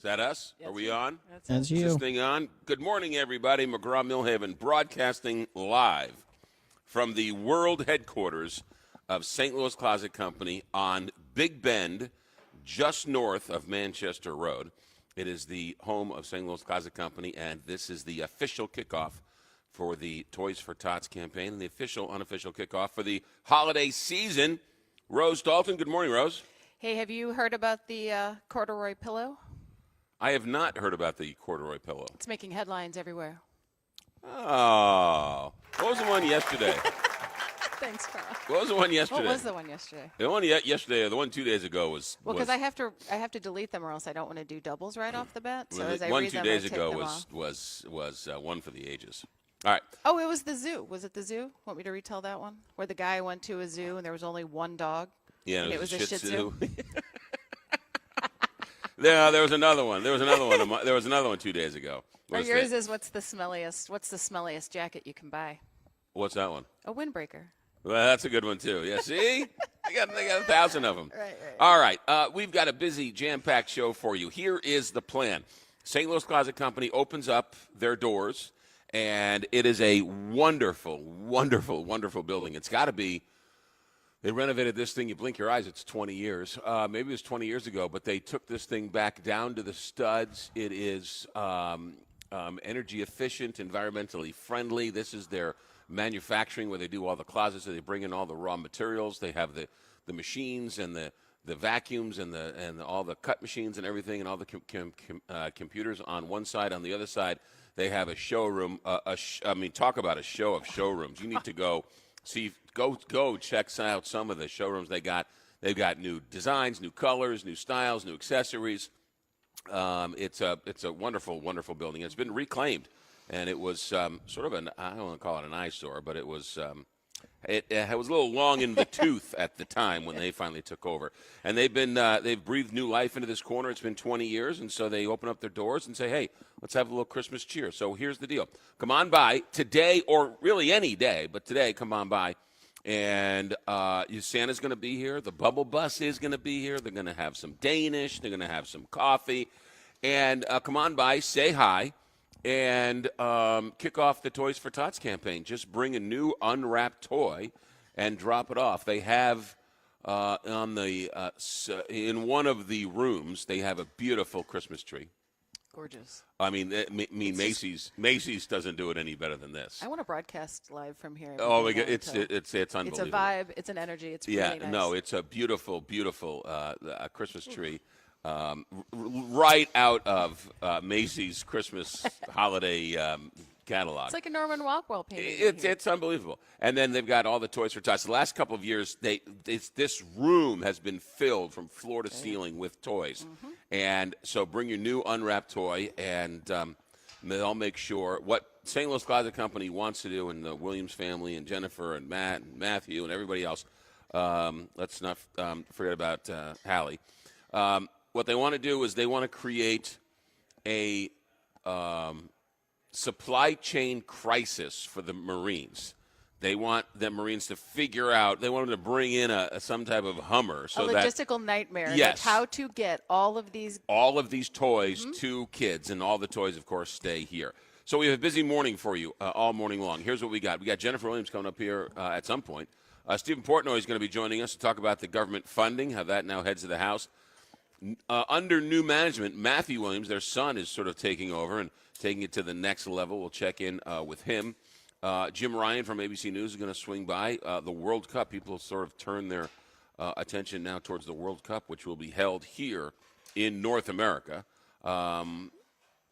Is that us? Are we on? That's Is you. this thing on? Good morning, everybody. McGraw Millhaven broadcasting live from the world headquarters of St. Louis Closet Company on Big Bend, just north of Manchester Road. It is the home of St. Louis Closet Company, and this is the official kickoff for the Toys for Tots campaign and the official, unofficial kickoff for the holiday season. Rose Dalton, good morning, Rose. Hey, have you heard about the corduroy pillow? I have not heard about the corduroy pillow. It's making headlines everywhere. Oh. What was the one yesterday? Thanks, Carl. What was the one yesterday? What was the one yesterday? The one yesterday, the one 2 days ago was. Well, because I have to delete them, or else I don't want to do doubles right off the bat. So as I one read 2 them, days I take ago them off. was one for the ages. All right. Oh, it was the zoo. Was it the zoo? Want me to retell that one? Where the guy went to a zoo and there was only one dog? Yeah, and it was a Shih Tzu. Yeah, there was another one. There was another one 2 days ago. Or yours is what's the smelliest jacket you can buy? What's that one? A windbreaker. Well, that's a good one too. Yeah, see, they got 1,000 of them. Right. All right, we've got a busy, jam-packed show for you. Here is the plan: St. Louis Closet Company opens up their doors, and it is a wonderful, wonderful, wonderful building. It's got to be. They renovated this thing. You blink your eyes, it's 20 years. Maybe it was 20 years ago, but they took this thing back down to the studs. It is energy efficient, environmentally friendly. This is their manufacturing where they do all the closets. So they bring in all the raw materials. They have the machines and the vacuums and all the cut machines and everything and all the computers on one side. On the other side, they have a showroom. Talk about a show of showrooms. You need to go. Go check out some of the showrooms they got. They've got new designs, new colors, new styles, new accessories. It's a wonderful, wonderful building. It's been reclaimed, and it was sort of I don't want to call it an eyesore, but it was it was a little long in the tooth at the time when they finally took over. And they've breathed new life into this corner. It's been 20 years, and so they open up their doors and say, hey, let's have a little Christmas cheer. So here's the deal. Come on by today, or really any day, but today, come on by. And Santa's going to be here. The Bubble Bus is going to be here. They're going to have some Danish. They're going to have some coffee. And come on by, say hi, and kick off the Toys for Tots campaign. Just bring a new unwrapped toy and drop it off. They have in one of the rooms, they have a beautiful Christmas tree. Gorgeous. I mean, Macy's doesn't do it any better than this. I want to broadcast live from here. Oh my God, it's unbelievable. It's a vibe. It's an energy. It's really nice. No, it's a beautiful, beautiful Christmas tree, right out of Macy's Christmas holiday catalog. It's like a Norman Rockwell painting. It's unbelievable. And then they've got all the Toys for Tots. The last couple of years, this room has been filled from floor to ceiling with toys. Mm-hmm. And so bring your new unwrapped toy, and they'll make sure what St. Louis Closet Company wants to do, and the Williams family and Jennifer and Matt and Matthew and everybody else. Let's not forget about Hallie. What they want to do is they want to create a supply chain crisis for the Marines. They want the Marines to figure out. They want them to bring in some type of Hummer, so a logistical nightmare. Yes, like how to get all of these toys to kids, and all the toys, of course, stay here. So we have a busy morning for you all morning long. Here's what we got. We got Jennifer Williams coming up here at some point. Stephen Portnoy is going to be joining us to talk about the government funding, how that now heads to the House. Under new management, Matthew Williams, their son, is sort of taking over and taking it to the next level. We'll check in with him. Jim Ryan from ABC News is going to swing by. The World Cup, people sort of turn their attention now towards the World Cup, which will be held here in North America.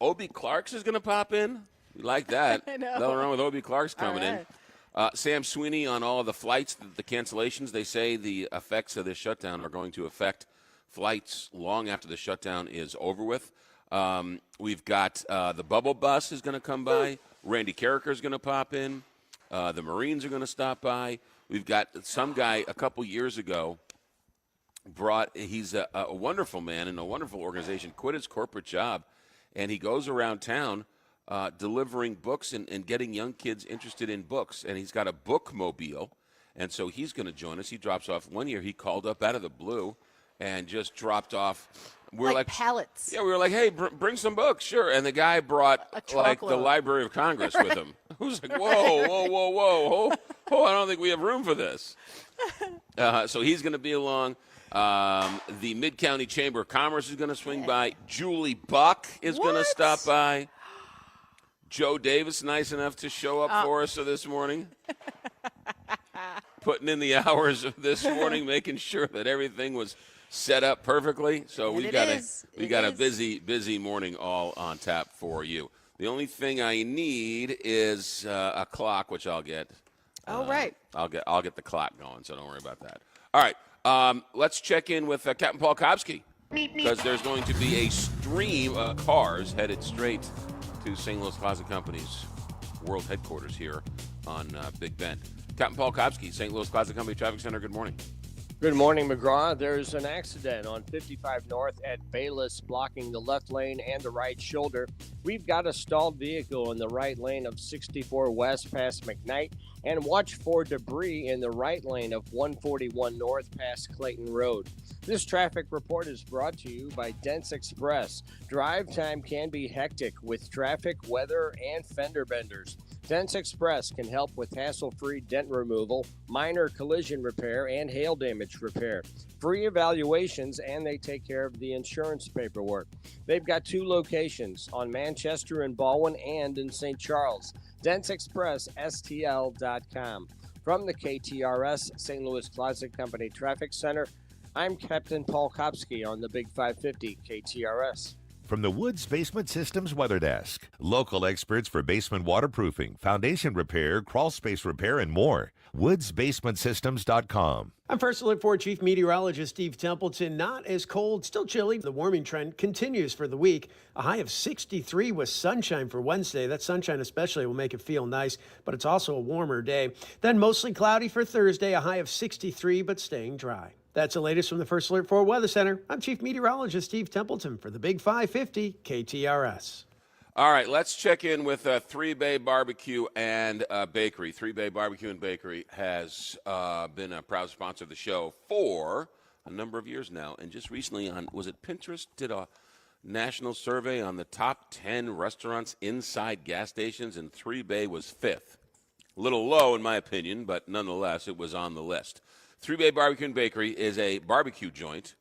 Obie Clarks is going to pop in. We like that. I know. Nothing wrong with Obie Clarks coming in. Sam Sweeney on all of the flights, the cancellations. They say the effects of this shutdown are going to affect flights long after the shutdown is over with. We've got the Bubble Bus is going to come by. Randy Carricker is going to pop in. The Marines are going to stop by. We've got some guy a couple years ago he's a wonderful man in a wonderful organization, quit his corporate job, and he goes around town delivering books and getting young kids interested in books. And he's got a bookmobile, and so he's going to join us. He drops off. One year he called up out of the blue and just dropped off we're like pallets. Yeah, we were like, hey, bring some books, sure. And the guy brought like the Library of Congress with him. I was like, whoa. I don't think we have room for this. So he's going to be along. The Mid-County Chamber of Commerce is going to swing by. Julie Buck is going to stop by. Joe Davis, nice enough to show up for us this morning. Putting in the hours of this morning, making sure that everything was set up perfectly. So we've got a busy morning all on tap for you. The only thing I need is a clock, which I'll get. Right. I'll get the clock going, so don't worry about that. All right. Let's check in with Captain Paul Kopsky, because there's going to be a stream of cars headed straight to St. Louis Closet Company's world headquarters here on Big Bend. Captain Paul Kopsky, St. Louis Closet Company Traffic Center, good morning. Good morning, McGraw. There's an accident on 55 North at Bayless, blocking the left lane and the right shoulder. We've got a stalled vehicle in the right lane of 64 West past McKnight, and watch for debris in the right lane of 141 North past Clayton Road. This traffic report is brought to you by Dents Express. Drive time can be hectic with traffic, weather, and fender benders. Dents Express can help with hassle-free dent removal, minor collision repair, and hail damage repair. Free evaluations, and they take care of the insurance paperwork. They've got 2 locations, on Manchester and Baldwin and in St. Charles. DentsExpressSTL.com. From the KTRS St. Louis Closet Company Traffic Center, I'm Captain Paul Kopsky on the Big 550 KTRS. From the Woods Basement Systems Weather Desk, local experts for basement waterproofing, foundation repair, crawl space repair, and more. WoodsBasementSystems.com. I'm First Alert 4 Chief Meteorologist Steve Templeton. Not as cold, still chilly. The warming trend continues for the week. A high of 63 with sunshine for Wednesday. That sunshine especially will make it feel nice, but it's also a warmer day. Then mostly cloudy for Thursday, a high of 63, but staying dry. That's the latest from the First Alert 4 Weather Center. I'm Chief Meteorologist Steve Templeton for the Big 550 KTRS. All right, let's check in with Three Bay Barbecue and Bakery. Three Bay Barbecue and Bakery has been a proud sponsor of the show for a number of years now. And just recently was it Pinterest, did a national survey on the top 10 restaurants inside gas stations, and Three Bay was 5th. A little low in my opinion, but nonetheless it was on the list. Three Bay Barbecue and Bakery is a barbecue joint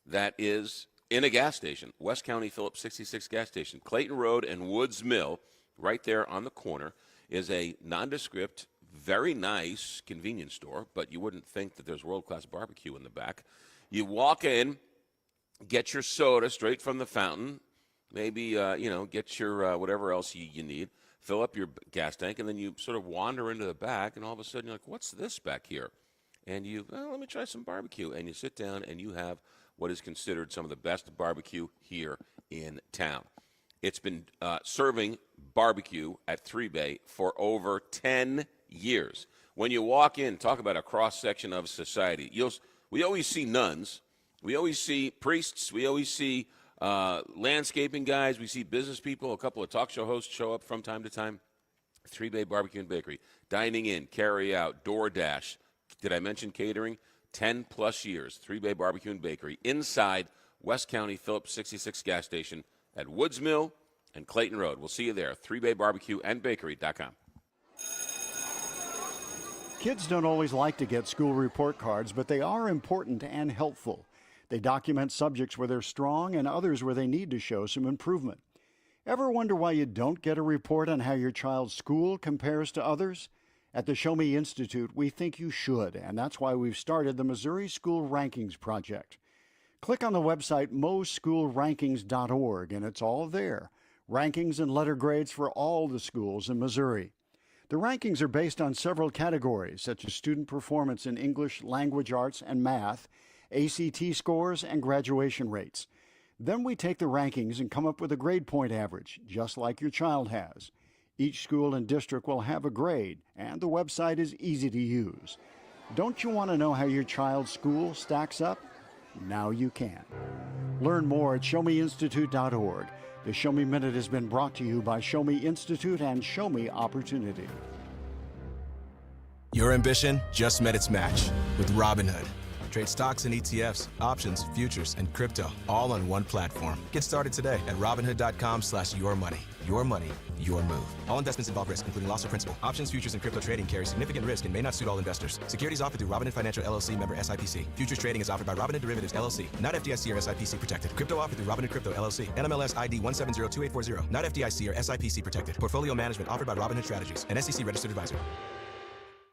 that is in a gas station, West County Phillips 66 gas station. Clayton Road and Woods Mill, right there on the corner, is a nondescript, very nice convenience store, but you wouldn't think that there's world-class barbecue in the back. You walk in, get your soda straight from the fountain, maybe, get your whatever else you need, fill up your gas tank, and then you sort of wander into the back, and all of a sudden you're like, what's this back here? And let me try some barbecue. And you sit down and you have what is considered some of the best barbecue here in town. It's been serving barbecue at Three Bay for over 10 years. When you walk in, talk about a cross-section of society. We always see nuns. We always see priests. We always see landscaping guys. We see business people. A couple of talk show hosts show up from time to time. Three Bay Barbecue and Bakery. Dining in, carry out, DoorDash. Did I mention catering? 10-plus years. Three Bay Barbecue and Bakery inside West County Phillips 66 gas station at Woods Mill and Clayton Road. We'll see you there. 3baybarbecueandbakery.com. Kids don't always like to get school report cards, but they are important and helpful. They document subjects where they're strong and others where they need to show some improvement. Ever wonder why you don't get a report on how your child's school compares to others? At the Show Me Institute, we think you should, and that's why we've started the Missouri School Rankings Project. Click on the website moschoolrankings.org, and it's all there. Rankings and letter grades for all the schools in Missouri. The rankings are based on several categories, such as student performance in English, language arts, and math, ACT scores, and graduation rates. Then we take the rankings and come up with a grade point average, just like your child has. Each school and district will have a grade, and the website is easy to use. Don't you want to know how your child's school stacks up? Now you can. Learn more at showmeinstitute.org. The Show Me Minute has been brought to you by Show Me Institute and Show Me Opportunity. Your ambition just met its match with Robinhood. Trade stocks and ETFs, options, futures, and crypto, all on one platform. Get started today at Robinhood.com/yourmoney. Your money, your move. All investments involve risk, including loss of principal. Options, futures, and crypto trading carry significant risk and may not suit all investors. Securities offered through Robinhood Financial LLC, member SIPC. Futures trading is offered by Robinhood Derivatives LLC, not FDIC or SIPC protected. Crypto offered through Robinhood Crypto LLC, NMLS ID 1702840, not FDIC or SIPC protected. Portfolio management offered by Robinhood Strategies, an SEC registered advisor.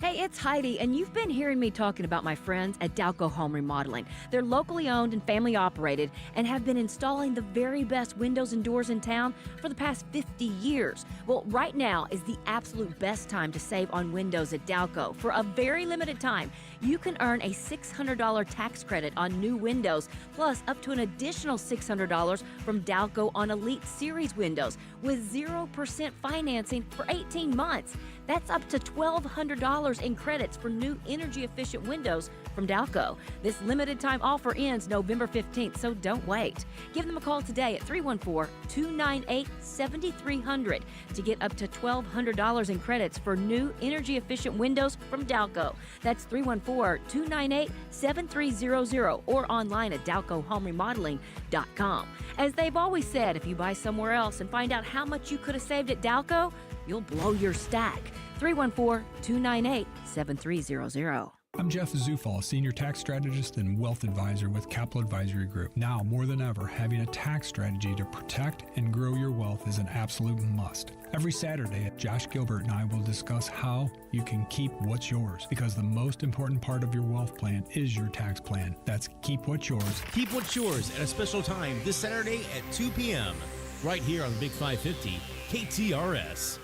Hey, it's Heidi, and you've been hearing me talking about my friends at Dalco Home Remodeling. They're locally owned and family operated and have been installing the very best windows and doors in town for the past 50 years. Well, right now is the absolute best time to save on windows at Dalco. For a very limited time, you can earn a $600 tax credit on new windows, plus up to an additional $600 from Dalco on Elite Series windows with 0% financing for 18 months. That's up to $1,200 in credits for new energy-efficient windows from Dalco. This limited-time offer ends November 15th, so don't wait. Give them a call today at 314-298-7300 to get up to $1,200 in credits for new energy-efficient windows from Dalco. That's 314-298-7300 or online at DalcoHomeRemodeling.com. As they've always said, if you buy somewhere else and find out how much you could have saved at Dalco, you'll blow your stack. 314-298-7300. I'm Jeff Zufall, Senior Tax Strategist and Wealth Advisor with Capital Advisory Group. Now, more than ever, having a tax strategy to protect and grow your wealth is an absolute must. Every Saturday, Josh Gilbert and I will discuss how you can keep what's yours, because the most important part of your wealth plan is your tax plan. That's Keep What's Yours. Keep What's Yours at a special time this Saturday at 2 p.m. right here on the Big 550 KTRS.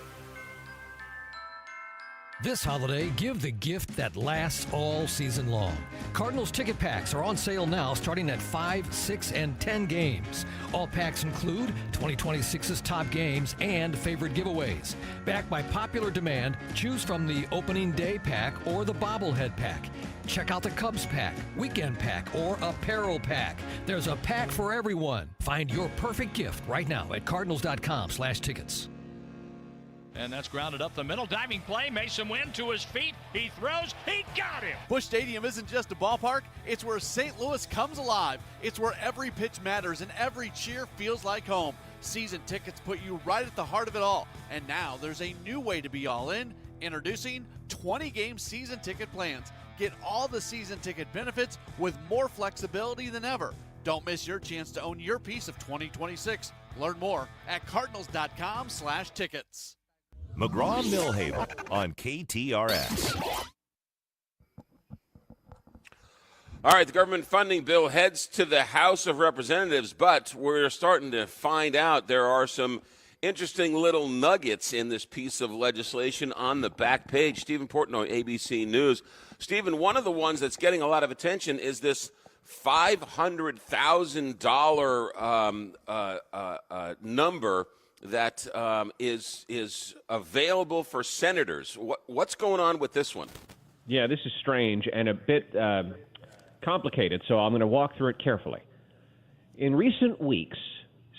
This holiday, give the gift that lasts all season long. Cardinals ticket packs are on sale now, starting at 5, 6, and 10 games. All packs include 2026's top games and favorite giveaways. Backed by popular demand, choose from the opening day pack or the bobblehead pack. Check out the Cubs pack, weekend pack, or apparel pack. There's a pack for everyone. Find your perfect gift right now at cardinals.com/tickets. And that's grounded up the middle. Diving play. Mason Wynn to his feet. He throws. He got him. Busch Stadium isn't just a ballpark. It's where St. Louis comes alive. It's where every pitch matters and every cheer feels like home. Season tickets put you right at the heart of it all. And now there's a new way to be all in. Introducing 20-game season ticket plans. Get all the season ticket benefits with more flexibility than ever. Don't miss your chance to own your piece of 2026. Learn more at cardinals.com/tickets. McGraw Millhaven on KTRS. All right, the government funding bill heads to the House of Representatives, but we're starting to find out there are some interesting little nuggets in this piece of legislation on the back page. Stephen Portnoy, ABC News. Stephen, one of the ones that's getting a lot of attention is this $500,000 number that is available for senators. What's going on with this one? Yeah, this is strange and a bit complicated, so I'm going to walk through it carefully. In recent weeks,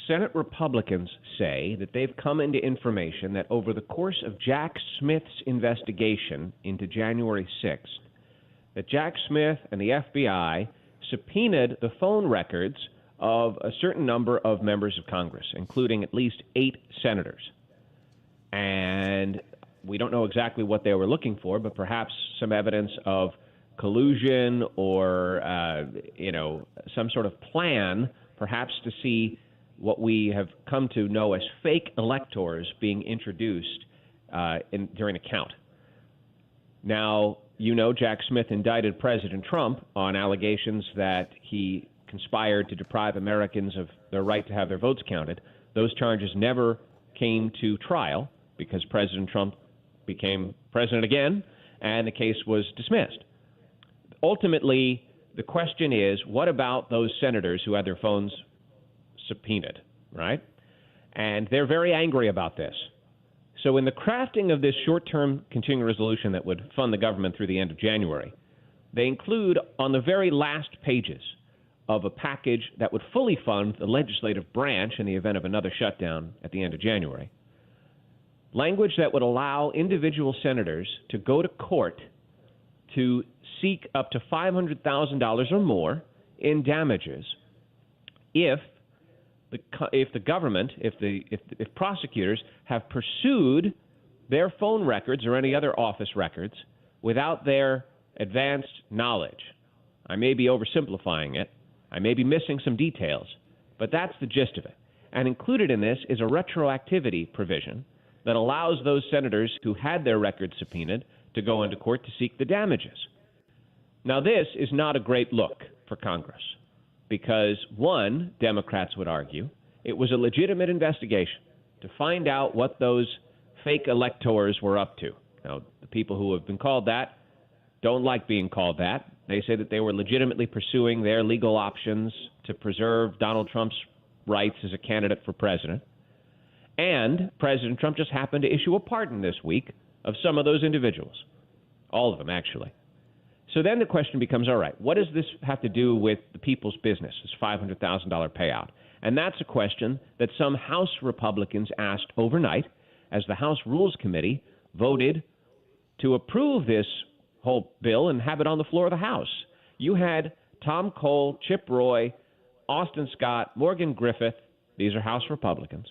Senate Republicans say that they've come into information that over the course of Jack Smith's investigation into January 6th, that Jack Smith and the FBI subpoenaed the phone records of a certain number of members of Congress, including at least 8 senators. And we don't know exactly what they were looking for, but perhaps some evidence of collusion or, some sort of plan, perhaps to see what we have come to know as fake electors being introduced during a count. Now, Jack Smith indicted President Trump on allegations that he conspired to deprive Americans of their right to have their votes counted. Those charges never came to trial because President Trump became president again, and the case was dismissed. Ultimately, the question is, what about those senators who had their phones subpoenaed, right? And they're very angry about this. So in the crafting of this short-term continuing resolution that would fund the government through the end of January, they include on the very last pages of a package that would fully fund the legislative branch in the event of another shutdown at the end of January, language that would allow individual senators to go to court to seek up to $500,000 or more in damages if the government, if prosecutors have pursued their phone records or any other office records without their advanced knowledge. I may be oversimplifying it. I may be missing some details, but that's the gist of it. And included in this is a retroactivity provision that allows those senators who had their records subpoenaed to go into court to seek the damages. Now, this is not a great look for Congress because, one, Democrats would argue, it was a legitimate investigation to find out what those fake electors were up to. Now, the people who have been called that don't like being called that. They say that they were legitimately pursuing their legal options to preserve Donald Trump's rights as a candidate for president. And President Trump just happened to issue a pardon this week of some of those individuals. All of them, actually. So then the question becomes, all right, what does this have to do with the people's business, this $500,000 payout? And that's a question that some House Republicans asked overnight as the House Rules Committee voted to approve this whole bill and have it on the floor of the House. You had Tom Cole, Chip Roy, Austin Scott, Morgan Griffith, these are House Republicans,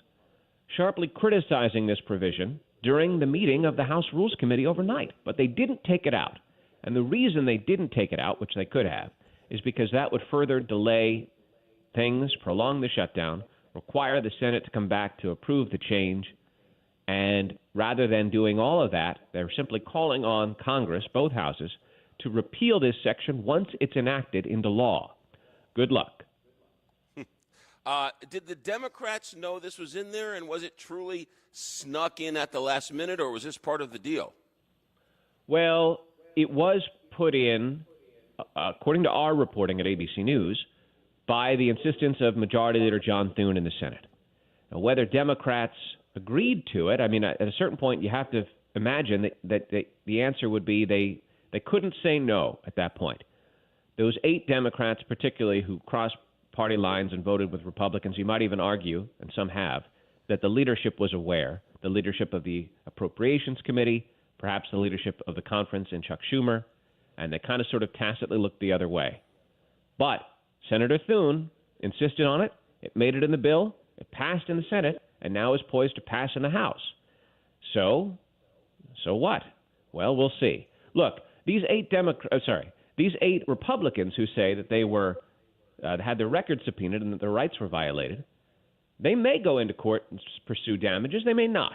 sharply criticizing this provision during the meeting of the House Rules Committee overnight. But they didn't take it out. And the reason they didn't take it out, which they could have, is because that would further delay things, prolong the shutdown, require the Senate to come back to approve the change. And rather than doing all of that, they're simply calling on Congress, both houses, to repeal this section once it's enacted into law. Good luck. Did the Democrats know this was in there, and was it truly snuck in at the last minute, or was this part of the deal? Well, it was put in, according to our reporting at ABC News, by the insistence of Majority Leader John Thune in the Senate. Now, whether Democrats agreed to it, I mean, at a certain point, you have to imagine that the answer would be they couldn't say no at that point. Those 8 Democrats, particularly, who crossed party lines and voted with Republicans, you might even argue, and some have, that the leadership was aware, the leadership of the Appropriations Committee, perhaps the leadership of the conference and Chuck Schumer, and they kind of sort of tacitly looked the other way. But Senator Thune insisted on it. It made it in the bill. It passed in the Senate, and now is poised to pass in the House. So what? Well, we'll see. Look, these 8 Republicans who say that they were had their records subpoenaed and that their rights were violated, they may go into court and pursue damages. They may not.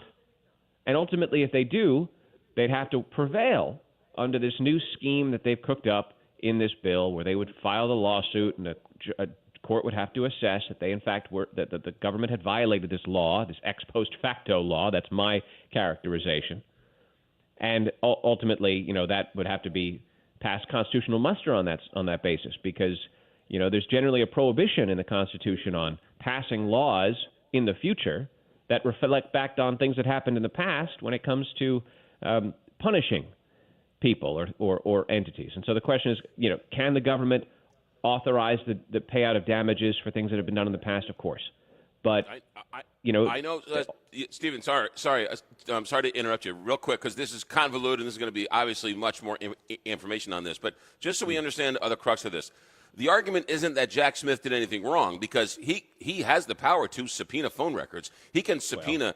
And ultimately, if they do, they'd have to prevail under this new scheme that they've cooked up in this bill where they would file the lawsuit and a court would have to assess that they, in fact, were that the government had violated this law, this ex post facto law. That's my characterization. And ultimately, that would have to be passed constitutional muster on that basis because, there's generally a prohibition in the Constitution on passing laws in the future that reflect back on things that happened in the past when it comes to punishing people or entities. And so the question is, can the government authorize the payout of damages for things that have been done in the past? Of course. But, I know, Stephen, sorry to interrupt you real quick because this is convoluted and this is going to be obviously much more information on this. But just so we understand the crux of this, the argument isn't that Jack Smith did anything wrong because he has the power to subpoena phone records. He can subpoena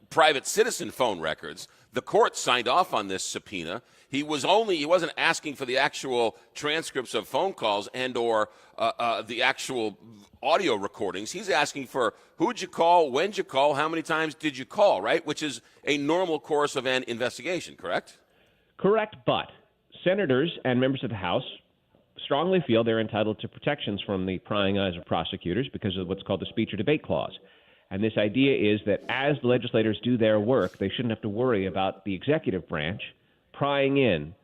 private citizen phone records. The court signed off on this subpoena. He wasn't asking for the actual transcripts of phone calls and or the actual audio recordings. He's asking for who'd you call, when'd you call, how many times did you call, right? Which is a normal course of an investigation, correct? Correct, but senators and members of the House strongly feel they're entitled to protections from the prying eyes of prosecutors because of what's called the speech or debate clause. And this idea is that as the legislators do their work, they shouldn't have to worry about the executive branch prying in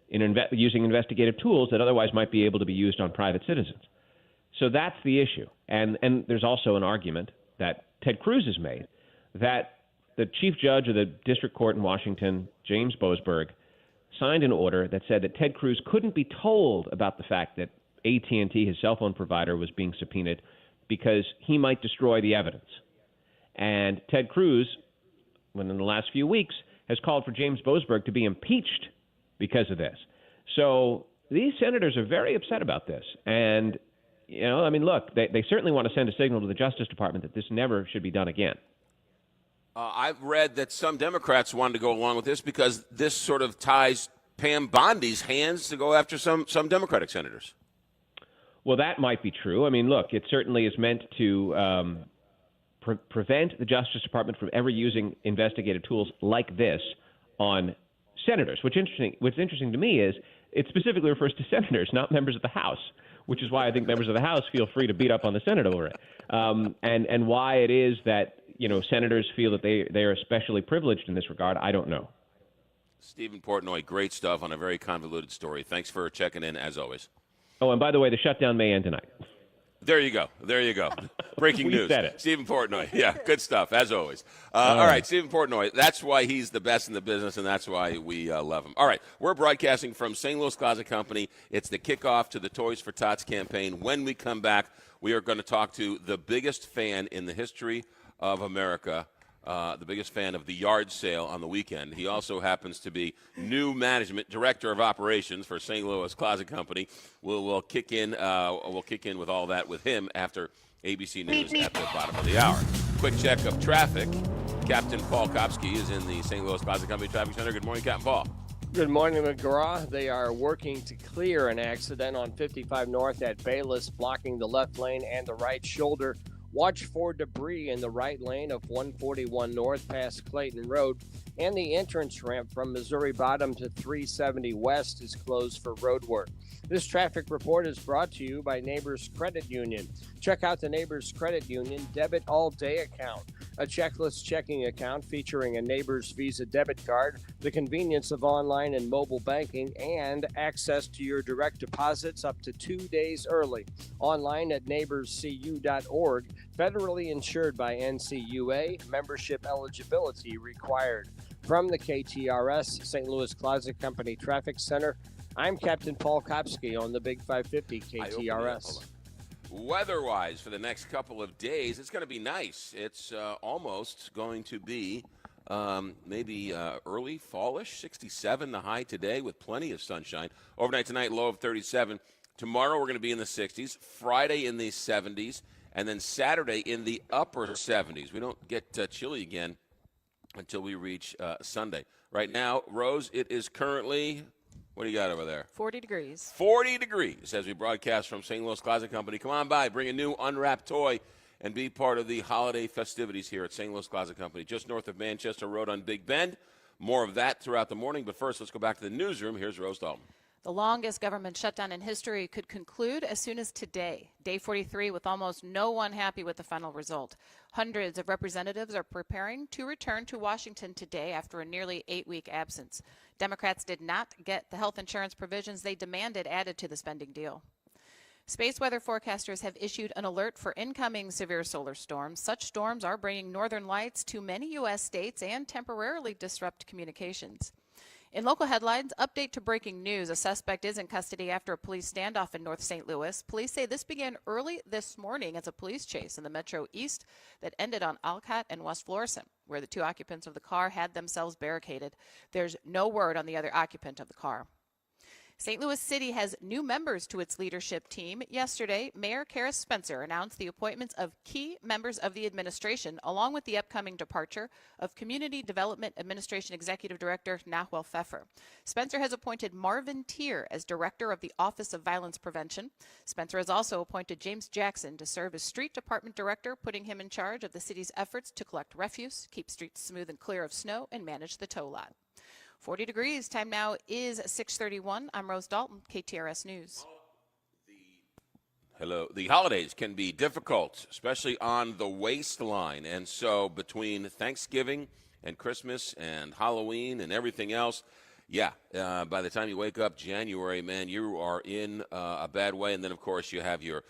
using investigative tools that otherwise might be able to be used on private citizens. So that's the issue. And there's also an argument that Ted Cruz has made that the chief judge of the district court in Washington, James Boasberg, signed an order that said that Ted Cruz couldn't be told about the fact that AT&T, his cell phone provider, was being subpoenaed because he might destroy the evidence. And Ted Cruz, in the last few weeks, has called for James Boasberg to be impeached because of this. So these senators are very upset about this. And, look, they certainly want to send a signal to the Justice Department that this never should be done again. I've read that some Democrats wanted to go along with this because this sort of ties Pam Bondi's hands to go after some Democratic senators. Well, that might be true. I mean, look, it certainly is meant to prevent the Justice Department from ever using investigative tools like this on senators. What's interesting to me is it specifically refers to senators, not members of the House, which is why I think members of the House feel free to beat up on the Senate over it, and why it is that senators feel that they are especially privileged in this regard. I don't know. Stephen Portnoy, great stuff on a very convoluted story. Thanks for checking in, as always. Oh, and by the way, the shutdown may end tonight. There you go. Breaking news. Said it. Stephen Portnoy. Yeah, good stuff, as always. All right, Stephen Portnoy. That's why he's the best in the business, and that's why we love him. All right, we're broadcasting from St. Louis Closet Company. It's the kickoff to the Toys for Tots campaign. When we come back, we are going to talk to the biggest fan in the history of America, the biggest fan of the yard sale on the weekend. He also happens to be new management director of operations for St. Louis Closet Company. We'll kick in with all that with him after ABC News at the bottom of the hour. Quick check of traffic. Captain Paul Kopsky is in the St. Louis Closet Company Traffic Center. Good morning, Captain Paul. Good morning, McGraw. They are working to clear an accident on 55 North at Bayless, blocking the left lane and the right shoulder. Watch for debris in the right lane of 141 North past Clayton Road, and the entrance ramp from Missouri Bottom to 370 West is closed for road work. This traffic report is brought to you by Neighbors Credit Union. Check out the Neighbors Credit Union Debit All Day account, a checklist checking account featuring a Neighbors Visa debit card, the convenience of online and mobile banking, and access to your direct deposits up to 2 days early. Online at neighborscu.org, federally insured by NCUA, membership eligibility required. From the KTRS St. Louis Closet Company Traffic Center, I'm Captain Paul Kopsky on the Big 550 KTRS. Weather-wise, for the next couple of days, it's going to be nice. It's almost going to be maybe early fallish, 67 the high today with plenty of sunshine. Overnight tonight, low of 37. Tomorrow we're going to be in the 60s. Friday in the 70s. And then Saturday in the upper 70s. We don't get chilly again until we reach Sunday. Right now, Rose, it is currently... What do you got over there? 40 degrees. 40 degrees as we broadcast from St. Louis Closet Company. Come on by, bring a new unwrapped toy, and be part of the holiday festivities here at St. Louis Closet Company, just north of Manchester Road on Big Bend. More of that throughout the morning. But first, let's go back to the newsroom. Here's Rose Dalton. The longest government shutdown in history could conclude as soon as today, day 43, with almost no one happy with the final result. Hundreds of representatives are preparing to return to Washington today after a nearly 8-week absence. Democrats did not get the health insurance provisions they demanded added to the spending deal. Space weather forecasters have issued an alert for incoming severe solar storms. Such storms are bringing northern lights to many U.S. states and temporarily disrupt communications. In local headlines, update to breaking news. A suspect is in custody after a police standoff in North St. Louis. Police say this began early this morning as a police chase in the Metro East that ended on Alcott and West Florissant, where the two occupants of the car had themselves barricaded. There's no word on the other occupant of the car. St. Louis City has new members to its leadership team. Yesterday, Mayor Kara Spencer announced the appointments of key members of the administration, along with the upcoming departure of Community Development Administration Executive Director Nahuel Pfeffer. Spencer has appointed Marvin Tier as Director of the Office of Violence Prevention. Spencer has also appointed James Jackson to serve as Street Department Director, putting him in charge of the city's efforts to collect refuse, keep streets smooth and clear of snow, and manage the tow lot. 40 degrees. Time now is 6:31. I'm Rose Dalton, KTRS News. Hello. The holidays can be difficult, especially on the waistline. And so between Thanksgiving and Christmas and Halloween and everything else, by the time you wake up January, man, you are in a bad way. And then, of course, you have your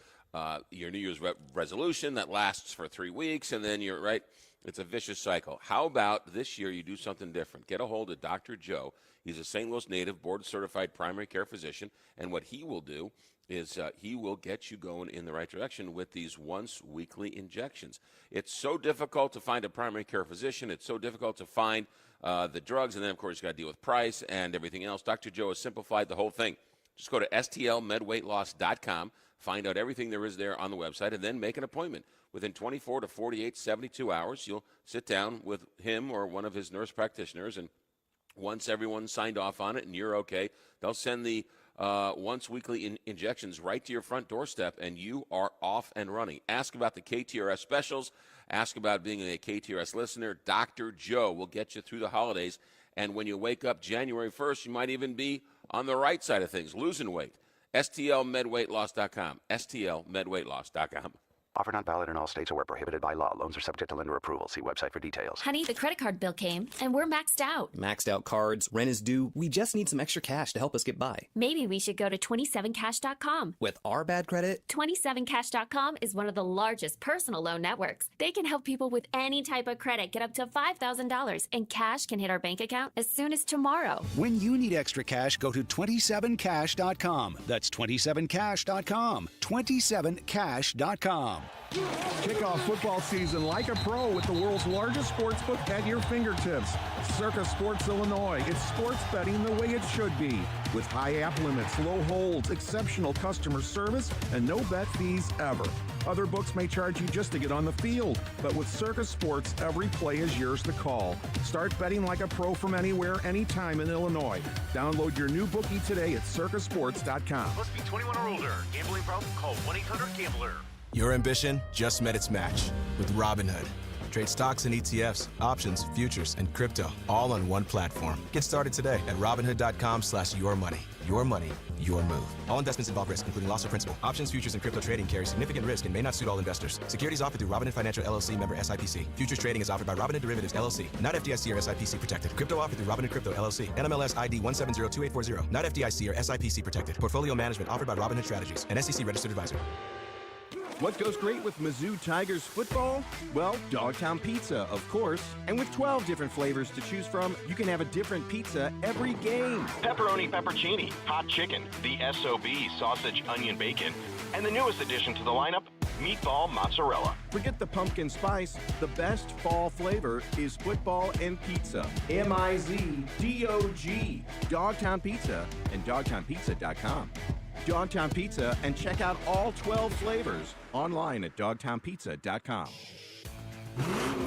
New Year's resolution that lasts for 3 weeks, and then you're right. It's a vicious cycle. How about this year you do something different? Get a hold of Dr. Joe. He's a St. Louis native, board-certified primary care physician, and what he will do is he will get you going in the right direction with these once-weekly injections. It's so difficult to find a primary care physician. It's so difficult to find the drugs, and then, of course, you got to deal with price and everything else. Dr. Joe has simplified the whole thing. Just go to stlmedweightloss.com, find out everything there is there on the website, and then make an appointment. Within 24 to 48, 72 hours, you'll sit down with him or one of his nurse practitioners, and once everyone's signed off on it and you're okay, they'll send the once weekly injections right to your front doorstep, and you are off and running. Ask about the KTRS specials. Ask about being a KTRS listener. Dr. Joe will get you through the holidays, and when you wake up January 1st, you might even be on the right side of things, losing weight. STLMedweightloss.com. STLMedweightloss.com. Offer not valid in all states or where prohibited by law. Loans are subject to lender approval. See website for details. Honey, the credit card bill came, and we're maxed out. Maxed out cards, rent is due. We just need some extra cash to help us get by. Maybe we should go to 27cash.com. With our bad credit? 27cash.com is one of the largest personal loan networks. They can help people with any type of credit get up to $5,000, and cash can hit our bank account as soon as tomorrow. When you need extra cash, go to 27cash.com. That's 27cash.com. 27cash.com. Kick off football season like a pro with the world's largest sports book at your fingertips. Circa Sports Illinois. It's sports betting the way it should be. With high app limits, low holds, exceptional customer service, and no bet fees ever. Other books may charge you just to get on the field, but with Circa Sports, every play is yours to call. Start betting like a pro from anywhere, anytime in Illinois. Download your new bookie today at circasports.com. Must be 21 or older. Gambling problem? Call 1-800-GAMBLER. Your ambition just met its match with Robinhood. Trade stocks and ETFs, options, futures, and crypto all on one platform. Get started today at Robinhood.com/yourmoney. Your money, your move. All investments involve risk, including loss of principal. Options, futures, and crypto trading carry significant risk and may not suit all investors. Securities offered through Robinhood Financial LLC, member SIPC. Futures trading is offered by Robinhood Derivatives LLC, not FDIC or SIPC protected. Crypto offered through Robinhood Crypto LLC, NMLS ID 1702840, not FDIC or SIPC protected. Portfolio management offered by Robinhood Strategies, an SEC registered advisor. What goes great with Mizzou Tigers football? Well, Dogtown Pizza, of course. And with 12 different flavors to choose from, you can have a different pizza every game. Pepperoni peppercini, hot chicken, the SOB sausage onion bacon, and the newest addition to the lineup, meatball mozzarella. Forget the pumpkin spice. The best fall flavor is football and pizza. MIZDOG. Dogtown Pizza and dogtownpizza.com. Dogtown Pizza, and check out all 12 flavors online at dogtownpizza.com.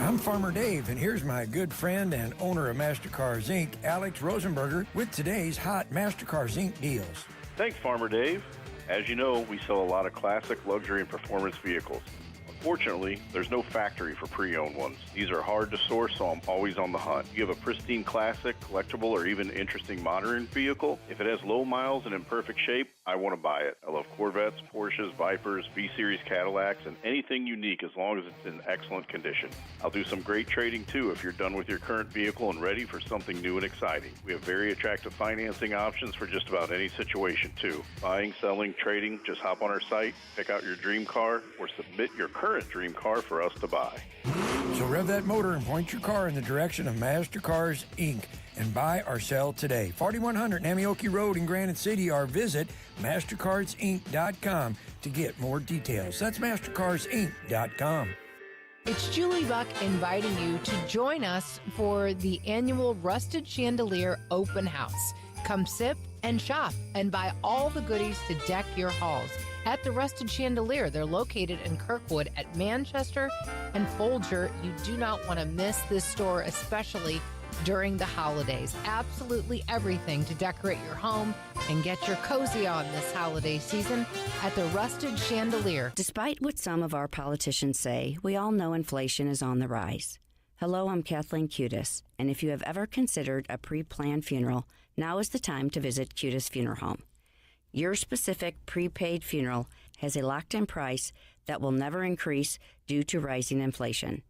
I'm Farmer Dave, and here's my good friend and owner of MasterCars Inc., Alex Rosenberger, with today's hot MasterCars Inc. deals. Thanks, Farmer Dave. As you know, we sell a lot of classic, luxury, and performance vehicles. Unfortunately, there's no factory for pre-owned ones. These are hard to source, so I'm always on the hunt. You have a pristine classic, collectible, or even interesting modern vehicle? If it has low miles and in perfect shape, I want to buy it. I love Corvettes, Porsches, Vipers, V-Series Cadillacs, and anything unique as long as it's in excellent condition. I'll do some great trading too if you're done with your current vehicle and ready for something new and exciting. We have very attractive financing options for just about any situation too. Buying, selling, trading, just hop on our site, pick out your dream car, or submit your current dream car for us to buy. So rev that motor and point your car in the direction of MasterCars Inc. and buy or sell today. 4100 Namioki Road in Granite City, or visit MasterCarsInc.com to get more details. That's MasterCarsInc.com. It's Julie Buck inviting you to join us for the annual Rusted Chandelier Open House. Come sip and shop and buy all the goodies to deck your halls. At the Rusted Chandelier, they're located in Kirkwood at Manchester and Folger. You do not want to miss this store, especially during the holidays. Absolutely everything to decorate your home and get your cozy on this holiday season at the Rusted Chandelier. Despite what some of our politicians say, we all know inflation is on the rise. Hello, I'm Kathleen Cutis, and if you have ever considered a pre-planned funeral, now is the time to visit Cutis Funeral Home. Your specific prepaid funeral has a locked-in price that will never increase due to rising inflation.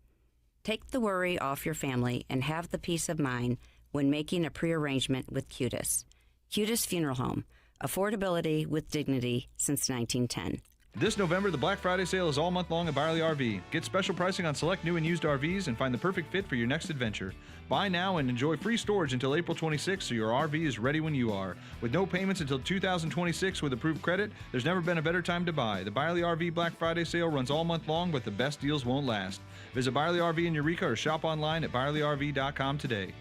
Take the worry off your family and have the peace of mind when making a prearrangement with Cutis. Cutis Funeral Home. Affordability with dignity since 1910. This November, the Black Friday sale is all month long at Byerly RV. Get special pricing on select new and used RVs and find the perfect fit for your next adventure. Buy now and enjoy free storage until April 26th so your RV is ready when you are. With no payments until 2026 with approved credit, there's never been a better time to buy. The Byerly RV Black Friday sale runs all month long, but the best deals won't last. Visit Byerly RV in Eureka or shop online at ByerlyRV.com today.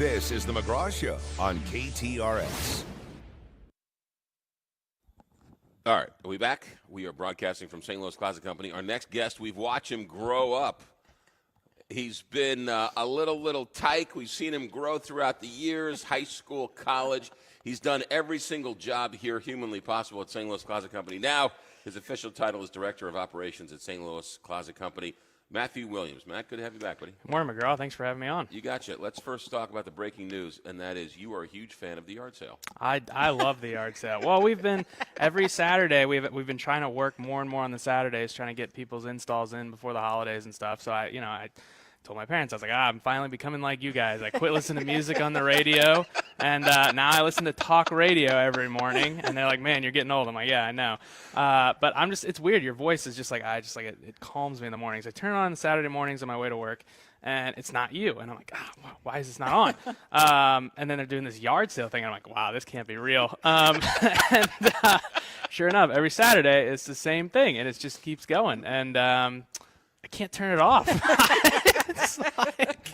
This is the McGraw Show on KTRS. All right, are we back? We are broadcasting from St. Louis Closet Company. Our next guest, we've watched him grow up. He's been a little tyke. We've seen him grow throughout the years, high school, college. He's done every single job here humanly possible at St. Louis Closet Company. Now, his official title is Director of Operations at St. Louis Closet Company. Matthew Williams. Matt, good to have you back, buddy. Good morning, McGraw. Thanks for having me on. You gotcha. Let's first talk about the breaking news, and that is you are a huge fan of the yard sale. I love the yard sale. Well, we've been every Saturday. We've been trying to work more and more on the Saturdays, trying to get people's installs in before the holidays and stuff. So I told my parents, I was like, I'm finally becoming like you guys. I quit listening to music on the radio, and now I listen to talk radio every morning. And they're like, man, you're getting old. I'm like, yeah, I know. But it's weird. Your voice is just like, it calms me in the mornings. I turn it on Saturday mornings on my way to work, and it's not you. And I'm like, why is this not on? And then they're doing this yard sale thing. And I'm like, wow, this can't be real. Sure enough, every Saturday it's the same thing, and it just keeps going. And I can't turn it off.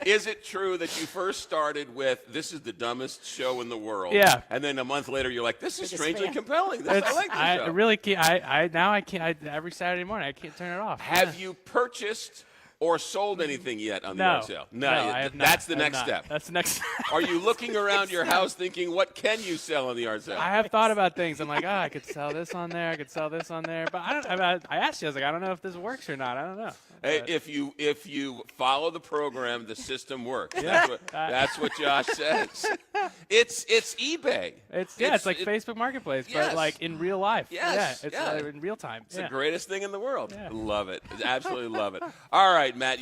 Is it true that you first started with, this is the dumbest show in the world? Yeah. And then a month later, you're like, this is strangely compelling. I like this show. I really can't. Now I can't. Every Saturday morning, I can't turn it off. Have you purchased or sold anything yet on the yard sale? No, I have not. That's the next step. That's the next step. Are you looking around your house thinking, what can you sell on the yard sale? I have thought about things. I'm like, I could sell this on there. I could sell this on there. But I asked you, I was like, I don't know if this works or not. I don't know. Hey, if you follow the program, the system works. Yeah. That's what Josh says. It's eBay. It's like Facebook Marketplace, but like in real life. Yes. Yeah, it's in real time. It's the greatest thing in the world. Yeah. Love it. Absolutely love it. All right, Matt.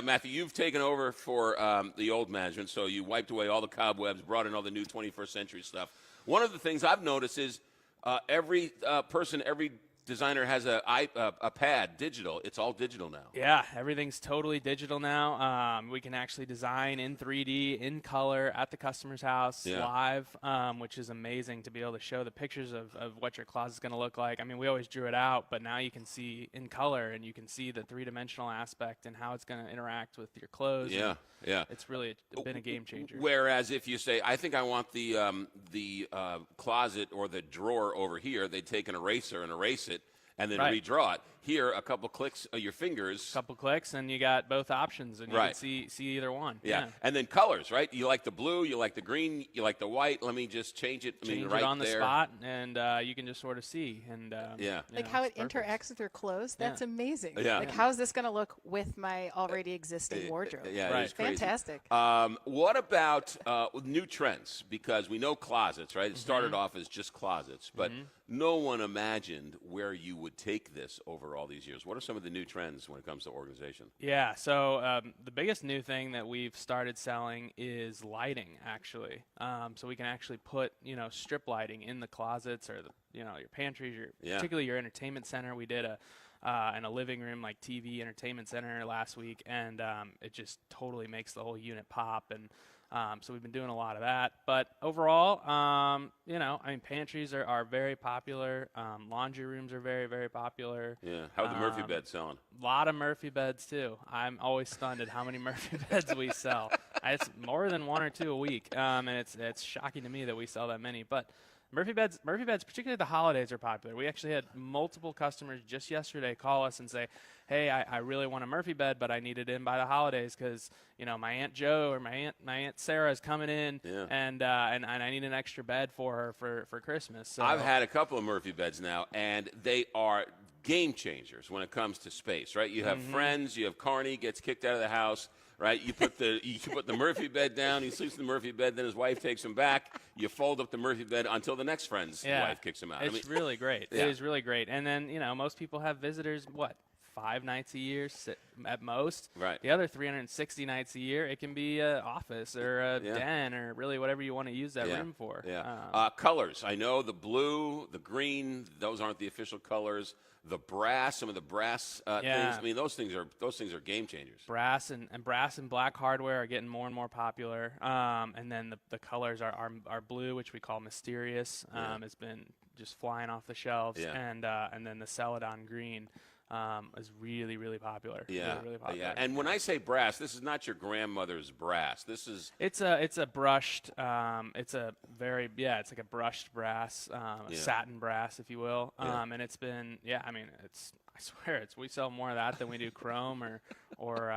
Matthew, you've taken over for the old management, so you wiped away all the cobwebs, brought in all the new 21st century stuff. One of the things I've noticed is every designer has a pad, digital. It's all digital now. Yeah, everything's totally digital now. We can actually design in 3D, in color, at the customer's house, live, which is amazing to be able to show the pictures of what your closet's going to look like. I mean, we always drew it out, but now you can see in color, and you can see the three-dimensional aspect and how it's going to interact with your clothes. Yeah. It's really been a game changer. Whereas if you say, I think I want the closet or the drawer over here, they take an eraser and erase it and then redraw it. Here, a couple clicks of your fingers. Couple clicks, and you got both options, and you can see either one. Yeah, and then colors, right? You like the blue, you like the green, you like the white. Let me just change it. Change right it on the there. spot, and you can just sort of see. And like how it interacts with your clothes. That's amazing. Yeah. Like how is this going to look with my already existing wardrobe? Yeah, it's crazy. Fantastic. What about new trends? Because we know closets, right? It started off as just closets, but no one imagined where you would take this over all these years. What are some of the new trends when it comes to organization? Yeah, so the biggest new thing that we've started selling is lighting, actually. So we can actually put, strip lighting in the closets or your pantries, particularly your entertainment center. We did in a living room, like TV entertainment center last week, and it just totally makes the whole unit pop. And so we've been doing a lot of that. But overall, pantries are very popular. Laundry rooms are very, very popular. Yeah. How are the Murphy beds selling? A lot of Murphy beds, too. I'm always stunned at how many Murphy beds we sell. It's more than one or two a week, and it's shocking to me that we sell that many. But Murphy beds, particularly the holidays, are popular. We actually had multiple customers just yesterday call us and say, hey, I really want a Murphy bed, but I need it in by the holidays because, my Aunt Jo or my Aunt Sarah is coming in, and I need an extra bed for her for Christmas. So I've had a couple of Murphy beds now, and they are game changers when it comes to space, right? You have friends, you have Carney gets kicked out of the house. Right, you put the Murphy bed down. He sleeps in the Murphy bed. Then his wife takes him back. You fold up the Murphy bed until the next friend's wife kicks him out. It's really great. It is really great. And then most people have visitors. 5 nights a year at most. Right. The other 360 nights a year, it can be an office or a den or really whatever you want to use that room for. Yeah. Colors. I know the blue, the green. Those aren't the official colors. The brass, some of the brass things. I mean, those things are game changers. Brass and black hardware are getting more and more popular. And then the colors are blue, which we call mysterious. Has been just flying off the shelves. And then the Celadon green. is really, really popular. Yeah, really popular. yeah. And when I say brass, this is not your grandmother's brass. This is it's a brushed. It's like a brushed brass, satin brass, if you will. And it's been I swear we sell more of that than we do chrome or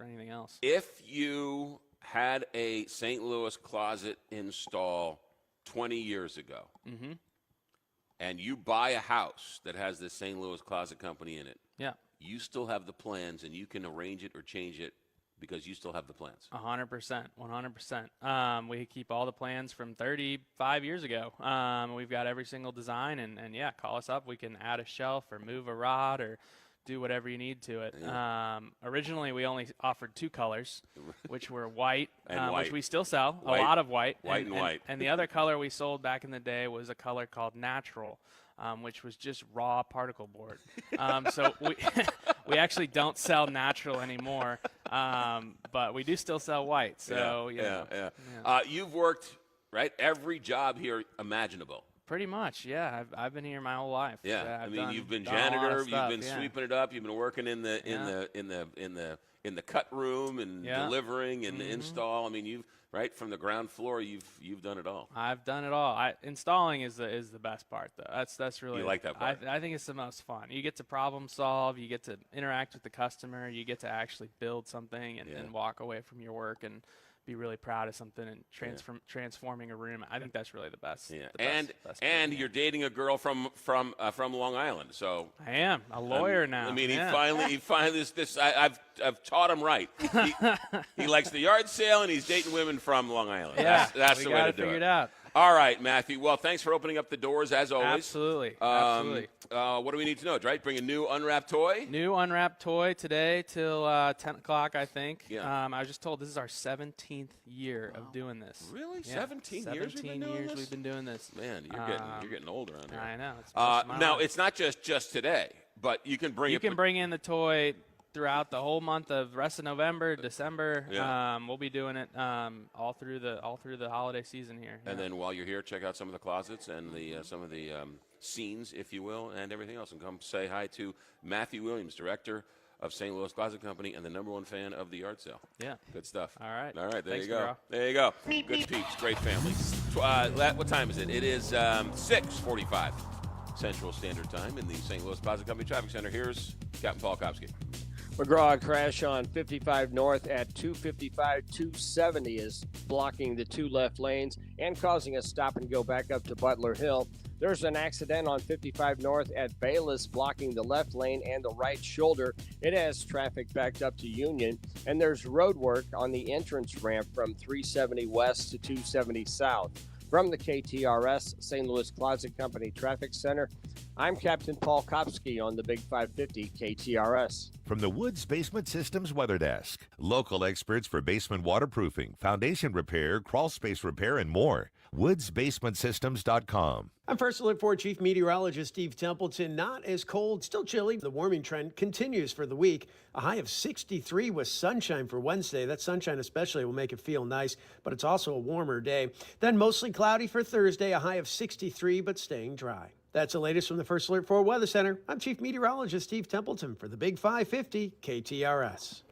anything else. If you had a St. Louis closet install 20 years ago, and you buy a house that has the St. Louis Closet Company in it, you still have the plans, and you can arrange it or change it because you still have the plans. 100%. We keep all the plans from 35 years ago. We've got every single design, and call us up. We can add a shelf or move a rod or do whatever you need to it. Originally, we only offered 2 colors, which were white, and white. Which we still sell, White, a lot of white. White and white. And the other color we sold back in the day was a color called natural, which was just raw particle board. So we actually don't sell natural anymore, but we do still sell white. So you've worked every job here imaginable. Pretty much, yeah. I've been here my whole life. Yeah, I've you've been janitor, stuff, you've been sweeping it up, you've been working in the cut room and delivering and the install. I mean, you've from the ground floor, you've done it all. I've done it all. Installing is the best part, though. That's really you like that part. I think it's the most fun. You get to problem solve, you get to interact with the customer, you get to actually build something and walk away from your work and be really proud of something and transforming a room. I think that's really the best. Yeah, best and you're dating a girl from Long Island, so I am a lawyer now. I mean, he finally this. I've taught him right. He likes the yard sale, and he's dating women from Long Island. Yeah, that's the way to do figure it out. All right, Matthew. Well, thanks for opening up the doors, as always. Absolutely. What do we need to know, right? Bring a new unwrapped toy? New unwrapped toy today till 10 o'clock, I think. Yeah. I was just told this is our 17th year of doing this. Really? Yeah. 17 years we've been doing this? We've been doing this. Man, you're getting older on here. I know. Now, it's not just today, but you can bring bring in the toy throughout the whole month of rest of November, December. We'll be doing it all through the holiday season here. And then while you're here, check out some of the closets and some of the scenes, if you will, and everything else. And come say hi to Matthew Williams, director of St. Louis Closet Company and the #1 fan of the yard sale. Yeah. Good stuff. All right. There Thanks, you go. McGraw. There you go. Good peeps. Great family. What time is it? It is 6:45 Central Standard Time in the St. Louis Closet Company Traffic Center. Here's Captain Paul Kopsky. McGraw crash on 55 North at 255. 270 is blocking the 2 left lanes and causing a stop and go back up to Butler Hill. There's an accident on 55 North at Bayless blocking the left lane and the right shoulder. It has traffic backed up to Union. And there's road work on the entrance ramp from 370 West to 270 South. From the KTRS St. Louis Closet Company Traffic Center, I'm Captain Paul Kopsky on the Big 550 KTRS. From the Woods Basement Systems Weather Desk, local experts for basement waterproofing, foundation repair, crawl space repair, and more. WoodsBasementSystems.com. I'm First Alert 4 Chief Meteorologist Steve Templeton. Not as cold, still chilly. The warming trend continues for the week. A high of 63 with sunshine for Wednesday. That sunshine especially will make it feel nice, but it's also a warmer day. Then mostly cloudy for Thursday, a high of 63, but staying dry. That's the latest from the First Alert 4 Weather Center. I'm Chief Meteorologist Steve Templeton for the Big 550 KTRS.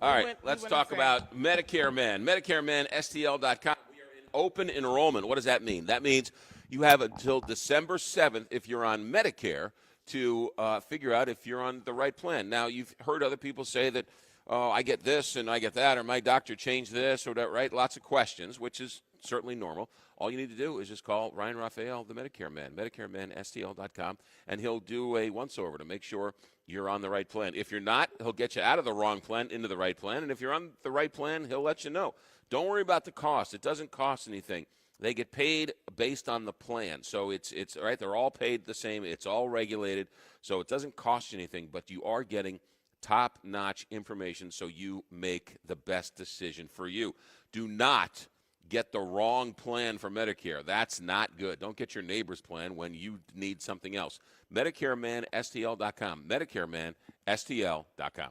All right, let's talk about Medicare Men. Medicare Men, STL.com. We are in open enrollment. What does that mean? That means you have until December 7th, if you're on Medicare, to figure out if you're on the right plan. Now, you've heard other people say that, oh, I get this and I get that, or my doctor changed this or that, right? Lots of questions, which is certainly normal. All you need to do is just call Ryan Raphael, the Medicare Man, MedicareManSTL.com, and he'll do a once-over to make sure you're on the right plan. If you're not, he'll get you out of the wrong plan into the right plan, and if you're on the right plan, he'll let you know. Don't worry about the cost. It doesn't cost anything. They get paid based on the plan. So it's right, they're all paid the same. It's all regulated, so it doesn't cost you anything, but you are getting top-notch information so you make the best decision for you. Do not get the wrong plan for Medicare. That's not good. Don't get your neighbor's plan when you need something else. MedicareManSTL.com. MedicareManSTL.com.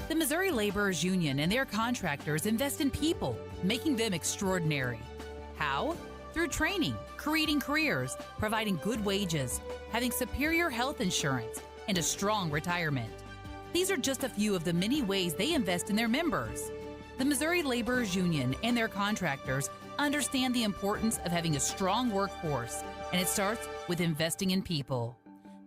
The Missouri Laborers Union and their contractors invest in people, making them extraordinary. How? through training, creating careers, providing good wages, having superior health insurance, and a strong retirement. These are just a few of the many ways they invest in their members. The Missouri Laborers Union and their contractors understand the importance of having a strong workforce, and it starts with investing in people.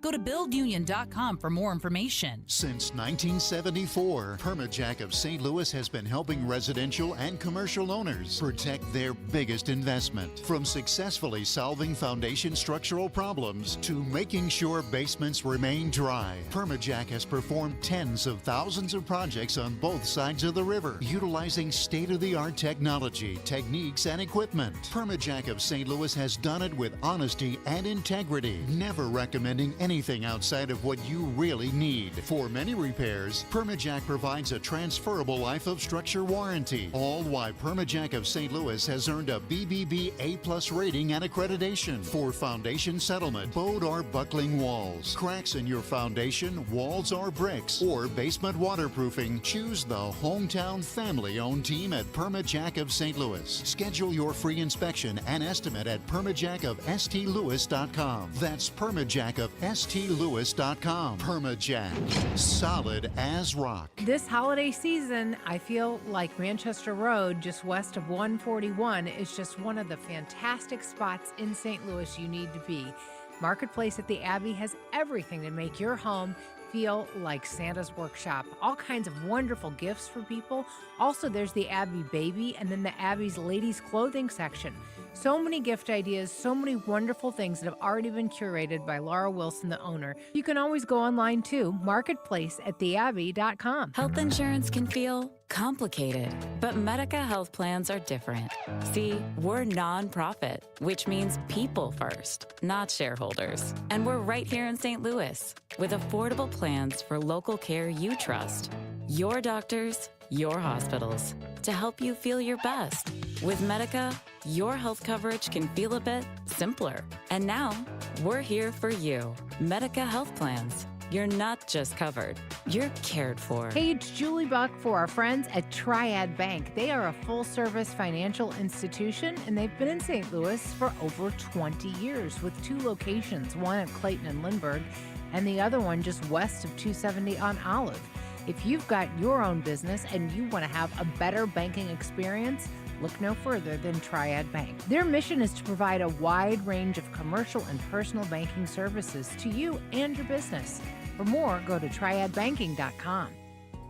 Go to buildunion.com for more information. Since 1974, Permajack of St. Louis has been helping residential and commercial owners protect their biggest investment. From successfully solving foundation structural problems to making sure basements remain dry, Permajack has performed tens of thousands of projects on both sides of the river, utilizing state-of-the-art technology, techniques, and equipment. Permajack of St. Louis has done it with honesty and integrity, never recommending anything outside of what you really need. For many repairs, Permajack provides a transferable life of structure warranty, all while Permajack of St. Louis has earned a BBB A+ rating and accreditation. For foundation settlement, bowed or buckling walls, cracks in your foundation, walls or bricks, or basement waterproofing, choose the hometown family-owned team at Permajack of St. Louis. Schedule your free inspection and estimate at permajackofstlewis.com. That's Permajack of STLewis.com. Permajack, solid as rock. This holiday season, I feel like Manchester Road, just west of 141, is just one of the fantastic spots in St. Louis you need to be. Marketplace at the Abbey has everything to make your home feel like Santa's workshop. All kinds of wonderful gifts for people. Also, there's the Abbey Baby and then the Abbey's ladies' clothing section. So many gift ideas, so many wonderful things that have already been curated by Laura Wilson, the owner. You can always go online too, marketplaceattheabbey.com. Health insurance can feel complicated, but Medica health plans are different. See, we're nonprofit, which means people first, not shareholders. And we're right here in St. Louis with affordable plans for local care you trust. Your doctors, your hospitals, to help you feel your best. With Medica, your health coverage can feel a bit simpler. And now, we're here for you. Medica Health Plans. You're not just covered, you're cared for. Hey, it's Julie Buck for our friends at Triad Bank. They are a full-service financial institution, and they've been in St. Louis for over 20 years with 2 locations, one at Clayton and Lindbergh, and the other one just west of 270 on Olive. If you've got your own business and you want to have a better banking experience, look no further than Triad Bank. Their mission is to provide a wide range of commercial and personal banking services to you and your business. For more, go to triadbanking.com.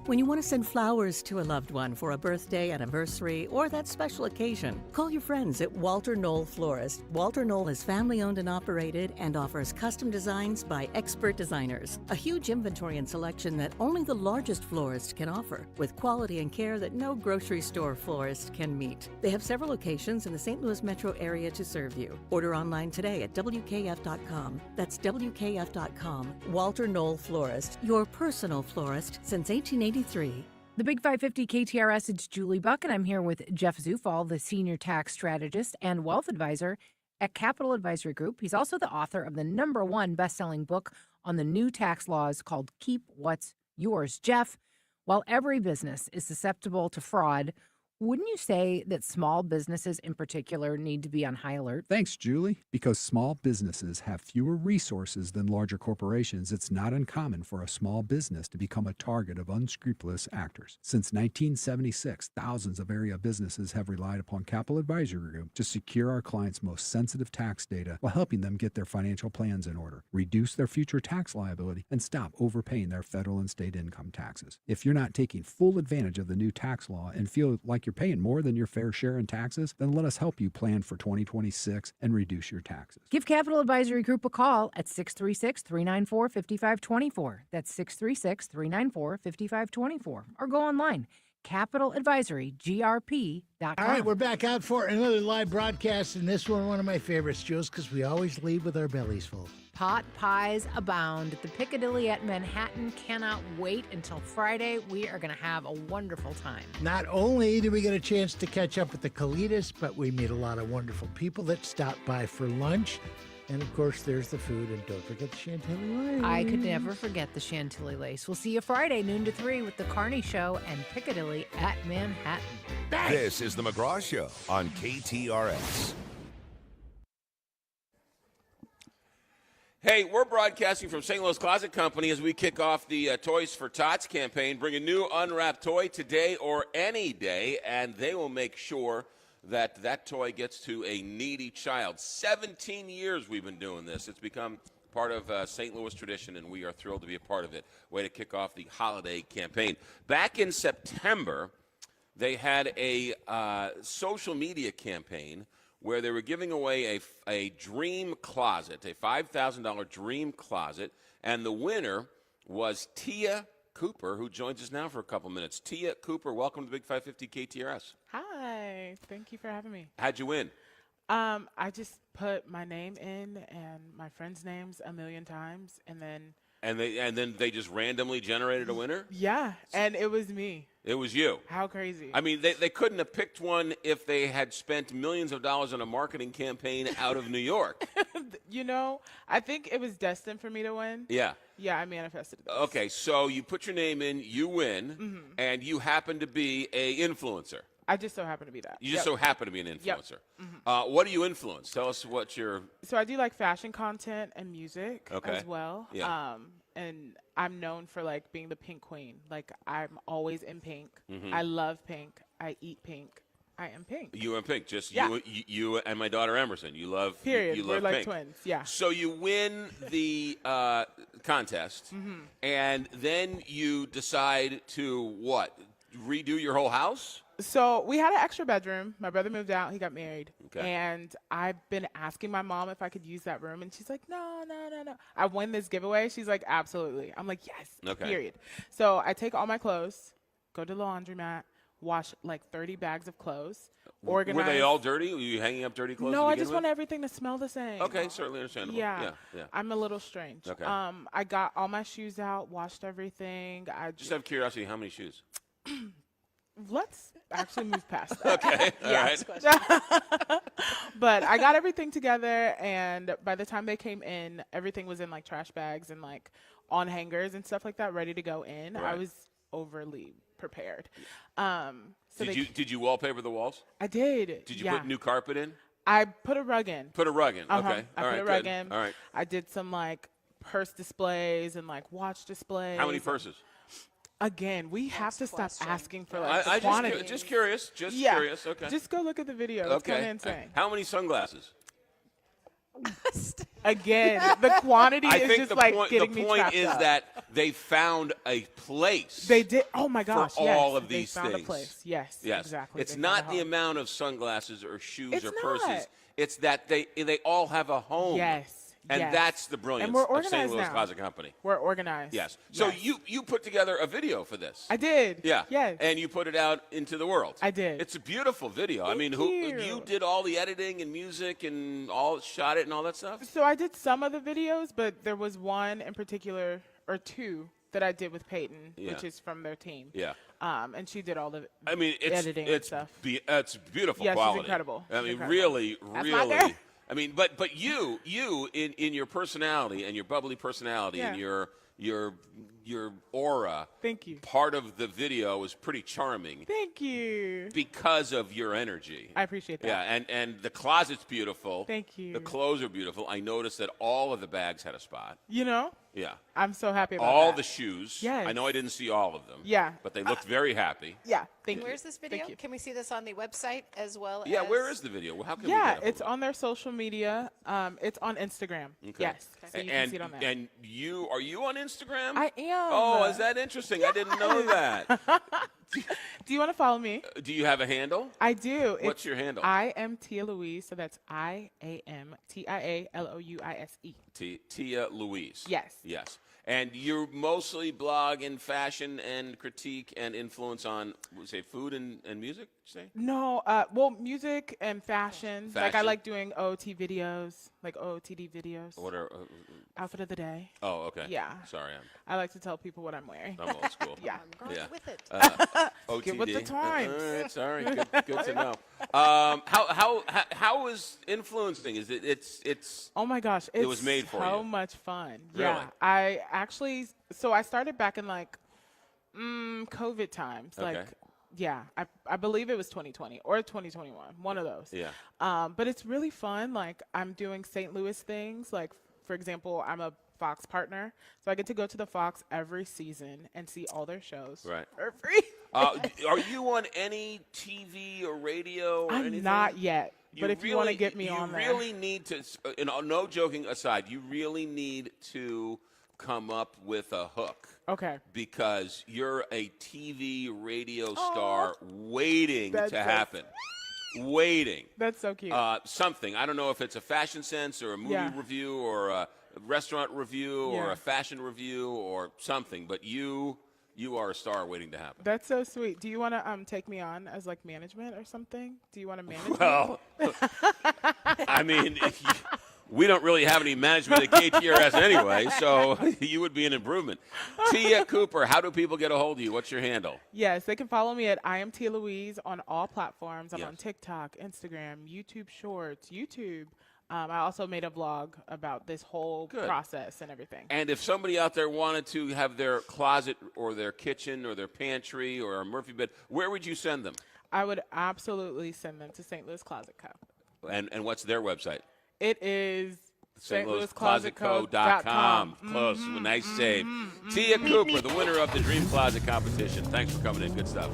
When you want to send flowers to a loved one for a birthday, anniversary, or that special occasion, call your friends at Walter Knoll Florist. Walter Knoll is family-owned and operated and offers custom designs by expert designers. A huge inventory and selection that only the largest florist can offer, with quality and care that no grocery store florist can meet. They have several locations in the St. Louis metro area to serve you. Order online today at WKF.com. That's WKF.com. Walter Knoll Florist, your personal florist since 1883. The Big 550 KTRS, it's Julie Buck, and I'm here with Jeff Zufall, the Senior Tax Strategist and Wealth Advisor at Capital Advisory Group. He's also the author of the #1 best-selling book on the new tax laws called Keep What's Yours. Jeff, while every business is susceptible to fraud, wouldn't you say that small businesses in particular need to be on high alert? Thanks, Julie. Because small businesses have fewer resources than larger corporations, it's not uncommon for a small business to become a target of unscrupulous actors. Since 1976, thousands of area businesses have relied upon Capital Advisory Group to secure our clients' most sensitive tax data while helping them get their financial plans in order, reduce their future tax liability, and stop overpaying their federal and state income taxes. If you're not taking full advantage of the new tax law and feel like you're paying more than your fair share in taxes, then let us help you plan for 2026 and reduce your taxes. Give Capital Advisory Group a call at 636-394-5524. That's 636-394-5524. Or go online, capitaladvisorygrp.com. All right, we're back out for another live broadcast, and this one of my favorites, Jules, because we always leave with our bellies full. Pot pies abound at the Piccadilly at Manhattan. Cannot wait until Friday. We are going to have a wonderful time. Not only do we get a chance to catch up with the Kalidas, but we meet a lot of wonderful people that stop by for lunch. And, of course, there's the food, and don't forget the Chantilly Lace. I could never forget the Chantilly Lace. We'll see you Friday, noon to 3, with the Carney Show and Piccadilly at Manhattan. This is the McGraw Show on KTRS. Hey, we're broadcasting from St. Louis Closet Company as we kick off the Toys for Tots campaign. Bring a new unwrapped toy today or any day, and they will make sure that that toy gets to a needy child. 17 years we've been doing this. It's become part of St. Louis tradition, and we are thrilled to be a part of it. Way to kick off the holiday campaign. Back in September, they had a social media campaign where they were giving away a dream closet, a $5,000 dream closet, and the winner was Tia Cooper, who joins us now for a couple minutes. Tia Cooper, welcome to Big 550 KTRS. Hi, thank you for having me. How'd you win? I just put my name in and my friends' names a million times, and then they just randomly generated a winner? Yeah, and it was me. It was you. How crazy. I mean, they couldn't have picked one if they had spent millions of dollars on a marketing campaign out of New York. You know, I think it was destined for me to win. Yeah. Yeah, I manifested this. Okay, so you put your name in, you win, and you happen to be a influencer. I just so happen to be that. You just so happen to be an influencer. Yep. What do you influence? Tell us what your... So I do like fashion content and music as well. Yeah. And I'm known for like being the pink queen. Like I'm always in pink. Mhm. I love pink. I eat pink. I am pink. You and Pink, just Yeah. you and my daughter Emerson. You love Period. You We're love like Pink. twins. Yeah. So you win the contest, and then you decide to what? Redo your whole house? So we had an extra bedroom. My brother moved out. He got married. Okay. And I've been asking my mom if I could use that room. And she's like, no. I win this giveaway. She's like, absolutely. I'm like, yes. Okay. Period. So I take all my clothes, go to the laundromat, wash like 30 bags of clothes, organize. Were they all dirty? Were you hanging up dirty clothes? No, to I begin just with? want everything to smell the same. Okay, certainly understandable. Yeah. Yeah. I'm a little strange. Okay. I got all my shoes out, washed everything. Just out of curiosity, how many shoes? Let's actually move past that. Okay, all right. But I got everything together, and by the time they came in, everything was in like trash bags and like on hangers and stuff like that, ready to go in. I Right. was overly prepared. Did you wallpaper the walls? I did. Did you yeah. put new carpet in? I put a rug in. Put a rug in. Uh-huh. Okay. I all put right. a rug good. in. All right. I did some like purse displays and like watch displays. How many purses? Again, we have to stop asking for like the I quantity. just curious. Just Yeah. curious. Okay. Just go look at the video. It's kind of insane. How many sunglasses? Again, the quantity I is think just the like point, getting the me point trapped is up. that they found a place. They did. Oh my gosh! For yes, all of they these found things. a place. Yes. Yes. Exactly. It's They found not a the home. amount of sunglasses or shoes It's or purses. not. It's that they all have a home. Yes. And yes. that's the brilliance And we're of St. organized Louis now. Closet Company. We're organized. Yes. So Yes. you put together a video for this. I did. Yeah. Yes. And you put it out into the world. I did. It's a beautiful video. I mean, Thank you. you did all the editing and music and all shot it and all that stuff? So I did some of the videos, but there was one in particular, or two, that I did with Peyton, Yeah. which is from their team. Yeah. And she did all the I mean, editing and it's stuff. it's beautiful Yeah, she's quality. incredible. I She's mean, incredible. really, That's not there. really. I mean, but you in your personality and your bubbly personality and your aura. Thank you. Part of the video is pretty charming. Thank you. Because of your energy. I appreciate that. Yeah, and the closet's beautiful. Thank you. The clothes are beautiful. I noticed that all of the bags had a spot. You know? Yeah. I'm so happy about all that. the shoes. Yes. I know I didn't see all of them. Yeah. But they looked very happy. Yeah. Thank you. Where's this video? Thank you. Can we see this on the website as well? Yeah, as where is the video? How can we Yeah, get it? it's on their social media. It's on Instagram. Okay. Yes. So you can see it on there. And are you on Instagram? I am. Oh, is that interesting? I didn't know that. Do you want to follow me? Do you have a handle? I do. What's your handle? I am Tia Louise, so that's IAMTIALOUISE. Tia Louise. Yes. Yes. And you mostly blog in fashion and critique and influence on, say, food and music, you say? No, well, music and fashion. Like I Fashion. like doing OOT videos, like OOTD videos. What are... Outfit of the day. Oh, okay. Yeah. Sorry, I like to tell people what I'm wearing. I'm old school. Yeah. Yeah. with it. Get with the OTD. times. All right, sorry. Good to know. How is influencing? Is it? It's. Oh my gosh, it was made for so you. much fun. Really? Yeah, I actually. So I started back in like COVID times. Okay. Like, yeah, I believe it was 2020 or 2021, one of those. Yeah. But it's really fun. Like I'm doing St. Louis things, like for example, I'm a Fox partner, so I get to go to the Fox every season and see all their shows for free. Are you on any TV or radio or I'm anything? not yet, but if you want to get me on there. You really need to, no joking aside, you really need to come up with a hook. Okay. Because you're a TV radio star waiting to happen. Waiting. That's so cute. Something. I don't know if it's a fashion sense or a movie review or a restaurant review or a fashion review or something, but you are a star waiting to happen. That's so sweet. Do you want to take me on as like management or something? Do you want to manage Well, I mean, we don't really have any management at KTRS anyway, so you would be an improvement. Tia Cooper, how do people get a hold of you? What's your handle? Yes, they can follow me at I am Tia Louise on all platforms. I'm on TikTok, Instagram, YouTube Shorts, YouTube. I also made a vlog about this whole process and everything. And if somebody out there wanted to have their closet or their kitchen or their pantry or a Murphy bed, where would you send them? I would absolutely send them to St. Louis Closet Co. And what's their website? It is stlouisclosetco.com. Close. Nice save. Tia Cooper, the winner of the Dream Closet competition. Thanks for coming in. Good stuff.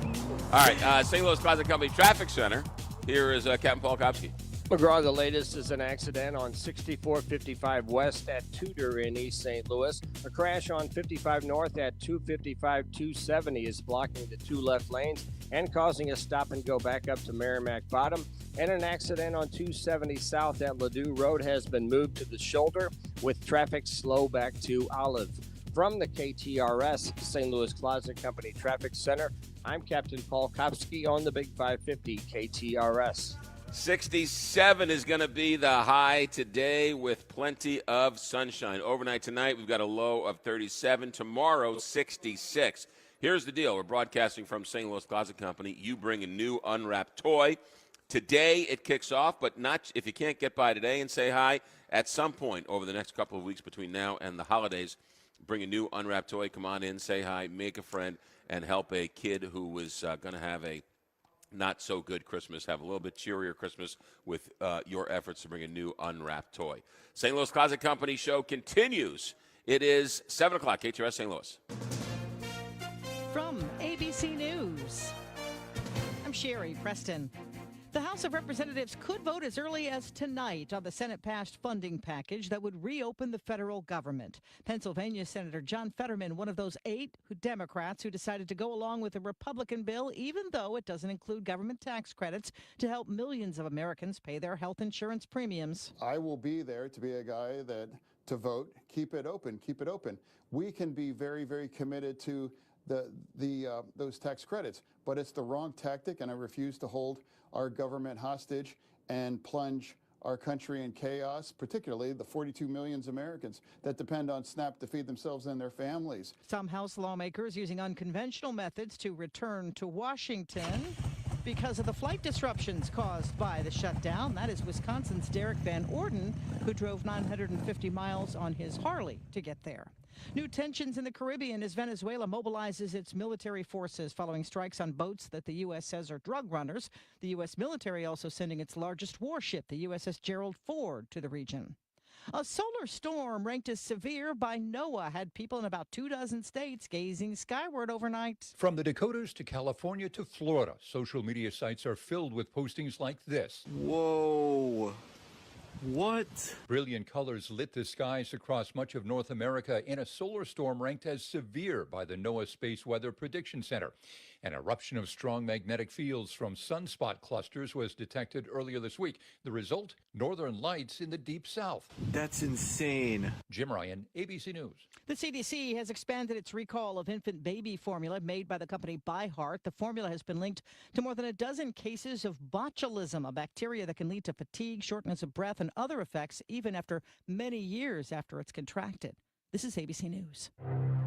All right, St. Louis Closet Company Traffic Center. Here is Captain Paul Kopsky. McGraw, the latest is an accident on 6455 West at Tudor in East St. Louis. A crash on 55 North at 255-270 is blocking the two left lanes and causing a stop and go back up to Merrimack Bottom. And an accident on 270 South at Ladue Road has been moved to the shoulder with traffic slow back to Olive. From the KTRS St. Louis Closet Company Traffic Center, I'm Captain Paul Kopsky on the Big 550 KTRS. 67 is going to be the high today with plenty of sunshine. Overnight tonight, we've got a low of 37. Tomorrow, 66. Here's the deal. We're broadcasting from St. Louis Closet Company. You bring a new unwrapped toy. Today it kicks off, but not if you can't get by today and say hi, at some point over the next couple of weeks between now and the holidays, bring a new unwrapped toy. Come on in, say hi, make a friend, and help a kid who was going to have a not so good Christmas, have a little bit cheerier Christmas with your efforts to bring a new unwrapped toy. St. Louis Closet Company show continues. It is 7 o'clock, KTRS St. Louis. From ABC News, I'm Sherry Preston. The House of Representatives could vote as early as tonight on the Senate-passed funding package that would reopen the federal government. Pennsylvania Senator John Fetterman, one of those 8 Democrats who decided to go along with the Republican bill, even though it doesn't include government tax credits to help millions of Americans pay their health insurance premiums. I will be there to be a guy to vote, keep it open, keep it open. We can be very, very committed to those tax credits, but it's the wrong tactic, and I refuse to hold our government hostage and plunge our country in chaos, particularly the 42 million Americans that depend on SNAP to feed themselves and their families. Some House lawmakers using unconventional methods to return to Washington because of the flight disruptions caused by the shutdown. That is Wisconsin's Derek Van Orden, who drove 950 miles on his Harley to get there. New tensions in the Caribbean as Venezuela mobilizes its military forces following strikes on boats that the U.S. says are drug runners. The U.S. military also sending its largest warship, the USS Gerald Ford, to the region. A solar storm ranked as severe by NOAA had people in about 24 states gazing skyward overnight. From the Dakotas to California to Florida, social media sites are filled with postings like this. Whoa. What? Brilliant colors lit the skies across much of North America in a solar storm ranked as severe by the NOAA Space Weather Prediction Center. An eruption of strong magnetic fields from sunspot clusters was detected earlier this week. The result, northern lights in the deep south. That's insane. Jim Ryan, ABC News. The CDC has expanded its recall of infant baby formula made by the company ByHeart. The formula has been linked to more than a dozen cases of botulism, a bacteria that can lead to fatigue, shortness of breath, and other effects even after many years after it's contracted. This is ABC News.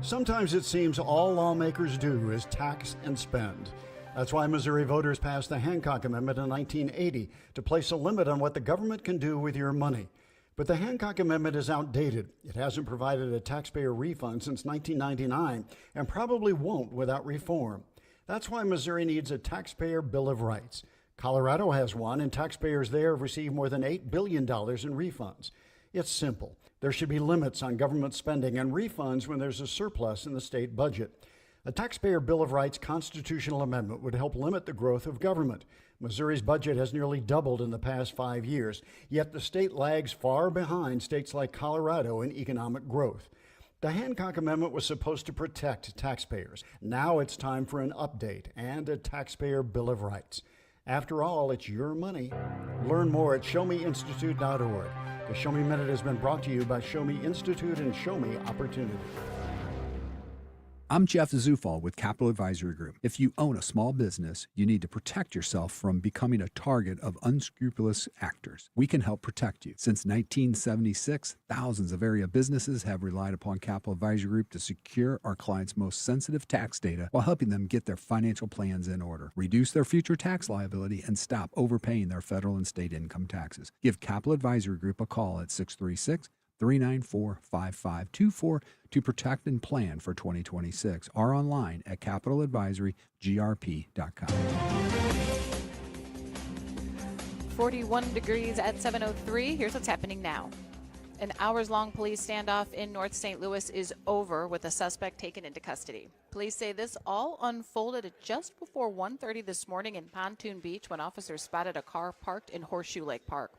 Sometimes it seems all lawmakers do is tax and spend. That's why Missouri voters passed the Hancock Amendment in 1980 to place a limit on what the government can do with your money. But the Hancock Amendment is outdated. It hasn't provided a taxpayer refund since 1999 and probably won't without reform. That's why Missouri needs a taxpayer Bill of Rights. Colorado has one, and taxpayers there have received more than $8 billion in refunds. It's simple. There should be limits on government spending and refunds when there's a surplus in the state budget. A Taxpayer Bill of Rights constitutional amendment would help limit the growth of government. Missouri's budget has nearly doubled in the past 5 years, yet the state lags far behind states like Colorado in economic growth. The Hancock Amendment was supposed to protect taxpayers. Now it's time for an update and a Taxpayer Bill of Rights. After all, it's your money. Learn more at showmeinstitute.org. The Show Me Minute has been brought to you by Show Me Institute and Show Me Opportunity. I'm Jeff Zufall with Capital Advisory Group. If you own a small business, you need to protect yourself from becoming a target of unscrupulous actors. We can help protect you. Since 1976, thousands of area businesses have relied upon Capital Advisory Group to secure our clients' most sensitive tax data while helping them get their financial plans in order, reduce their future tax liability, and stop overpaying their federal and state income taxes. Give Capital Advisory Group a call at 636-394-5524 to protect and plan for 2026 or online at capitaladvisorygrp.com. 41 degrees at 7:03. Here's what's happening now. An hours-long police standoff in North St. Louis is over with a suspect taken into custody. Police say this all unfolded at just before 1:30 this morning in Pontoon Beach when officers spotted a car parked in Horseshoe Lake Park.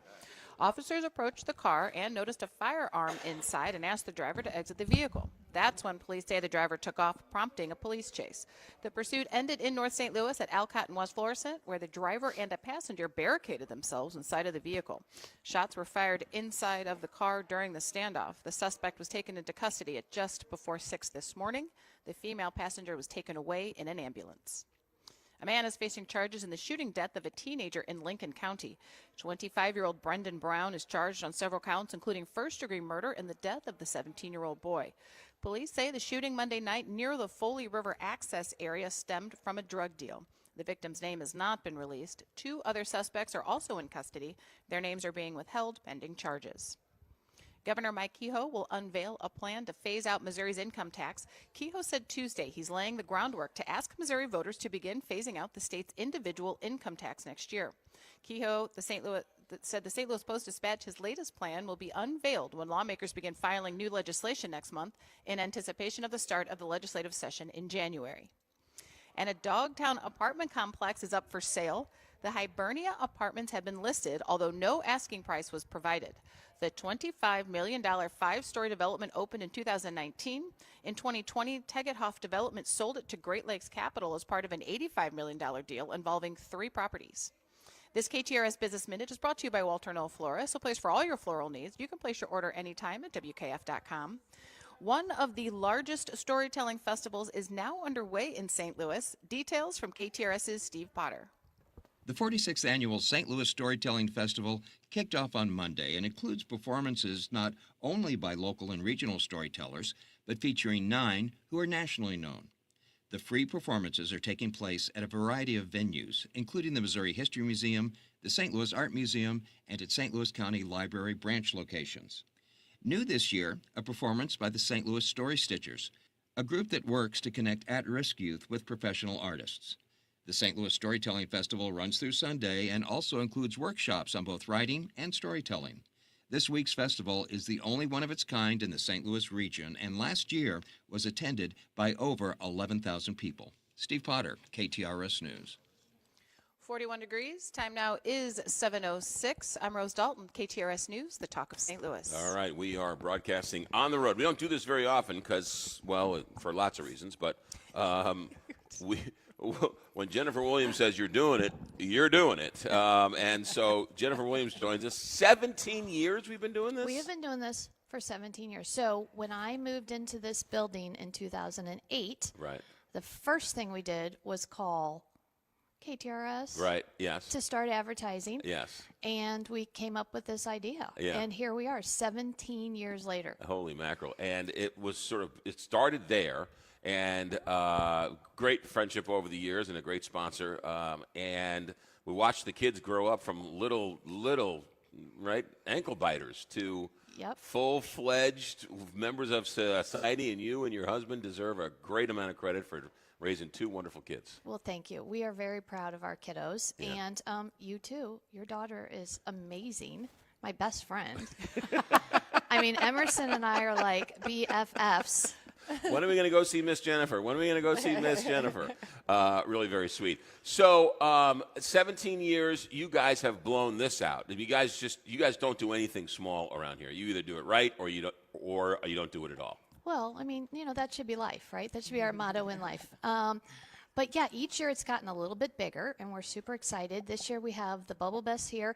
Officers approached the car and noticed a firearm inside and asked the driver to exit the vehicle. That's when police say the driver took off, prompting a police chase. The pursuit ended in North St. Louis at Alcott and West Florissant, where the driver and a passenger barricaded themselves inside of the vehicle. Shots were fired inside of the car during the standoff. The suspect was taken into custody at just before 6 this morning. The female passenger was taken away in an ambulance. A man is facing charges in the shooting death of a teenager in Lincoln County. 25-year-old Brendan Brown is charged on several counts, including first-degree murder and the death of the 17-year-old boy. Police say the shooting Monday night near the Foley River access area stemmed from a drug deal. The victim's name has not been released. 2 other suspects are also in custody. Their names are being withheld pending charges. Governor Mike Kehoe will unveil a plan to phase out Missouri's income tax. Kehoe said Tuesday he's laying the groundwork to ask Missouri voters to begin phasing out the state's individual income tax next year. Kehoe said the St. Louis Post-Dispatch his latest plan will be unveiled when lawmakers begin filing new legislation next month in anticipation of the start of the legislative session in January. And a Dogtown apartment complex is up for sale. The Hibernia Apartments had been listed, although no asking price was provided. The $25 million 5-story development opened in 2019. In 2020, Tegethoff Development sold it to Great Lakes Capital as part of an $85 million deal involving 3 properties. This KTRS Business Minute is brought to you by Walter Knoll Florist, a place for all your floral needs. You can place your order anytime at WKF.com. One of the largest storytelling festivals is now underway in St. Louis. Details from KTRS's Steve Potter. The 46th Annual St. Louis Storytelling Festival kicked off on Monday and includes performances not only by local and regional storytellers, but featuring 9 who are nationally known. The free performances are taking place at a variety of venues, including the Missouri History Museum, the St. Louis Art Museum, and at St. Louis County Library branch locations. New this year, a performance by the St. Louis Story Stitchers, a group that works to connect at-risk youth with professional artists. The St. Louis Storytelling Festival runs through Sunday and also includes workshops on both writing and storytelling. This week's festival is the only one of its kind in the St. Louis region, and last year was attended by over 11,000 people. Steve Potter, KTRS News. 41 degrees. Time now is 7:06. I'm Rose Dalton, KTRS News, the talk of St. Louis. All right, we are broadcasting on the road. We don't do this very often because, well, for lots of reasons, but when Jennifer Williams says you're doing it, you're doing it. And so Jennifer Williams joins us. 17 years we've been doing this? We have been doing this for 17 years. So when I moved into this building in 2008, right, the first thing we did was call KTRS. Right, yes. To start advertising. Yes. And we came up with this idea. Yeah. And here we are 17 years later. Holy mackerel. And it was it started there. And great friendship over the years and a great sponsor. And we watched the kids grow up from little, right, ankle biters to full-fledged members of society. And you and your husband deserve a great amount of credit for raising 2 wonderful kids. Well, thank you. We are very proud of our kiddos. Yeah. And you, too. Your daughter is amazing. My best friend. I mean, Emerson and I are like BFFs. When are we going to go see Miss Jennifer? When are we going to go see Miss Jennifer? Really very sweet. So 17 years, you guys have blown this out. You guys don't do anything small around here. You either do it right or you don't do it at all. Well, I mean, that should be life, right? That should be our motto in life. But yeah, each year it's gotten a little bit bigger, and we're super excited. This year we have the Bubble Bus here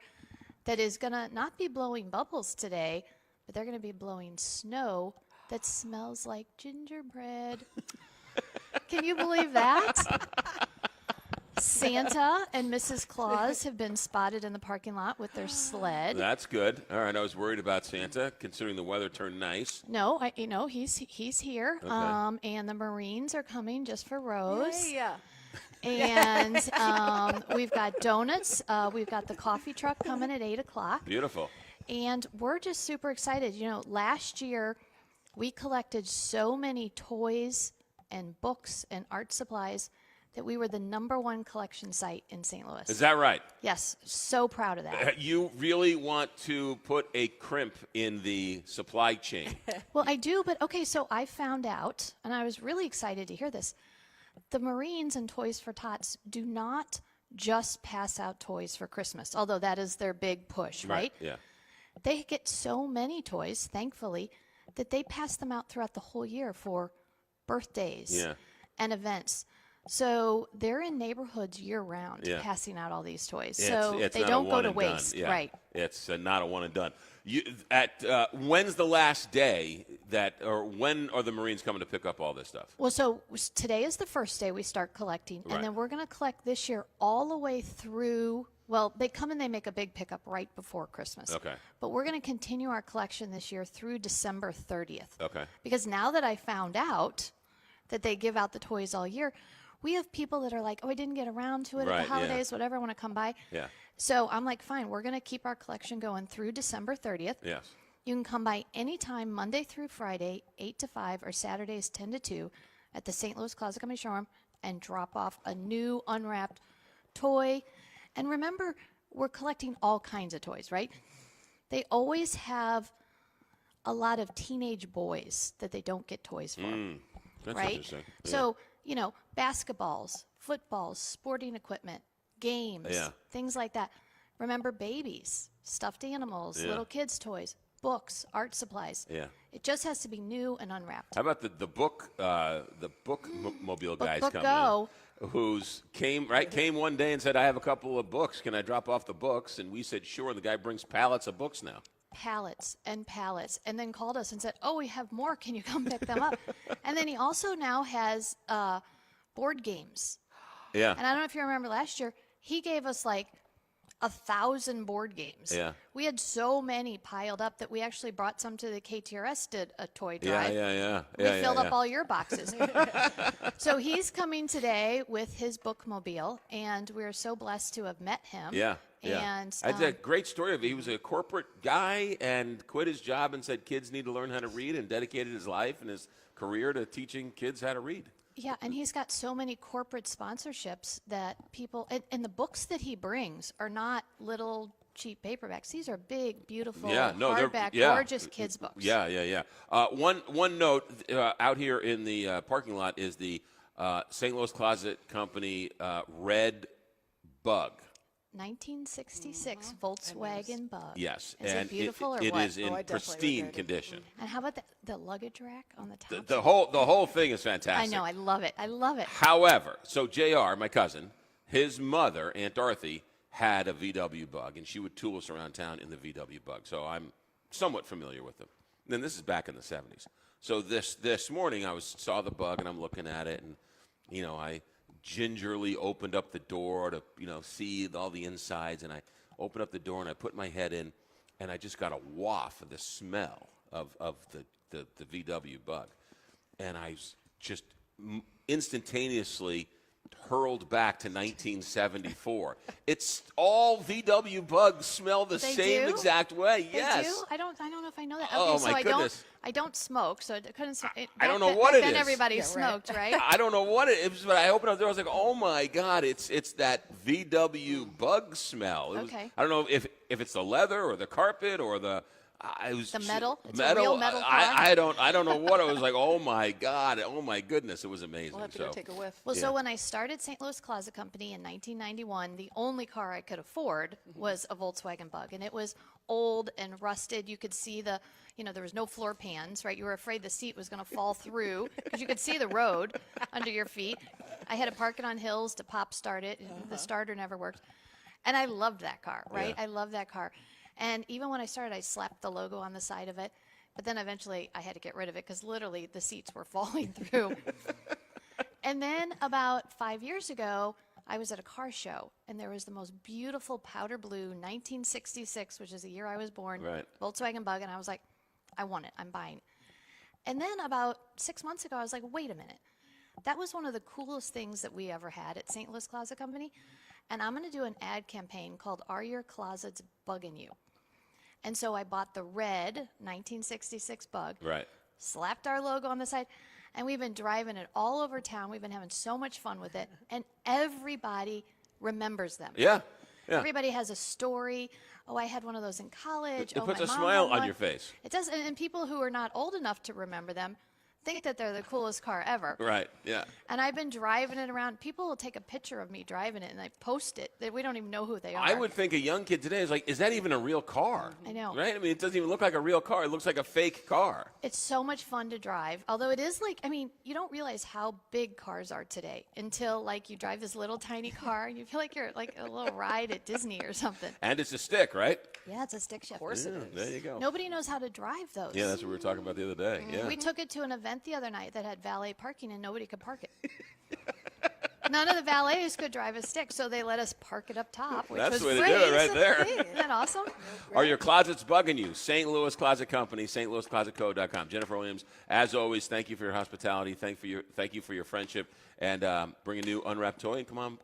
that is going to not be blowing bubbles today, but they're going to be blowing snow that smells like gingerbread. Can you believe that? Santa and Mrs. Claus have been spotted in the parking lot with their sled. That's good. All right, I was worried about Santa, considering the weather turned nice. No, he's here. Okay. And the Marines are coming just for Rose. Yeah. And we've got donuts. We've got the coffee truck coming at 8 o'clock. Beautiful. And we're just super excited. Last year we collected so many toys and books and art supplies that we were the #1 collection site in St. Louis. Is that right? Yes. So proud of that. You really want to put a crimp in the supply chain. Well, I do, but okay, so I found out, and I was really excited to hear this. The Marines and Toys for Tots do not just pass out toys for Christmas, although that is their big push, right? Yeah. They get so many toys, thankfully, that they pass them out throughout the whole year for birthdays and events. So they're in neighborhoods year-round passing out all these toys. So it's they not don't a go one to and waste, done. Yeah. right? It's not a one and done. When's the last day or when are the Marines coming to pick up all this stuff? Well, so today is the first day we start collecting, Right. and then we're going to collect this year all the way through. Well, they come and they make a big pickup right before Christmas. Okay. But we're going to continue our collection this year through December 30th. Okay. Because now that I found out that they give out the toys all year, we have people that are like, I didn't get around to it at Right, the holidays, whatever, I want to come by. Yeah. So I'm like, fine, we're going to keep our collection going through December 30th. Yes. You can come by anytime, Monday through Friday, 8 to 5, or Saturdays, 10 to 2, at the St. Louis Closet Company showroom and drop off a new unwrapped toy. And remember, we're collecting all kinds of toys, right? They always have a lot of teenage boys that they don't get toys for. That's right? interesting. Yeah. So, basketballs, footballs, sporting equipment, games, things like that. Remember babies, stuffed animals, little kids' toys, books, art supplies. Yeah. It just has to be new and unwrapped. How about the bookmobile guys Book coming Go. in? Came one day and said, I have a couple of books. Can I drop off the books? And we said, sure. And the guy brings pallets of books now. Pallets, and then called us and said, we have more. Can you come pick them up? And then he also now has board games. Yeah. And I don't know if you remember last year, he gave us like 1,000 board games. Yeah. We had so many piled up that we actually brought some to the KTRS, did a toy drive. Yeah. We filled up all your boxes. So he's coming today with his bookmobile, and we're so blessed to have met him. Yeah. And That's a great story of it. He was a corporate guy and quit his job and said kids need to learn how to read, and dedicated his life and his career to teaching kids how to read. Yeah, and he's got so many corporate sponsorships that people, and the books that he brings are not little cheap paperbacks. These are big, beautiful, hardback, gorgeous kids' books. Yeah. One note out here in the parking lot is the St. Louis Closet Company Red Bug. 1966 Volkswagen Bug. Yes, Is and it beautiful or it what? is in pristine condition. And how about the luggage rack on the top? The whole thing is fantastic. I know, I love it. However, so JR, my cousin, his mother, Aunt Dorothy, had a VW Bug, and she would tool us around town in the VW Bug. So I'm somewhat familiar with them. And then this is back in the 70s. So this morning I saw the Bug, and I'm looking at it, and I gingerly opened up the door to see all the insides, and I opened up the door and I put my head in, and I just got a waft of the smell of the VW Bug, and I just instantaneously hurled back to 1974. It's all VW Bugs smell the same exact way. Yes. They do? I don't know if I know that. Oh, okay, so my goodness. I don't smoke, so it couldn't. I don't know what it is. Then everybody smoked, right? I don't know what it is, but I opened up the door. I was like, "Oh my God, it's that VW Bug smell." Okay. I don't know if it's the leather or the carpet or the I was The metal. It's metal. a real metal car. I don't know what I was like. Oh my God! Oh my goodness! It was amazing. We'll have to go take a whiff. Well, Yeah. so when I started St. Louis Closet Company in 1991, the only car I could afford was a Volkswagen Bug, and it was old and rusted. You could see there was no floor pans, right? You were afraid the seat was going to fall through because you could see the road under your feet. I had to park it on hills to pop start it. The starter never worked. And I loved that car, right? Yeah. I loved that car. And even when I started, I slapped the logo on the side of it. But then eventually I had to get rid of it because literally the seats were falling through. And then about 5 years ago, I was at a car show, and there was the most beautiful powder blue 1966, which is the year I was born, Volkswagen Bug, and I was like, I want it. I'm buying it. And then about 6 months ago, I was like, wait a minute. That was one of the coolest things that we ever had at St. Louis Closet Company, and I'm going to do an ad campaign called Are Your Closets Bugging You? And so I bought the red 1966 Bug, slapped our logo on the side, and we've been driving it all over town. We've been having so much fun with it, and everybody remembers them. Yeah. Everybody has a story. Oh, I had one of those in college. It puts my a mom smile had on one. your face. It does, and people who are not old enough to remember them think that they're the coolest car ever. Right. Yeah. And I've been driving it around. People will take a picture of me driving it, and I post it. We don't even know who they are. I would think a young kid today is like, is that even a real car? I know. Right? I mean, it doesn't even look like a real car. It looks like a fake car. It's so much fun to drive. Although it is you don't realize how big cars are today until you drive this little tiny car and you feel like you're like a little ride at Disney or something. And it's a stick, right? Yeah, it's a stick shift. Of course it is. There you go. Nobody knows how to drive those. Yeah, that's what we were talking about the other day. Yeah. We took it to an event the other night that had valet parking and nobody could park it. None of the valets could drive a stick, so they let us park it up top, which That's was the way to free. do it right there. Isn't that awesome? Are your closets bugging you? St. Louis Closet Company, stlouisclosetco.com. Jennifer Williams, as always, thank you for your hospitality. Thank you for your friendship. And bring a new unwrapped toy and come on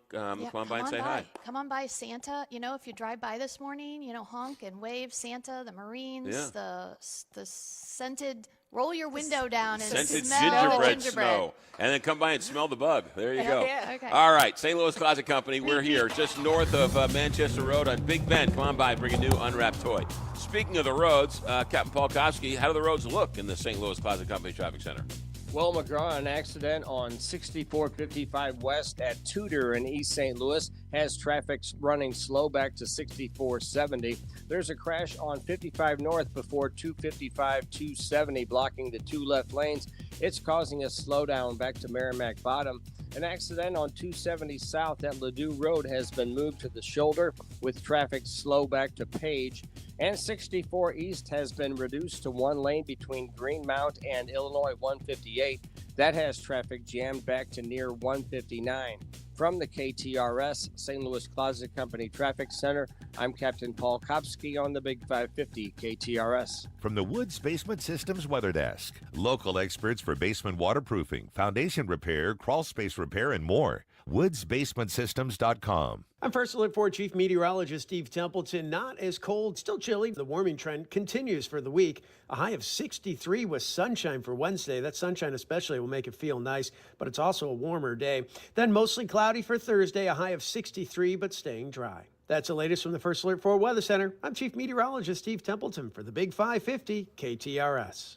by and say hi. Come on by. Santa, if you drive by this morning, honk and wave. Santa, the Marines, the scented. Roll your window down and scented smell the gingerbread snow. And then come by and smell the bug. There you go. Okay. All right, St. Louis Closet Company. We're here just north of Manchester Road on Big Bend. Come on by, bring a new unwrapped toy. Speaking of the roads, Captain Paul Kowski, how do the roads look in the St. Louis Closet Company Traffic Center? Well, McGraw, an accident on 6455 West at Tudor in East St. Louis has traffic running slow back to 6470. There's a crash on 55 North before 255-270 blocking the two left lanes. It's causing a slowdown back to Merrimack Bottom. An accident on 270 South at Ladue Road has been moved to the shoulder with traffic slow back to Page. And 64 East has been reduced to one lane between Greenmount and Illinois 158. That has traffic jammed back to near 159. From the KTRS St. Louis Closet Company Traffic Center, I'm Captain Paul Kopsky on the Big 550 KTRS. From the Woods Basement Systems Weather Desk, local experts for basement waterproofing, foundation repair, crawl space repair, and more. woodsbasementsystems.com. I'm First Alert 4 Chief Meteorologist Steve Templeton. Not as cold, still chilly. The warming trend continues for the week. A high of 63 with sunshine for Wednesday. That sunshine especially will make it feel nice, but it's also a warmer day. Then mostly cloudy for Thursday, a high of 63, but staying dry. That's the latest from the First Alert 4 Weather Center. I'm Chief Meteorologist Steve Templeton for the Big 550 KTRS.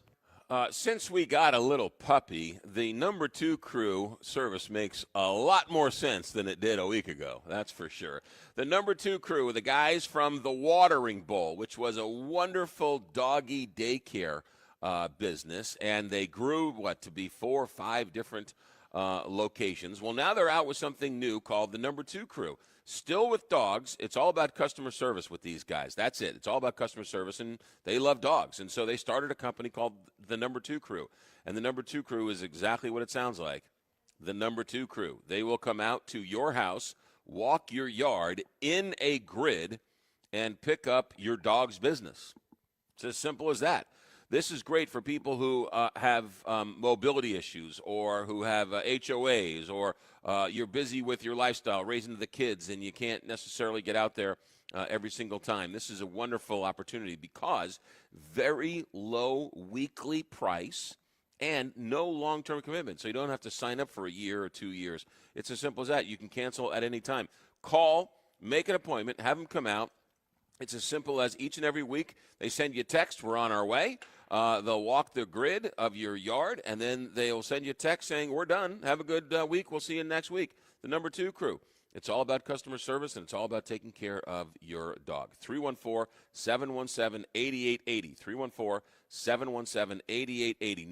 Since we got a little puppy, the number 2 crew service makes a lot more sense than it did a week ago. That's for sure. The number 2 crew, the guys from the Watering Bowl, which was a wonderful doggy daycare business, and they grew, to be 4 or 5 different locations. Well, now they're out with something new called the number 2 crew. Still with dogs. It's all about customer service with these guys. That's it. It's all about customer service, and they love dogs. And so they started a company called the number 2 crew. And the number 2 crew is exactly what it sounds like. The number 2 crew. They will come out to your house, walk your yard in a grid, and pick up your dog's business. It's as simple as that. This is great for people who have mobility issues or who have HOAs or you're busy with your lifestyle, raising the kids, and you can't necessarily get out there every single time. This is a wonderful opportunity because very low weekly price and no long-term commitment. So you don't have to sign up for a year or 2 years. It's as simple as that. You can cancel at any time. Call, make an appointment, have them come out. It's as simple as each and every week they send you a text, we're on our way. They'll walk the grid of your yard, and then they'll send you a text saying, we're done. Have a good week. We'll see you next week. The number 2 crew. It's all about customer service, and it's all about taking care of your dog. 314-717-8880. 314-717-8880.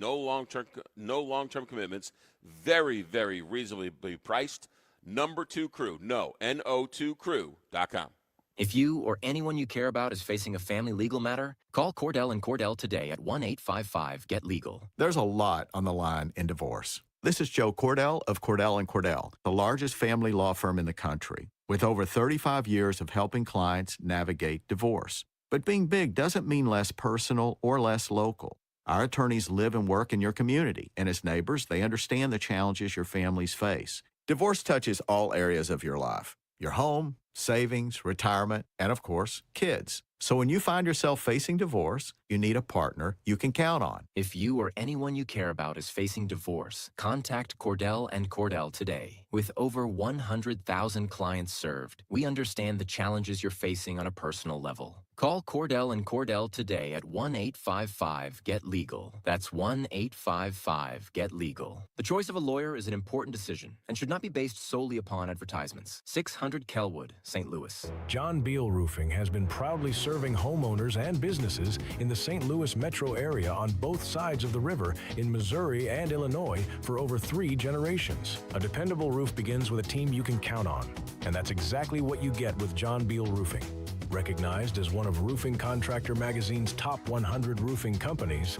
No long-term commitments. Very, very reasonably priced. Number 2 crew. No2crew.com. If you or anyone you care about is facing a family legal matter, call Cordell & Cordell today at 1-855-GET-LEGAL. There's a lot on the line in divorce. This is Joe Cordell of Cordell & Cordell, the largest family law firm in the country, with over 35 years of helping clients navigate divorce. But being big doesn't mean less personal or less local. Our attorneys live and work in your community, and as neighbors, they understand the challenges your families face. Divorce touches all areas of your life: your home, savings, retirement, and of course, kids. So when you find yourself facing divorce, you need a partner you can count on. If you or anyone you care about is facing divorce, contact Cordell & Cordell today. With over 100,000 clients served, we understand the challenges you're facing on a personal level. Call Cordell & Cordell today at 1-855-GET-LEGAL. That's 1-855-GET-LEGAL. The choice of a lawyer is an important decision and should not be based solely upon advertisements. 600 Kelwood, St. Louis. John Beal Roofing has been proudly serving homeowners and businesses in the St. Louis metro area on both sides of the river in Missouri and Illinois for over 3 generations. A dependable roof begins with a team you can count on, and that's exactly what you get with John Beal Roofing. Recognized as one of Roofing Contractor Magazine's top 100 roofing companies,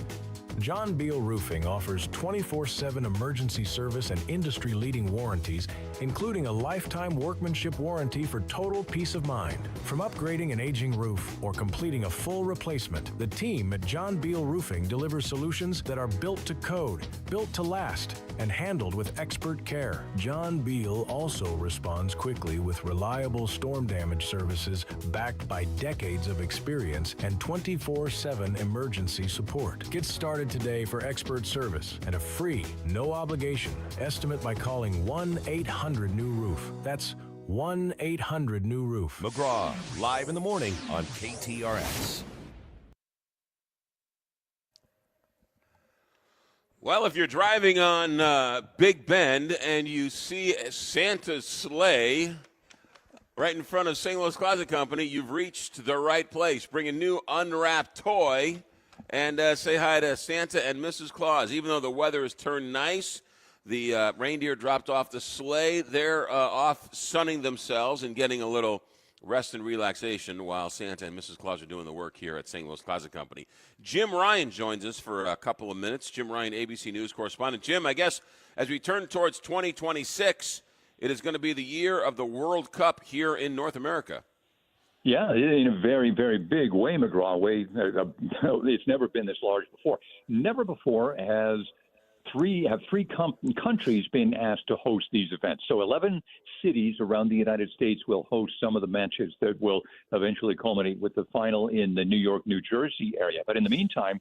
John Beal Roofing offers 24/7 emergency service and industry-leading warranties, including a lifetime workmanship warranty for total peace of mind. From upgrading an aging roof or completing a full replacement, the team at John Beal Roofing delivers solutions that are built to code, built to last, and handled with expert care. John Beal also responds quickly with reliable storm damage services backed by decades of experience and 24/7 emergency support. Get started today for expert service and a free, no-obligation estimate by calling 1-800-NEW-ROOF. That's 1-800-NEW-ROOF. McGraw, live in the morning on KTRS. Well, if you're driving on Big Bend and you see Santa's sleigh right in front of St. Louis Closet Company, you've reached the right place. Bring a new unwrapped toy and say hi to Santa and Mrs. Claus. Even though the weather has turned nice, the reindeer dropped off the sleigh. They're off sunning themselves and getting a little rest and relaxation while Santa and Mrs. Claus are doing the work here at St. Louis Closet Company. Jim Ryan joins us for a couple of minutes. Jim Ryan, ABC News correspondent. Jim, I guess as we turn towards 2026, it is going to be the year of the World Cup here in North America. Yeah, in a very, very big way, McGraw. It's never been this large before. Never before have three countries been asked to host these events. So 11 cities around the United States will host some of the matches that will eventually culminate with the final in the New York, New Jersey area. But in the meantime,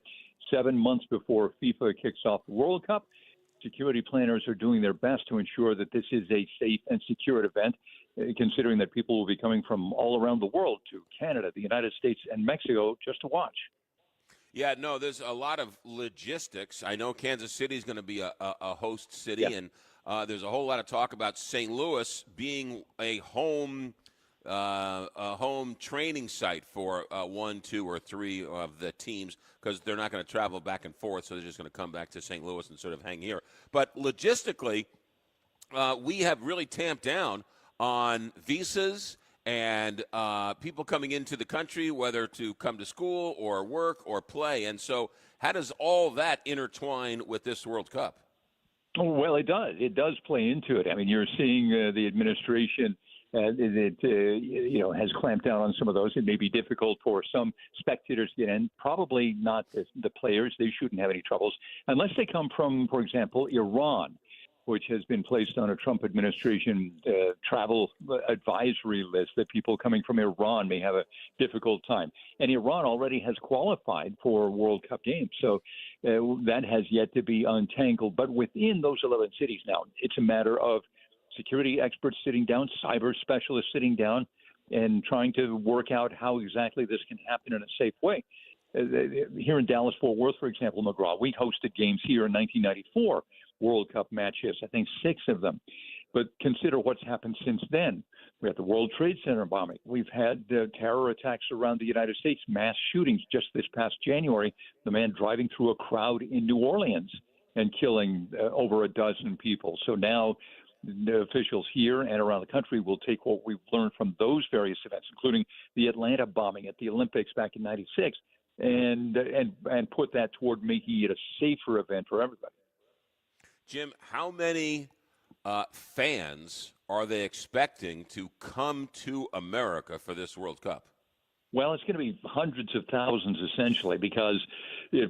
7 months before FIFA kicks off the World Cup, security planners are doing their best to ensure that this is a safe and secure event, considering that people will be coming from all around the world to Canada, the United States, and Mexico just to watch. Yeah, no, there's a lot of logistics. I know Kansas City is going to be a host city, and there's a whole lot of talk about St. Louis being a home training site for 1, 2, or 3 of the teams, because they're not going to travel back and forth, so they're just going to come back to St. Louis and sort of hang here. But logistically, we have really tamped down on visas and people coming into the country, whether to come to school or work or play. And so how does all that intertwine with this World Cup? Well, it does. It does play into it. I mean, you're seeing the administration has clamped down on some of those. It may be difficult for some spectators to get in. Probably not the players. They shouldn't have any troubles unless they come from, for example, Iran, which has been placed on a Trump administration travel advisory list, that people coming from Iran may have a difficult time. And Iran already has qualified for World Cup games, so that has yet to be untangled. But within those 11 cities now, it's a matter of security experts sitting down, cyber specialists sitting down, and trying to work out how exactly this can happen in a safe way. Here in Dallas-Fort Worth, for example, McGraw, we hosted games here in 1994, World Cup matches, I think 6 of them. But consider what's happened since then. We had the World Trade Center bombing. We've had terror attacks around the United States, mass shootings just this past January, the man driving through a crowd in New Orleans and killing over a dozen people. So now the officials here and around the country will take what we've learned from those various events, including the Atlanta bombing at the Olympics back in '96, and put that toward making it a safer event for everybody. Jim, how many fans are they expecting to come to America for this World Cup? Well, it's going to be hundreds of thousands, essentially, because,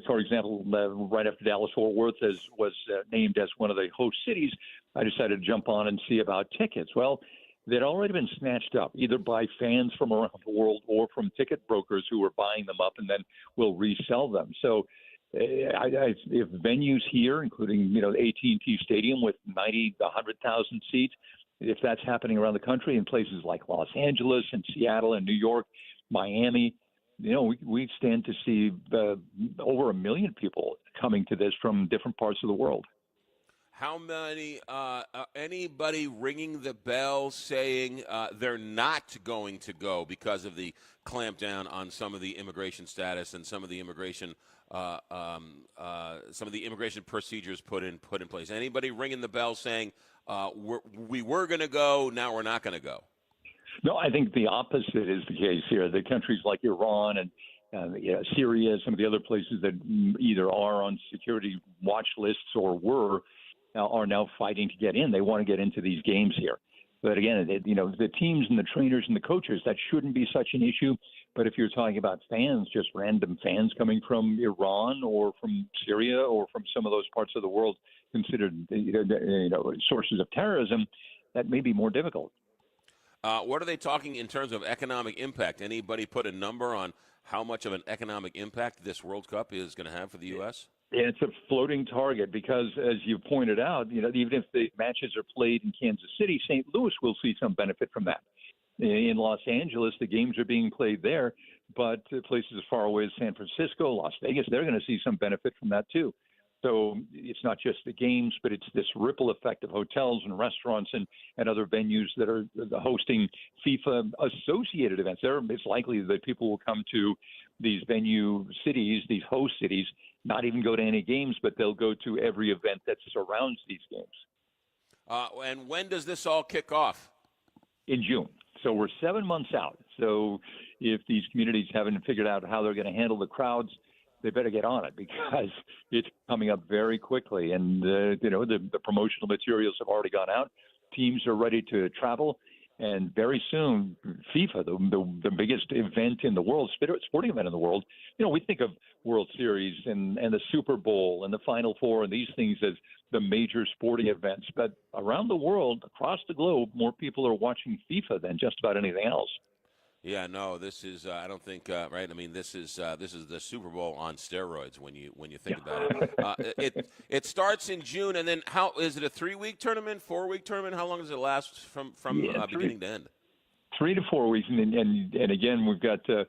for example, right after Dallas-Fort Worth was named as one of the host cities, I decided to jump on and see about tickets. Well, they'd already been snatched up, either by fans from around the world or from ticket brokers who were buying them up and then will resell them. So if venues here, including, the AT&T Stadium with 90 to 100,000 seats, if that's happening around the country in places like Los Angeles and Seattle and New York, Miami, we stand to see over 1 million people coming to this from different parts of the world. How many, anybody ringing the bell saying they're not going to go because of the clampdown on some of the immigration status and some of the immigration procedures put in place? Anybody ringing the bell saying we were going to go, now we're not going to go? No, I think the opposite is the case here. The countries like Iran and Syria, some of the other places that either are on security watch lists or are now fighting to get in. They want to get into these games here. But again, the teams and the trainers and the coaches, that shouldn't be such an issue. But if you're talking about fans, just random fans coming from Iran or from Syria or from some of those parts of the world considered sources of terrorism, that may be more difficult. What are they talking in terms of economic impact? Anybody put a number on how much of an economic impact this World Cup is going to have for the U.S.? It's a floating target because, as you pointed out, even if the matches are played in Kansas City, St. Louis will see some benefit from that. In Los Angeles, the games are being played there, but places as far away as San Francisco, Las Vegas, they're going to see some benefit from that too. So it's not just the games, but it's this ripple effect of hotels and restaurants and other venues that are hosting FIFA-associated events. It's likely that people will come to these venue cities, these host cities, not even go to any games, but they'll go to every event that surrounds these games. And when does this all kick off? In June. So we're 7 months out. So if these communities haven't figured out how they're going to handle the crowds, they better get on it because it's coming up very quickly. And, the promotional materials have already gone out. Teams are ready to travel. And very soon, FIFA, the biggest event in the world, sporting event in the world, we think of World Series and the Super Bowl and the Final Four and these things as the major sporting events. But around the world, across the globe, more people are watching FIFA than just about anything else. Yeah, no, this is I don't think right. I mean, this is the Super Bowl on steroids when you think about it. It starts in June, and then how is it a 3-week tournament, 4-week tournament? How long does it last from beginning to end? 3 to 4 weeks, and again, we've got the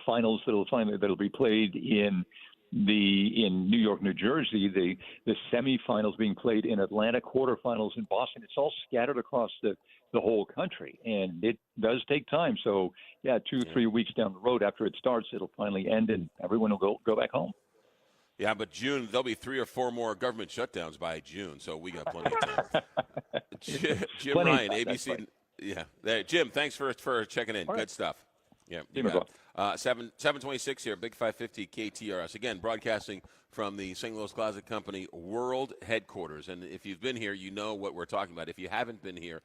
finals that'll be played in New York, New Jersey, the semifinals being played in Atlanta, quarterfinals in Boston. It's all scattered across the whole country, and it does take time. So, 2-3 weeks down the road after it starts, it'll finally end, and everyone will go back home. Yeah, but June, there'll be 3 or 4 more government shutdowns by June, so we got plenty of time. Jim Ryan, ABC. Yeah, there, Jim, thanks for checking in. Good stuff. Yeah, you got it. 726 here, Big 550 KTRS. Again, broadcasting from the St. Louis Closet Company World Headquarters. And if you've been here, you know what we're talking about. If you haven't been here,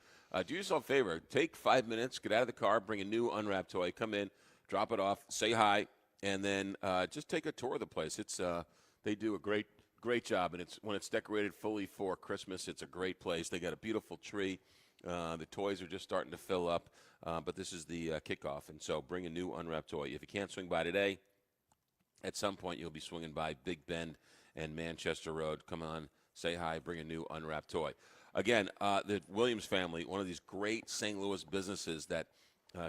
do yourself a favor. Take 5 minutes, get out of the car, bring a new unwrapped toy, come in, drop it off, say hi, and then just take a tour of the place. They do a great job, and when it's decorated fully for Christmas, it's a great place. They got a beautiful tree. The toys are just starting to fill up, but this is the kickoff, and so bring a new unwrapped toy. If you can't swing by today, at some point you'll be swinging by Big Bend and Manchester Road. Come on, say hi, bring a new unwrapped toy. Again, the Williams family, one of these great St. Louis businesses that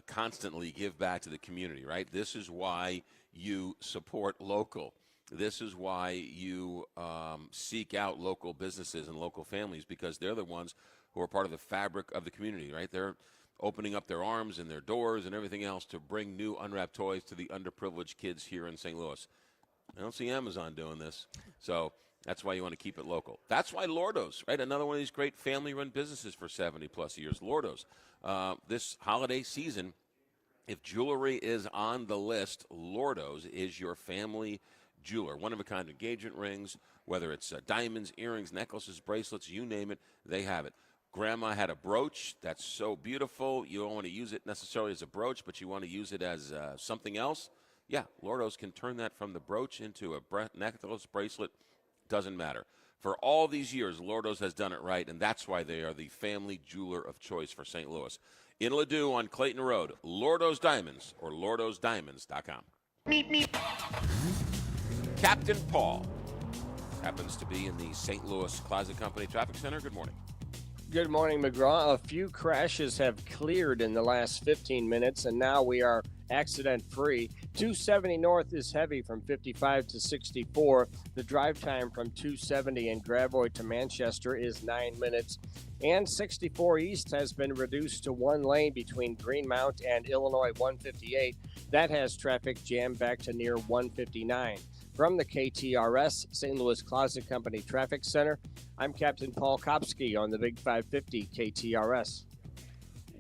constantly give back to the community, right? This is why you support local. This is why you seek out local businesses and local families, because they're the ones who are part of the fabric of the community, right? They're opening up their arms and their doors and everything else to bring new unwrapped toys to the underprivileged kids here in St. Louis. I don't see Amazon doing this, so that's why you want to keep it local. That's why Lordo's, right? Another one of these great family-run businesses for 70-plus years. Lordo's. This holiday season, if jewelry is on the list, Lordo's is your family jeweler. One-of-a-kind engagement rings, whether it's diamonds, earrings, necklaces, bracelets, you name it, they have it. Grandma had a brooch that's so beautiful. You don't want to use it necessarily as a brooch, but you want to use it as something else. Yeah, Lordo's can turn that from the brooch into a necklace, bracelet, doesn't matter. For all these years, Lordo's has done it right, and that's why they are the family jeweler of choice for St. Louis. In Ladue on Clayton Road, Lordo's Diamonds or lordosdiamonds.com. Captain Paul happens to be in the St. Louis Closet Company Traffic Center. Good morning. Good morning, McGraw. A few crashes have cleared in the last 15 minutes, and now we are accident-free. 270 north is heavy from 55 to 64. The drive time from 270 in Gravois to Manchester is 9 minutes. And 64 east has been reduced to one lane between Greenmount and Illinois 158. That has traffic jammed back to near 159. From the KTRS St. Louis Closet Company Traffic Center, I'm Captain Paul Kopsky on the Big 550 KTRS.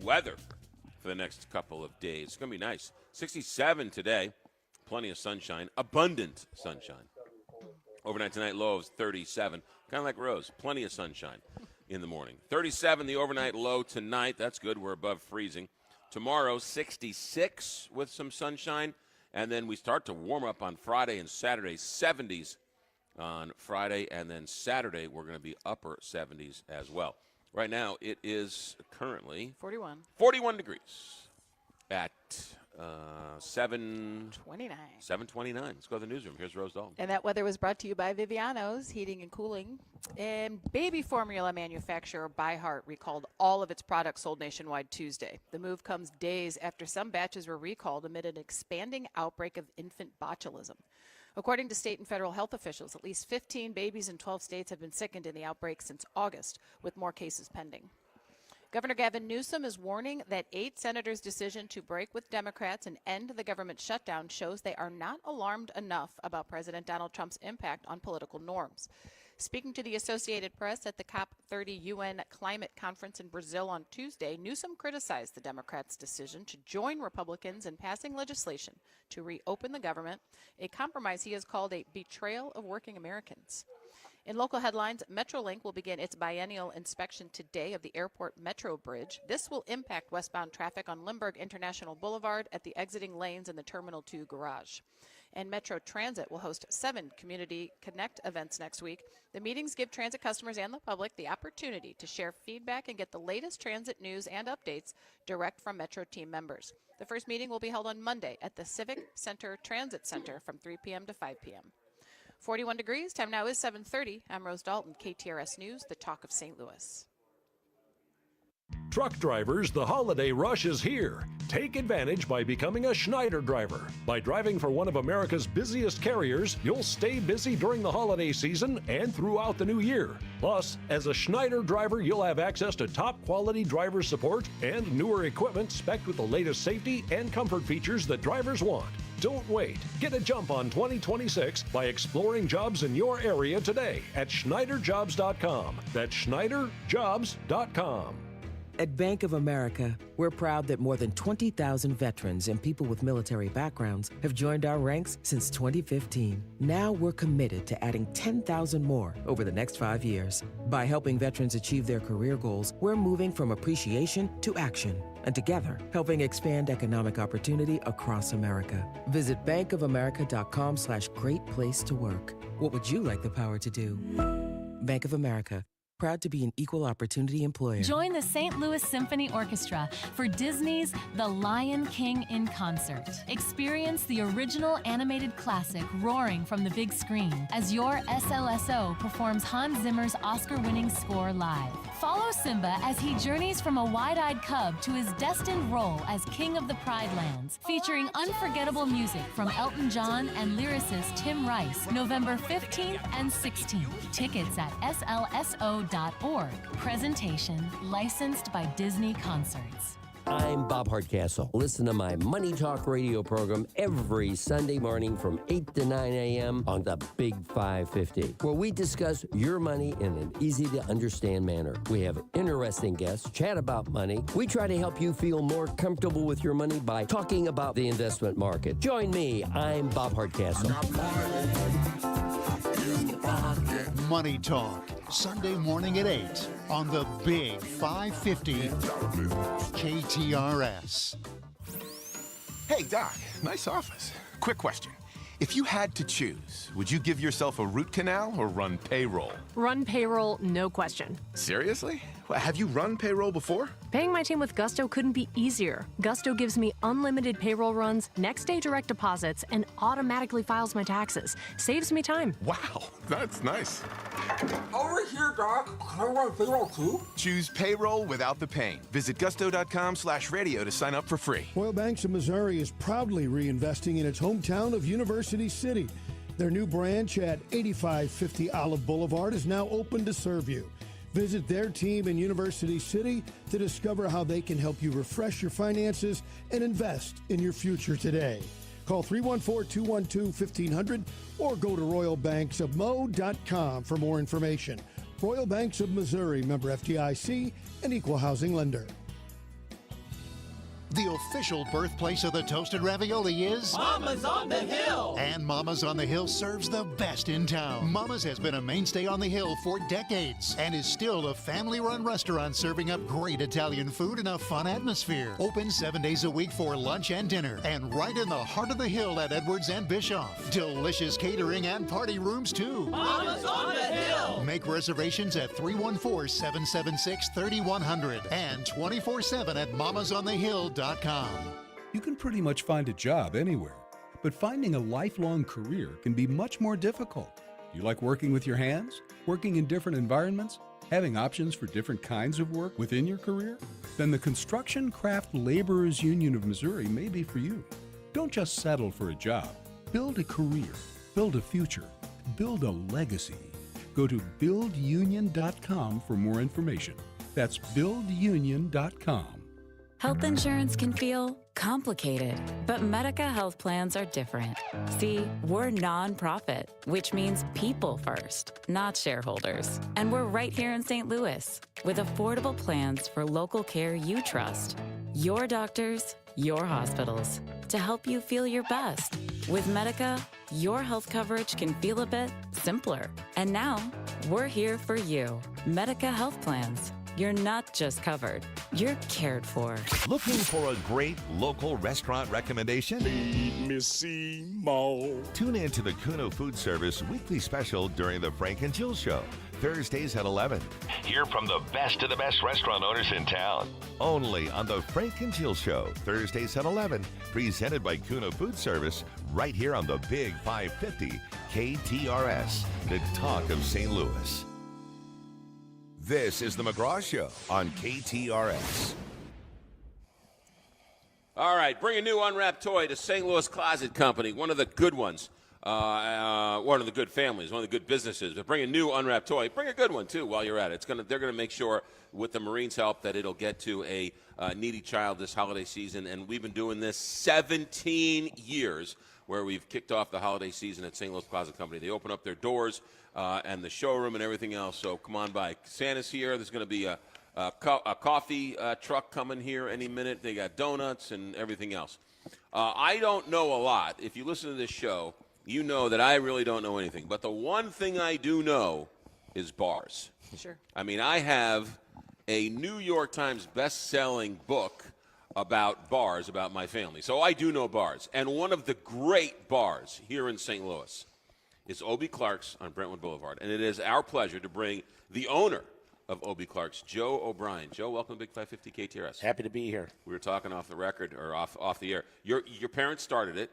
Weather for the next couple of days. It's going to be nice. 67 today, plenty of sunshine, abundant sunshine. Overnight tonight, low of 37, kind of like Rose, plenty of sunshine in the morning. 37, the overnight low tonight. That's good. We're above freezing. Tomorrow, 66 with some sunshine. And then we start to warm up on Friday and Saturday, 70s on Friday. And then Saturday, we're going to be upper 70s as well. Right now, it is currently 41 degrees at 7:29. Let's go to the newsroom. Here's Rose Dalton. And that weather was brought to you by Viviano's Heating and Cooling. And baby formula manufacturer ByHeart recalled all of its products sold nationwide Tuesday. The move comes days after some batches were recalled amid an expanding outbreak of infant botulism. According to state and federal health officials, at least 15 babies in 12 states have been sickened in the outbreak since August, with more cases pending. Governor Gavin Newsom is warning that 8 senators' decision to break with Democrats and end the government shutdown shows they are not alarmed enough about President Donald Trump's impact on political norms. Speaking to the Associated Press at the COP30 UN climate conference in Brazil on Tuesday, Newsom criticized the Democrats' decision to join Republicans in passing legislation to reopen the government, a compromise he has called a betrayal of working Americans. In local headlines, Metrolink will begin its biennial inspection today of the airport Metro Bridge. This will impact westbound traffic on Lindbergh International Boulevard at the exiting lanes in the Terminal 2 garage. And Metro Transit will host 7 Community Connect events next week. The meetings give transit customers and the public the opportunity to share feedback and get the latest transit news and updates direct from Metro team members. The first meeting will be held on Monday at the Civic Center Transit Center from 3 p.m. to 5 p.m. 41 degrees. Time now is 7:30. I'm Rose Dalton, KTRS News, the talk of St. Louis. Truck drivers, the holiday rush is here. Take advantage by becoming a Schneider driver. By driving for one of America's busiest carriers, you'll stay busy during the holiday season and throughout the new year. Plus, as a Schneider driver, you'll have access to top quality driver support and newer equipment spec'd with the latest safety and comfort features that drivers want. Don't wait. Get a jump on 2026 by exploring jobs in your area today at SchneiderJobs.com. That's SchneiderJobs.com. At Bank of America, we're proud that more than 20,000 veterans and people with military backgrounds have joined our ranks since 2015. Now we're committed to adding 10,000 more over the next 5 years. By helping veterans achieve their career goals, we're moving from appreciation to action, and together helping expand economic opportunity across America. Visit bankofamerica.com/great place to work. What would you like the power to do? Bank of America. proud to be an equal opportunity employer. Join the St. Louis Symphony Orchestra for Disney's The Lion King in concert. Experience the original animated classic roaring from the big screen as your SLSO performs Hans Zimmer's Oscar-winning score live. Follow Simba as he journeys from a wide-eyed cub to his destined role as King of the Pride Lands, featuring unforgettable music from Elton John and lyricist Tim Rice, November 15th and 16th. Tickets at slso.org. Presentation licensed by Disney Concerts. I'm Bob Hardcastle. Listen to my Money Talk radio program every Sunday morning from 8 to 9 a.m. on the Big 550, where we discuss your money in an easy-to-understand manner. We have interesting guests, chat about money. We try to help you feel more comfortable with your money by talking about the investment market. Join me. I'm Bob Hardcastle. Money Talk, Sunday morning at 8 on the Big 550 KTRS. Hey, Doc, nice office. Quick question. If you had to choose, would you give yourself a root canal or run payroll? Run payroll, no question. Seriously? Well, have you run payroll before? Paying my team with Gusto couldn't be easier. Gusto gives me unlimited payroll runs, next day direct deposits, and automatically files my taxes. Saves me time. Wow, that's nice. Over here, Doc. Can I run payroll too? Choose payroll without the pain. Visit gusto.com/radio to sign up for free. Royal Banks of Missouri is proudly reinvesting in its hometown of University City. Their new branch at 8550 Olive Boulevard is now open to serve you. Visit their team in University City to discover how they can help you refresh your finances and invest in your future today. Call 314-212-1500 or go to royalbanksofmo.com for more information. Royal Banks of Missouri, member FDIC, and equal housing lender. The official birthplace of the toasted ravioli is Mama's on the Hill. And Mama's on the Hill serves the best in town. Mama's has been a mainstay on the Hill for decades and is still a family-run restaurant serving up great Italian food in a fun atmosphere. Open 7 days a week for lunch and dinner, and right in the heart of the Hill at Edwards and Bischoff. Delicious catering and party rooms too. Mama's on the Hill. Make reservations at 314-776-3100 and 24/7 at mamasonthehill.com. You can pretty much find a job anywhere, but finding a lifelong career can be much more difficult. You like working with your hands? Working in different environments? Having options for different kinds of work within your career? Then the Construction Craft Laborers Union of Missouri may be for you. Don't just settle for a job. Build a career. Build a future. Build a legacy. Go to buildunion.com for more information. That's buildunion.com. Health insurance can feel complicated, but Medica health plans are different. See, we're nonprofit, which means people first, not shareholders. And we're right here in St. Louis with affordable plans for local care you trust. Your doctors, your hospitals, to help you feel your best. With Medica, your health coverage can feel a bit simpler. And now, we're here for you. Medica Health Plans. You're not just covered, you're cared for. Looking for a great local restaurant recommendation? Feed me Seymour. Tune in to the Kuno Food Service weekly special during the Frank and Jill Show, Thursdays at 11. Hear from the best of the best restaurant owners in town. Only on the Frank and Jill Show, Thursdays at 11, presented by Kuno Food Service, right here on the Big 550 KTRS, the talk of St. Louis. This is the McGraw Show on KTRS. All right, bring a new unwrapped toy to St. Louis Closet Company, one of the good ones, one of the good families, one of the good businesses. But bring a new unwrapped toy. Bring a good one, too, while you're at it. They're going to make sure, with the Marines' help, that it'll get to a needy child this holiday season. And we've been doing this 17 years, where we've kicked off the holiday season at St. Louis Closet Company. They open up their doors and the showroom and everything else, so come on by. Santa's here. There's going to be a coffee truck coming here any minute. They got donuts and everything else. I don't know a lot. If you listen to this show, you know that I really don't know anything. But the one thing I do know is bars. Sure. I mean, I have a New York Times best-selling book about bars, about my family. So I do know bars. And one of the great bars here in St. Louis is Obie Clark's on Brentwood Boulevard. And it is our pleasure to bring the owner of Obie Clark's, Joe O'Brien. Joe, welcome to Big 550 KTRS. Happy to be here. We were talking off the record or off the air. Your parents started it.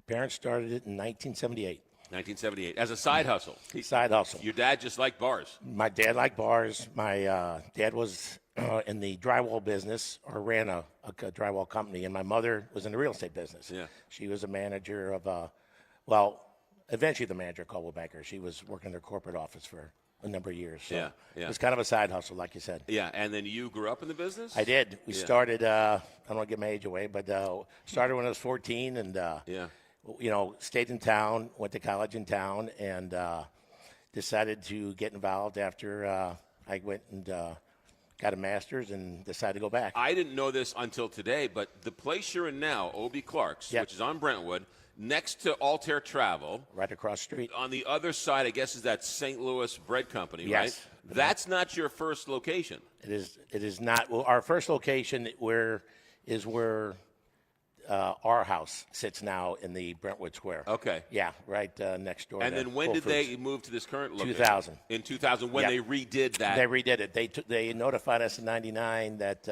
Parents started it in 1978. 1978 as a side hustle. Side hustle. Your dad just liked bars. My dad liked bars. My dad was in the drywall business, or ran a drywall company, and my mother was in the real estate business. Yeah. She was a manager of eventually the manager of Coldwell Banker. She was working in their corporate office for a number of years. So Yeah. it was kind of a side hustle, like you said. Yeah, and then you grew up in the business? I did. We Yeah. started, I don't want to give my age away, but started when I was 14 and, stayed in town, went to college in town, and decided to get involved after I went and got a master's and decided to go back. I didn't know this until today, but the place you're in now, Obie Clark's, which is on Brentwood, next to Altair Travel. Right across the street. On the other side, I guess, is that St. Louis Bread Company, Yes. right? That's not your first location. It is not. Well, our first location is where our house sits now in the Brentwood Square. Okay. Yeah, right next door. And to then when Whole did Foods. they move to this current location? 2000. In 2000, when they redid that. They redid it. They notified us in '99 that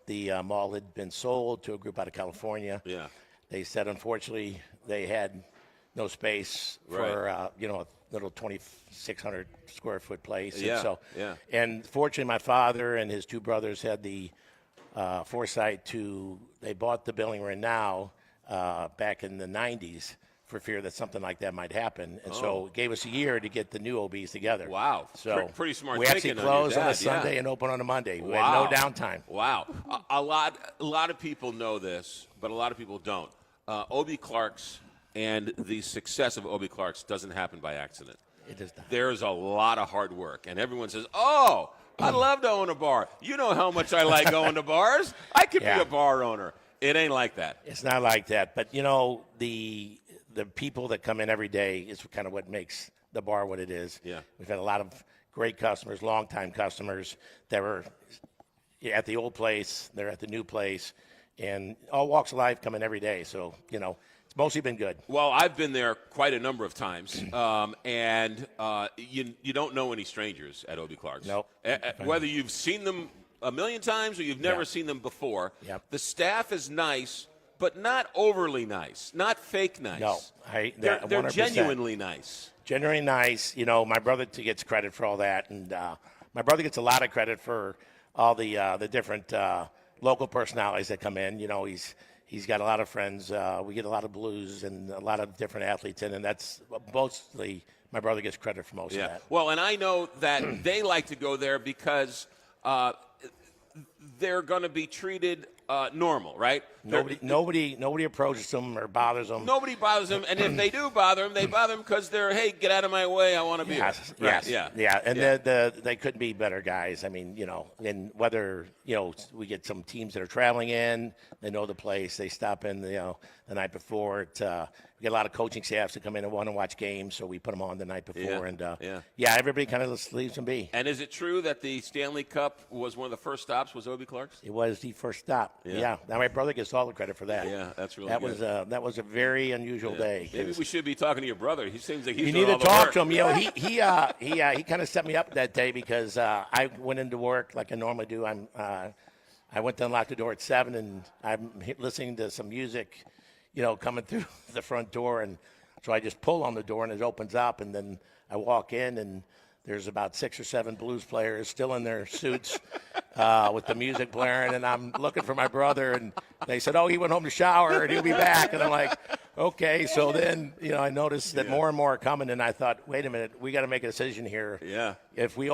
the mall had been sold to a group out of California. Yeah. They said, unfortunately, they had no space for a little 2,600 square foot place. Yeah, And so, yeah. And fortunately, my father and his two brothers had the foresight they bought the building we're in now back in the 90s for fear that something like that might happen. And so it gave us a year to get the new OBs together. Wow. So Pretty smart we actually thinking on your closed on a dad, Sunday yeah. and open on a Monday. We Wow. had no downtime. Wow. A lot of people know this, but a lot of people don't. Obie Clark's and the success of Obie Clark's doesn't happen by accident. It does not. There's a lot of hard work, and everyone says, "Oh, I'd love to own a bar." You know how much I like going to bars. I could be a bar owner. It ain't like that. It's not like that. But, the people that come in every day is kind of what makes the bar what it is. Yeah. We've had a lot of great customers, longtime customers that were at the old place, they're at the new place, and all walks of life come in every day. So, it's mostly been good. Well, I've been there quite a number of times, and you don't know any strangers at Obie Clark's. Nope. Whether you've seen them a million times or you've never seen them before, the staff is nice, but not overly nice, not fake nice. No, they're 100%. genuinely nice. Genuinely nice. My brother gets credit for all that, and my brother gets a lot of credit for all the different local personalities that come in. He's got a lot of friends. We get a lot of blues and a lot of different athletes in, and that's mostly my brother gets credit for most of that. Well, and I know that they like to go there because they're going to be treated normal, right? Nobody approaches them or bothers them. Nobody bothers them, and if they do bother them, they bother them because they're, hey, get out of my way, I want to be here. Yes, Yeah. and they couldn't be better guys. I mean, and whether we get some teams that are traveling in, they know the place, they stop in the night before. We get a lot of coaching staffs that come in and want to watch games, so we put them on the night before. Everybody kind of just leaves them be. And is it true that the Stanley Cup was one of the first stops? Was Obie Clark's? It was the first stop. Yeah. Now my brother gets all the credit for that. Yeah, that's really that good. that was a very unusual day. Maybe we should be talking to your brother. He seems like he's You doing need to all the talk work. to him. He kind of set me up that day because I went into work like I normally do. I went to unlock the door at 7, and I'm listening to some music, coming through the front door, and so I just pull on the door and it opens up, and then I walk in and there's about 6 or 7 blues players still in their suits with the music blaring, and I'm looking for my brother, and they said, "Oh, he went home to shower and he'll be back," and I'm like, okay. So then, I noticed that more and more are coming, and I thought, wait a minute, we got to make a decision here. Yeah. If we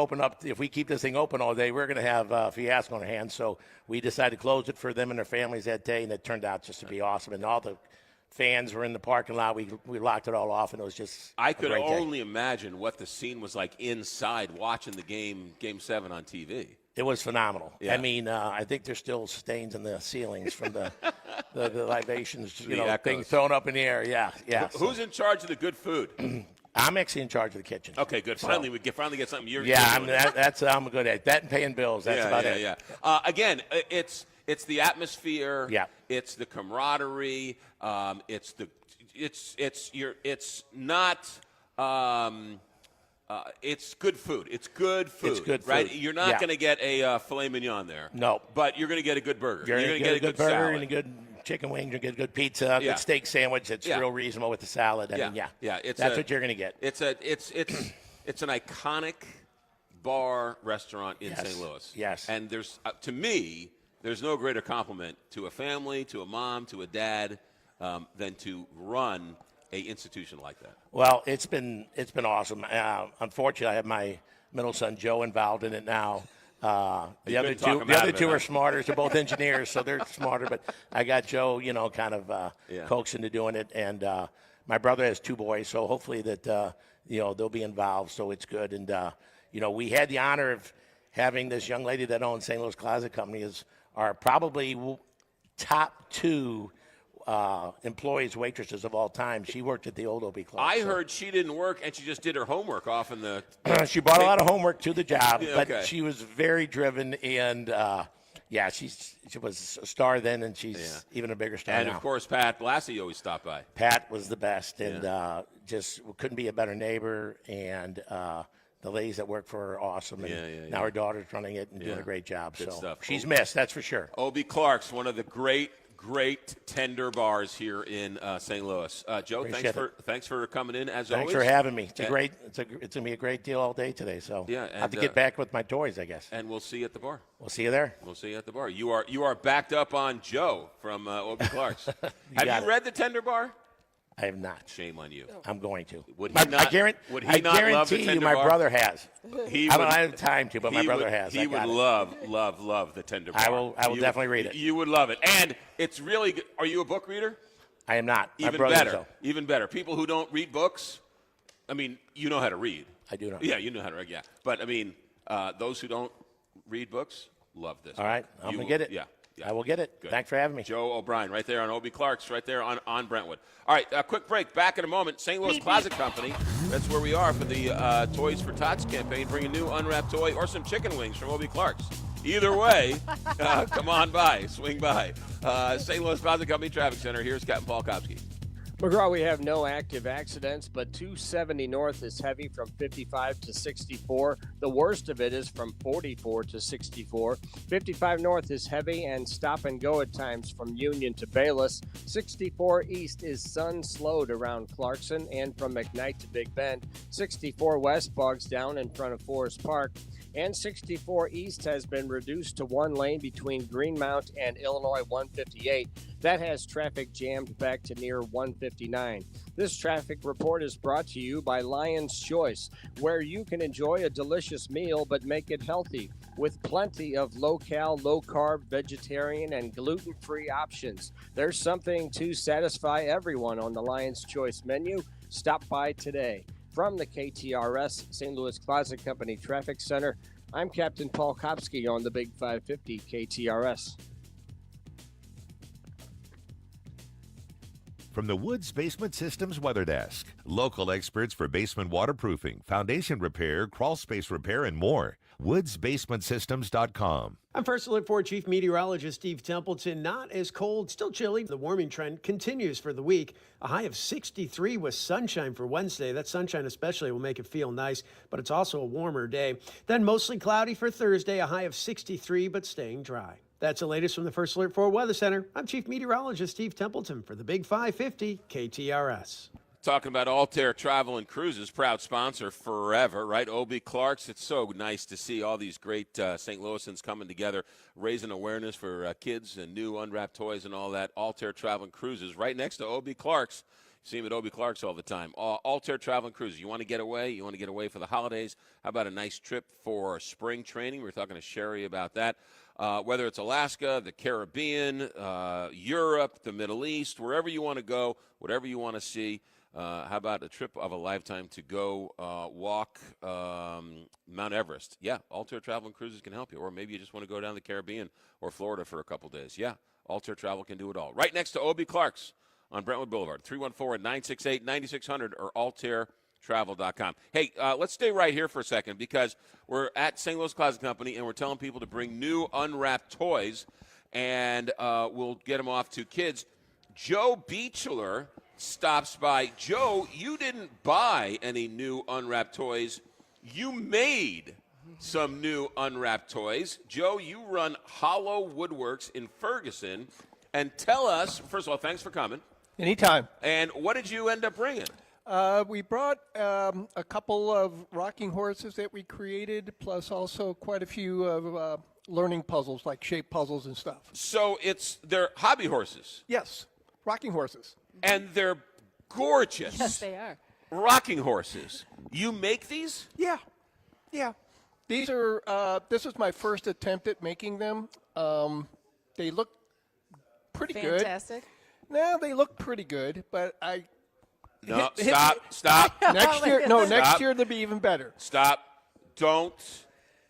keep this thing open all day, we're going to have a fiasco on our hands. So we decided to close it for them and their families that day, and it turned out just to be awesome. And all the fans were in the parking lot. We locked it all off, and it was just I a could great day. only imagine what the scene was like inside watching the Game 7 on TV. It was phenomenal. Yeah. I mean, I think there's still stains in the ceilings from the libations, The echoes. being thrown up in the air. Yeah. Who's in charge of the good food? I'm actually in charge of the kitchen. Okay, good. Finally, we finally get something you're I'm doing. I'm good at that and paying bills. That's about it. Yeah. Again, it's the atmosphere. Yeah. It's the camaraderie. It's not it's good food. It's good food. It's good food. Right? You're not going to get a filet mignon there. No. But you're going to get a good burger. You're going to get a good burger salad. and a good chicken wing, you get a good pizza, a Yeah. good steak sandwich. It's real reasonable with the salad. I mean, that's what you're going to get. It's an iconic bar restaurant in St. Louis. Yes. And there's to me, there's no greater compliment to a family, to a mom, to a dad, than to run a institution like that. Well, it's been awesome. Unfortunately, I have my middle son Joe involved in it now. The other two are smarter. They're both engineers, so they're smarter. But I got Joe, kind of coaxed into doing it. And my brother has 2 boys, so hopefully that they'll be involved. So it's good. And we had the honor of having this young lady that owns St. Louis Closet Company as our probably top 2 employees, waitresses of all time. She worked at the old OB Club. I heard she didn't work and she just did her homework off in the. She brought a lot of homework to the job, Yeah, okay. but she was very driven and she was a star then, and she's even a bigger star And now. of course, Pat Blassie always stopped by. Pat was the best, and just couldn't be a better neighbor. And the ladies that work for her are awesome. And now her daughter's running it and doing a great job. Good so stuff. she's missed, that's for sure. O.B. Clark's, one of the great tender bars here in St. Louis. Joe, thanks for coming in as always. Thanks for having me. It's gonna be a great deal all day today. So Yeah, I have to get back with my toys, I guess. And we'll see you at the bar. We'll see you there. We'll see you at the bar. You are backed up on Joe from O.B. Clark's. Have you read The Tender Bar? I have not. Shame on you. I'm going to. Would he not? I guarantee love The you, Tender my Bar? brother has. He I would- don't have time to, but my brother has. He would love The Tender Bar. I will definitely read it. You would love it, and it's really good. Are you a book reader? I am not. My Even brother better. is, though. Even better. People who don't read books. I mean, you know how to read. I do know. Yeah, you know how to read. Yeah, but I mean, those who don't read books love this. All right, I'm going to get it. Yeah. I will get it. Good. Thanks for having me. Joe O'Brien, right there on O.B. Clark's, right there on Brentwood. All right, a quick break. Back in a moment. St. Louis Closet Company. That's where we are for the Toys for Tots campaign. Bring a new unwrapped toy or some chicken wings from O.B. Clark's. Either way, come on by. Swing by. St. Louis Closet Company Traffic Center. Here's Captain Paul Kopsky. McGraw, we have no active accidents, but 270 north is heavy from 55 to 64. The worst of it is from 44 to 64. 55 north is heavy and stop and go at times from Union to Bayless. 64 east is sun slowed around Clarkson and from McKnight to Big Bend. 64 west bogs down in front of Forest Park. And 64 east has been reduced to 1 lane between Greenmount and Illinois 158. That has traffic jammed back to near 159. This traffic report is brought to you by Lion's Choice, where you can enjoy a delicious meal but make it healthy with plenty of low-cal, low-carb, vegetarian, and gluten-free options. There's something to satisfy everyone on the Lion's Choice menu. Stop by today. From the KTRS St. Louis Closet Company Traffic Center, I'm Captain Paul Kopsky on the Big 550 KTRS. From the Woods Basement Systems Weather Desk, local experts for basement waterproofing, foundation repair, crawl space repair, and more. WoodsBasementSystems.com. I'm First Alert 4 Chief Meteorologist Steve Templeton. Not as cold, still chilly. The warming trend continues for the week. A high of 63 with sunshine for Wednesday. That sunshine especially will make it feel nice, but it's also a warmer day. Then mostly cloudy for Thursday, a high of 63, but staying dry. That's the latest from the First Alert 4 Weather Center. I'm Chief Meteorologist Steve Templeton for the Big 550 KTRS. Talking about Altair Travel and Cruises, proud sponsor forever, right? O.B. Clark's. It's so nice to see all these great St. Louisans coming together, raising awareness for kids and new unwrapped toys and all that. Altair Travel and Cruises, right next to O.B. Clark's. You see him at O.B. Clark's all the time. Altair Travel and Cruises. You want to get away? You want to get away for the holidays? How about a nice trip for spring training? We were talking to Sherry about that. Whether it's Alaska, the Caribbean, Europe, the Middle East, wherever you want to go, whatever you want to see. How about a trip of a lifetime to go walk Mount Everest? Yeah, Altair Travel and Cruises can help you. Or maybe you just want to go down the Caribbean or Florida for a couple days. Yeah, Altair Travel can do it all. Right next to O.B. Clark's on Brentwood Boulevard, 314-968-9600 or altairtravel.com. Hey, let's stay right here for a second because we're at St. Louis Closet Company and we're telling people to bring new unwrapped toys and we'll get them off to kids. Joe Beechler stops by. Joe, you didn't buy any new unwrapped toys. You made some new unwrapped toys. Joe, you run Hollow Woodworks in Ferguson. And tell us, first of all, thanks for coming. Anytime. And what did you end up bringing? We brought a couple of rocking horses that we created, plus also quite a few of learning puzzles, like shape puzzles and stuff. So they're hobby horses. Yes, rocking horses. And they're gorgeous. Yes, they are. Rocking horses. You make these? Yeah. These are. This is my first attempt at making them. They look pretty good. Fantastic. No, they look pretty good, but I. No, stop. Next year, next year they'll be even better. Stop. Don't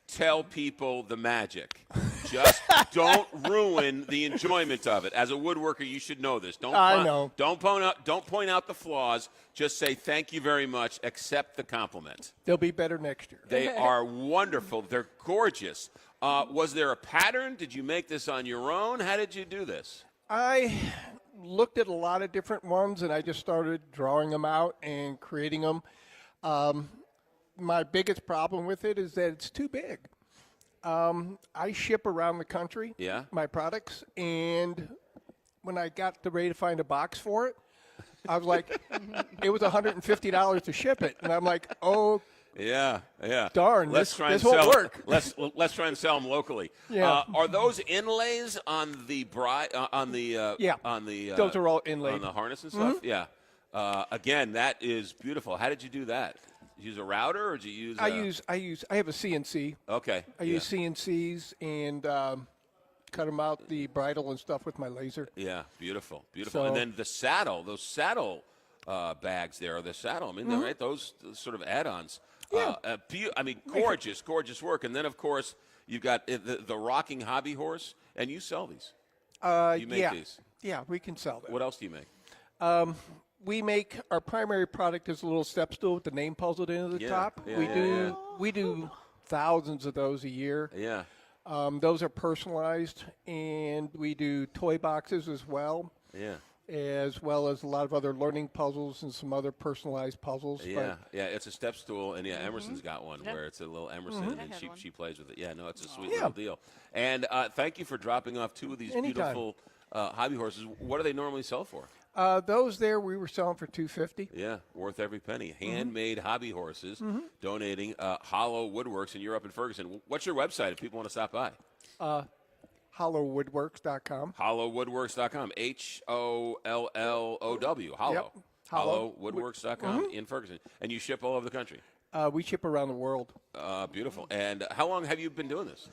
tell people the magic. Just don't ruin the enjoyment of it. As a woodworker, you should know this. I know. Don't point out the flaws. Just say thank you very much. Accept the compliment. They'll be better next year. They are wonderful. They're gorgeous. Was there a pattern? Did you make this on your own? How did you do this? I looked at a lot of different ones, and I just started drawing them out and creating them. My biggest problem with it is that it's too big. I ship around the country, my products, and when I got ready to find a box for it, I was like, it was $150 to ship it, and I'm like, oh. Yeah. Darn, this won't work. Let's try and sell them locally. Yeah. Are those inlays on the those are all inlaid on the harness and stuff? Yeah. Again, that is beautiful. How did you do that? Did you use a router or did you use? I have a CNC. Okay. I use CNCs and cut them out the bridle and stuff with my laser. Yeah, beautiful. And then the saddle, those saddle bags there, the saddle. I mean, right? Those sort of add-ons. Yeah. Gorgeous work. And then, of course, you've got the rocking hobby horse, and you sell these. You make these. Yeah, we can sell them. What else do you make? We make our primary product is a little step stool with the name puzzled into the top. We do thousands of those a year. Yeah. Those are personalized, and we do toy boxes as well. Yeah. As well as a lot of other learning puzzles and some other personalized puzzles. Yeah, it's a step stool, and Emerson's got one where it's a little Emerson, and she plays with it. Yeah, no, it's a sweet little deal. And thank you for dropping off two of these beautiful hobby horses. What do they normally sell for? Those there we were selling for $250. Yeah, worth every penny. Handmade hobby horses, donating Hollow Woodworks, and you're up in Ferguson. What's your website if people want to stop by? HollowWoodworks.com. HollowWoodworks.com. HOLLOW. Hollow. Yep. HollowWoodworks.com in Ferguson. And you ship all over the country? We ship around the world. Beautiful. And how long have you been doing this?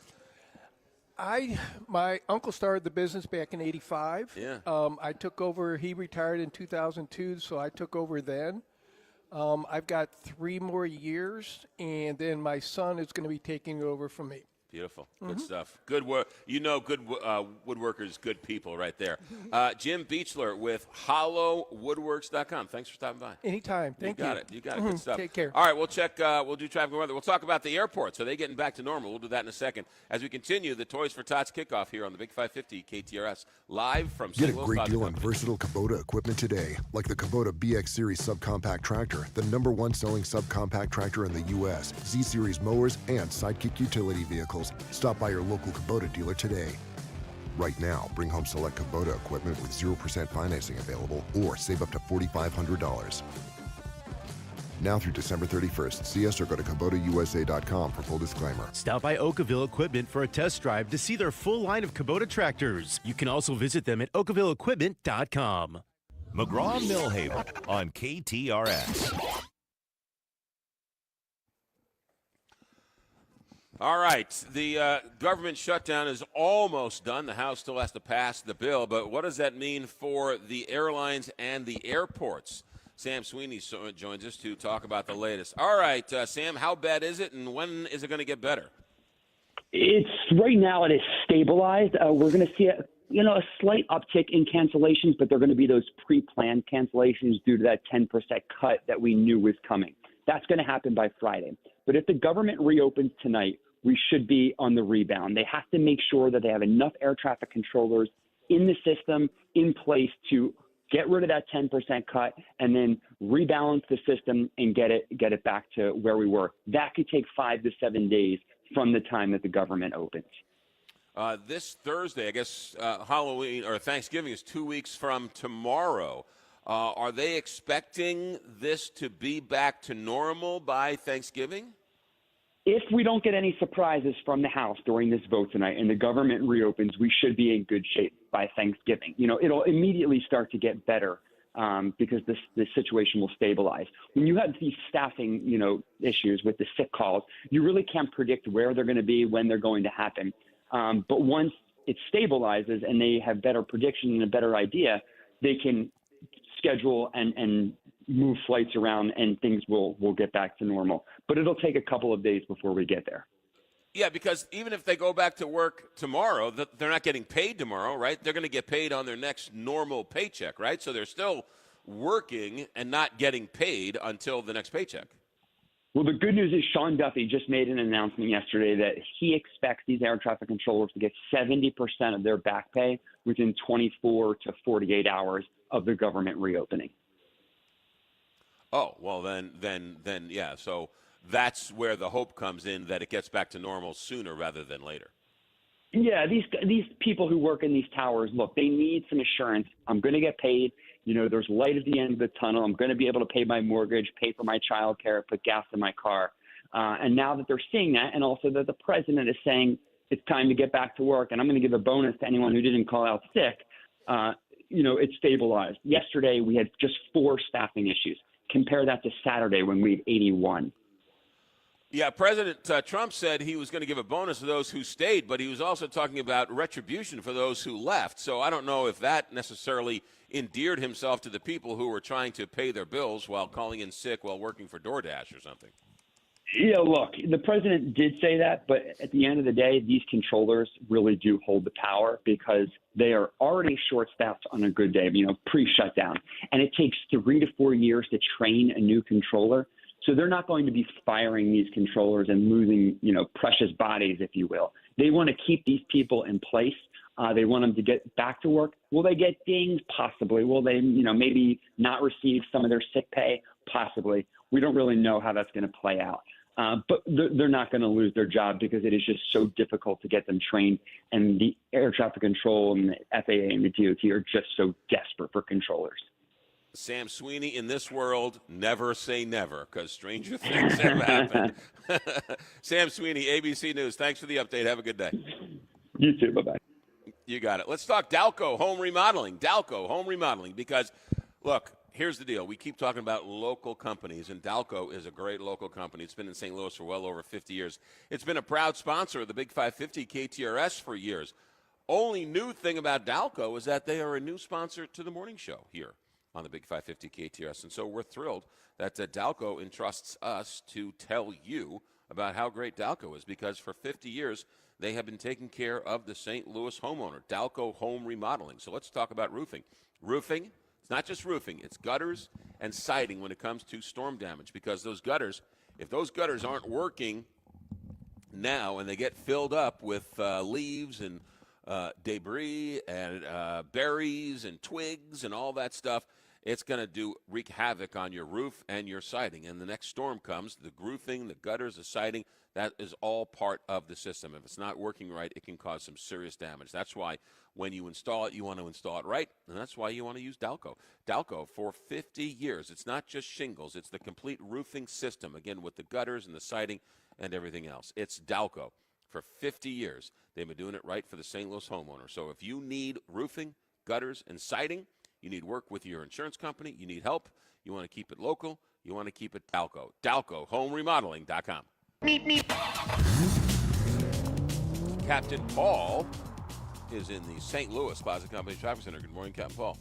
My uncle started the business back in '85. Yeah. I took over. He retired in 2002, so I took over then. I've got 3 more years, and then my son is going to be taking over from me. Beautiful. Good stuff. Good work. Good woodworkers, good people right there. Jim Beechler with HollowWoodworks.com. Thanks for stopping by. Anytime. Thank you. You got it. Good stuff. Take care. All right, we'll check. We'll do traffic and weather. We'll talk about the airports. Are they getting back to normal? We'll do that in a second. As we continue the Toys for Tots kickoff here on the Big 550 KTRS, live from Get a St. Louis great Closet deal on Company. versatile Kubota equipment today, like the Kubota BX Series subcompact tractor, the #1 selling subcompact tractor in the U.S., Z-Series mowers, and Sidekick utility vehicles. Stop by your local Kubota dealer today. Right now, bring home select Kubota equipment with 0% financing available or save up to $4,500. Now through December 31st. See us or go to KubotaUSA.com for full disclaimer. Stop by Oakville Equipment for a test drive to see their full line of Kubota tractors. You can also visit them at oakvilleequipment.com. McGraw Millhaven on KTRS. All right. The government shutdown is almost done. The House still has to pass the bill, but what does that mean for the airlines and the airports? Sam Sweeney joins us to talk about the latest. All right, Sam, how bad is it, and when is it going to get better? It's right now it is stabilized. We're going to see a slight uptick in cancellations, but they're going to be those pre-planned cancellations due to that 10% cut that we knew was coming. That's going to happen by Friday. But if the government reopens tonight, we should be on the rebound. They have to make sure that they have enough air traffic controllers in the system in place to get rid of that 10% cut, and then rebalance the system and get it back to where we were. That could take 5 to 7 days from the time that the government opens. This Thursday, I guess Halloween or Thanksgiving is 2 weeks from tomorrow. Are they expecting this to be back to normal by Thanksgiving? If we don't get any surprises from the House during this vote tonight and the government reopens, we should be in good shape by Thanksgiving. It'll immediately start to get better because this situation will stabilize. When you have these staffing, issues with the sick calls, you really can't predict where they're going to be, when they're going to happen. But once it stabilizes and they have better prediction and a better idea, they can schedule and move flights around, and things will get back to normal. But it'll take a couple of days before we get there. Yeah, because even if they go back to work tomorrow, they're not getting paid tomorrow, right? They're going to get paid on their next normal paycheck, right? So they're still working and not getting paid until the next paycheck. Well, the good news is Sean Duffy just made an announcement yesterday that he expects these air traffic controllers to get 70% of their back pay within 24 to 48 hours of the government reopening. Oh, well, then, yeah. So that's where the hope comes in, that it gets back to normal sooner rather than later. Yeah, these people who work in these towers, look, they need some assurance. I'm going to get paid. There's light at the end of the tunnel. I'm going to be able to pay my mortgage, pay for my child care, put gas in my car. And now that they're seeing that, and also that the president is saying it's time to get back to work, and I'm going to give a bonus to anyone who didn't call out sick, it's stabilized. Yesterday, we had just 4 staffing issues. Compare that to Saturday when we had 81. Yeah, President Trump said he was going to give a bonus to those who stayed, but he was also talking about retribution for those who left. So I don't know if that necessarily endeared himself to the people who were trying to pay their bills while calling in sick while working for DoorDash or something. Yeah, look, the president did say that, but at the end of the day, these controllers really do hold the power because they are already short-staffed on a good day, pre-shutdown. And it takes 3 to 4 years to train a new controller. So they're not going to be firing these controllers and losing, precious bodies, if you will. They want to keep these people in place. They want them to get back to work. Will they get dinged? Possibly. Will they, maybe not receive some of their sick pay? Possibly. We don't really know how that's going to play out. But they're not going to lose their job because it is just so difficult to get them trained. And the air traffic control and the FAA and the DOT are just so desperate for controllers. Sam Sweeney, in this world, never say never, because stranger things have happened. Sam Sweeney, ABC News. Thanks for the update. Have a good day. You too. Bye-bye. You got it. Let's talk Dalco Home Remodeling. Dalco Home Remodeling, because, look, here's the deal. We keep talking about local companies, and Dalco is a great local company. It's been in St. Louis for well over 50 years. It's been a proud sponsor of the Big 550 KTRS for years. Only new thing about Dalco is that they are a new sponsor to the morning show here on the Big 550 KTRS. And so we're thrilled that Dalco entrusts us to tell you about how great Dalco is, because for 50 years they have been taking care of the St. Louis homeowner. Dalco Home Remodeling. So let's talk about roofing. Roofing, it's not just roofing, it's gutters and siding when it comes to storm damage, because those gutters, if those gutters aren't working now and they get filled up with leaves and debris and berries and twigs and all that stuff, it's going to wreak havoc on your roof and your siding. And the next storm comes, the roofing, the gutters, the siding, that is all part of the system. If it's not working right, it can cause some serious damage. That's why when you install it, you want to install it right, and that's why you want to use Dalco. Dalco, for 50 years, it's not just shingles, it's the complete roofing system, again, with the gutters and the siding and everything else. It's Dalco. For 50 years, they've been doing it right for the St. Louis homeowner. So if you need roofing, gutters, and siding, you need work with your insurance company, you need help, you want to keep it local, you want to keep it Dalco. DalcoHomeRemodeling.com. Captain Paul is in the St. Louis Plaza Company Traffic Center. Good morning, Captain Paul.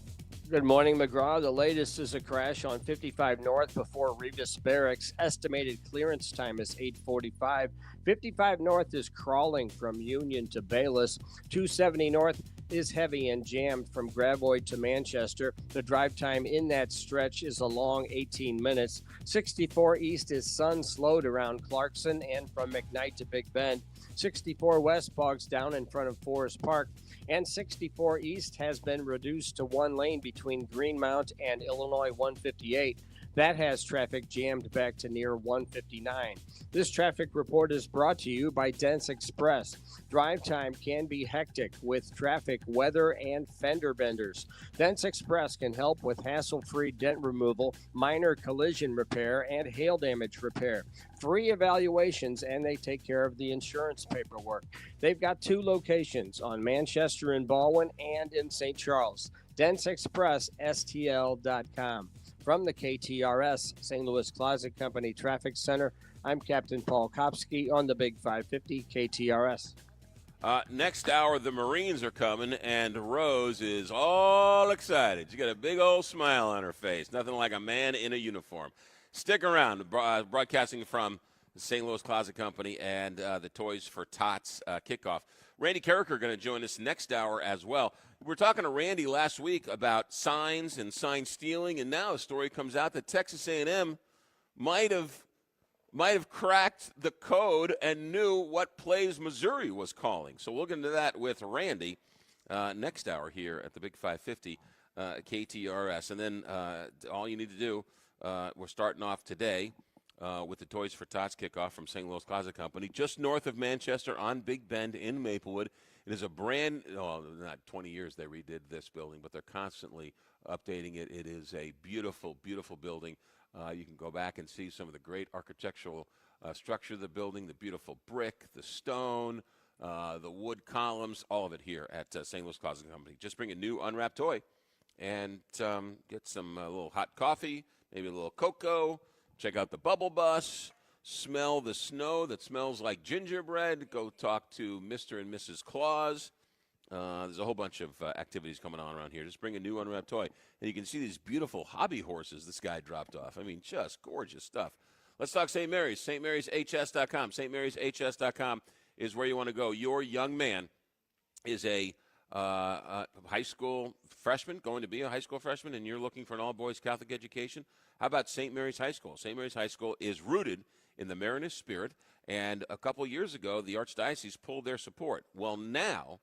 Good morning, McGraw. The latest is a crash on 55 North before Revis Barracks. Estimated clearance time is 8:45. 55 North is crawling from Union to Bayless. 270 North is heavy and jammed from Gravois to Manchester. The drive time in that stretch is a long 18 minutes. 64 East is sun slowed around Clarkson and from McKnight to Big Bend. 64 West bogs down in front of Forest Park. And 64 East has been reduced to one lane between Greenmount and Illinois 158. That has traffic jammed back to near 159. This traffic report is brought to you by Dents Express. Drive time can be hectic with traffic, weather, and fender benders. Dents Express can help with hassle-free dent removal, minor collision repair, and hail damage repair. Free evaluations, and they take care of the insurance paperwork. They've got 2 locations on Manchester and Baldwin and in St. Charles. DentsExpressSTL.com. From the KTRS St. Louis Closet Company Traffic Center, I'm Captain Paul Kopsky on the Big 550 KTRS. Next hour, the Marines are coming, and Rose is all excited. She's got a big old smile on her face, nothing like a man in a uniform. Stick around, broadcasting from the St. Louis Closet Company and the Toys for Tots kickoff. Randy Carricker going to join us next hour as well. We were talking to Randy last week about signs and sign stealing, and now a story comes out that Texas A&M might have cracked the code and knew what plays Missouri was calling. So we'll get into that with Randy next hour here at the Big 550 KTRS. And then all you need to do, we're starting off today with the Toys for Tots kickoff from St. Louis Closet Company, just north of Manchester on Big Bend in Maplewood. It is a not 20 years they redid this building, but they're constantly updating it. It is a beautiful, beautiful building. You can go back and see some of the great architectural structure of the building, the beautiful brick, the stone, the wood columns, all of it here at St. Louis Closet Company. Just bring a new unwrapped toy and get some little hot coffee, maybe a little cocoa. Check out the Bubble Bus. Smell the snow that smells like gingerbread. Go talk to Mr. and Mrs. Claus. There's a whole bunch of activities coming on around here. Just bring a new unwrapped toy. And you can see these beautiful hobby horses this guy dropped off. I mean, just gorgeous stuff. Let's talk St. Mary's. stmaryshs.com. stmaryshs.com is where you want to go. Your young man is a high school freshman, going to be a high school freshman, and you're looking for an all-boys Catholic education. How about St. Mary's High School? St. Mary's High School is rooted in the Mariners spirit, and a couple years ago, the Archdiocese pulled their support. Well, now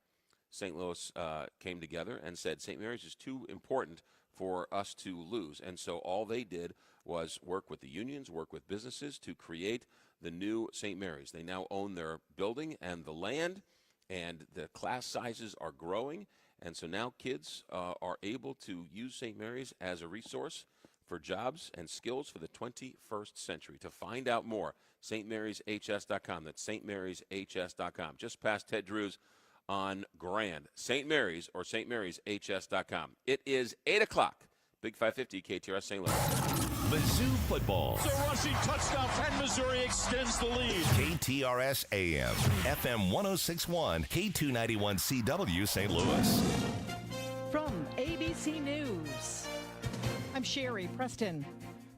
St. Louis came together and said St. Mary's is too important for us to lose, and so all they did was work with the unions, work with businesses to create the new St. Mary's. They now own their building and the land, and the class sizes are growing, and so now kids are able to use St. Mary's as a resource for jobs and skills for the 21st century. To find out more, stmaryshs.com. That's stmaryshs.com. Just past Ted Drew's on Grand. St. Mary's or stmaryshs.com. It is 8 o'clock. Big 550 KTRS St. Louis. Mizzou football. It's a rushing touchdown, and Missouri extends the lead. KTRS AM, FM 1061, K291CW St. Louis. From ABC News, I'm Sherry Preston.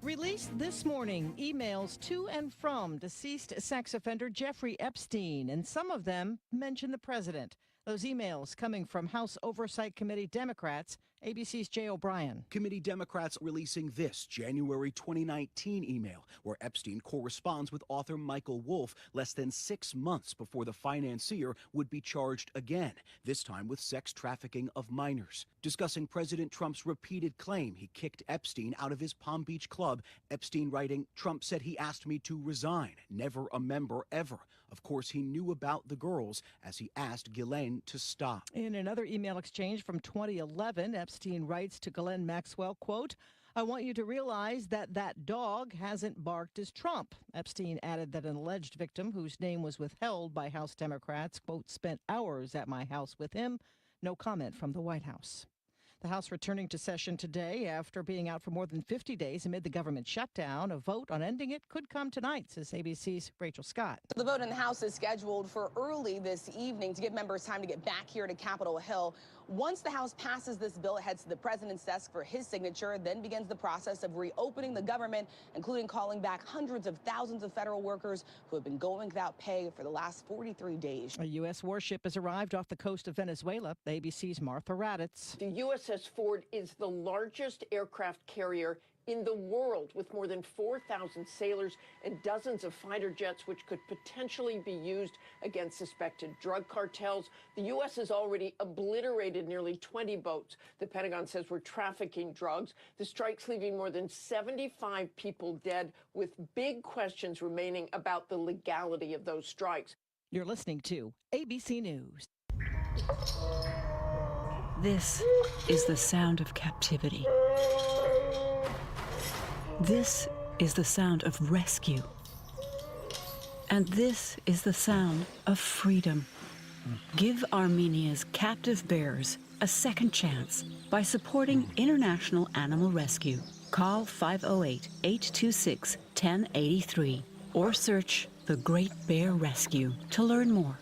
Released this morning, emails to and from deceased sex offender Jeffrey Epstein, and some of them mention the president. Those emails coming from House Oversight Committee Democrats. ABC's Jay O'Brien. Committee Democrats releasing this January 2019 email where Epstein corresponds with author Michael Wolff less than 6 months before the financier would be charged again, this time with sex trafficking of minors. Discussing President Trump's repeated claim he kicked Epstein out of his Palm Beach club, Epstein writing, "Trump said he asked me to resign, never a member ever. Of course, he knew about the girls as he asked Ghislaine to stop." In another email exchange from 2011, Epstein writes to Ghislaine Maxwell, quote, "I want you to realize that dog hasn't barked as Trump." Epstein added that an alleged victim whose name was withheld by House Democrats, quote, "spent hours at my house with him." No comment from the White House. The House returning to session today after being out for more than 50 days amid the government shutdown. A vote on ending it could come tonight, says ABC's Rachel Scott. The vote in the House is scheduled for early this evening to give members time to get back here to Capitol Hill. Once the House passes this bill, it heads to the president's desk for his signature, then begins the process of reopening the government, including calling back hundreds of thousands of federal workers who have been going without pay for the last 43 days. A U.S. warship has arrived off the coast of Venezuela. ABC's Martha Raddatz. The USS Ford is the largest aircraft carrier in the world, with more than 4,000 sailors and dozens of fighter jets, which could potentially be used against suspected drug cartels. The U.S. has already obliterated nearly 20 boats the Pentagon says were trafficking drugs. The strike's leaving more than 75 people dead, with big questions remaining about the legality of those strikes. You're listening to ABC News. This is the sound of captivity. This is the sound of rescue. And this is the sound of freedom. Give Armenia's captive bears a second chance by supporting International Animal Rescue. Call 508-826-1083 or search The Great Bear Rescue to learn more.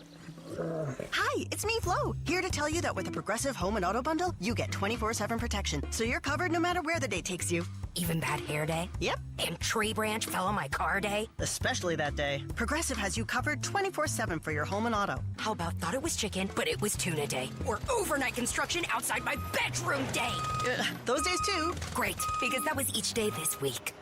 Hi, it's me, Flo, here to tell you that with the Progressive Home and Auto Bundle, you get 24/7 protection, so you're covered no matter where the day takes you. Even bad hair day? Yep. And tree branch fell on my car day? Especially that day. Progressive has you covered 24/7 for your home and auto. How about thought it was chicken, but it was tuna day? Or overnight construction outside my bedroom day? Those days too. Great, because that was each day this week.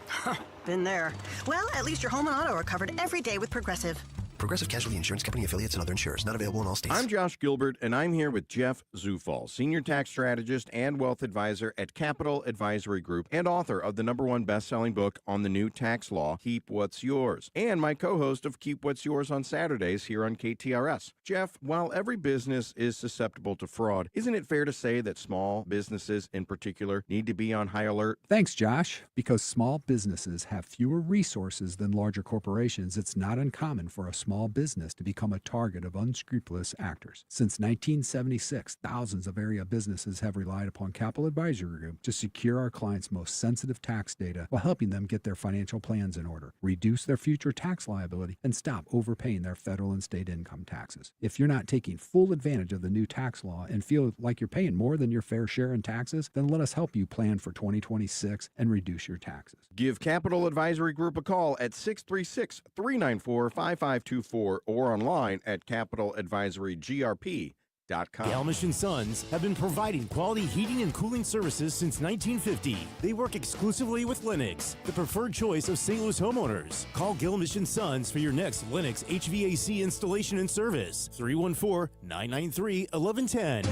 Been there. Well, at least your home and auto are covered every day with Progressive. Progressive Casualty Insurance Company affiliates and other insurers. Not available in all states. I'm Josh Gilbert, and I'm here with Jeff Zufall, Senior Tax Strategist and Wealth Advisor at Capital Advisory Group and author of the #1 best-selling book on the new tax law, Keep What's Yours, and my co-host of Keep What's Yours on Saturdays here on KTRS. Jeff, while every business is susceptible to fraud, isn't it fair to say that small businesses in particular need to be on high alert? Thanks, Josh. Because small businesses have fewer resources than larger corporations, it's not uncommon for a small business to become a target of unscrupulous actors. Since 1976, thousands of area businesses have relied upon Capital Advisory Group to secure our clients' most sensitive tax data while helping them get their financial plans in order, reduce their future tax liability, and stop overpaying their federal and state income taxes. If you're not taking full advantage of the new tax law and feel like you're paying more than your fair share in taxes, then let us help you plan for 2026 and reduce your taxes. Give Capital Advisory Group a call at 636-394-5524 or online at capitaladvisorygrp.com. Galmish & Sons have been providing quality heating and cooling services since 1950. They work exclusively with Lennox, the preferred choice of St. Louis homeowners. Call Galmish & Sons for your next Lennox HVAC installation and service. 314-993-1110.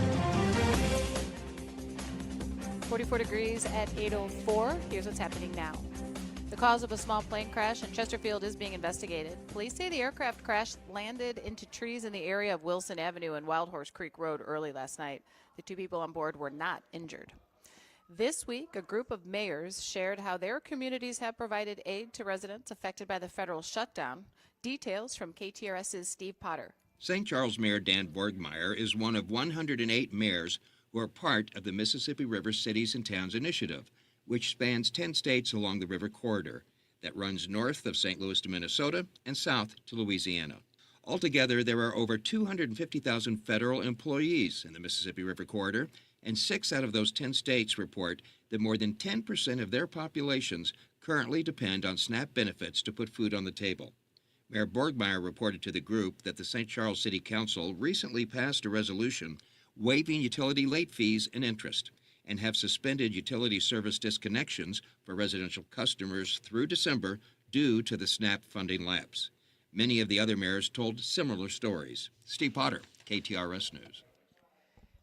44 degrees at 8:04. Here's what's happening now. The cause of a small plane crash in Chesterfield is being investigated. Police say the aircraft crash landed into trees in the area of Wilson Avenue and Wild Horse Creek Road early last night. The two people on board were not injured. This week, a group of mayors shared how their communities have provided aid to residents affected by the federal shutdown. Details from KTRS's Steve Potter. St. Charles Mayor Dan Borgmeyer is one of 108 mayors who are part of the Mississippi River Cities and Towns Initiative, which spans 10 states along the river corridor that runs north of St. Louis to Minnesota and south to Louisiana. Altogether, there are over 250,000 federal employees in the Mississippi River corridor, and 6 out of those 10 states report that more than 10% of their populations currently depend on SNAP benefits to put food on the table. Mayor Borgmeyer reported to the group that the St. Charles City Council recently passed a resolution waiving utility late fees and interest, and have suspended utility service disconnections for residential customers through December due to the SNAP funding lapse. Many of the other mayors told similar stories. Steve Potter, KTRS News.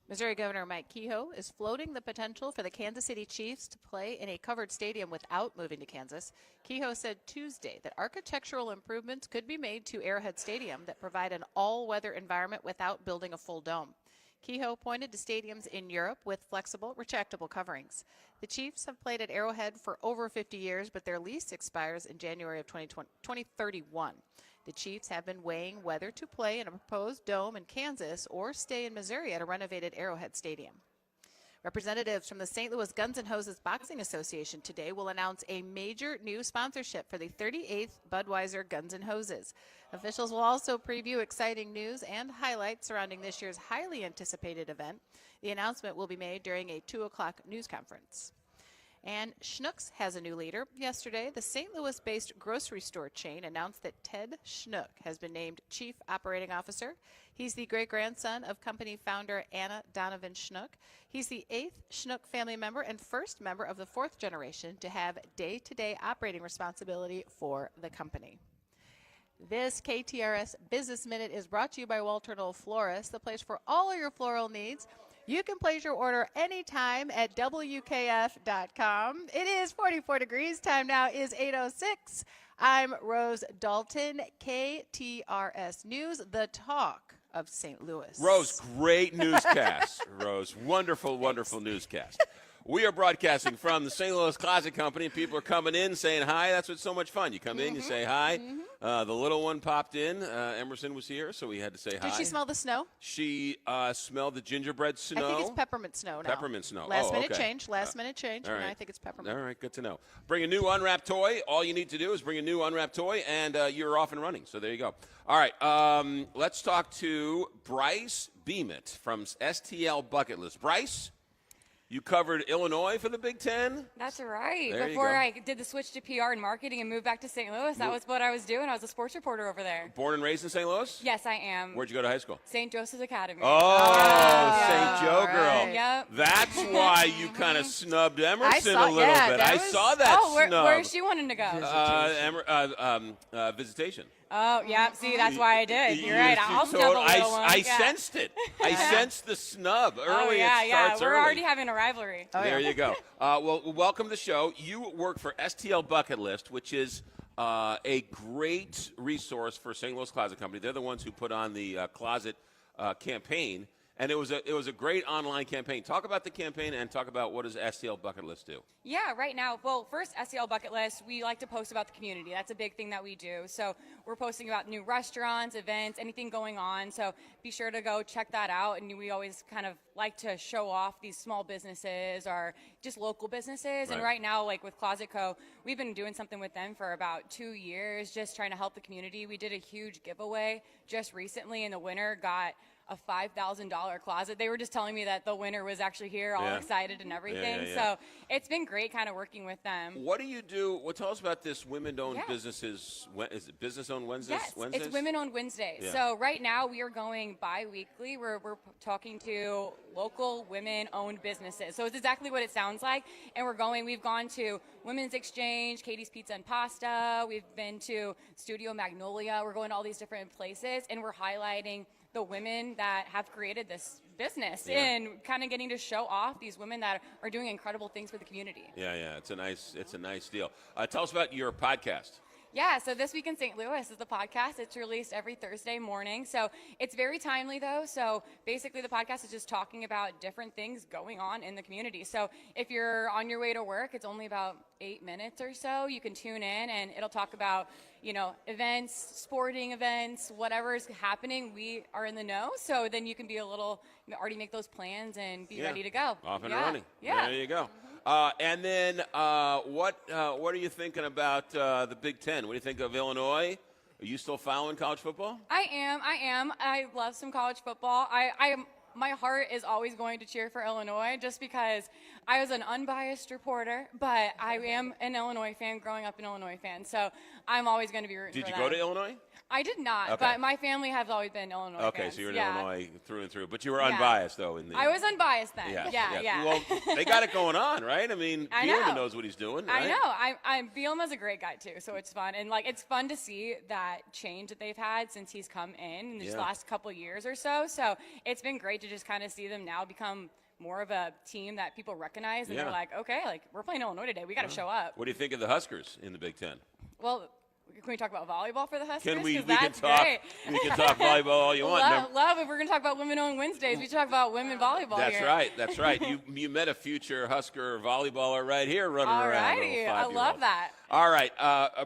Missouri Governor Mike Kehoe is floating the potential for the Kansas City Chiefs to play in a covered stadium without moving to Kansas. Kehoe said Tuesday that architectural improvements could be made to Arrowhead Stadium that provide an all-weather environment without building a full dome. Kehoe pointed to stadiums in Europe with flexible, retractable coverings. The Chiefs have played at Arrowhead for over 50 years, but their lease expires in January of 2031. The Chiefs have been weighing whether to play in a proposed dome in Kansas or stay in Missouri at a renovated Arrowhead Stadium. Representatives from the St. Louis Guns and Hoses Boxing Association today will announce a major new sponsorship for the 38th Budweiser Guns and Hoses. Officials will also preview exciting news and highlights surrounding this year's highly anticipated event. The announcement will be made during a 2 o'clock news conference. And Schnucks has a new leader. Yesterday, the St. Louis-based grocery store chain announced that Ted Schnuck has been named Chief Operating Officer. He's the great-grandson of company founder Anna Donovan Schnuck. He's the 8th Schnuck family member and first member of the 4th generation to have day-to-day operating responsibility for the company. This KTRS Business Minute is brought to you by Walter Knoll Florist, the place for all of your floral needs. You can place your order anytime at WKF.com. It is 44 degrees. Time now is 8:06. I'm Rose Dalton, KTRS News, the talk of St. Louis. Rose, great newscast. Rose, wonderful, wonderful newscast. We are broadcasting from the St. Louis Closet Company. People are coming in saying hi. That's what's so much fun. You come in, you say hi. The little one popped in. Emerson was here, so we had to say hi. Did she smell the snow? She smelled the gingerbread snow. I think it's peppermint snow now. Peppermint snow. Last minute okay. change. Last minute change. all And right. I think it's peppermint. All right, good to know. Bring a new unwrapped toy. All you need to do is bring a new unwrapped toy, and you're off and running. So there you go. All right, let's talk to Bryce Beamit from STL Bucket List. Bryce? You covered Illinois for the Big Ten? That's right. There Before I did the switch to PR and marketing and moved back to St. Louis, that was what I was doing. I was a sports reporter over there. Born and raised in St. Louis? Yes, I am. Where'd you go to high school? St. Joseph's Academy. Oh, St. Joe girl. Yep. That's why you kind of snubbed Emerson saw- a little yeah, bit. that I was- saw that Oh, snub. where is she wanting to go? Visitation. Oh, yeah. See, that's why I did. You're right. I'll snub a little one. I Yeah. sensed it. I sensed the snub early. Oh, yeah, it yeah. starts We're early. already having a rivalry. There you go. Well, welcome to the show. You work for STL Bucket List, which is a great resource for St. Louis Closet Company. They're the ones who put on the closet campaign, and it was a great online campaign. Talk about the campaign and talk about what does STL Bucket List do. Yeah, right now, well, first, STL Bucket List, we like to post about the community. That's a big thing that we do. So we're posting about new restaurants, events, anything going on. So be sure to go check that out. And we always kind of like to show off these small businesses or just local businesses. And right now, like with Closet Co., we've been doing something with them for about 2 years, just trying to help the community. We did a huge giveaway just recently, and the winner got a $5,000 closet. They were just telling me that the winner was actually here, all excited and everything. So it's been great kind of working with them. What do you do? Well, tell us about this women-owned businesses. Is it business-owned Wednesdays? Yes, Wednesdays? it's Women-Owned Wednesdays. Yeah. So right now we are going bi-weekly. We're talking to local women-owned businesses. So it's exactly what it sounds like. And we've gone to Women's Exchange, Katie's Pizza and Pasta. We've been to Studio Magnolia. We're going to all these different places, and we're highlighting the women that have created this business and kind of getting to show off these women that are doing incredible things for the community. Yeah, it's a nice deal. Tell us about your podcast. Yeah, so This Week in St. Louis is the podcast. It's released every Thursday morning. So it's very timely, though. So basically the podcast is just talking about different things going on in the community. So if you're on your way to work, it's only about 8 minutes or so. You can tune in, and it'll talk about, events, sporting events, whatever's happening. We are in the know. So then you can be already make those plans and be ready to go. Off and running. Yeah. There you go. And then what are you thinking about the Big Ten? What do you think of Illinois? Are you still following college football? I am. I love some college football. My heart is always going to cheer for Illinois just because I was an unbiased reporter, but I am an Illinois fan, growing up an Illinois fan. So I'm always going to be rooting for them. Did you go to Illinois? I did not, but my family has always been Illinois fans. Okay, so you're in Illinois through and through. But you were unbiased, though. I was unbiased then. Yeah. Well, they got it going on, right? I mean, Bielema knows what he's doing, right? I know. Bielema's a great guy, too, so it's fun. And, it's fun to see that change that they've had since he's come in these last couple years or so. So it's been great to just kind of see them now become more of a team that people recognize. And they're like, okay, we're playing Illinois today. We got to show up. What do you think of the Huskers in the Big Ten? Well, Can we talk about volleyball for the Huskers? Can we? 'Cause We can that's talk. great. We can talk volleyball all you want. Love if we're going to talk about Women-Owned Wednesdays. We should talk about women volleyball That's here. right. That's right. You met a future Husker volleyballer right here running around. Alrighty, I love that. All right,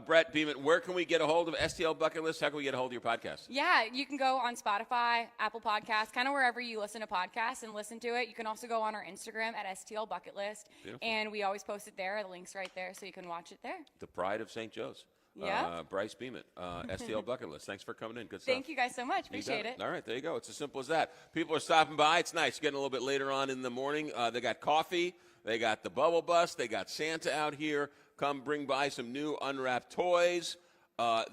Brett Beeman, where can we get a hold of STL Bucket List? How can we get a hold of your podcast? Yeah, you can go on Spotify, Apple Podcasts, kind of wherever you listen to podcasts and listen to it. You can also go on our Instagram at STL Bucket List. Beautiful. And we always post it there. The link's right there, so you can watch it there. The pride of St. Joe's. Yeah. Bryce Beeman, STL Bucket List. Thanks for coming in. Good stuff. Thank you guys so much. You Appreciate got it. All right, there you go. It's as simple as that. People are stopping by. It's nice. Getting a little bit later on in the morning. They got coffee. They got the bubble bus. They got Santa out here. Come bring by some new unwrapped toys.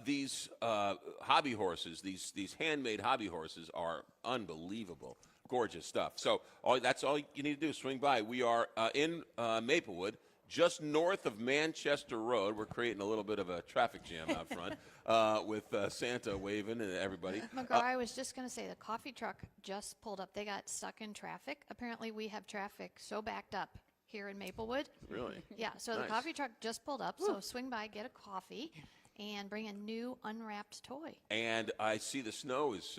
These hobby horses, these handmade hobby horses are unbelievable. Gorgeous stuff. So that's all you need to do. Swing by. We are in Maplewood, just north of Manchester Road. We're creating a little bit of a traffic jam out front with Santa waving and everybody. McGraw, I was just going to say the coffee truck just pulled up. They got stuck in traffic. Apparently, we have traffic so backed up here in Maplewood. Really? Yeah, so Nice. the coffee truck just pulled up. So swing by, get a coffee, and bring a new unwrapped toy. And I see the snow is.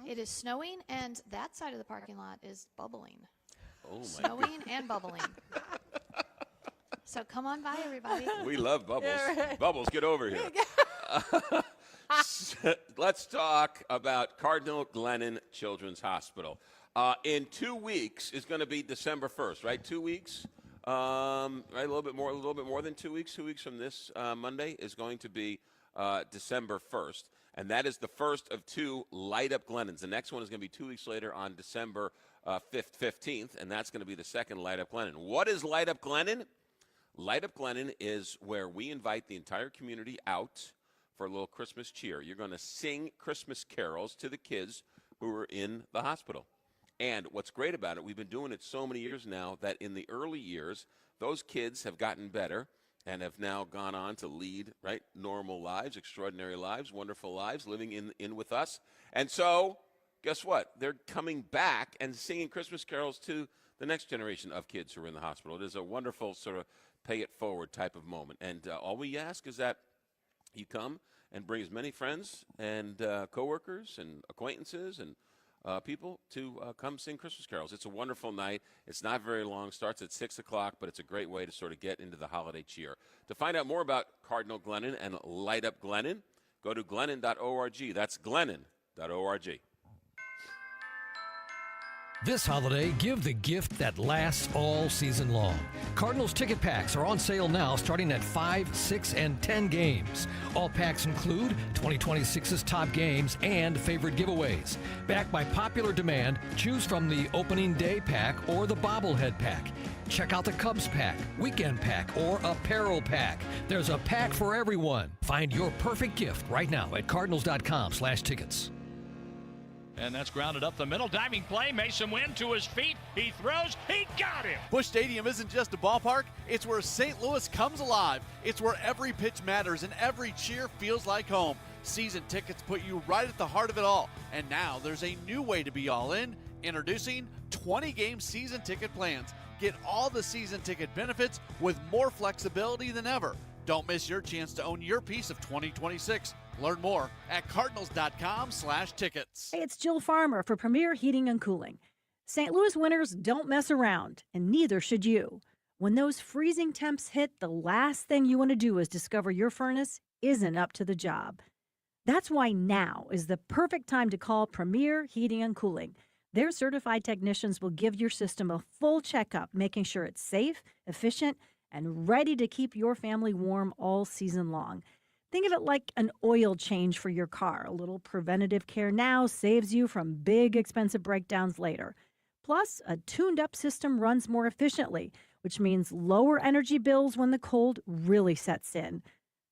It is snowing, and that side of the parking lot is bubbling. Oh, my Snowing and bubbling. So come on by, everybody. We love Bubbles. Yeah, right. Bubbles, get over here. Let's talk about Cardinal Glennon Children's Hospital. In 2 weeks is going to be December 1st, right? 2 weeks, right? A little bit more than 2 weeks. 2 weeks from this Monday is going to be December 1st, and that is the first of two Light Up Glennons. The next one is going to be 2 weeks later on December 15th, and that's going to be the second Light Up Glennon. What is Light Up Glennon? Light Up Glennon is where we invite the entire community out for a little Christmas cheer. You're going to sing Christmas carols to the kids who are in the hospital. And what's great about it, we've been doing it so many years now that in the early years, those kids have gotten better and have now gone on to lead, right, normal lives, extraordinary lives, wonderful lives, living in with us. And so, guess what? They're coming back and singing Christmas carols to the next generation of kids who are in the hospital. It is a wonderful sort of pay it forward type of moment. And all we ask is that you come and bring as many friends and coworkers and acquaintances and people to come sing Christmas carols. It's a wonderful night. It's not very long. Starts at 6 o'clock, but it's a great way to sort of get into the holiday cheer. To find out more about Cardinal Glennon and Light Up Glennon, go to glennon.org. That's glennon.org. This holiday, give the gift that lasts all season long. Cardinals ticket packs are on sale now starting at 5, 6, and 10 games. All packs include 2026's top games and favorite giveaways. Backed by popular demand, choose from the opening day pack or the bobblehead pack. Check out the Cubs pack, weekend pack, or apparel pack. There's a pack for everyone. Find your perfect gift right now at cardinals.com/tickets. And that's grounded up the middle. Diving play. Mason Wynn to his feet. He throws. He got him. Busch Stadium isn't just a ballpark. It's where St. Louis comes alive. It's where every pitch matters and every cheer feels like home. Season tickets put you right at the heart of it all. And now there's a new way to be all in. Introducing 20-game season ticket plans. Get all the season ticket benefits with more flexibility than ever. Don't miss your chance to own your piece of 2026. Learn more at cardinals.com/tickets. Hey, it's Jill Farmer for Premier Heating and Cooling. St. Louis winters don't mess around, and neither should you. When those freezing temps hit, the last thing you want to do is discover your furnace isn't up to the job. That's why now is the perfect time to call Premier Heating and Cooling. Their certified technicians will give your system a full checkup, making sure it's safe, efficient, and ready to keep your family warm all season long. Think of it like an oil change for your car. A little preventative care now saves you from big, expensive breakdowns later. Plus, a tuned-up system runs more efficiently, which means lower energy bills when the cold really sets in.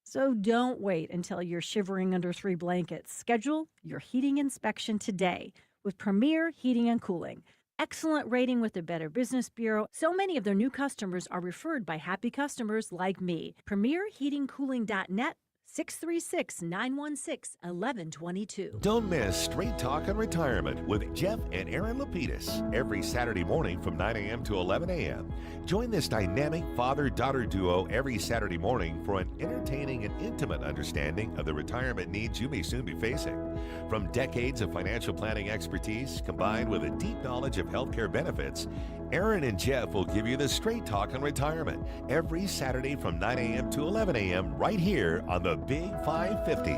So don't wait until you're shivering under 3 blankets. Schedule your heating inspection today with Premier Heating and Cooling. Excellent rating with the Better Business Bureau. So many of their new customers are referred by happy customers like me. PremierHeatingCooling.net 636-916-1122. Don't miss Straight Talk on Retirement with Jeff and Aaron Lapidus every Saturday morning from 9 a.m. to 11 a.m. Join this dynamic father-daughter duo every Saturday morning for an entertaining and intimate understanding of the retirement needs you may soon be facing. From decades of financial planning expertise combined with a deep knowledge of healthcare benefits, Aaron and Jeff will give you the Straight Talk on Retirement every Saturday from 9 a.m. to 11 a.m. right here on the Big 550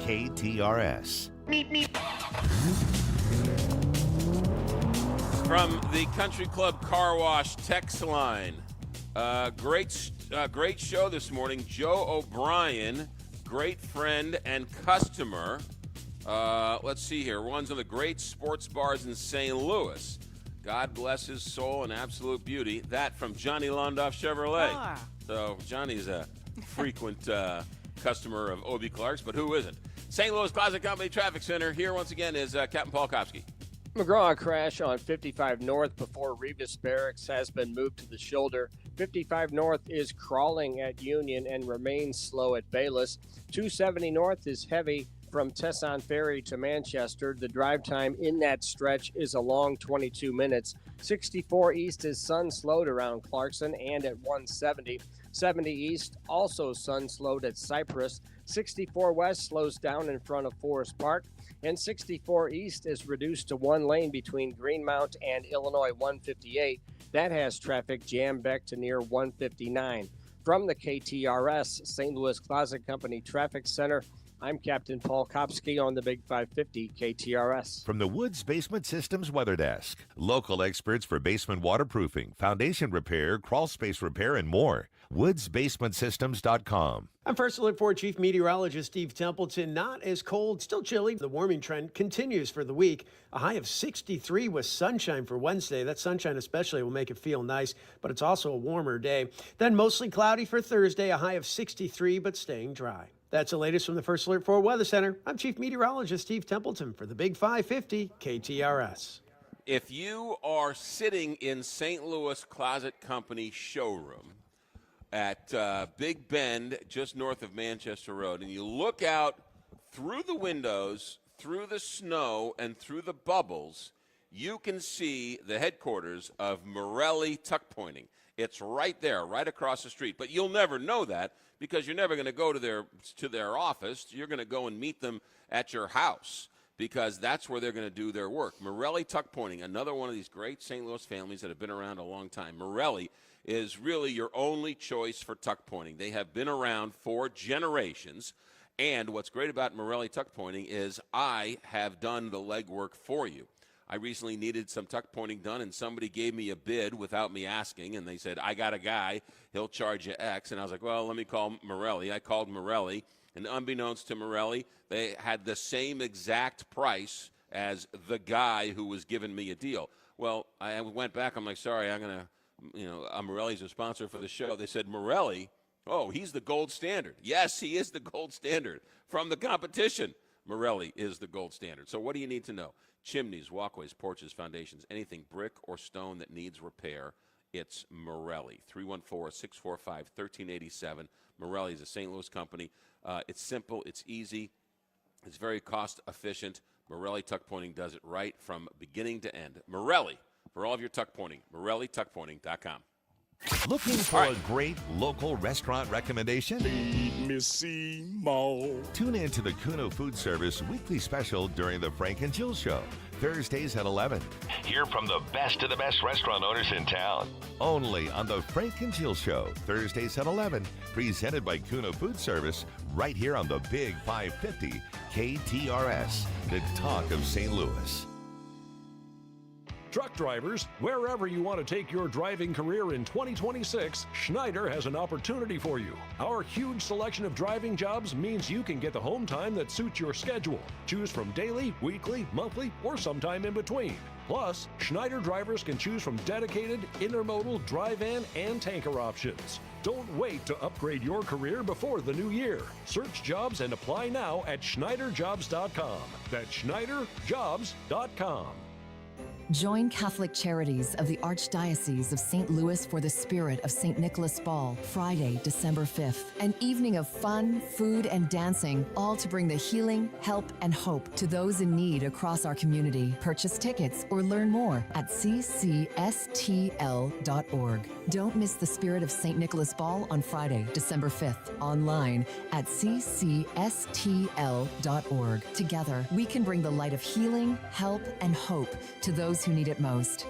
KTRS. From the Country Club Car Wash text line, great show this morning. Joe O'Brien, great friend and customer. Let's see here. Runs one of the great sports bars in St. Louis. God bless his soul and absolute beauty. That from Johnny Londoff Chevrolet. So Johnny's a frequent customer of O.B. Clark's, but who isn't? St. Louis Closet Company Traffic Center. Here once again is Captain Paul Kopsky. McGraw crash on 55 North before Revis Barracks has been moved to the shoulder. 55 North is crawling at Union and remains slow at Bayless. 270 North is heavy from Tesson Ferry to Manchester. The drive time in that stretch is a long 22 minutes. 64 East is sun slowed around Clarkson and at 170. 70 East also sun slowed at Cypress. 64 West slows down in front of Forest Park. And 64 East is reduced to one lane between Greenmount and Illinois 158. That has traffic jammed back to near 159. From the KTRS St. Louis Closet Company Traffic Center, I'm Captain Paul Kopsky on the Big 550 KTRS. From the Woods Basement Systems Weather Desk, local experts for basement waterproofing, foundation repair, crawl space repair, and more. WoodsBasementSystems.com. I'm First Alert 4 Chief Meteorologist Steve Templeton. Not as cold, still chilly. The warming trend continues for the week. A high of 63 with sunshine for Wednesday. That sunshine especially will make it feel nice, but it's also a warmer day. Then mostly cloudy for Thursday, a high of 63, but staying dry. That's the latest from the First Alert 4 Weather Center. I'm Chief Meteorologist Steve Templeton for the Big 550 KTRS. If you are sitting in St. Louis Closet Company showroom at Big Bend, just north of Manchester Road, and you look out through the windows, through the snow, and through the bubbles, you can see the headquarters of Morelli Tuck Pointing. It's right there, right across the street. But you'll never know that because you're never going to go to their office. You're going to go and meet them at your house because that's where they're going to do their work. Morelli Tuck Pointing, another one of these great St. Louis families that have been around a long time. Morelli is really your only choice for tuck pointing. They have been around for generations. And what's great about Morelli Tuck Pointing is I have done the legwork for you. I recently needed some tuck pointing done, and somebody gave me a bid without me asking, and they said, I got a guy, he'll charge you X. And I was like, well, let me call Morelli. I called Morelli, and unbeknownst to Morelli, they had the same exact price as the guy who was giving me a deal. Well, I went back. I'm like, sorry, I'm going to, Morelli's a sponsor for the show. They said, Morelli, oh, he's the gold standard. Yes, he is the gold standard. From the competition, Morelli is the gold standard. So what do you need to know? Chimneys, walkways, porches, foundations, anything brick or stone that needs repair, it's Morelli. 314-645-1387. Morelli is a St. Louis company. It's simple. It's easy. It's very cost efficient. Morelli Tuck Pointing does it right from beginning to end. Morelli, for all of your tuck pointing, MorelliTuckPointing.com. Looking for a great local restaurant recommendation? Missy Mo. Tune in to the Kuno Food Service weekly special during the Frank and Jill Show, Thursdays at 11. Hear from the best of the best restaurant owners in town. Only on the Frank and Jill Show, Thursdays at 11. Presented by Kuno Food Service, right here on the Big 550 KTRS, the talk of St. Louis. Truck drivers, wherever you want to take your driving career in 2026, Schneider has an opportunity for you. Our huge selection of driving jobs means you can get the home time that suits your schedule. Choose from daily, weekly, monthly, or sometime in between. Plus, Schneider drivers can choose from dedicated, intermodal, dry van, and tanker options. Don't wait to upgrade your career before the new year. Search jobs and apply now at SchneiderJobs.com. That's SchneiderJobs.com. Join Catholic Charities of the Archdiocese of St. Louis for the Spirit of St. Nicholas Ball, Friday, December 5th. An evening of fun, food, and dancing, all to bring the healing, help, and hope to those in need across our community. Purchase tickets or learn more at ccsTL.org. Don't miss the Spirit of St. Nicholas Ball on Friday, December 5th, online at ccsTL.org. Together, we can bring the light of healing, help, and hope to those who need it most.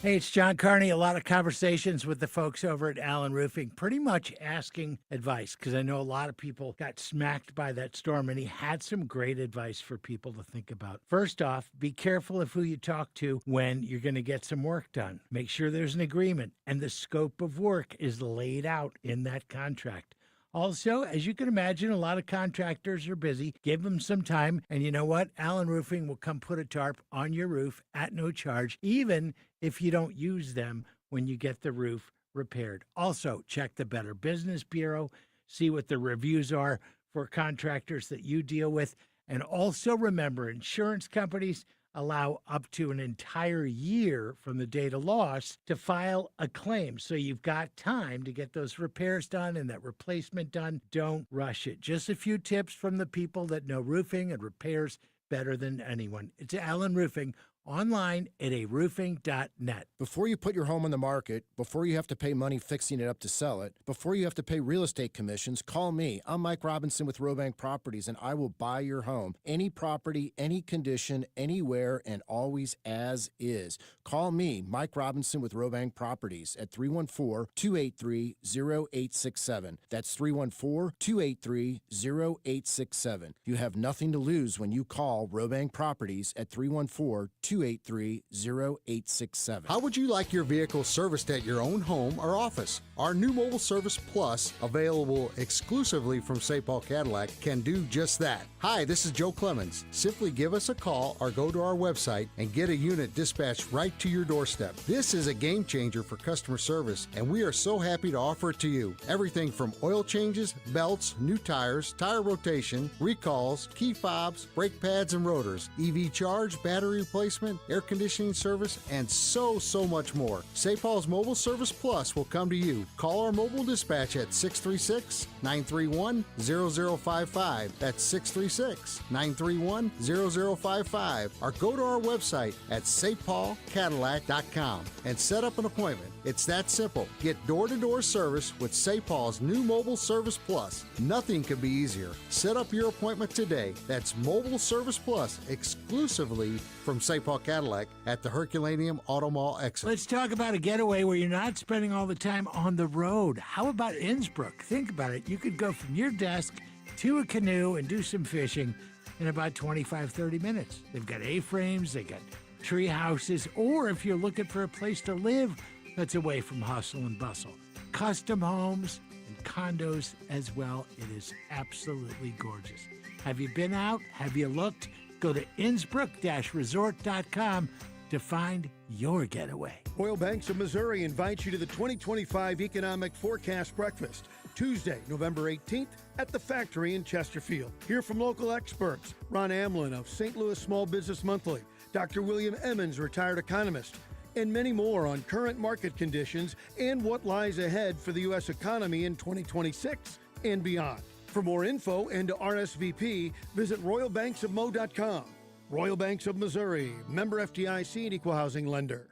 Hey, it's John Carney. A lot of conversations with the folks over at Allen Roofing, pretty much asking advice, because I know a lot of people got smacked by that storm, and he had some great advice for people to think about. First off, be careful of who you talk to when you're going to get some work done. Make sure there's an agreement, and the scope of work is laid out in that contract. Also, as you can imagine, a lot of contractors are busy. Give them some time, and you know what? Allen Roofing will come put a tarp on your roof at no charge, even if you don't use them when you get the roof repaired. Also, check the Better Business Bureau, see what the reviews are for contractors that you deal with, and also remember, insurance companies allow up to an entire year from the date of loss to file a claim. So you've got time to get those repairs done and that replacement done. Don't rush it. Just a few tips from the people that know roofing and repairs better than anyone. It's Allen Roofing, online at aroofing.net. Before you put your home on the market, before you have to pay money fixing it up to sell it, before you have to pay real estate commissions, call me. I'm Mike Robinson with Robank Properties, and I will buy your home. Any property, any condition, anywhere, and always as is. Call me, Mike Robinson with Robank Properties at 314-283-0867. That's 314-283-0867. You have nothing to lose when you call Robank Properties at 314-283-0867. How would you like your vehicle serviced at your own home or office? Our new Mobile Service Plus, available exclusively from St. Paul Cadillac, can do just that. Hi, this is Joe Clemens. Simply give us a call or go to our website and get a unit dispatched right to your doorstep. This is a game changer for customer service, and we are so happy to offer it to you. Everything from oil changes, belts, new tires, tire rotation, recalls, key fobs, brake pads and rotors, EV charge, battery replacement, air conditioning service, and so much more. St. Paul's Mobile Service Plus will come to you. Call our mobile dispatch at 636-931-0055. That's 636-931-0055. Or go to our website at stpaulcadillac.com and set up an appointment. It's that simple. Get door-to-door service with St. Paul's new Mobile Service Plus. Nothing could be easier. Set up your appointment today. That's Mobile Service Plus, exclusively from St. Paul Cadillac at the Herculaneum Auto Mall exit. Let's talk about a getaway where you're not spending all the time on the road. How about Innsbruck? Think about it. You could go from your desk to a canoe and do some fishing in about 25-30 minutes. They've got A-frames, they got tree houses, or if you're looking for a place to live that's away from hustle and bustle, custom homes and condos as well. It is absolutely gorgeous. Have you been out? Have you looked? Go to Innsbruck-resort.com to find your getaway. Oil Banks of Missouri invites you to the 2025 Economic Forecast Breakfast, Tuesday, November 18th at the Factory in Chesterfield. Hear from local experts, Ron Amlin of St. Louis Small Business Monthly, Dr. William Emmons, retired economist, and many more on current market conditions and what lies ahead for the U.S. economy in 2026 and beyond. For more info and to RSVP, visit RoyalBanksofMo.com. Royal Banks of Missouri, member FDIC and equal housing lender.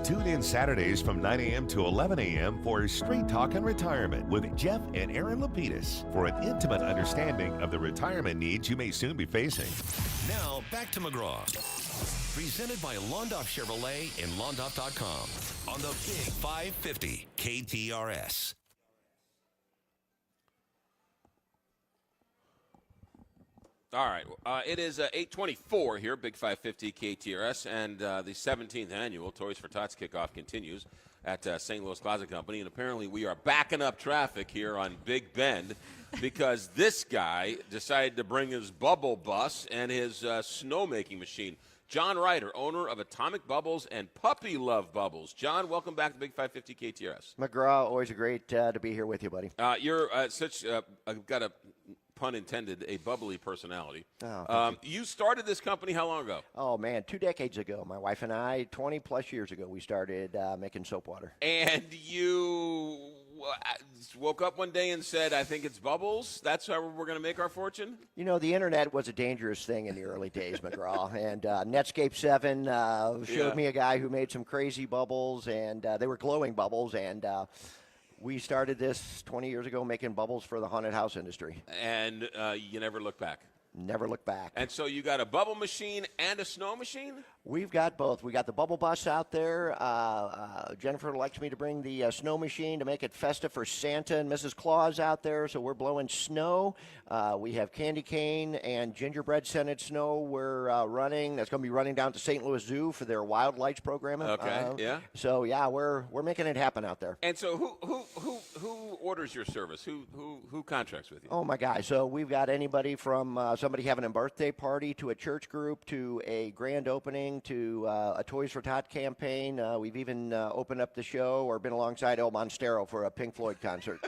Tune in Saturdays from 9 a.m. to 11 a.m. for Straight Talk on Retirement with Jeff and Aaron Lapidus for an intimate understanding of the retirement needs you may soon be facing. Now, back to McGraw. Presented by Londoff Chevrolet and Londoff.com on the Big 550 KTRS. All right. It is 8:24 here, Big 550 KTRS, and the 17th annual Toys for Tots kickoff continues at St. Louis Closet Company, and apparently we are backing up traffic here on Big Bend because this guy decided to bring his bubble bus and his snowmaking machine. John Ryder, owner of Atomic Bubbles and Puppy Love Bubbles. John, welcome back to Big 550 KTRS. McGraw, always great to be here with you, buddy. You're I've got to pun intended, a bubbly personality. Oh, you started this company how long ago? Oh, man, 2 decades ago. My wife and I, 20-plus years ago, we started making soap water. And you woke up one day and said, I think it's bubbles. That's how we're going to make our fortune? You know, the internet was a dangerous thing in the early days, McGraw. And Netscape 7 showed me a guy who made some crazy bubbles, and they were glowing bubbles. And we started this 20 years ago making bubbles for the haunted house industry. And you never look back. Never look back. And so you got a bubble machine and a snow machine? We've got both. We got the bubble bus out there. Jennifer likes me to bring the snow machine to make it festive for Santa and Mrs. Claus out there. So we're blowing snow. We have candy cane and gingerbread scented snow. We're running. That's going to be running down to St. Louis Zoo for their Wild Lights programming. Okay. Yeah. So yeah, we're making it happen out there. And so who orders your service? Who contracts with you? Oh my God! So we've got anybody from somebody having a birthday party to a church group to a grand opening to a Toys for Tot campaign. We've even opened up the show or been alongside El Monstero for a Pink Floyd concert.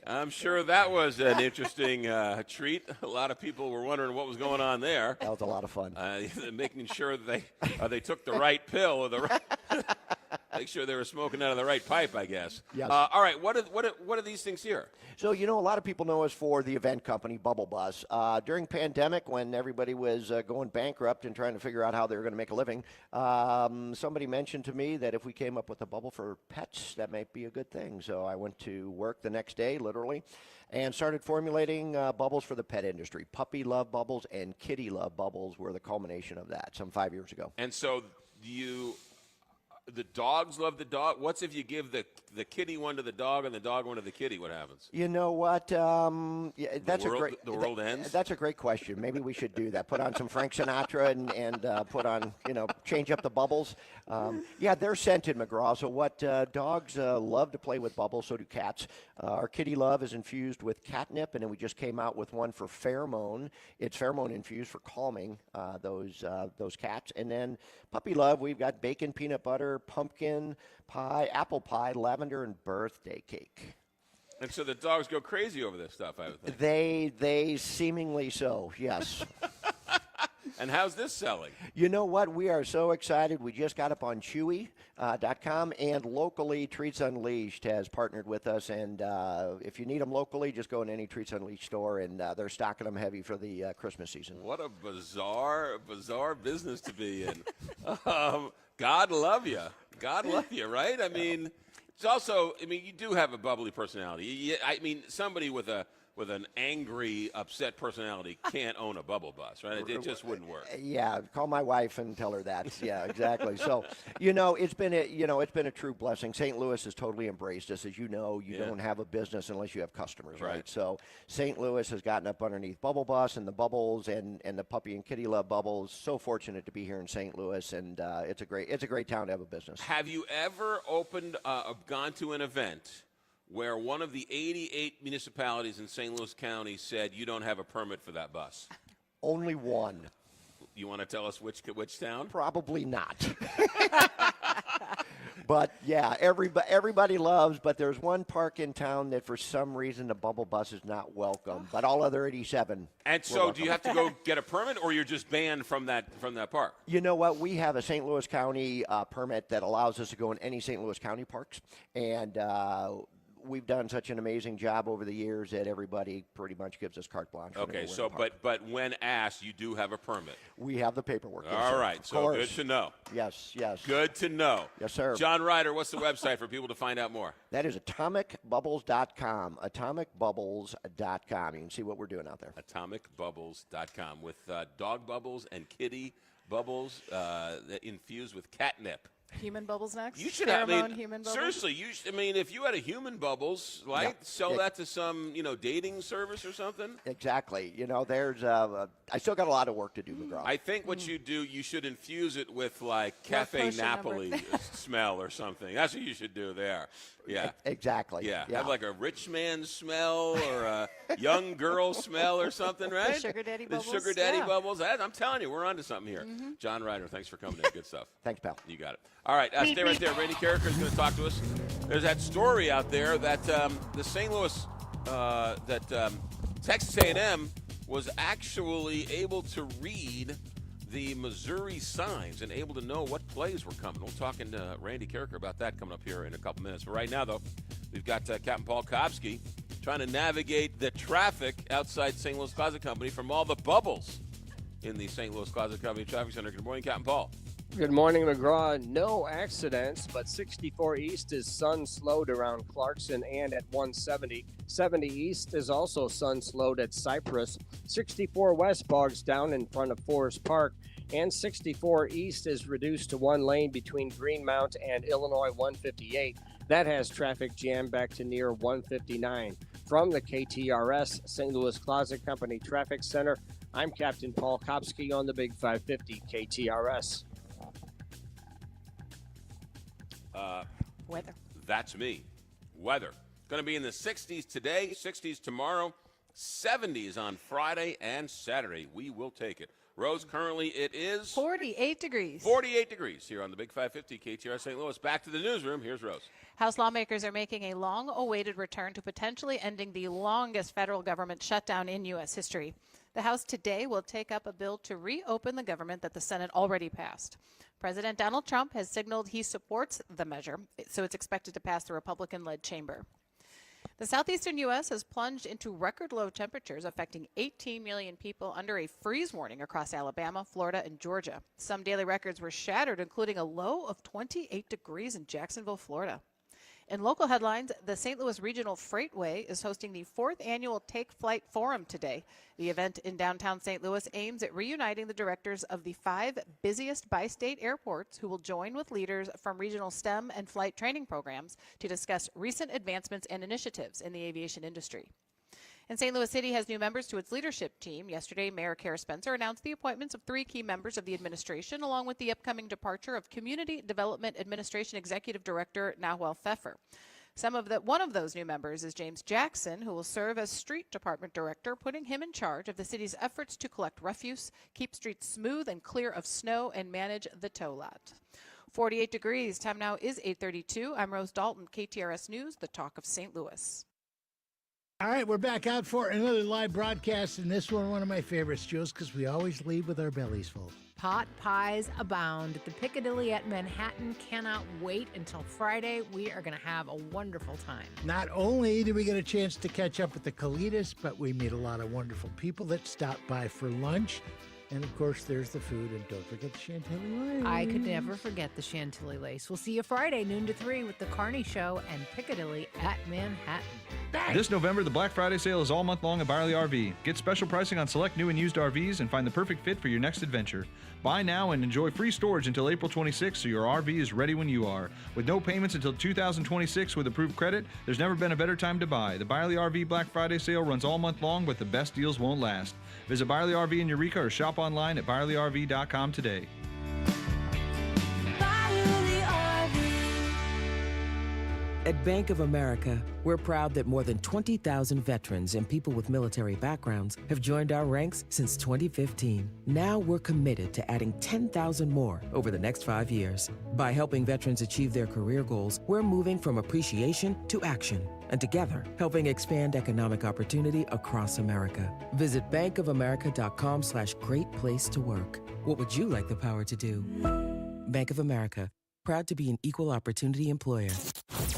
I'm sure that was an interesting treat. A lot of people were wondering what was going on there. That was a lot of fun. Making sure that they took the right pill or the right. Make sure they were smoking out of the right pipe, I guess. Yes. All right. What are these things here? So, you know, a lot of people know us for the event company, Bubble Bus. During pandemic, when everybody was going bankrupt and trying to figure out how they were going to make a living, somebody mentioned to me that if we came up with a bubble for pets, that might be a good thing. So I went to work the next day, literally, and started formulating bubbles for the pet industry. Puppy love bubbles and kitty love bubbles were the culmination of that some 5 years ago. And so the dogs love the dog. What's if you give the kitty one to the dog and the dog one to the kitty? What happens? You know what? Yeah, that's the world ends. That's a great question. Maybe we should do that. Put on some Frank Sinatra and put on, change up the bubbles. Yeah, they're scented, McGraw. So what dogs love to play with bubbles, so do cats. Our kitty love is infused with catnip, and then we just came out with one for pheromone. It's pheromone infused for calming those cats. And then puppy love, we've got bacon, peanut butter, pumpkin pie, apple pie, lavender, and birthday cake. And so the dogs go crazy over this stuff, I would think. They seemingly so, yes. And how's this selling? You know what? We are so excited. We just got up on Chewy.com, and locally, Treats Unleashed has partnered with us. And if you need them locally, just go in any Treats Unleashed store, and they're stocking them heavy for the Christmas season. What a bizarre business to be in. God love you. God love you, right? I mean, it's also, you do have a bubbly personality. Somebody with an angry, upset personality can't own a bubble bus, right? It just wouldn't work. Yeah, call my wife and tell her that. Yeah, exactly. So, it's been a true blessing. St. Louis has totally embraced us. As you know, you don't have a business unless you have customers, right? So, St. Louis has gotten up underneath Bubble Bus and the bubbles and the puppy and kitty love bubbles. So fortunate to be here in St. Louis, and it's a great town to have a business. Have you ever gone to an event where one of the 88 municipalities in St. Louis County said you don't have a permit for that bus? Only one. You want to tell us which town? Probably not. But yeah, everybody loves. But there's one park in town that for some reason the bubble bus is not welcome. But all other 87. And so, do you have to go get a permit, or you're just banned from that park? You know what? We have a St. Louis County permit that allows us to go in any St. Louis County parks, and we've done such an amazing job over the years that everybody pretty much gives us carte blanche. Okay, so but when asked, you do have a permit. We have the paperwork. Yes, all sir. right, so good to know. Yes. Good to know. Yes, sir. John Ryder, what's the website for people to find out more? That is atomicbubbles.com. Atomicbubbles.com. You can see what we're doing out there. Atomicbubbles.com with dog bubbles and kitty bubbles infused with catnip. Human bubbles next. You should human bubbles. Seriously, if you had a human bubbles, sell that to some, dating service or something. Exactly. There's I still got a lot of work to do, McGraw. I think what you do, you should infuse it with like Cafe Napoli smell or something. That's what you should do there. Yeah. Exactly. Yeah. Have like a rich man smell or a young girl smell or something, right? The sugar daddy bubbles. The sugar daddy Yeah. bubbles. I'm telling you, we're onto something here. John Ryder, thanks for coming in. Good stuff. Thanks, pal. You got it. All right, stay right there. Randy Carricker is going to talk to us. There's that story out there that the St. Louis, Texas A&M was actually able to read the Missouri signs and able to know what plays were coming. We'll talk to Randy Carricker about that coming up here in a couple minutes. But right now, though, we've got Captain Paul Kopsky trying to navigate the traffic outside St. Louis Closet Company from all the bubbles in the St. Louis Closet Company Traffic Center. Good morning, Captain Paul. Good morning, McGraw. No accidents, but 64 East is sun slowed around Clarkson and at 170. 70 East is also sun slowed at Cypress. 64 West bogs down in front of Forest Park. And 64 East is reduced to one lane between Greenmount and Illinois 158. That has traffic jammed back to near 159. From the KTRS St. Louis Closet Company Traffic Center, I'm Captain Paul Kopsky on the Big 550 KTRS. Weather. That's me. Weather. Going to be in the 60s today, 60s tomorrow, 70s on Friday and Saturday. We will take it. Rose, currently it is 48 degrees. 48 degrees here on the Big 550 KTR St. Louis. Back to the newsroom. Here's Rose. House lawmakers are making a long-awaited return to potentially ending the longest federal government shutdown in U.S. history. The House today will take up a bill to reopen the government that the Senate already passed. President Donald Trump has signaled he supports the measure, so it's expected to pass the Republican-led chamber. The southeastern U.S. has plunged into record-low temperatures, affecting 18 million people under a freeze warning across Alabama, Florida, and Georgia. Some daily records were shattered, including a low of 28 degrees in Jacksonville, Florida. In local headlines, the St. Louis Regional Freightway is hosting the 4th annual Take Flight Forum today. The event in downtown St. Louis aims at reuniting the directors of the 5 busiest bi-state airports who will join with leaders from regional STEM and flight training programs to discuss recent advancements and initiatives in the aviation industry. And St. Louis City has new members to its leadership team. Yesterday, Mayor Kara Spencer announced the appointments of 3 key members of the administration, along with the upcoming departure of Community Development Administration Executive Director Nahuel Pfeffer. One of those new members is James Jackson, who will serve as Street Department Director, putting him in charge of the city's efforts to collect refuse, keep streets smooth and clear of snow, and manage the tow lot. 48 degrees. Time now is 8:32. I'm Rose Dalton, KTRS News, the talk of St. Louis. All right, we're back out for another live broadcast, and this one of my favorites, Jules, because we always leave with our bellies full. Pot pies abound. The Piccadilly at Manhattan cannot wait until Friday. We are going to have a wonderful time. Not only do we get a chance to catch up with the Colitas, but we meet a lot of wonderful people that stop by for lunch. And, of course, there's the food, and don't forget the Chantilly Lace. I could never forget the Chantilly Lace. We'll see you Friday, noon to 3, with the Carney Show and Piccadilly at Manhattan. Bang! This November, the Black Friday sale is all month long at Byerly RV. Get special pricing on select new and used RVs and find the perfect fit for your next adventure. Buy now and enjoy free storage until April 26th so your RV is ready when you are. With no payments until 2026 with approved credit, there's never been a better time to buy. The Byerly RV Black Friday sale runs all month long, but the best deals won't last. Visit Byerly RV in Eureka or shop online at ByerlyRV.com today. At Bank of America, we're proud that more than 20,000 veterans and people with military backgrounds have joined our ranks since 2015. Now we're committed to adding 10,000 more over the next 5 years. By helping veterans achieve their career goals, we're moving from appreciation to action, and together, helping expand economic opportunity across America. Visit bankofamerica.com/great place to work. What would you like the power to do? Bank of America, proud to be an equal opportunity employer.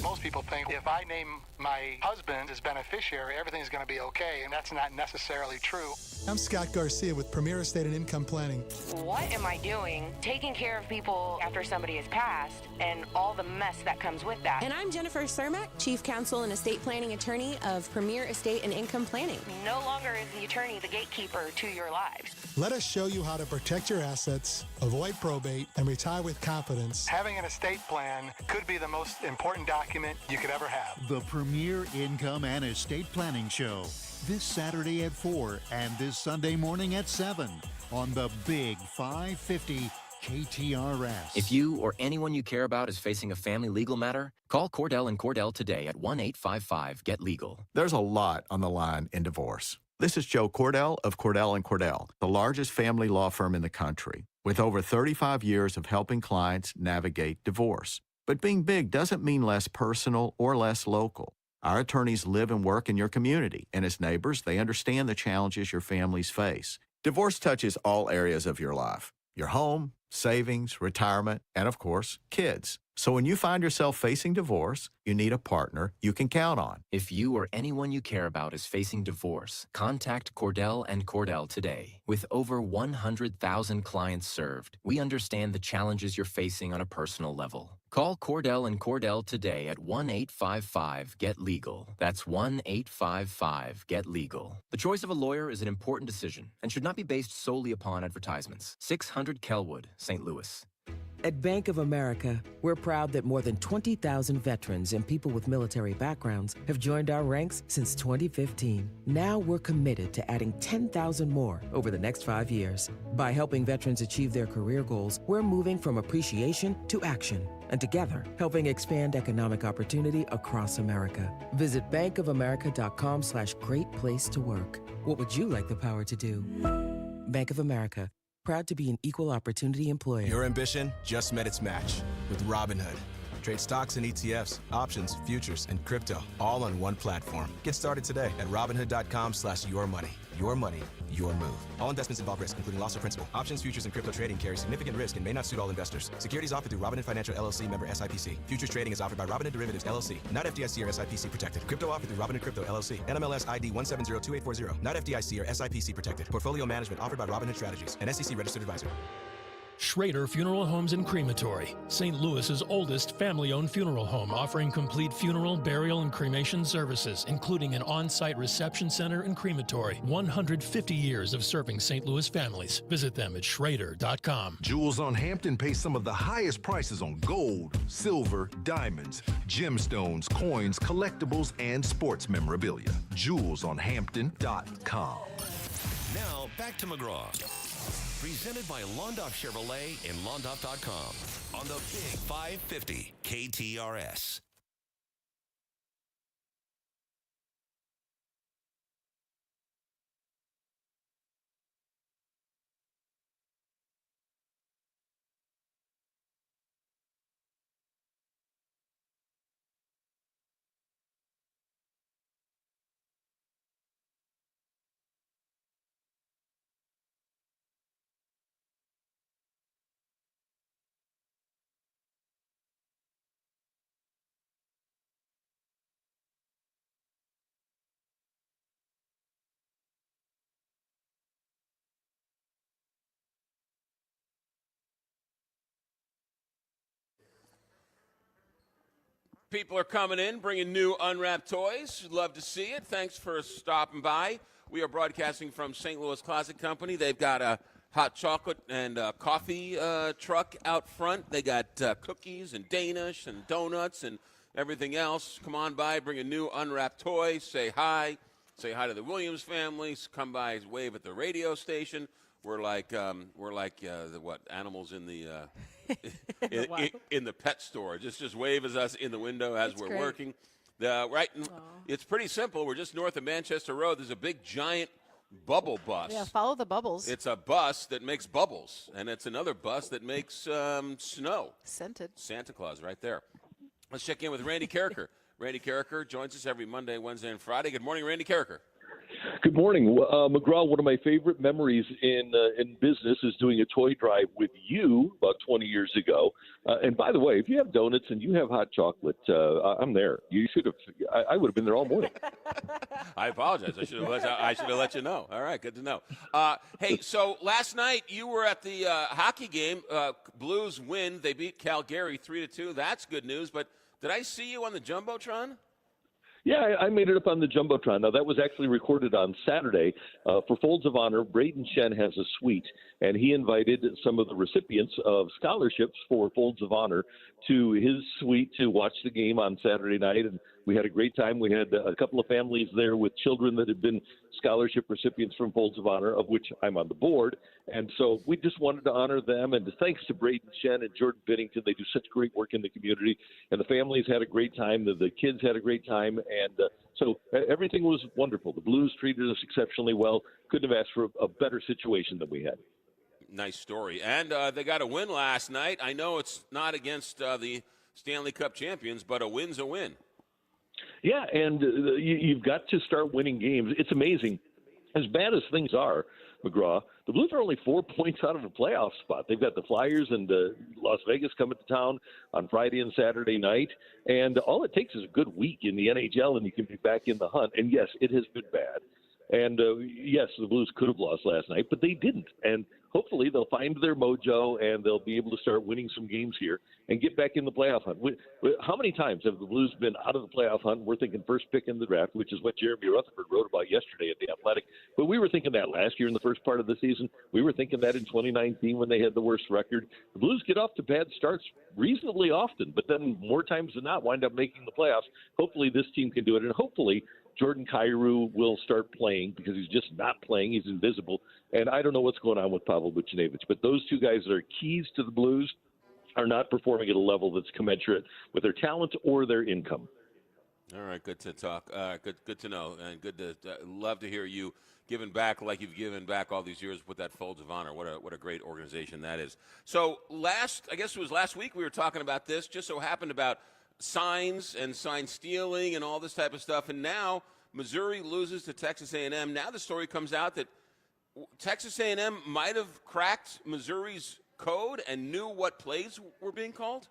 Most people think if I name my husband as beneficiary, everything's going to be okay, and that's not necessarily true. I'm Scott Garcia with Premier Estate and Income Planning. What am I doing taking care of people after somebody has passed and all the mess that comes with that? And I'm Jennifer Cermak, Chief Counsel and Estate Planning Attorney of Premier Estate and Income Planning. No longer is the attorney the gatekeeper to your lives. Let us show you how to protect your assets, avoid probate, and retire with confidence. Having an estate plan could be the most important document you could ever have. The Premier Income and Estate Planning Show, this Saturday at 4 and this Sunday morning at 7 on the Big 550 KTRS. If you or anyone you care about is facing a family legal matter, call Cordell and Cordell today at 1-855-GET-LEGAL. There's a lot on the line in divorce. This is Joe Cordell of Cordell & Cordell, the largest family law firm in the country, with over 35 years of helping clients navigate divorce. But being big doesn't mean less personal or less local. Our attorneys live and work in your community, and as neighbors, they understand the challenges your families face. Divorce touches all areas of your life: your home, savings, retirement, and of course, kids. So when you find yourself facing divorce, you need a partner you can count on. If you or anyone you care about is facing divorce, contact Cordell and Cordell today. With over 100,000 clients served, we understand the challenges you're facing on a personal level. Call Cordell and Cordell today at 1-855-GET-LEGAL. That's 1-855-GET-LEGAL. The choice of a lawyer is an important decision and should not be based solely upon advertisements. 600 Kelwood, St. Louis. At Bank of America, we're proud that more than 20,000 veterans and people with military backgrounds have joined our ranks since 2015. Now we're committed to adding 10,000 more over the next 5 years. By helping veterans achieve their career goals, we're moving from appreciation to action, and together, helping expand economic opportunity across America. Visit bankofamerica.com/great place to work. What would you like the power to do? Bank of America. Proud to be an equal opportunity employer. Your ambition just met its match with Robinhood. Trade stocks and ETFs, options, futures, and crypto all on one platform. Get started today at Robinhood.com/yourmoney. Your money, your move. All investments involve risk, including loss of principal. Options, futures, and crypto trading carry significant risk and may not suit all investors. Securities offered through Robinhood Financial LLC, member SIPC. Futures trading is offered by Robinhood Derivatives LLC, not FDIC or SIPC protected. Crypto offered through Robinhood Crypto LLC, NMLS ID 1702840, not FDIC or SIPC protected. Portfolio management offered by Robinhood Strategies, an SEC registered advisor. Schrader Funeral Homes and Crematory, St. Louis's oldest family-owned funeral home, offering complete funeral, burial, and cremation services, including an on-site reception center and crematory. 150 years of serving St. Louis families. Visit them at Schrader.com. Jewels on Hampton pay some of the highest prices on gold, silver, diamonds, gemstones, coins, collectibles, and sports memorabilia. JewelsOnHampton.com. Now, back to McGraw. Presented by Londoff Chevrolet and Londoff.com on the Big 550 KTRS. People are coming in, bringing new unwrapped toys. Love to see it. Thanks for stopping by. We are broadcasting from St. Louis Closet Company. They've got a hot chocolate and coffee truck out front. They got cookies and Danish and donuts and everything else. Come on by, bring a new unwrapped toy. Say hi. Say hi to the Williams family. Come by, wave at the radio station. We're like the animals in the in the pet store. Just wave at us in the window as That's we're great. working. It's pretty simple. We're just north of Manchester Road. There's a big giant bubble bus. Yeah, follow the bubbles. It's a bus that makes bubbles, and it's another bus that makes snow. Scented. Santa Claus right there. Let's check in with Randy Carricker. Randy Carricker joins us every Monday, Wednesday, and Friday. Good morning, Randy Carricker. Good morning, McGraw. One of my favorite memories in business is doing a toy drive with you about 20 years ago. And by the way, if you have donuts and you have hot chocolate, I'm there. You should have. I would have been there all morning. I apologize. I should have let you know. All right, good to know. Hey, so last night you were at the hockey game. Blues win. They beat Calgary 3-2. That's good news. But did I see you on the Jumbotron? Yeah, I made it up on the Jumbotron. Now, that was actually recorded on Saturday. For Folds of Honor, Braden Shen has a suite, and he invited some of the recipients of scholarships for Folds of Honor to his suite to watch the game on Saturday night and We had a great time. We had a couple of families there with children that had been scholarship recipients from Folds of Honor, of which I'm on the board. And so we just wanted to honor them. And thanks to Braden Shen and Jordan Biddington, they do such great work in the community. And the families had a great time. The kids had a great time. And so everything was wonderful. The Blues treated us exceptionally well. Couldn't have asked for a better situation than we had. Nice story. And they got a win last night. I know it's not against the Stanley Cup champions, but a win's a win. Yeah, and you've got to start winning games. It's amazing. As bad as things are, McGraw, the Blues are only 4 points out of the playoff spot. They've got the Flyers and Las Vegas coming to town on Friday and Saturday night. And all it takes is a good week in the NHL, and you can be back in the hunt. And, yes, it has been bad. And, yes, the Blues could have lost last night, but they didn't. And hopefully they'll find their mojo and they'll be able to start winning some games here and get back in the playoff hunt. How many times have the Blues been out of the playoff hunt? We're thinking first pick in the draft, which is what Jeremy Rutherford wrote about yesterday at The Athletic. But we were thinking that last year in the first part of the season. We were thinking that in 2019 when they had the worst record. The Blues get off to bad starts reasonably often, but then more times than not wind up making the playoffs. Hopefully this team can do it, and hopefully Jordan Kyrou will start playing because he's just not playing. He's invisible. And I don't know what's going on with Pavel Buchnevich, but those two guys that are keys to the Blues are not performing at a level that's commensurate with their talent or their income. All right, good to talk. Good to know, and good to love to hear you giving back like you've given back all these years with that Folds of Honor. What a great organization that is. So I guess it was last week we were talking about this. Just so happened about signs and sign stealing and all this type of stuff. And now Missouri loses to Texas A&M. Now the story comes out that Texas A&M might have cracked Missouri's code and knew what plays were being called?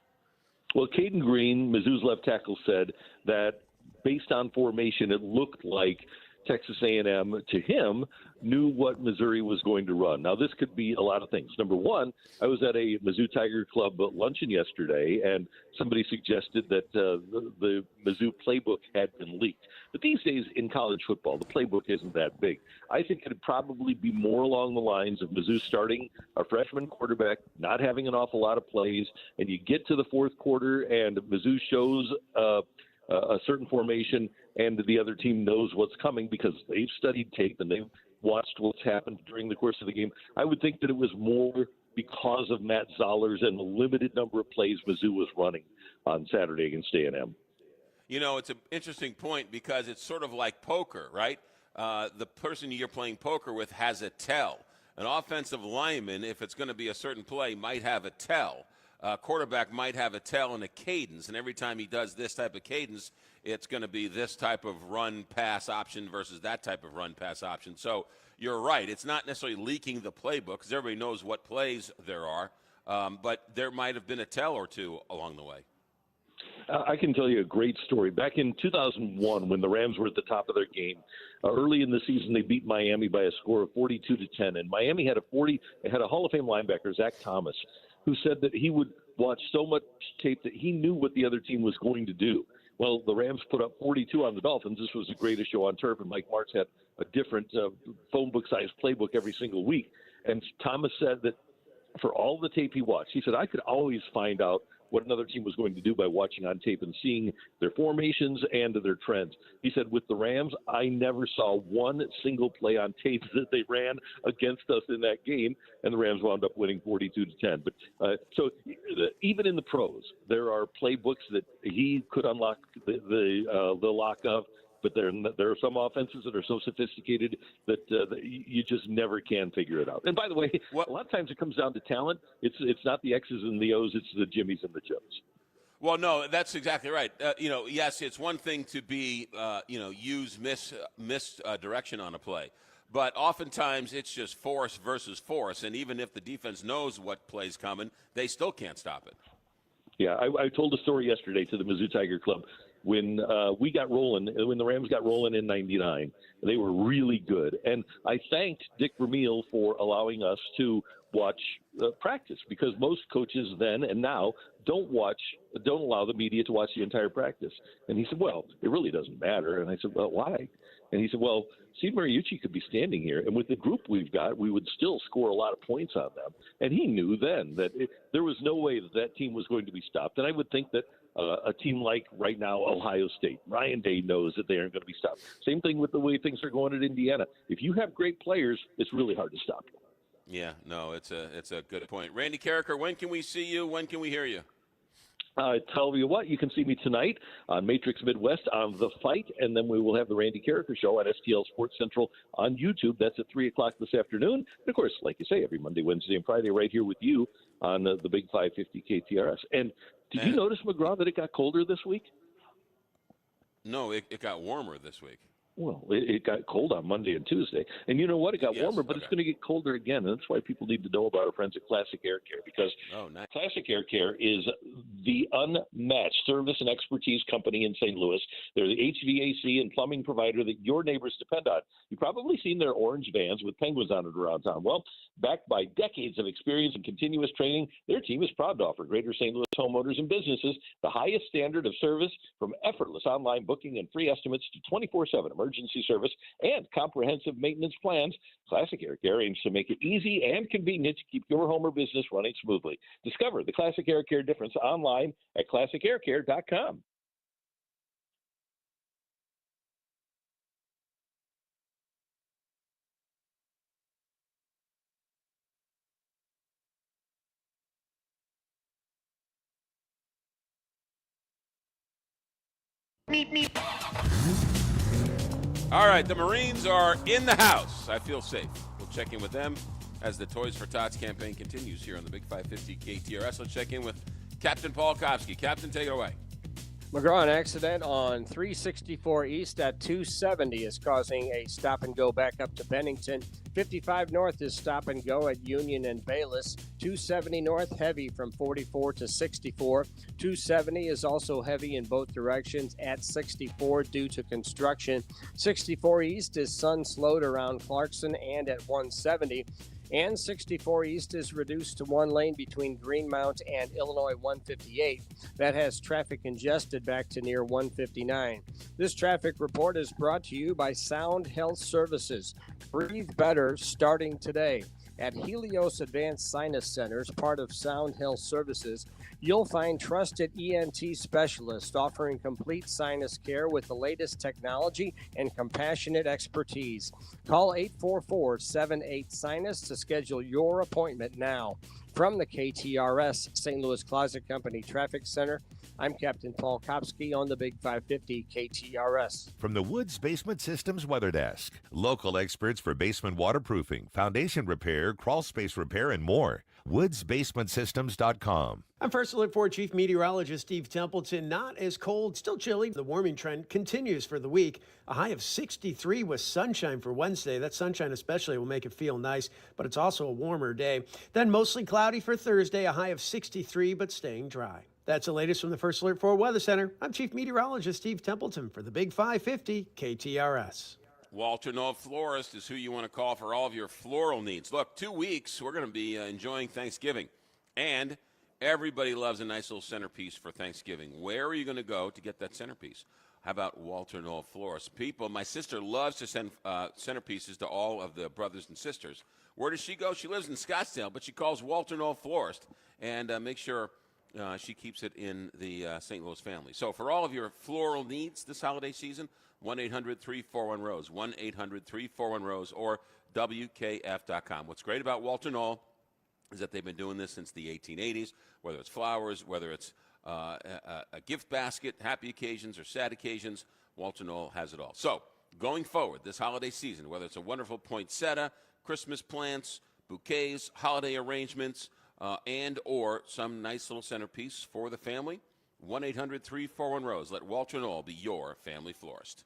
Well, Caden Green, Mizzou's left tackle, said that based on formation, it looked like Texas A&M, to him, knew what Missouri was going to run. Now, this could be a lot of things. Number one, I was at a Mizzou Tiger Club luncheon yesterday, and somebody suggested that the Mizzou playbook had been leaked. But these days in college football, the playbook isn't that big. I think it would probably be more along the lines of Mizzou starting a freshman quarterback, not having an awful lot of plays, and you get to the fourth quarter, and Mizzou shows a certain formation, and the other team knows what's coming because they've studied tape and they've watched what's happened during the course of the game. I would think that it was more because of Matt Zollers and the limited number of plays Mizzou was running on Saturday against A&M. You know, it's an interesting point because it's sort of like poker, right? The person you're playing poker with has a tell. An offensive lineman, if it's going to be a certain play, might have a tell. Quarterback might have a tell and a cadence, and every time he does this type of cadence, it's going to be this type of run-pass option versus that type of run-pass option. So you're right. It's not necessarily leaking the playbook because everybody knows what plays there are, but there might have been a tell or two along the way. I can tell you a great story. Back in 2001, when the Rams were at the top of their game, early in the season they beat Miami by a score of 42-10, and Miami had a Hall of Fame linebacker, Zach Thomas, who said that he would watch so much tape that he knew what the other team was going to do. Well, the Rams put up 42 on the Dolphins. This was the greatest show on turf, and Mike Martz had a different phone book-sized playbook every single week. And Thomas said that for all the tape he watched, he said, I could always find out what another team was going to do by watching on tape and seeing their formations and their trends. He said, with the Rams, I never saw one single play on tape that they ran against us in that game, and the Rams wound up winning 42-10. But so even in the pros, there are playbooks that he could unlock the lock of. But there are some offenses that are so sophisticated that you just never can figure it out. And by the way, a lot of times it comes down to talent. It's not the X's and the O's, it's the Jimmies and the Joes. Well, no, that's exactly right. Yes, it's one thing to be, use misdirection on a play. But oftentimes it's just force versus force. And even if the defense knows what play's coming, they still can't stop it. Yeah, I told a story yesterday to the Mizzou Tiger Club. When we got rolling, when the Rams got rolling in '99, they were really good. And I thanked Dick Vermeil for allowing us to watch practice because most coaches then and now don't allow the media to watch the entire practice. And he said, well, it really doesn't matter. And I said, well, why? And he said, well, Steve Mariucci could be standing here, and with the group we've got, we would still score a lot of points on them. And he knew then that there was no way that team was going to be stopped. And I would think that a team like right now Ohio State. Ryan Day knows that they aren't going to be stopped. Same thing with the way things are going at Indiana. If you have great players, it's really hard to stop you. Yeah, no, it's a good point. Randy Carricker, when can we see you? When can we hear you? Tell you what, you can see me tonight on Matrix Midwest on The Fight, and then we will have the Randy Carricker Show on STL Sports Central on YouTube. That's at 3 o'clock this afternoon. And, of course, like you say, every Monday, Wednesday, and Friday right here with you on the Big 550 KTRS. And did you notice, McGraw, that it got colder this week? No, it got warmer this week. Well, it got cold on Monday and Tuesday. And you know what? It got warmer, but it's going to get colder again. And that's why people need to know about our friends at Classic Air Care, because Classic Air Care is the unmatched service and expertise company in St. Louis. They're the HVAC and plumbing provider that your neighbors depend on. You've probably seen their orange vans with penguins on it around town. Well, backed by decades of experience and continuous training, their team is proud to offer Greater St. Louis homeowners and businesses the highest standard of service, from effortless online booking and free estimates to 24/7 emergency service and comprehensive maintenance plans. Classic Air Care aims to make it easy and convenient to keep your home or business running smoothly. Discover the Classic Air Care difference online at classicaircare.com. All right, the Marines are in the house. I feel safe. We'll check in with them as the Toys for Tots campaign continues here on the Big 550 KTRS. Let's check in with Captain Paul Kopsky. Captain, take it away. McGraw, an accident on 364 East at 270 is causing a stop-and-go back up to Bennington. 55 North is stop-and-go at Union and Bayless. 270 North, heavy from 44 to 64. 270 is also heavy in both directions at 64 due to construction. 64 East is sun-slowed around Clarkson and at 170. And 64 East is reduced to one lane between Greenmount and Illinois 158. That has traffic congested back to near 159. This traffic report is brought to you by Sound Health Services. Breathe better starting today. At Helios Advanced Sinus Centers, part of Sound Health Services, you'll find trusted ENT specialists offering complete sinus care with the latest technology and compassionate expertise. Call 844-78-SINUS to schedule your appointment now. From the KTRS St. Louis Closet Company Traffic Center, I'm Captain Paul Kopsky on the Big 550 KTRS. From the Woods Basement Systems Weather Desk, local experts for basement waterproofing, foundation repair, crawl space repair, and more. WoodsBasementSystems.com. I'm First Alert 4 Chief Meteorologist Steve Templeton. Not as cold, still chilly. The warming trend continues for the week. A high of 63 with sunshine for Wednesday. That sunshine especially will make it feel nice, but it's also a warmer day. Then mostly cloudy for Thursday, a high of 63, but staying dry. That's the latest from the First Alert 4 Weather Center. I'm Chief Meteorologist Steve Templeton for the Big 550 KTRS. Walter Knoll Florist is who you want to call for all of your floral needs. Look, 2 weeks, we're going to be enjoying Thanksgiving. And everybody loves a nice little centerpiece for Thanksgiving. Where are you going to go to get that centerpiece? How about Walter Knoll Florist? People, my sister loves to send centerpieces to all of the brothers and sisters. Where does she go? She lives in Scottsdale, but she calls Walter Knoll Florist and make sure she keeps it in the St. Louis family. So for all of your floral needs this holiday season, 1-800-341-ROSE, 1-800-341-ROSE, or WKF.com. What's great about Walter Knoll is that they've been doing this since the 1880s, whether it's flowers, whether it's a gift basket, happy occasions or sad occasions, Walter Knoll has it all. So going forward this holiday season, whether it's a wonderful poinsettia, Christmas plants, bouquets, holiday arrangements, and or some nice little centerpiece for the family, 1-800-341-ROSE. Let Walter Knoll be your family florist.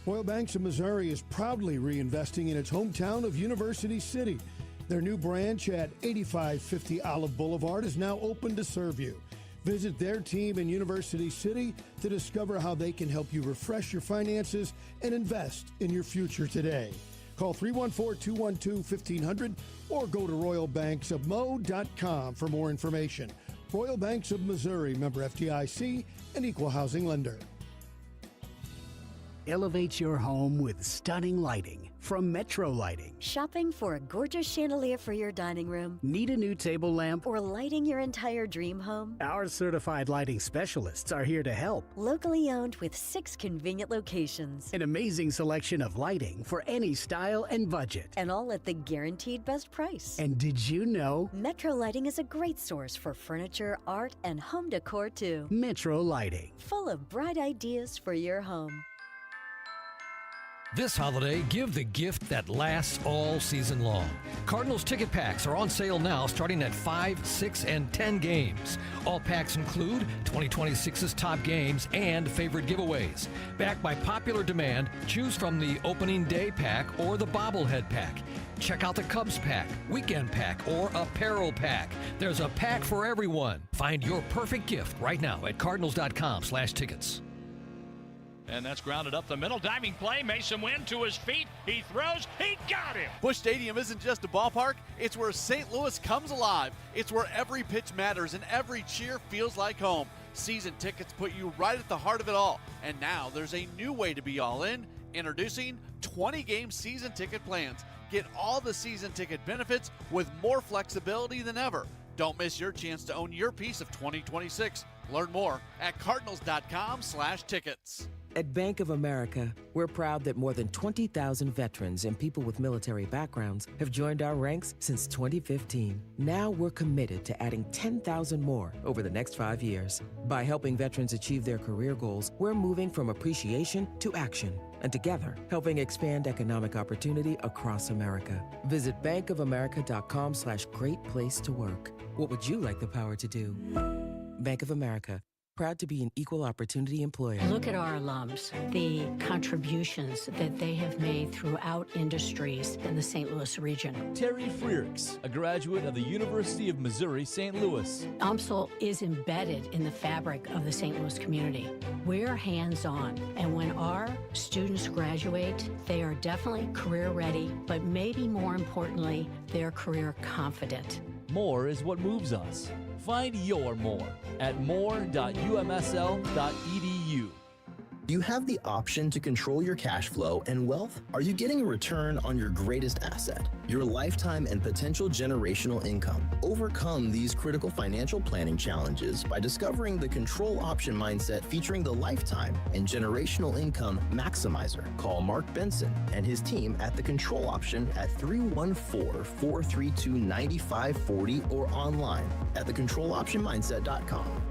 Royal Banks of Missouri is proudly reinvesting in its hometown of University City. Their new branch at 8550 Olive Boulevard is now open to serve you. Visit their team in University City to discover how they can help you refresh your finances and invest in your future today. Call 314-212-1500 or go to royalbanksofmo.com for more information. Royal Banks of Missouri, member FDIC, and equal housing lender. Elevate your home with stunning lighting. from Metro Lighting. Shopping for a gorgeous chandelier for your dining room? Need a new table lamp? Or lighting your entire dream home? Our certified lighting specialists are here to help. Locally owned with 6 convenient locations. An amazing selection of lighting for any style and budget. And all at the guaranteed best price. And did you know? Metro Lighting is a great source for furniture, art, and home decor too. Metro Lighting. Full of bright ideas for your home. This holiday, give the gift that lasts all season long. Cardinals ticket packs are on sale now, starting at 5, 6, and 10 games. All packs include 2026's top games and favorite giveaways. Backed by popular demand, choose from the opening day pack or the bobblehead pack. Check out the Cubs pack, weekend pack, or apparel pack. There's a pack for everyone. Find your perfect gift right now at cardinals.com/tickets. And that's grounded up the middle. Diving play. Mason Wynn to his feet. He throws. He got him. Busch Stadium isn't just a ballpark. It's where St. Louis comes alive. It's where every pitch matters and every cheer feels like home. Season tickets put you right at the heart of it all. And now there's a new way to be all in. Introducing 20-game season ticket plans. Get all the season ticket benefits with more flexibility than ever. Don't miss your chance to own your piece of 2026. Learn more at cardinals.com/tickets. At Bank of America, we're proud that more than 20,000 veterans and people with military backgrounds have joined our ranks since 2015. Now we're committed to adding 10,000 more over the next 5 years. By helping veterans achieve their career goals, we're moving from appreciation to action, and together, helping expand economic opportunity across America. Visit bankofamerica.com/great place to work. What would you like the power to do? Bank of America. Proud to be an equal opportunity employer. Look at our alums, the contributions that they have made throughout industries in the St. Louis region. Terry Freerks, a graduate of the University of Missouri, St. Louis. UMSL is embedded in the fabric of the St. Louis community. We're hands-on, and when our students graduate, they are definitely career ready, but maybe more importantly, they're career confident. More is what moves us. Find your more at more.umsl.edu. Do you have the option to control your cash flow and wealth? Are you getting a return on your greatest asset, your lifetime and potential generational income? Overcome these critical financial planning challenges by discovering the control option mindset featuring the lifetime and generational income maximizer. Call Mark Benson and his team at the Control Option at 314-432-9540 or online at thecontroloptionmindset.com.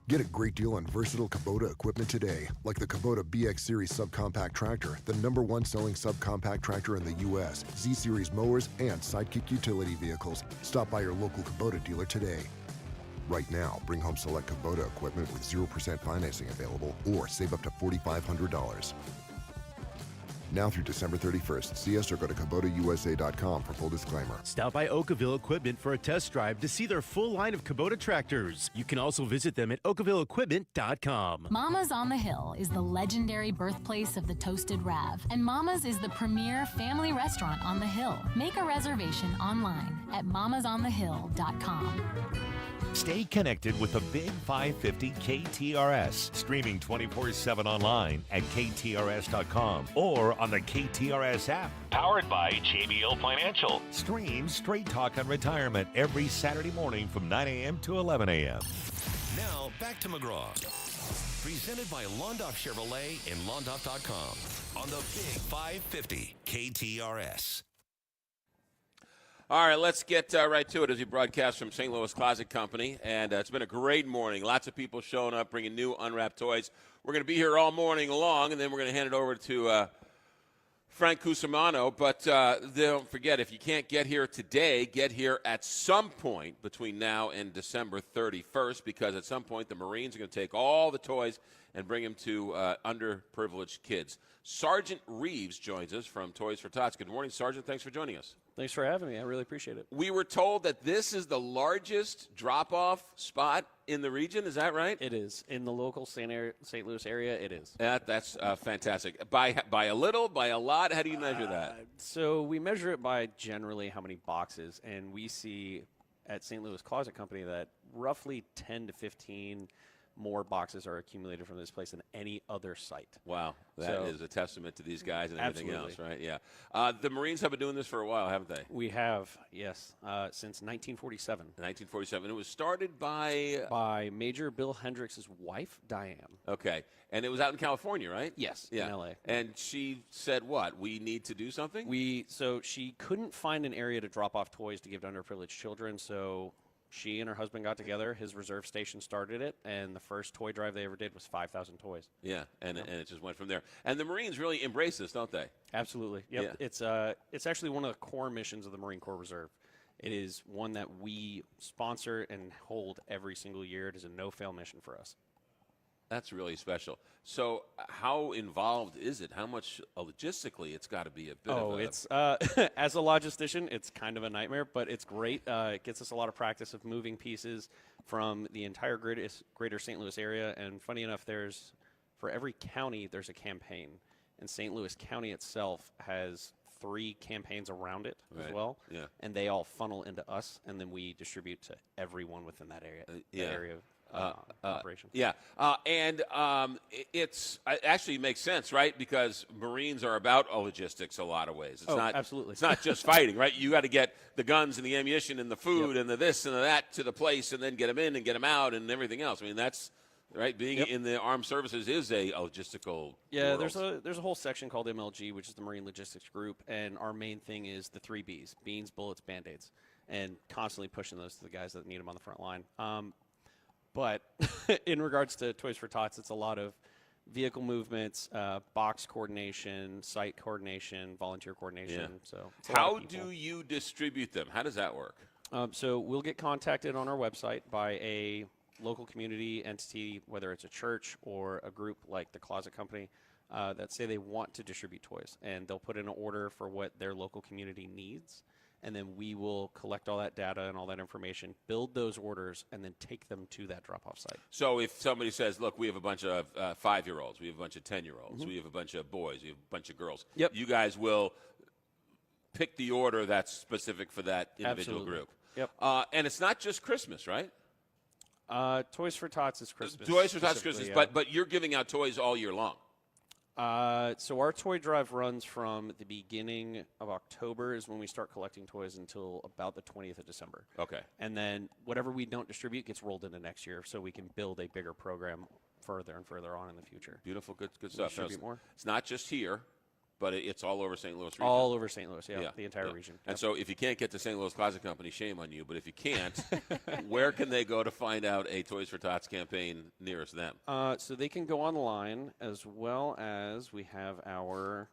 Get a great deal on versatile Kubota equipment today, like the Kubota BX Series subcompact tractor, the #1 selling subcompact tractor in the U.S., Z-Series mowers, and Sidekick utility vehicles. Stop by your local Kubota dealer today. Right now, bring home select Kubota equipment with 0% financing available or save up to $4,500. Now through December 31st. See us or go to KubotaUSA.com for full disclaimer. Stop by Oakville Equipment for a test drive to see their full line of Kubota tractors. You can also visit them at oakvilleequipment.com. Mama's on the Hill is the legendary birthplace of the Toasted Rav, and Mama's is the premier family restaurant on the Hill. Make a reservation online at mamasonthehill.com. Stay connected with the Big 550 KTRS, streaming 24/7 online at KTRS.com or on the KTRS app. Powered by JBL Financial. Stream Straight Talk on Retirement every Saturday morning from 9 a.m. to 11 a.m. Now back to McGraw. Presented by Londoff Chevrolet and Londoff.com on the Big 550 KTRS. All right, let's get right to it as we broadcast from St. Louis Closet Company. And it's been a great morning. Lots of people showing up, bringing new unwrapped toys. We're going to be here all morning long, and then we're going to hand it over to Frank Cusimano. But don't forget, if you can't get here today, get here at some point between now and December 31st, because at some point the Marines are going to take all the toys and bring them to underprivileged kids. Sergeant Reeves joins us from Toys for Tots. Good morning, Sergeant. Thanks for joining us. Thanks for having me. I really appreciate it. We were told that this is the largest drop-off spot in the region. Is that right? It is. In the local St. Louis area, it is. That's fantastic. By a little, by a lot? How do you measure that? So we measure it by generally how many boxes, and we see at St. Louis Closet Company that roughly 10 to 15 more boxes are accumulated from this place than any other site. Wow, that is a testament to these guys and everything else, right? Yeah. The Marines have been doing this for a while, haven't they? We have, yes, since 1947. 1947. It was started by Major Bill Hendricks' wife, Diane. Okay, and it was out in California, right? Yes, yeah. in L.A. And she said, "What? We need to do something." So she couldn't find an area to drop off toys to give to underprivileged children, so she and her husband got together. His reserve station started it, and the first toy drive they ever did was 5,000 toys. Yeah, and it just went from there. And the Marines really embrace this, don't they? Absolutely. Yep. Yeah. It's actually one of the core missions of the Marine Corps Reserve. It is one that we sponsor and hold every single year. It is a no-fail mission for us. That's really special. So how involved is it? How much logistically it's got to be a bit of a... it's as a logistician, it's kind of a nightmare, but it's great. It gets us a lot of practice of moving pieces from the entire greater St. Louis area. And funny enough, for every county, there's a campaign. And St. Louis County itself has 3 campaigns around it as well. Yeah. And they all funnel into us, and then we distribute to everyone within that area. That area operation. Yeah, and it actually makes sense, right? Because Marines are about logistics a lot of ways. It's not absolutely. It's not just fighting, right? You got to get the guns and the ammunition and the food and the this and the that to the place, and then get them in and get them out and everything else. I mean, that's right. Being in the armed services is a logistical. Yeah, world. there's a whole section called MLG, which is the Marine Logistics Group, and our main thing is the 3 Bs: beans, bullets, Band-Aids, and constantly pushing those to the guys that need them on the front line. But in regards to Toys for Tots, it's a lot of vehicle movements, box coordination, site coordination, volunteer coordination. Yeah. So how do you distribute them? How does that work? So we'll get contacted on our website by a local community entity, whether it's a church or a group like the Closet Company, that say they want to distribute toys. And they'll put in an order for what their local community needs. And then we will collect all that data and all that information, build those orders, and then take them to that drop-off site. So if somebody says, look, we have a bunch of 5-year-olds, we have a bunch of 10-year-olds, we have a bunch of boys, we have a bunch of girls. Yep. You guys will pick the order that's specific for that individual group. Yep. And it's not just Christmas, right? Toys for Tots is Christmas. Toys for Tots is Christmas, but you're giving out toys all year long. So our toy drive runs from the beginning of October is when we start collecting toys until about the 20th of December. Okay. And then whatever we don't distribute gets rolled into next year so we can build a bigger program further and further on in the future. Beautiful, good stuff. Distribute more. It's not just here, but it's all over St. Louis region. All over St. Louis, the entire region. And so if you can't get to St. Louis Closet Company, shame on you. But if you can't, where can they go to find out a Toys for Tots campaign nearest them? So they can go online, as well as we have our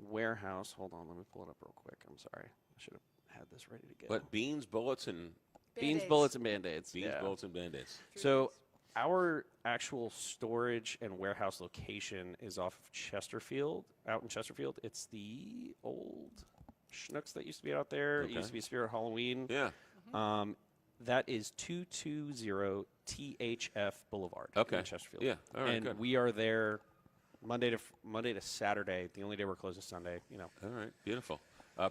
warehouse. Hold on, let me pull it up real quick. I'm sorry. I should have had this ready to go. But beans, bullets, and... Beans, bullets, and Band-Aids. Beans, bullets, and Band-Aids. So our actual storage and warehouse location is off of Chesterfield, out in Chesterfield. It's the old Schnucks that used to be out there. Okay. It used to be Spirit Halloween. Yeah. That is 220 THF Boulevard in Chesterfield. Yeah, all right, and good. we are there Monday to Saturday. The only day we're closed is Sunday. All right, beautiful.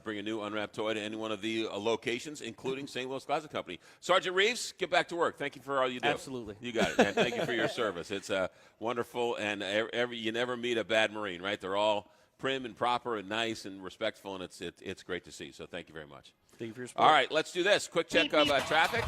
Bring a new unwrapped toy to any one of the locations, including St. Louis Closet Company. Sergeant Reeves, get back to work. Thank you for all you do. Absolutely. You got it, man. Thank you for your service. It's wonderful, and you never meet a bad Marine, right? They're all prim and proper and nice and respectful, and it's great to see. So thank you very much. Thank you for your support. All right, let's do this. Quick check of traffic.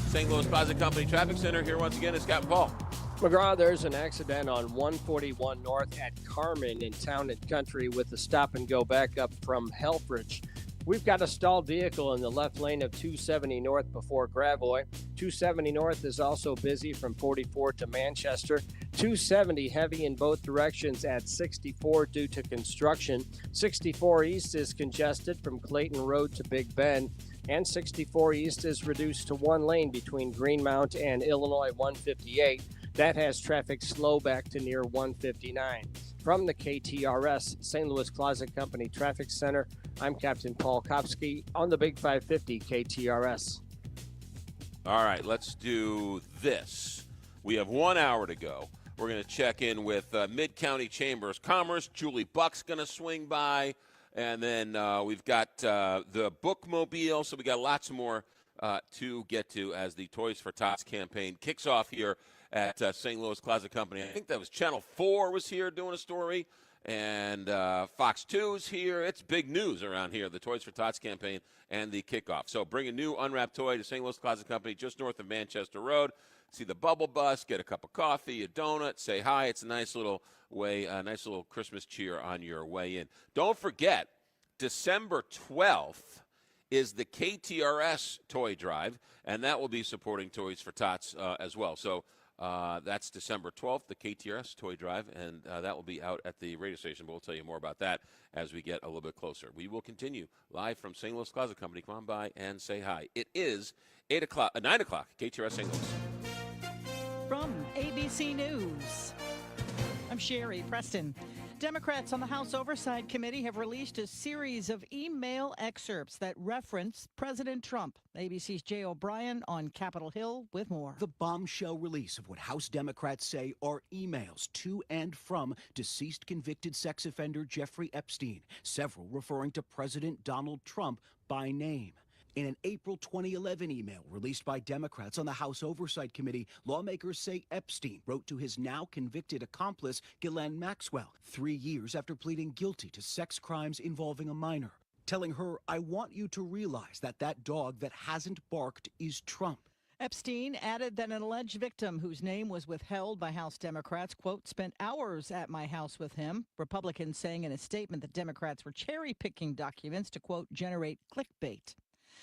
St. Louis Closet Company Traffic Center. Here once again is Captain Paul. McGraw, there's an accident on 141 North at Carmen in Town and Country with a stop and go back up from Helfrich. We've got a stalled vehicle in the left lane of 270 North before Gravois. 270 North is also busy from 44 to Manchester. 270 heavy in both directions at 64 due to construction. 64 East is congested from Clayton Road to Big Bend. And 64 East is reduced to one lane between Greenmount and Illinois 158. That has traffic slow back to near 159. From the KTRS St. Louis Closet Company Traffic Center, I'm Captain Paul Kopsky on the Big 550 KTRS. All right, let's do this. We have 1 hour to go. We're going to check in with Mid-County Chambers Commerce. Julie Buck's going to swing by. And then we've got the Bookmobile. So we got lots more to get to as the Toys for Tots campaign kicks off here at St. Louis Closet Company. I think that was Channel 4 was here doing a story, and Fox 2's here. It's big news around here, the Toys for Tots campaign and the kickoff. So bring a new unwrapped toy to St. Louis Closet Company just north of Manchester Road. See the Bubble Bus, get a cup of coffee, a donut, say hi. It's a nice little way, a nice little Christmas cheer on your way in. Don't forget, December 12th is the KTRS toy drive, and that will be supporting Toys for Tots as well. So that's December 12th, the KTRS toy drive, and that will be out at the radio station. But we'll tell you more about that as we get a little bit closer. We will continue live from St. Louis Closet Company. Come on by and say hi. It is 9 o'clock, KTRS St. Louis. From ABC News, I'm Sherry Preston. Democrats on the House Oversight Committee have released a series of email excerpts that reference President Trump. ABC's Jay O'Brien on Capitol Hill with more. The bombshell release of what House Democrats say are emails to and from deceased convicted sex offender Jeffrey Epstein, several referring to President Donald Trump by name. In an April 2011 email released by Democrats on the House Oversight Committee, lawmakers say Epstein wrote to his now convicted accomplice, Ghislaine Maxwell, 3 years after pleading guilty to sex crimes involving a minor, telling her, "I want you to realize that that dog that hasn't barked is Trump." Epstein added that an alleged victim whose name was withheld by House Democrats, quote, spent hours at my house with him. Republicans saying in a statement that Democrats were cherry-picking documents to, quote, generate clickbait.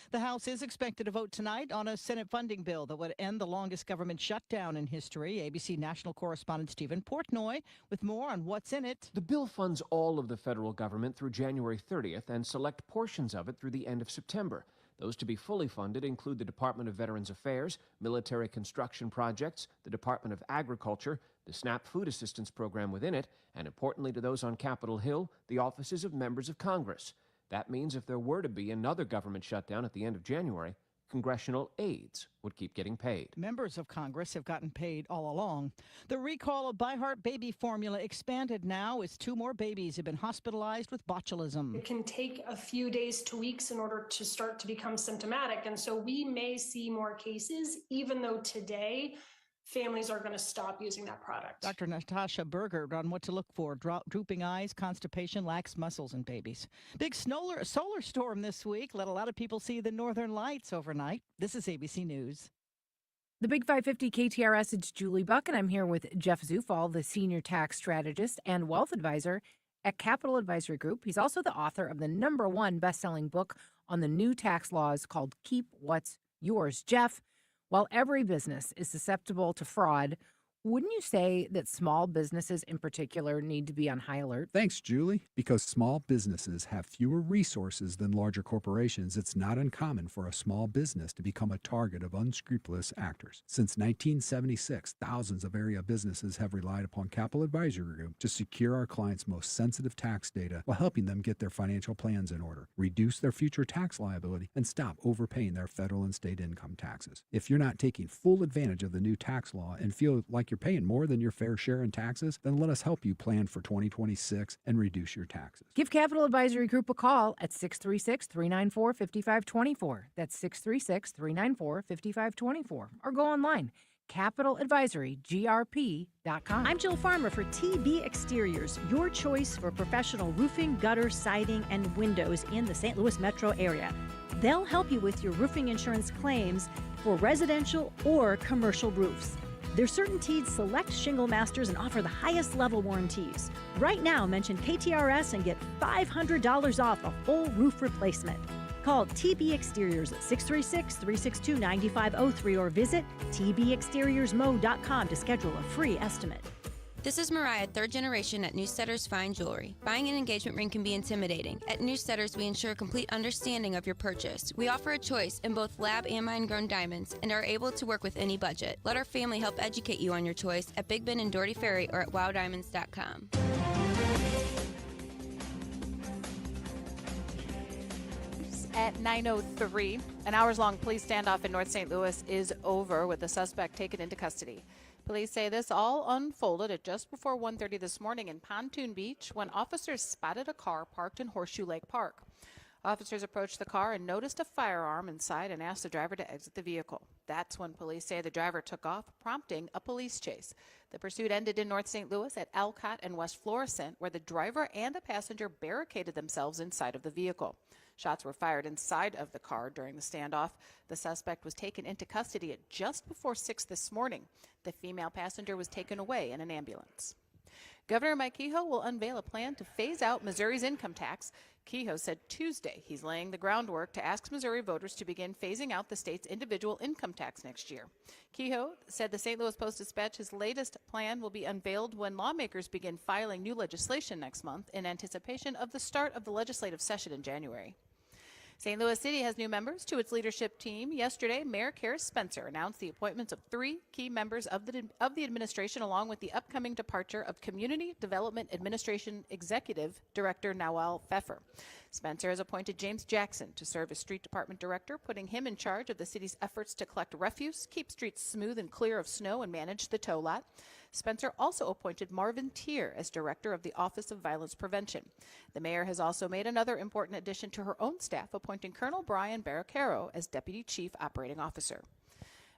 The House is expected to vote tonight on a Senate funding bill that would end the longest government shutdown in history. ABC national correspondent Stephen Portnoy with more on what's in it. The bill funds all of the federal government through January 30th and select portions of it through the end of September. Those to be fully funded include the Department of Veterans Affairs, military construction projects, the Department of Agriculture, the SNAP food assistance program within it, and importantly to those on Capitol Hill, the offices of members of Congress. That means if there were to be another government shutdown at the end of January, congressional aides would keep getting paid. Members of Congress have gotten paid all along. The recall of ByHeart baby formula expanded now as 2 more babies have been hospitalized with botulism. It can take a few days to weeks in order to start to become symptomatic. And so we may see more cases, even though today families are going to stop using that product. Dr. Natasha Berger on what to look for: drooping eyes, constipation, lax muscles in babies. Big solar storm this week let a lot of people see the northern lights overnight. This is ABC News. The Big 550 KTRS, it's Julie Buck, and I'm here with Jeff Zufall, the senior tax strategist and wealth advisor at Capital Advisory Group. He's also the author of the #1 best-selling book on the new tax laws called Keep What's Yours. Jeff, while every business is susceptible to fraud, wouldn't you say that small businesses in particular need to be on high alert? Thanks, Julie. Because small businesses have fewer resources than larger corporations, it's not uncommon for a small business to become a target of unscrupulous actors. Since 1976, thousands of area businesses have relied upon Capital Advisory Group to secure our clients' most sensitive tax data while helping them get their financial plans in order, reduce their future tax liability, and stop overpaying their federal and state income taxes. If you're not taking full advantage of the new tax law and feel like you're paying more than your fair share in taxes, then let us help you plan for 2026 and reduce your taxes. Give Capital Advisory Group a call at 636-394-5524. That's 636-394-5524. Or go online, capitaladvisorygrp.com. I'm Jill Farmer for TB Exteriors, your choice for professional roofing, gutter, siding, and windows in the St. Louis metro area. They'll help you with your roofing insurance claims for residential or commercial roofs. They're CertainTeed Select Shingle Masters and offer the highest level warranties. Right now, mention KTRS and get $500 off a full roof replacement. Call TB Exteriors at 636-362-9503 or visit tbexteriorsmo.com to schedule a free estimate. This is Mariah, 3rd generation at Newsteaders Fine Jewelry. Buying an engagement ring can be intimidating. At Newsteaders, we ensure complete understanding of your purchase. We offer a choice in both lab and mine-grown diamonds and are able to work with any budget. Let our family help educate you on your choice at Big Ben and Doherty Ferry or at wowdiamonds.com. At 9:03, an hours-long police standoff in North St. Louis is over with the suspect taken into custody. Police say this all unfolded at just before 1:30 this morning in Pontoon Beach when officers spotted a car parked in Horseshoe Lake Park. Officers approached the car and noticed a firearm inside and asked the driver to exit the vehicle. That's when police say the driver took off, prompting a police chase. The pursuit ended in North St. Louis at Alcott and West Florissant, where the driver and a passenger barricaded themselves inside of the vehicle. Shots were fired inside of the car during the standoff. The suspect was taken into custody at just before 6 this morning. The female passenger was taken away in an ambulance. Governor Mike Kehoe will unveil a plan to phase out Missouri's income tax. Kehoe said Tuesday he's laying the groundwork to ask Missouri voters to begin phasing out the state's individual income tax next year. Kehoe said the St. Louis Post-Dispatch his latest plan will be unveiled when lawmakers begin filing new legislation next month in anticipation of the start of the legislative session in January. St. Louis City has new members to its leadership team. Yesterday, Mayor Karis Spencer announced the appointments of 3 key members of the administration, along with the upcoming departure of Community Development Administration Executive Director Noel Pfeffer. Spencer has appointed James Jackson to serve as Street Department Director, putting him in charge of the city's efforts to collect refuse, keep streets smooth and clear of snow, and manage the tow lot. Spencer also appointed Marvin Tier as Director of the Office of Violence Prevention. The mayor has also made another important addition to her own staff, appointing Colonel Brian Barricaro as Deputy Chief Operating Officer.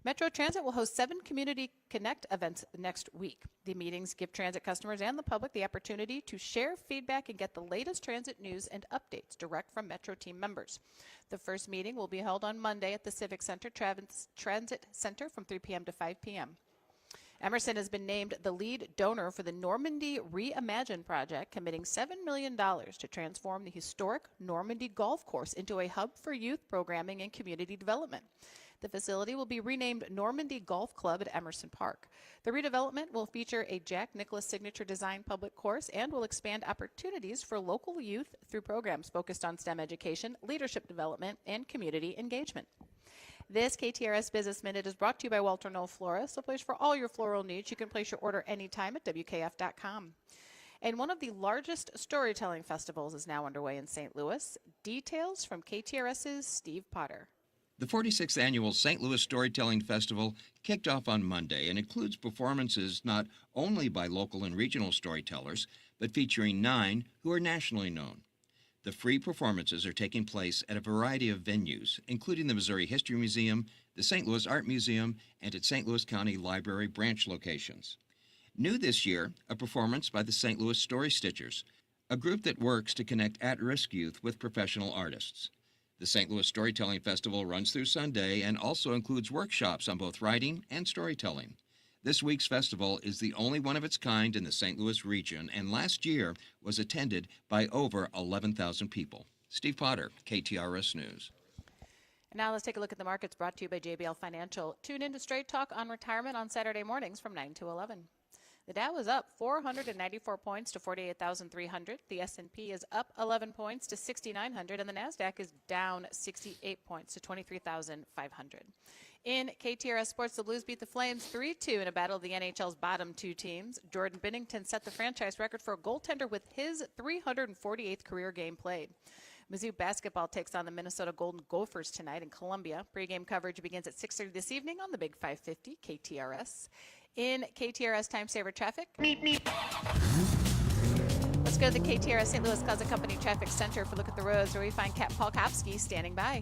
Metro Transit will host 7 Community Connect events next week. The meetings give transit customers and the public the opportunity to share feedback and get the latest transit news and updates direct from Metro team members. The first meeting will be held on Monday at the Civic Center Transit Center from 3 p.m. to 5 p.m. Emerson has been named the lead donor for the Normandy Reimagine project, committing $7 million to transform the historic Normandy Golf Course into a hub for youth programming and community development. The facility will be renamed Normandy Golf Club at Emerson Park. The redevelopment will feature a Jack Nicklaus signature design public course and will expand opportunities for local youth through programs focused on STEM education, leadership development, and community engagement. This KTRS Business Minute is brought to you by Walter Knoll Florist, a place for all your floral needs. You can place your order anytime at WKF.com. And one of the largest storytelling festivals is now underway in St. Louis. Details from KTRS's Steve Potter. The 46th Annual St. Louis Storytelling Festival kicked off on Monday and includes performances not only by local and regional storytellers, but featuring 9 who are nationally known. The free performances are taking place at a variety of venues, including the Missouri History Museum, the St. Louis Art Museum, and at St. Louis County Library branch locations. New this year, a performance by the St. Louis Story Stitchers, a group that works to connect at-risk youth with professional artists. The St. Louis Storytelling Festival runs through Sunday and also includes workshops on both writing and storytelling. This week's festival is the only one of its kind in the St. Louis region, and last year was attended by over 11,000 people. Steve Potter, KTRS News. And now let's take a look at the markets, brought to you by JBL Financial. Tune in to Straight Talk on Retirement on Saturday mornings from 9 to 11. The Dow is up 494 points to 48,300. The S&P is up 11 points to 6,900, and the NASDAQ is down 68 points to 23,500. In KTRS Sports, the Blues beat the Flames 3-2 in a battle of the NHL's bottom 2 teams. Jordan Binnington set the franchise record for a goaltender with his 348th career game played. Mizzou basketball takes on the Minnesota Golden Gophers tonight in Columbia. Pre-game coverage begins at 6:30 this evening on the Big 550 KTRS. In KTRS Time Saver traffic. Let's go to the KTRS St. Louis Closet Company Traffic Center for a look at the roads, where we find Paul Kopsky standing by.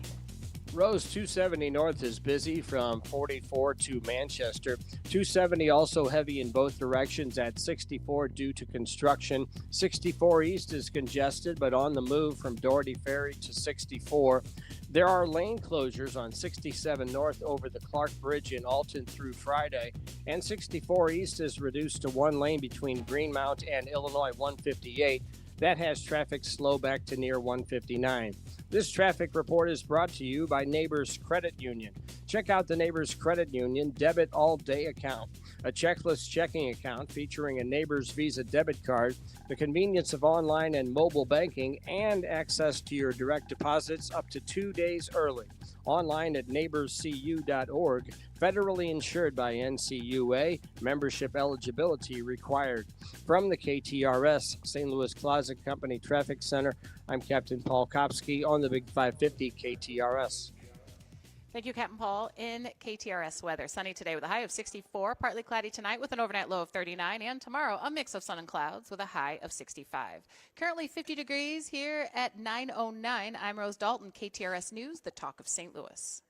Rose 270 North is busy from 44 to Manchester. 270 also heavy in both directions at 64 due to construction. 64 East is congested but on the move from Doherty Ferry to 64. There are lane closures on 67 North over the Clark Bridge in Alton through Friday, and 64 East is reduced to 1 lane between Greenmount and Illinois 158. That has traffic slow back to near 159. This traffic report is brought to you by Neighbors Credit Union. Check out the Neighbors Credit Union Debit All Day account, a checklist checking account featuring a Neighbors Visa debit card, the convenience of online and mobile banking, and access to your direct deposits up to 2 days early. Online at neighborscu.org. Federally insured by NCUA. Membership eligibility required. From the KTRS St. Louis Closet Company Traffic Center, I'm Captain Paul Kopsky on the Big 550 KTRS. Thank you, Captain Paul. In KTRS weather, sunny today with a high of 64, partly cloudy tonight with an overnight low of 39, and tomorrow a mix of sun and clouds with a high of 65. Currently 50 degrees here at 9:09. I'm Rose Dalton, KTRS News, the talk of St. Louis.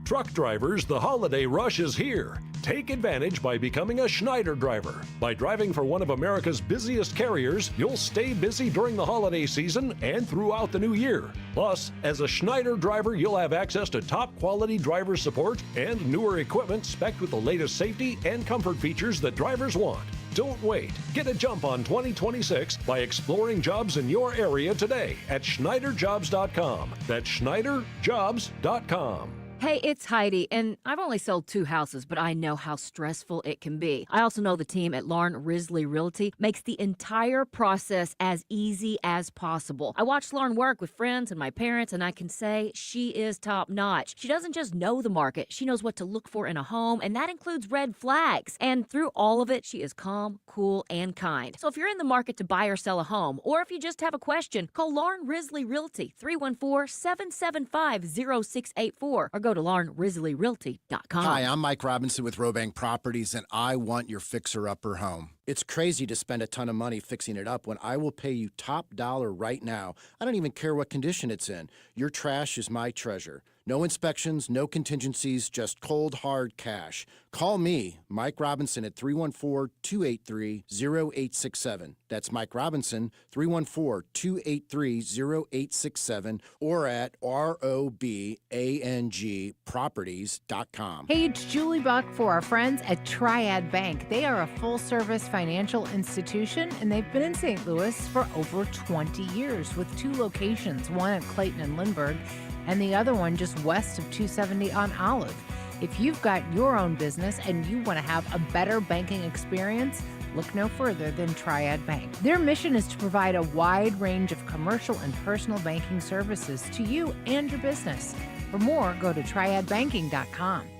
Truck drivers, the holiday rush is here. Take advantage by becoming a Schneider driver. By driving for one of America's busiest carriers, you'll stay busy during the holiday season and throughout the new year. Plus, as a Schneider driver, you'll have access to top quality driver support and newer equipment spec'd with the latest safety and comfort features that drivers want. Don't wait. Get a jump on 2026 by exploring jobs in your area today at SchneiderJobs.com. That's SchneiderJobs.com. Hey, it's Heidi, and I've only sold 2 houses, but I know how stressful it can be. I also know the team at Lauren Risley Realty makes the entire process as easy as possible. I watch Lauren work with friends and my parents, and I can say she is top-notch. She doesn't just know the market, she knows what to look for in a home, and that includes red flags. And through all of it, she is calm, cool, and kind. So if you're in the market to buy or sell a home, or if you just have a question, call Lauren Risley Realty, 314-775-0684, or go to LaurenRisleyRealty.com. Hi, I'm Mike Robinson with Robank Properties, and I want your fixer-upper home. It's crazy to spend a ton of money fixing it up when I will pay you top dollar right now. I don't even care what condition it's in. Your trash is my treasure. No inspections, no contingencies, just cold, hard cash. Call me, Mike Robinson, at 314-283-0867. That's Mike Robinson, 314-283-0867, or at ROBANGproperties.com. Hey, it's Julie Buck for our friends at Triad Bank. They are a full-service financial institution, and they've been in St. Louis for over 20 years with 2 locations, one at Clayton and Lindbergh, and the other one just west of 270 on Olive. If you've got your own business and you want to have a better banking experience, look no further than Triad Bank. Their mission is to provide a wide range of commercial and personal banking services to you and your business. For more, go to triadbanking.com.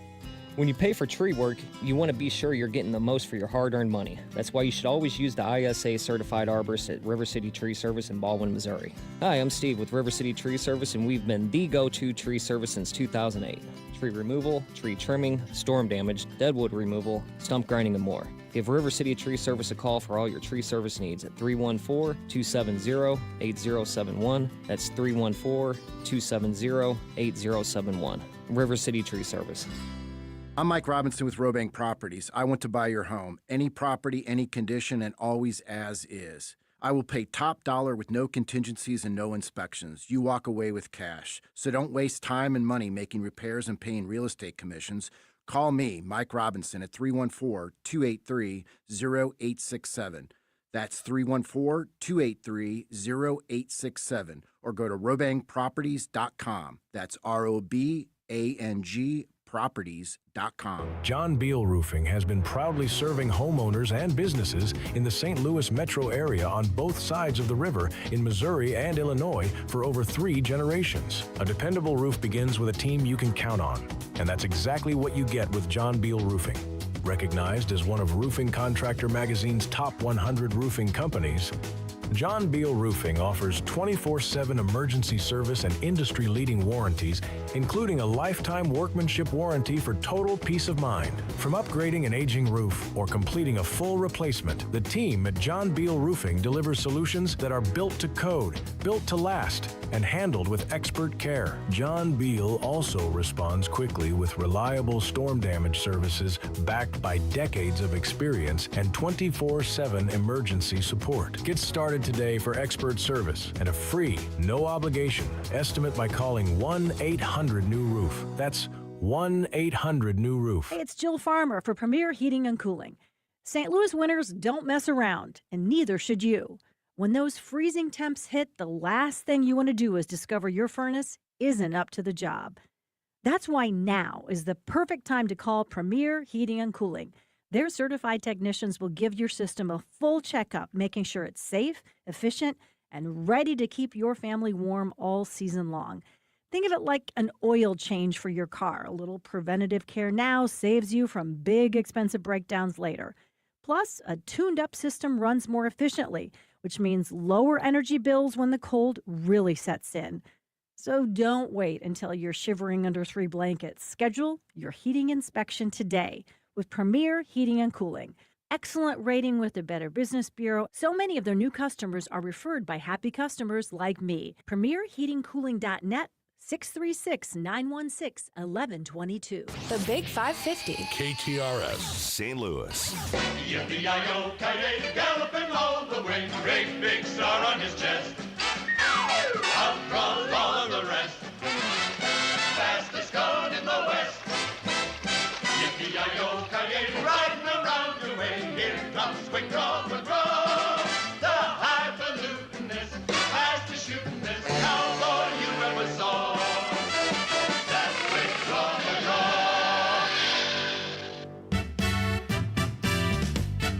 When you pay for tree work, you want to be sure you're getting the most for your hard-earned money. That's why you should always use the ISA certified arborist at River City Tree Service in Baldwin, Missouri. Hi, I'm Steve with River City Tree Service, and we've been the go-to tree service since 2008. Tree removal, tree trimming, storm damage, deadwood removal, stump grinding, and more. Give River City Tree Service a call for all your tree service needs at 314-270-8071. That's 314-270-8071. River City Tree Service. I'm Mike Robinson with Robank Properties. I want to buy your home. Any property, any condition, and always as is. I will pay top dollar with no contingencies and no inspections. You walk away with cash. So don't waste time and money making repairs and paying real estate commissions. Call me, Mike Robinson, at 314-283-0867. That's 314-283-0867. Or go to robankproperties.com. That's ROBANG properties.com. John Beal Roofing has been proudly serving homeowners and businesses in the St. Louis metro area on both sides of the river in Missouri and Illinois for over 3 generations. A dependable roof begins with a team you can count on, and that's exactly what you get with John Beal Roofing. Recognized as one of Roofing Contractor Magazine's top 100 roofing companies, John Beal Roofing offers 24/7 emergency service and industry-leading warranties, including a lifetime workmanship warranty for total peace of mind. From upgrading an aging roof or completing a full replacement, the team at John Beal Roofing delivers solutions that are built to code, built to last, and handled with expert care. John Beal also responds quickly with reliable storm damage services backed by decades of experience and 24/7 emergency support. Get started today for expert service and a free, no obligation estimate by calling 1-800-NEW-ROOF. That's 1-800-NEW-ROOF. Hey, it's Jill Farmer for Premier Heating and Cooling. St. Louis winters don't mess around, and neither should you. When those freezing temps hit, the last thing you want to do is discover your furnace isn't up to the job. That's why now is the perfect time to call Premier Heating and Cooling. Their certified technicians will give your system a full checkup, making sure it's safe, efficient, and ready to keep your family warm all season long. Think of it like an oil change for your car. A little preventative care now saves you from big, expensive breakdowns later. Plus, a tuned-up system runs more efficiently, which means lower energy bills when the cold really sets in. So don't wait until you're shivering under 3 blankets. Schedule your heating inspection today with Premier Heating and Cooling. Excellent rating with the Better Business Bureau. So many of their new customers are referred by happy customers like me. PremierHeatingCooling.net, 636-916-1122. The Big 550. KTRS St. Louis. Yippee-yi-yo-ki-yay, galloping all the way, great big star on his chest. Outruns all of the rest, fastest gun in the West. Yippee-yi-yo-ki-yay, riding around your way, here comes McGraw, the highfalutinist, fastest shootingest cowboy you ever saw. That's McGraw.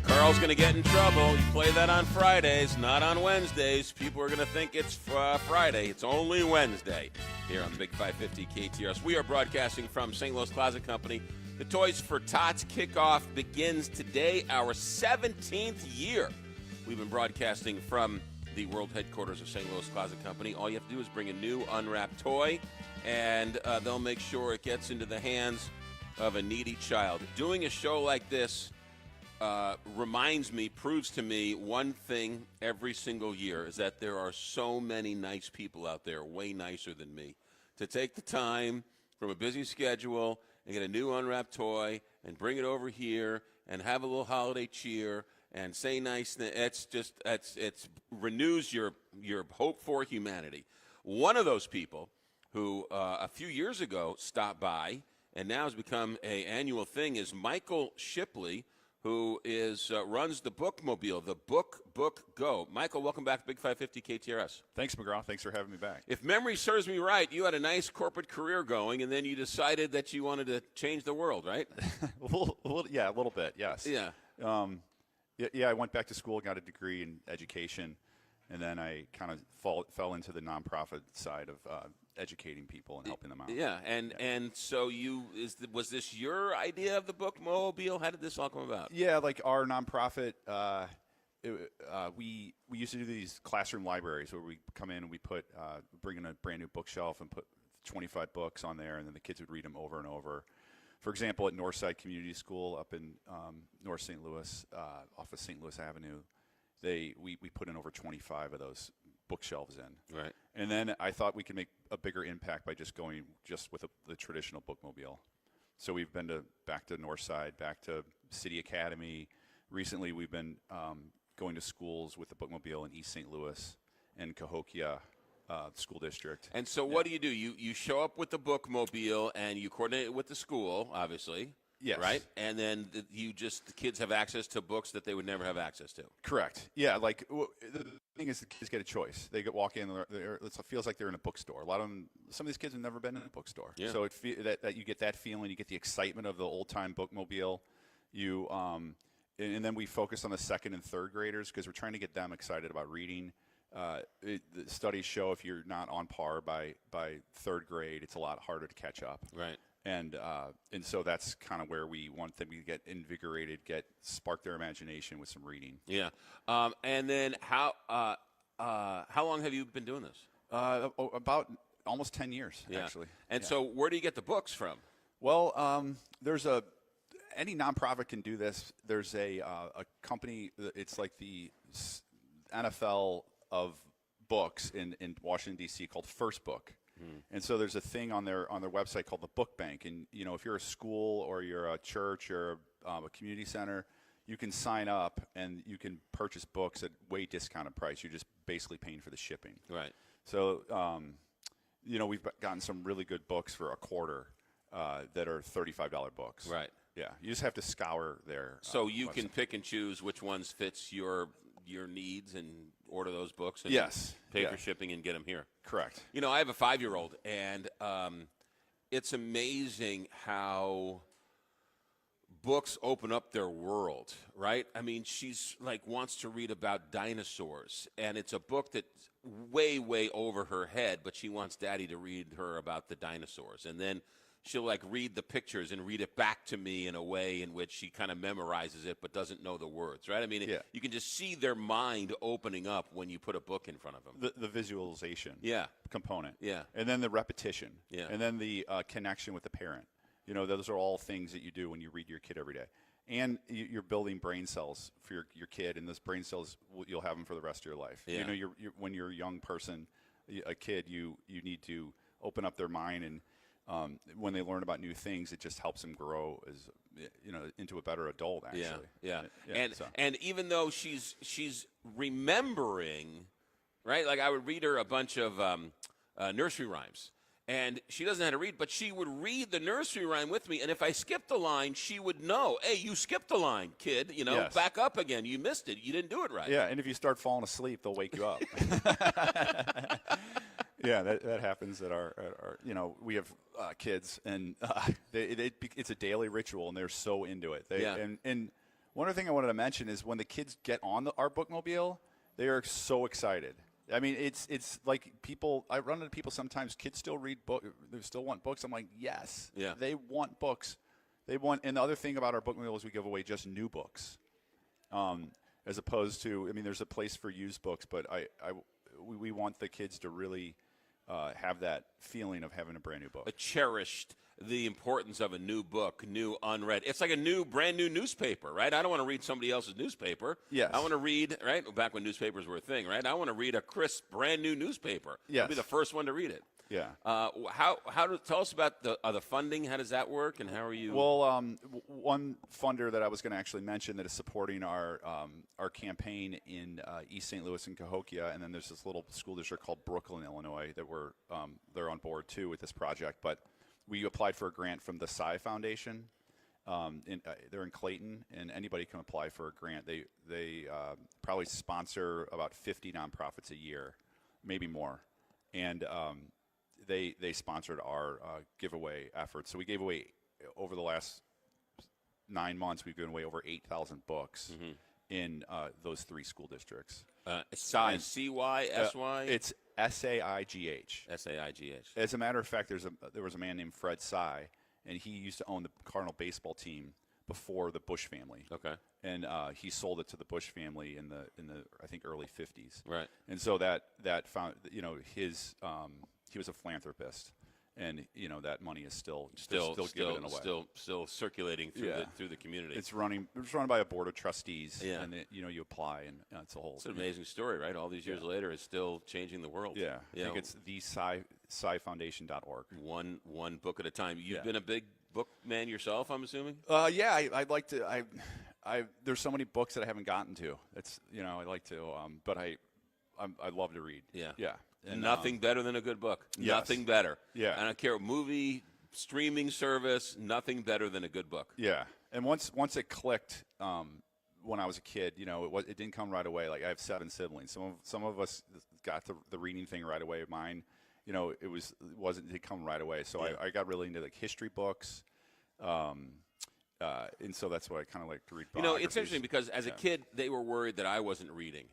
Carl's going to get in trouble. You play that on Fridays, not on Wednesdays. People are going to think it's Friday. It's only Wednesday here on the Big 550 KTRS. We are broadcasting from St. Louis Closet Company. The Toys for Tots kickoff begins today, our 17th year. We've been broadcasting from the world headquarters of St. Louis Closet Company. All you have to do is bring a new unwrapped toy, and they'll make sure it gets into the hands of a needy child. Doing a show like this proves to me one thing every single year, is that there are so many nice people out there, way nicer than me, to take the time from a busy schedule and get a new unwrapped toy and bring it over here and have a little holiday cheer and say nice things. It's renews your hope for humanity. One of those people who a few years ago stopped by and now has become an annual thing is Michael Shipley, who runs the Bookmobile, the Book Go. Michael, welcome back to Big 550 KTRS. Thanks, McGraw. Thanks for having me back. If memory serves me right, you had a nice corporate career going, and then you decided that you wanted to change the world, right? Yeah, a little bit, yes. Yeah. I went back to school, got a degree in education, and then I kind of fell into the nonprofit side of educating people and helping them out. Yeah, and so was this your idea of the Bookmobile? How did this all come about? Yeah, like our nonprofit, we used to do these classroom libraries where we come in and we bring in a brand new bookshelf and put 25 books on there, and then the kids would read them over and over. For example, at Northside Community School up in North St. Louis, off of St. Louis Avenue, we put in over 25 of those bookshelves in. Right. And then I thought we could make a bigger impact by just going with the traditional Bookmobile. So we've been back to Northside, back to City Academy. Recently we've been going to schools with the Bookmobile in East St. Louis and Cahokia School District. And so what do? You show up with the Bookmobile and you coordinate with the school, obviously. Yes. Right? And then the kids have access to books that they would never have access to. Correct. Yeah, the thing is the kids get a choice. They walk in, it feels like they're in a bookstore. Some of these kids have never been in a bookstore. Yeah. So that you get that feeling, you get the excitement of the old-time Bookmobile. And then we focus on the second and third graders because we're trying to get them excited about reading. The studies show if you're not on par by third grade, it's a lot harder to catch up. Right. And so that's kind of where we want them to get invigorated, spark their imagination with some reading. Yeah. And then how long have you been doing this? About almost 10 years, actually. And so where do you get the books from? Well, any nonprofit can do this. There's a company. It's like the NFL of books in Washington D.C. called First Book. And so there's a thing on their website called the Book Bank, and if you're a school or you're a church or a community center, you can sign up and you can purchase books at way discounted price. You're just basically paying for the shipping. Right. So we've gotten some really good books for a quarter that are $35 books. Right. Yeah. You just have to scour their. So you website. can pick and choose which ones fits your needs and order those books and pay for shipping and get them here. Correct. I have a 5-year-old, and it's amazing how books open up their world, right? I mean, she's wants to read about dinosaurs, and it's a book that's way, way over her head, but she wants Daddy to read her about the dinosaurs. And then she'll like read the pictures and read it back to me in a way in which she kind of memorizes it but doesn't know the words, right? I mean, you can just see their mind opening up when you put a book in front of them. The visualization component. Yeah. And then the repetition. Yeah. And then the connection with the parent. You know, those are all things that you do when you read to your kid every day. And you're building brain cells for your kid, and those brain cells, you'll have them for the rest of your life. Yeah. You know, you're when you're a young person, a kid, you need to open up their mind, and when they learn about new things, it just helps them grow as, you know, into a better adult, actually. Yeah. And even though she's remembering, right? Like I would read her a bunch of nursery rhymes. And she doesn't know how to read, but she would read the nursery rhyme with me. And if I skipped a line, she would know, hey, you skipped a line, kid. You know, back up again. You missed it. You didn't do it right. Yeah, and if you start falling asleep, they'll wake you up. Yeah, that happens at our you know, we have kids, and it's a daily ritual, and they're so into it. And one other thing I wanted to mention is when the kids get on our bookmobile, they are so excited. I mean, it's like people. I run into people sometimes. Kids still read books. They still want books. I'm like, yes, they want books. They want. And the other thing about our bookmobile is we give away just new books, as opposed to. I mean, there's a place for used books, but we want the kids to really have that feeling of having a brand new book. Cherished the importance of a new book, new unread. It's like a brand new newspaper, right? I don't want to read somebody else's newspaper. Yes. I want to read, right? Back when newspapers were a thing, right? I want to read a crisp, brand new newspaper. Yes. I'll be the first one to read it. Yeah. Tell us about the funding. How does that work, and how are you? Well, one funder that I was going to actually mention that is supporting our campaign in East St. Louis and Cahokia, and then there's this little school district called Brooklyn, Illinois, that they're on board too with this project. But we applied for a grant from the Sci Foundation. They're in Clayton, and anybody can apply for a grant. They probably sponsor about 50 nonprofits a year, maybe more, and they sponsored our giveaway effort. So we gave away, over the last 9 months, we've given away over 8,000 books in those 3 school districts. SCY, C-Y-S-Y? It's S-A-I-G-H. S-A-I-G-H. As a matter of fact, there was a man named Fred Sy, and he used to own the Cardinal baseball team before the Bush family. Okay. And he sold it to the Bush family in the I think early 50s. Right. And so that found, you know, he was a philanthropist, and you know that money is still given away. Still circulating through the community. It's run by a board of trustees. Yeah. And you apply, and it's a whole. It's an amazing story, right? All these years later, it's still changing the world. Yeah. I think it's thescifoundation.org. One book at a time. You've been a big book man yourself, I'm assuming. Yeah, I'd like to. There's so many books that I haven't gotten to. It's I'd like to, but I love to read. Yeah. Yeah. And nothing better than a good book. Yes. Nothing better. Yeah. I don't care, movie, streaming service, nothing better than a good book. Yeah. And once it clicked, when I was a kid, you know, it didn't come right away. Like I have 7 siblings. Some of us got the reading thing right away. Mine, you know, it didn't come right away. So I got really into like history books. And so that's what I kind of like to read. You know, it's interesting because as a kid, they were worried that I wasn't reading.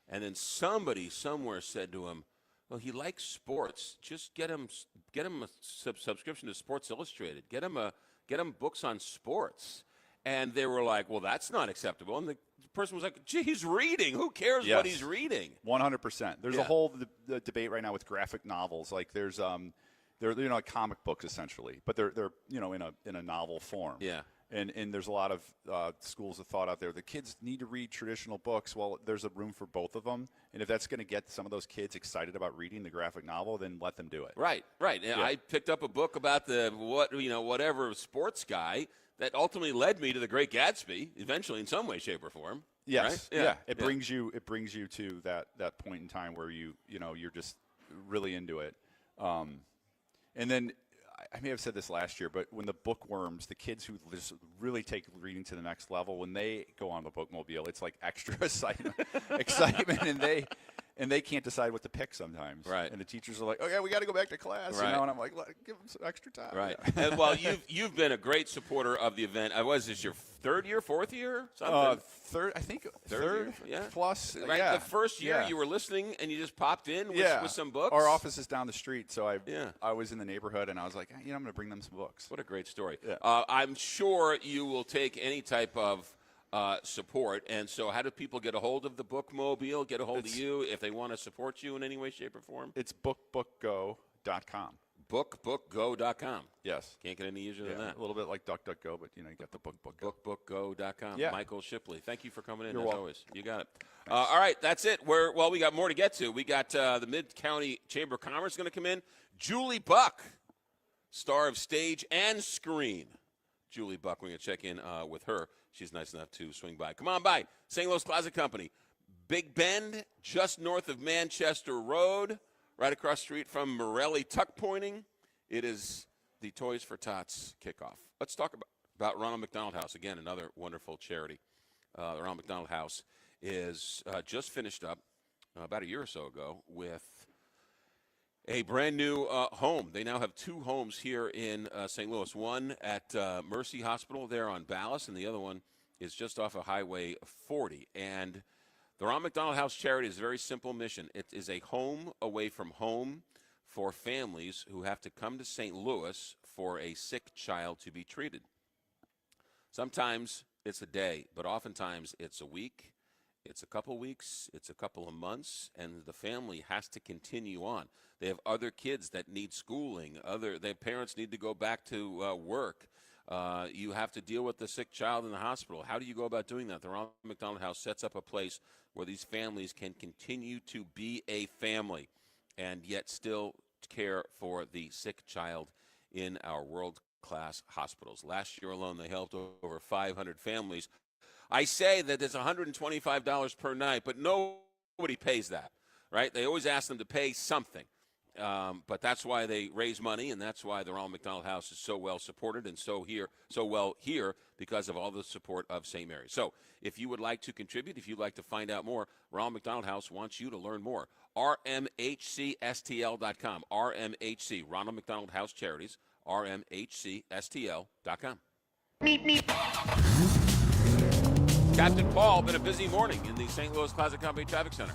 And then somebody somewhere said to him, well, he likes sports. Just get him a subscription to Sports Illustrated. Get him books on sports. And they were like, well, that's not acceptable. And the person was like, gee, he's reading. Who cares what he's reading? 100%. There's a whole debate right now with graphic novels. Like they're like comic books essentially, but they're you know in a novel form. Yeah. And there's a lot of schools of thought out there. The kids need to read traditional books. Well, there's a room for both of them. And if that's going to get some of those kids excited about reading the graphic novel, then let them do it. Right. Yeah. I picked up a book about whatever sports guy that ultimately led me to The Great Gatsby, eventually in some way, shape, or form. Yes. Right? Yeah. It brings you to that point in time where you're just really into it. And then I may have said this last year, but when the bookworms, the kids who just really take reading to the next level, when they go on the bookmobile, it's like extra excitement, and they can't decide what to pick sometimes. Right. And the teachers are like, "Okay, we got to go back to class." Right. And I'm like, "Give them some extra time." Right. And, well, you've been a great supporter of the event. Was this your third year, fourth year? Something? Third, I think Third year? Yeah. plus. Right. Yeah. The first year Yeah. you were listening and you just popped in with some books. Our office is down the street, so I was in the neighborhood and I was like, I'm going to bring them some books. What a great story. Yeah. I'm sure you will take any type of support. And so how do people get a hold of the Bookmobile, get a hold of you if they want to support you in any way, shape, or form? It's bookbookgo.com. Bookbookgo.com. Yes. Can't get any easier than that. A little bit like DuckDuckGo, but you got the bookbookgo. Bookbookgo.com. Yeah. Michael Shipley, thank you for coming in. You're as welcome. always. You got it. All right, that's it. We got more to get to. We got the Mid-County Chamber of Commerce going to come in. Julie Buck, star of stage and screen. Julie Buck, we're going to check in with her. She's nice enough to swing by. Come on by. St. Louis Closet Company. Big Bend, just north of Manchester Road, right across the street from Morelli Tuck Pointing. It is the Toys for Tots kickoff. Let's talk about Ronald McDonald House. Again, another wonderful charity. The Ronald McDonald House is just finished up about a year or so ago with a brand new home. They now have two homes here in St. Louis. One at Mercy Hospital there on Ballas, and the other one is just off of Highway 40. And the Ronald McDonald House charity is a very simple mission. It is a home away from home for families who have to come to St. Louis for a sick child to be treated. Sometimes it's a day, but oftentimes it's a week, it's a couple weeks, it's a couple of months, and the family has to continue on. They have other kids that need schooling, their parents need to go back to work. You have to deal with the sick child in the hospital. How do you go about doing that? The Ronald McDonald House sets up a place where these families can continue to be a family and yet still care for the sick child in our world-class hospitals. Last year alone, they helped over 500 families. I say that it's $125 per night, but nobody pays that, right? They always ask them to pay something. But that's why they raise money, and that's why the Ronald McDonald House is so well supported and so well here because of all the support of St. Mary's. So if you would like to contribute, if you'd like to find out more, Ronald McDonald House wants you to learn more. RMHCSTL.com. RMHC, Ronald McDonald House Charities, RMHCSTL.com. Captain Paul, been a busy morning in the St. Louis Closet Company Traffic Center.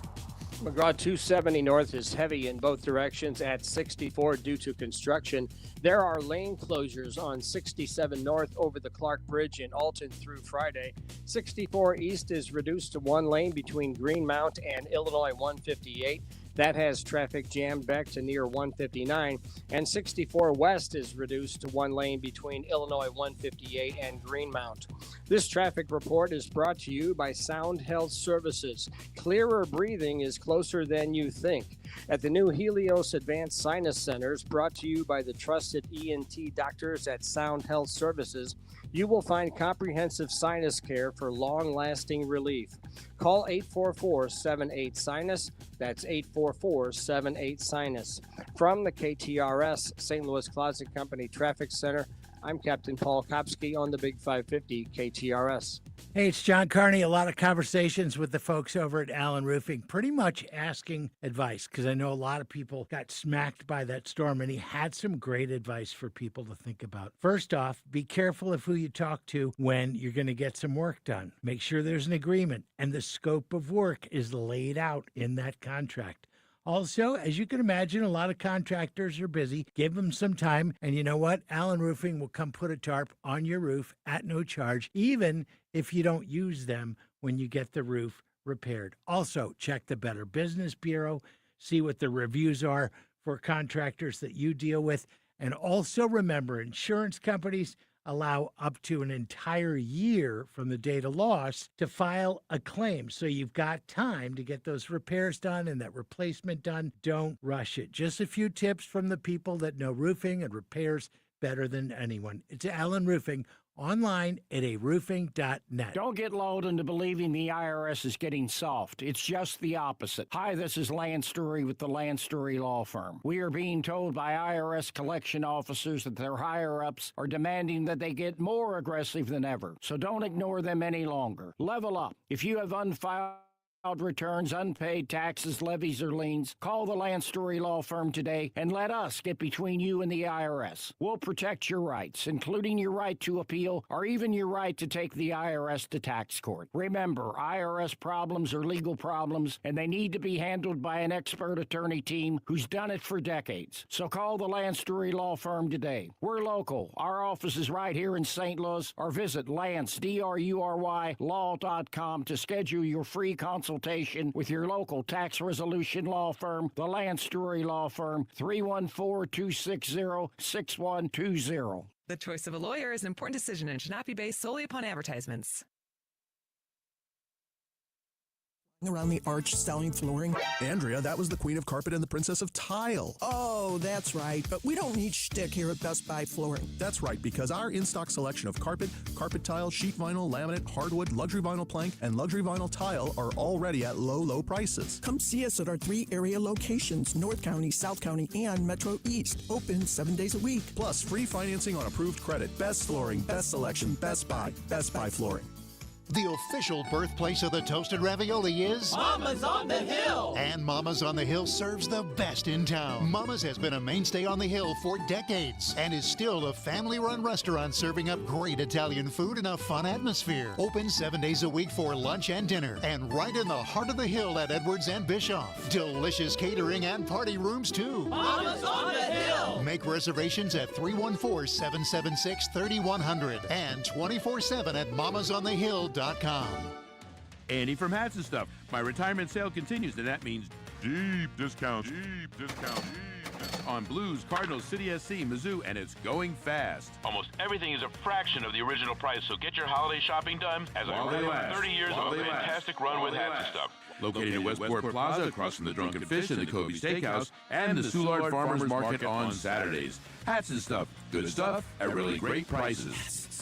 McGraw 270 North is heavy in both directions at 64 due to construction. There are lane closures on 67 North over the Clark Bridge in Alton through Friday. 64 East is reduced to one lane between Greenmount and Illinois 158. That has traffic jammed back to near 159. And 64 West is reduced to one lane between Illinois 158 and Greenmount. This traffic report is brought to you by Sound Health Services. Clearer breathing is closer than you think. At the new Helios Advanced Sinus Centers, brought to you by the trusted ENT doctors at Sound Health Services, you will find comprehensive sinus care for long-lasting relief. Call 844-78-SINUS. That's 844-78-SINUS. From the KTRS St. Louis Closet Company Traffic Center, I'm Captain Paul Kopsky on the Big 550 KTRS. Hey, it's John Carney. A lot of conversations with the folks over at Allen Roofing, pretty much asking advice, because I know a lot of people got smacked by that storm, and he had some great advice for people to think about. First off, be careful of who you talk to when you're going to get some work done. Make sure there's an agreement, and the scope of work is laid out in that contract. Also, as you can imagine, a lot of contractors are busy. Give them some time, and you know what? Allen Roofing will come put a tarp on your roof at no charge, even if you don't use them when you get the roof repaired. Also, check the Better Business Bureau, see what the reviews are for contractors that you deal with, and also remember, insurance companies allow up to an entire year from the date of loss to file a claim. So you've got time to get those repairs done and that replacement done. Don't rush it. Just a few tips from the people that know roofing and repairs better than anyone. It's Allen Roofing, online at aroofing.net. Don't get lulled into believing the IRS is getting soft. It's just the opposite. Hi, this is Lance Story with the Lance Story Law Firm. We are being told by IRS collection officers that their higher-ups are demanding that they get more aggressive than ever. So don't ignore them any longer. Level up. If you have unfiled returns, unpaid taxes, levies, or liens, call the Land Story Law Firm today and let us get between you and the IRS. We'll protect your rights, including your right to appeal or even your right to take the IRS to tax court. Remember, IRS problems are legal problems, and they need to be handled by an expert attorney team who's done it for decades. So call the Land Story Law Firm today. We're local. Our office is right here in St. Louis, or visit law.com to schedule your free consultation with your local tax resolution law firm, the Land Story Law Firm, 314-260-6120. The choice of a lawyer is an important decision and should not be based solely upon advertisements. Around the arch selling flooring. Andrea, that was the Queen of Carpet and the Princess of Tile. Oh, that's right. But we don't need shtick here at Best Buy Flooring. That's right, because our in-stock selection of carpet, carpet tile, sheet vinyl, laminate, hardwood, luxury vinyl plank, and luxury vinyl tile are already at low, low prices. Come see us at our 3 area locations, North County, South County, and Metro East. Open 7 days a week. Plus, free financing on approved credit. Best flooring, best selection, Best Buy Flooring. The official birthplace of the toasted ravioli is Mama's on the Hill. And Mama's on the Hill serves the best in town. Mama's has been a mainstay on the Hill for decades and is still a family-run restaurant serving up great Italian food in a fun atmosphere. Open 7 days a week for lunch and dinner, and right in the heart of the Hill at Edwards and Bischoff. Delicious catering and party rooms too. Mama's on the Hill. Make reservations at 314-776-3100 and 24/7 at mamasonthehill.com. Andy from Hats and Stuff. My retirement sale continues, and that means deep discounts on Blues, Cardinals, City SC, Mizzou, and it's going fast. Almost everything is a fraction of the original price, so get your holiday shopping done as I ready for 30 years of a fantastic run with Hats and Stuff. Located in Westport Plaza, across from the Drunken Fish and the Kobe Steakhouse, and the Soulard Farmers Market on Saturdays. Hats and Stuff. Good stuff at really great prices.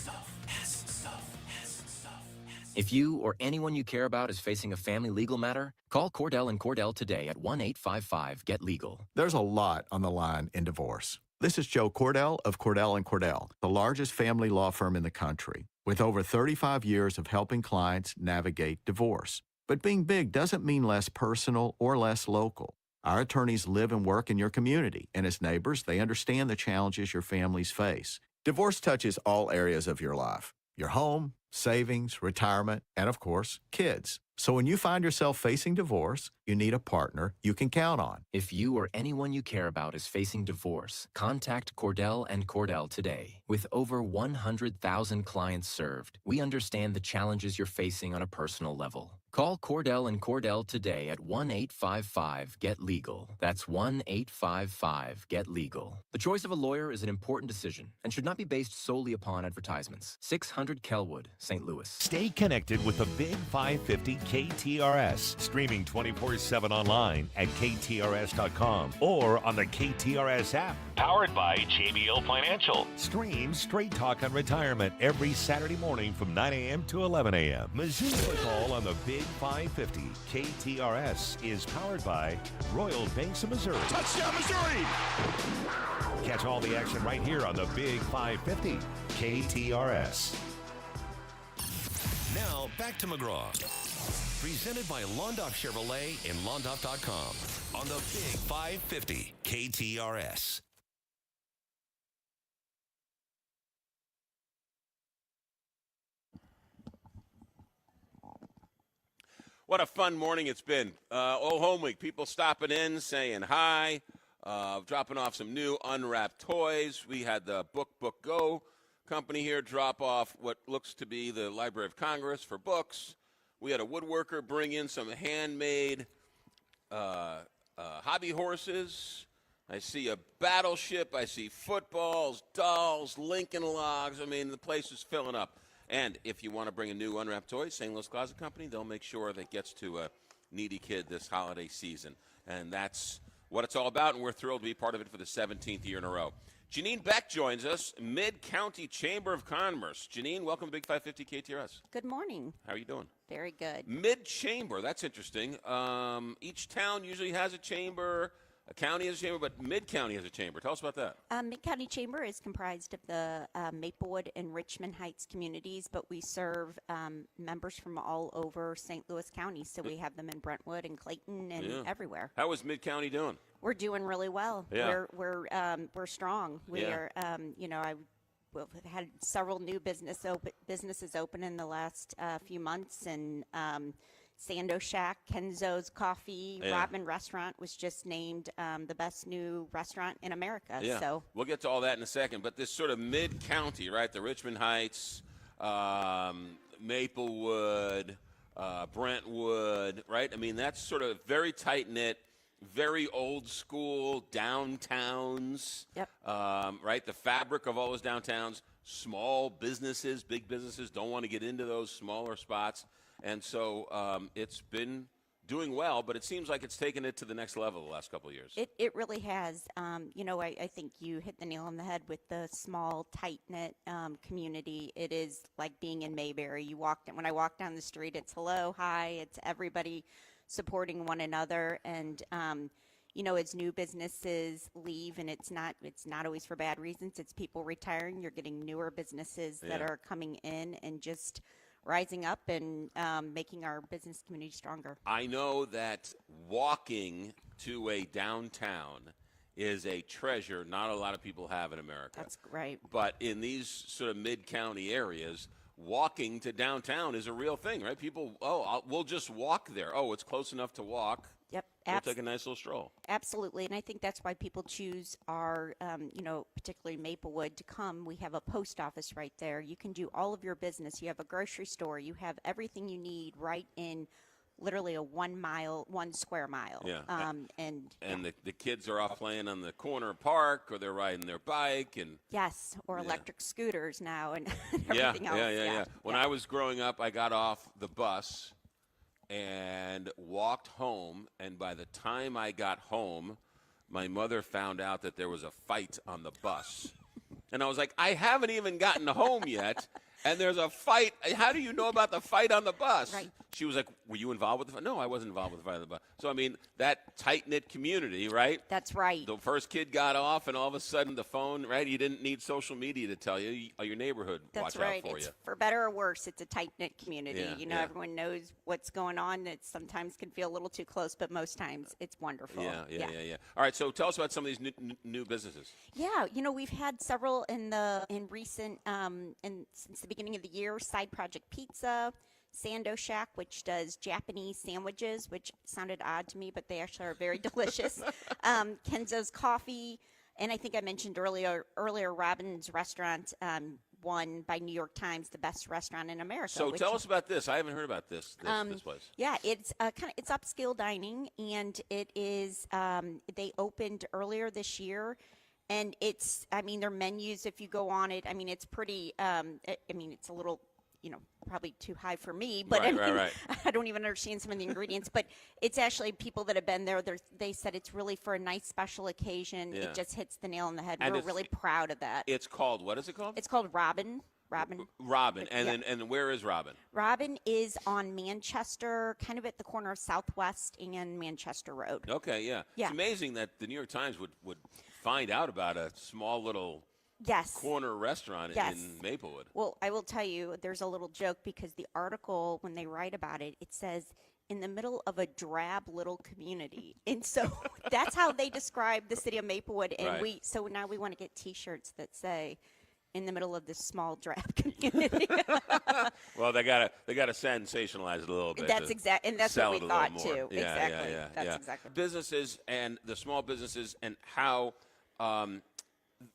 If you or anyone you care about is facing a family legal matter, call Cordell & Cordell today at 1-855-GET-LEGAL. There's a lot on the line in divorce. This is Joe Cordell of Cordell & Cordell, the largest family law firm in the country, with over 35 years of helping clients navigate divorce. But being big doesn't mean less personal or less local. Our attorneys live and work in your community, and as neighbors, they understand the challenges your families face. Divorce touches all areas of your life: your home, savings, retirement, and of course, kids. So when you find yourself facing divorce, you need a partner you can count on. If you or anyone you care about is facing divorce, contact Cordell & Cordell today. With over 100,000 clients served, we understand the challenges you're facing on a personal level. Call Cordell & Cordell today at 1-855-GET-LEGAL. That's 1-855-GET-LEGAL. The choice of a lawyer is an important decision and should not be based solely upon advertisements. 600 Kelwood, St. Louis. Stay connected with the Big 550 KTRS, streaming 24/7 online at KTRS.com or on the KTRS app. Powered by JBL Financial. Stream Straight Talk on Retirement every Saturday morning from 9 a.m. to 11 a.m. Mizzou Football on the Big 550 KTRS is powered by Royal Banks of Missouri. Touchdown, Missouri! Catch all the action right here on the Big 550 KTRS. Now, back to McGraw. Presented by Londoff Chevrolet and Londoff.com on the Big 550 KTRS. What a fun morning it's been. All home week, people stopping in, saying hi, dropping off some new unwrapped toys. We had the Book Go company here drop off what looks to be the Library of Congress for books. We had a woodworker bring in some handmade hobby horses. I see a battleship. I see footballs, dolls, Lincoln logs. I mean, the place is filling up. And if you want to bring a new unwrapped toy, St. Louis Closet Company, they'll make sure that gets to a needy kid this holiday season. And that's what it's all about, and we're thrilled to be part of it for the 17th year in a row. Janine Beck joins us, Mid-County Chamber of Commerce. Janine, welcome to Big 550 KTRS. Good morning. How are you doing? Very good. Mid-Chamber, that's interesting. Each town usually has a chamber. a county has a chamber, but Mid-County has a chamber. Tell us about that. Mid-County Chamber is comprised of the Maplewood and Richmond Heights communities, but we serve members from all over St. Louis County. So we have them in Brentwood and Clayton and everywhere. How is Mid-County doing? We're doing really well. Yeah. We're strong. We are, we've had several new businesses open in the last few months, and Sando Shack, Kenzo's Coffee, Robin Restaurant was just named the best new restaurant in America. Yeah. So We'll get to all that in a second. But this sort of mid-county, right, the Richmond Heights, Maplewood, Brentwood, right? I mean, that's sort of very tight-knit, very old school downtowns. Yep. Right? The fabric of all those downtowns, small businesses, big businesses don't want to get into those smaller spots. And so it's been doing well, but it seems like it's taken it to the next level the last couple of years. It really has. I think you hit the nail on the head with the small, tight-knit community. It is like being in Mayberry. When I walk down the street, it's hello, hi, it's everybody supporting one another. And as new businesses leave, and it's not always for bad reasons. It's people retiring. You're getting newer businesses that are coming in and just rising up and making our business community stronger. I know that walking to a downtown is a treasure not a lot of people have in America. That's right. But in these sort of mid-county areas, walking to downtown is a real thing, right? People, we'll just walk there. Oh, it's close enough to walk. Yep. We'll take a nice little stroll. Absolutely. And I think that's why people choose our, particularly Maplewood, to come. We have a post office right there. You can do all of your business. You have a grocery store. You have everything you need right in literally a 1 square mile. Yeah. And the kids are off playing on the corner park, or they're riding their bike. And yes, or electric scooters now and everything else. Yeah. When I was growing up, I got off the bus and walked home, and by the time I got home, my mother found out that there was a fight on the bus. And I was like, I haven't even gotten home yet, and there's a fight. How do you know about the fight on the bus? Right. She was like, were you involved with the fight? No, I wasn't involved with the fight on the bus. So, I mean, that tight-knit community, right? That's right. The first kid got off, and all of a sudden the phone, right? You didn't need social media to tell you. Your neighborhood That's watch right. out for It's you. for better or worse, it's a tight-knit community. Yeah, Everyone knows what's going on. It sometimes can feel a little too close, but most times it's wonderful. Yeah. All right, so tell us about some of these new businesses. Yeah, we've had several since the beginning of the year. Side Project Pizza, Sando Shack, which does Japanese sandwiches, which sounded odd to me, but they actually are very delicious. Kenzo's Coffee, and I think I mentioned earlier Robin's Restaurant won by New York Times the best restaurant in America. So tell us about this. I haven't heard about this place. Yeah, it's it's upscale dining, and it is they opened earlier this year. And their menus, if you go on it, it's pretty, it's a little, probably too high for me, but right. I don't even understand some of the ingredients, but it's actually people that have been there. They said it's really for a nice special occasion. Yeah. It just hits the nail on the head. And we're really proud of that. It's called, what is it called? It's called Robin. And where is Robin? Robin is on Manchester, kind of at the corner of Southwest and Manchester Road. Okay, yeah. Yeah. It's amazing that the New York Times would find out about a small little corner restaurant in Maplewood. Well, I will tell you, there's a little joke because the article, when they write about it, it says, in the middle of a drab little community. And so that's how they describe the city of Maplewood. And Right. now we want to get T-shirts that say, in the middle of this small drab community. Well, they gotta sensationalize it a little bit. That's exactly, and that's what we thought too. Yeah, exactly. Yeah. That's exactly. Businesses and the small businesses, and how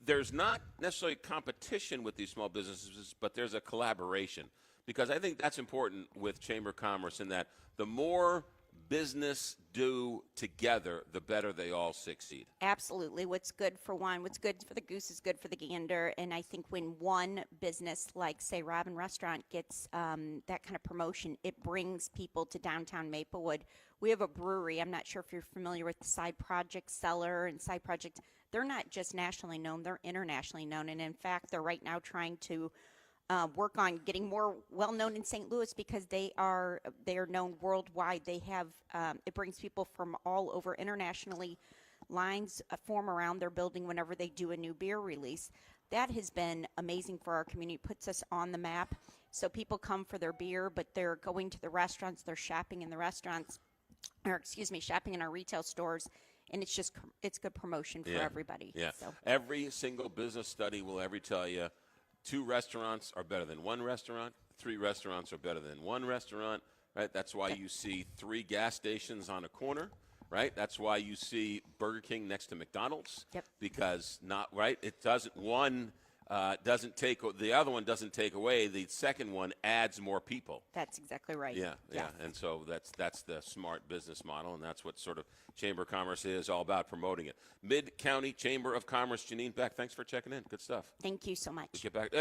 there's not necessarily competition with these small businesses, but there's a collaboration, because I think that's important with Chamber of Commerce, in that the more business do together, the better they all succeed. Absolutely. What's good for one, what's good for the goose is good for the gander. And I think when one business, like, say, Robin Restaurant, gets that kind of promotion, it brings people to downtown Maplewood. We have a brewery. I'm not sure if you're familiar with the Side Project Cellar and Side Project. They're not just nationally known, they're internationally known. And in fact, they're right now trying to work on getting more well-known in St. Louis, because they are known worldwide. They have it brings people from all over internationally. lines form around their building whenever they do a new beer release. That has been amazing for our community. It puts us on the map. So people come for their beer, but they're going to the restaurants, they're shopping in the restaurants, shopping in our retail stores, and it's good promotion for everybody. Yeah. So. Every single business study will ever tell you 2 restaurants are better than 1 restaurant, 3 restaurants are better than 1 restaurant, right? That's why you see 3 gas stations on a corner, right? That's why you see Burger King next to McDonald's. Yep. Because it doesn't doesn't take the other one doesn't take away. The second one adds more people. That's exactly right. Yeah. And so that's the smart business model, and that's what sort of Chamber of Commerce is all about, promoting it. Mid-County Chamber of Commerce, Janine Beck, thanks for checking in. Good stuff. Thank you so much. Get back.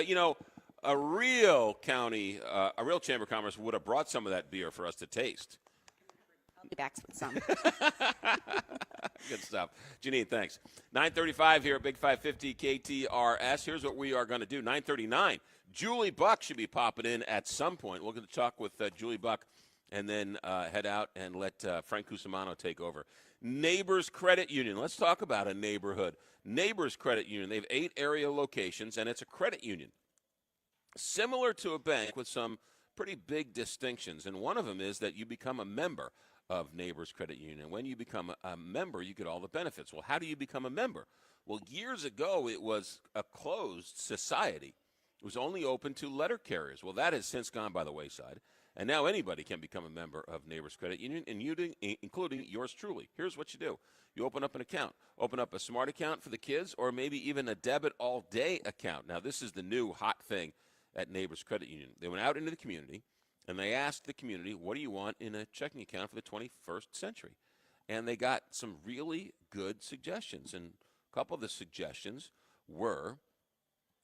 A real Chamber of Commerce would have brought some of that beer for us to taste. I'll be back with some. Good stuff. Janine, thanks. 9:35 here at Big 550 KTRS. Here's what we are going to do. 9:39. Julie Buck should be popping in at some point. We're going to talk with Julie Buck and then head out and let Frank Cusimano take over. Neighbors Credit Union. Let's talk about a neighborhood. Neighbors Credit Union. They have 8 area locations, and it's a credit union. Similar to a bank with some pretty big distinctions, and one of them is that you become a member of Neighbors Credit Union. And when you become a member, you get all the benefits. Well, how do you become a member? Well, years ago, it was a closed society. It was only open to letter carriers. Well, that has since gone by the wayside. And now anybody can become a member of Neighbors Credit Union, including yours truly. Here's what you do. You open up an account. Open up a smart account for the kids, or maybe even a debit all-day account. Now, this is the new hot thing at Neighbors Credit Union. They went out into the community, and they asked the community, what do you want in a checking account for the 21st century? And they got some really good suggestions. And a couple of the suggestions were,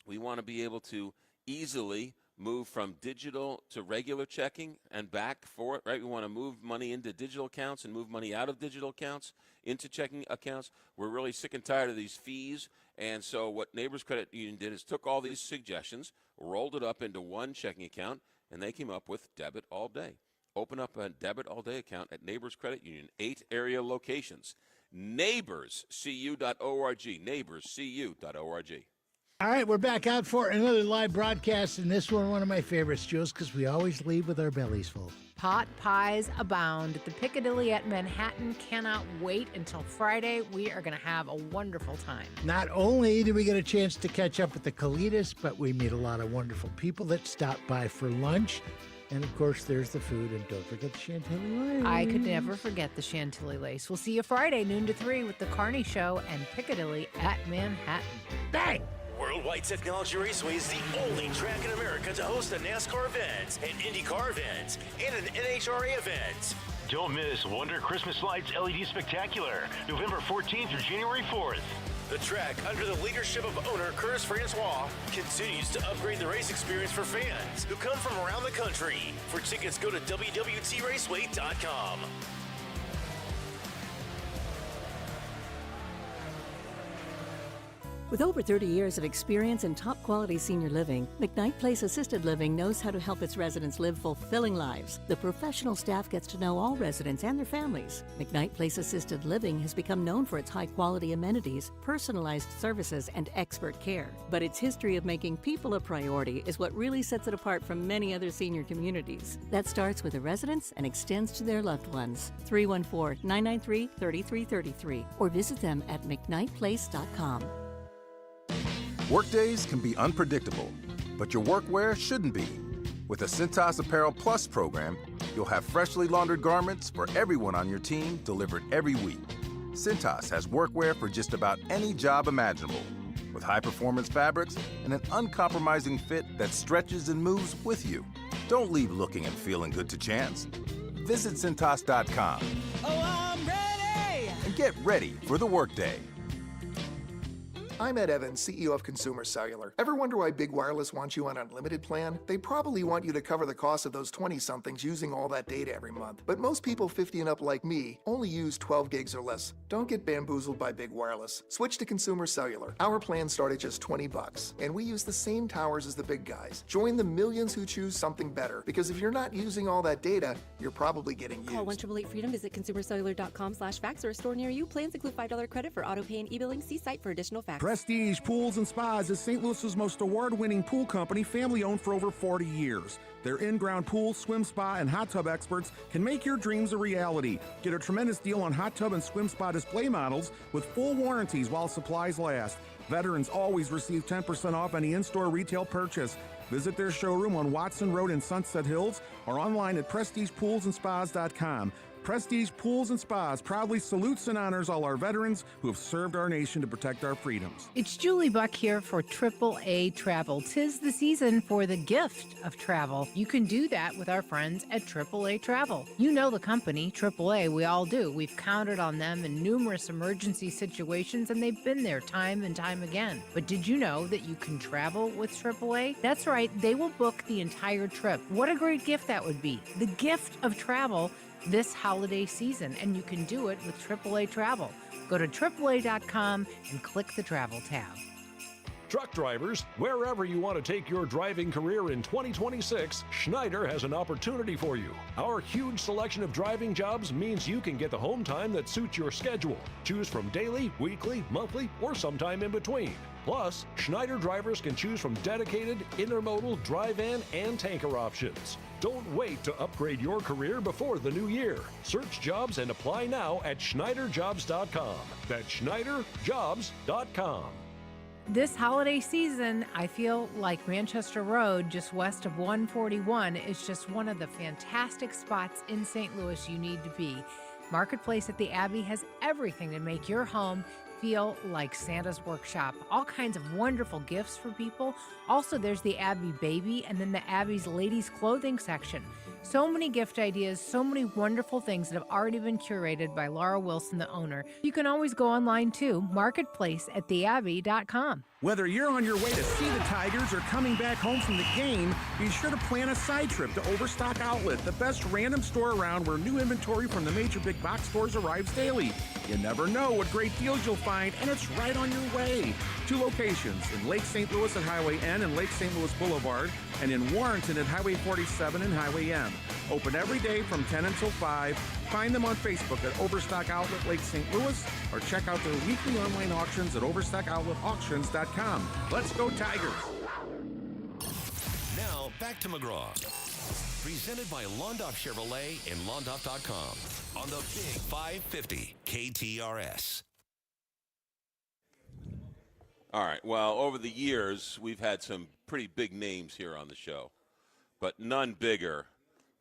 we want to be able to easily move from digital to regular checking and back for it, right? We want to move money into digital accounts and move money out of digital accounts into checking accounts. We're really sick and tired of these fees. And so what Neighbors Credit Union did is took all these suggestions, rolled it up into one checking account, and they came up with Debit All Day. Open up a Debit All Day account at Neighbors Credit Union, 8 area locations. NeighborsCU.org, NeighborsCU.org. All right, we're back out for another live broadcast, and this one of my favorites, Jules, because we always leave with our bellies full. Pot pies abound. The Piccadilly at Manhattan cannot wait until Friday. We are going to have a wonderful time. Not only do we get a chance to catch up with the Colitas, but we meet a lot of wonderful people that stop by for lunch. And, of course, there's the food, and don't forget the Chantilly Lace. I could never forget the Chantilly Lace. We'll see you Friday, noon to 3, with the Carney Show and Piccadilly at Manhattan. Bang! Worldwide Technology Raceway is the only track in America to host a NASCAR event, an IndyCar event, and an NHRA event. Don't miss Wonder Christmas Lights LED Spectacular, November 14th through January 4th. The track, under the leadership of owner Curtis Francois, continues to upgrade the race experience for fans who come from around the country. For tickets, go to WWTRaceway.com. With over 30 years of experience in top-quality senior living, McKnight Place Assisted Living knows how to help its residents live fulfilling lives. The professional staff gets to know all residents and their families. McKnight Place Assisted Living has become known for its high-quality amenities, personalized services, and expert care. But its history of making people a priority is what really sets it apart from many other senior communities. That starts with the residents and extends to their loved ones. 314-993-3333 or visit them at McKnightPlace.com. Workdays can be unpredictable, but your workwear shouldn't be. With the Cintas Apparel Plus program, you'll have freshly laundered garments for everyone on your team delivered every week. Cintas has workwear for just about any job imaginable, with high-performance fabrics and an uncompromising fit that stretches and moves with you. Don't leave looking and feeling good to chance. Visit Cintas.com. Oh, I'm ready! And get ready for the workday. I'm Ed Evans, CEO of Consumer Cellular. Ever wonder why Big Wireless wants you on an unlimited plan? They probably want you to cover the cost of those 20-somethings using all that data every month. But most people 50 and up like me only use 12 gigs or less. Don't get bamboozled by Big Wireless. Switch to Consumer Cellular. Our plans start at just $20, and we use the same towers as the big guys. Join the millions who choose something better, because if you're not using all that data, you're probably getting used. Call 1-888-FREEDOM, visit consumercellular.com/fax or a store near you. Plans include $5 credit for auto pay and e-billing. See site for additional facts. Prestige Pools and Spas is St. Louis's most award-winning pool company, family-owned for over 40 years. Their in-ground pool, swim spa, and hot tub experts can make your dreams a reality. Get a tremendous deal on hot tub and swim spa display models with full warranties while supplies last. Veterans always receive 10% off any in-store retail purchase. Visit their showroom on Watson Road in Sunset Hills or online at prestigepoolsandspas.com. Prestige Pools and Spas proudly salutes and honors all our veterans who have served our nation to protect our freedoms. It's Julie Buck here for AAA Travel. 'Tis the season for the gift of travel. You can do that with our friends at AAA Travel. You know the company, AAA, we all do. We've counted on them in numerous emergency situations, and they've been there time and time again. But did you know that you can travel with AAA? That's right, they will book the entire trip. What a great gift that would be. The gift of travel this holiday season, and you can do it with AAA Travel. Go to AAA.com and click the Travel tab. Truck drivers, wherever you want to take your driving career in 2026, Schneider has an opportunity for you. Our huge selection of driving jobs means you can get the home time that suits your schedule. Choose from daily, weekly, monthly, or sometime in between. Plus, Schneider drivers can choose from dedicated, intermodal, dry van, and tanker options. Don't wait to upgrade your career before the new year. Search jobs and apply now at SchneiderJobs.com. That's SchneiderJobs.com. This holiday season, I feel like Manchester Road, just west of 141, is just one of the fantastic spots in St. Louis you need to be. Marketplace at the Abbey has everything to make your home feel like Santa's workshop. All kinds of wonderful gifts for people. Also, there's the Abbey Baby and then the Abbey's ladies' clothing section. So many gift ideas, so many wonderful things that have already been curated by Laura Wilson, the owner. You can always go online too, marketplaceattheabbey.com. Whether you're on your way to see the Tigers or coming back home from the game, be sure to plan a side trip to Overstock Outlet, the best random store around where new inventory from the major big box stores arrives daily. You never know what great deals you'll find, and it's right on your way. 2 locations, in Lake St. Louis at Highway N and Lake St. Louis Boulevard, and in Warrenton at Highway 47 and Highway M. Open every day from 10 until 5. Find them on Facebook at Overstock Outlet Lake St. Louis, or check out their weekly online auctions at overstockoutletauctions.com. Let's go Tigers! Now, back to McGraw. Presented by Londoff Chevrolet and Londoff.com on the Big 550 KTRS. All right. Well, over the years, we've had some pretty big names here on the show, but none bigger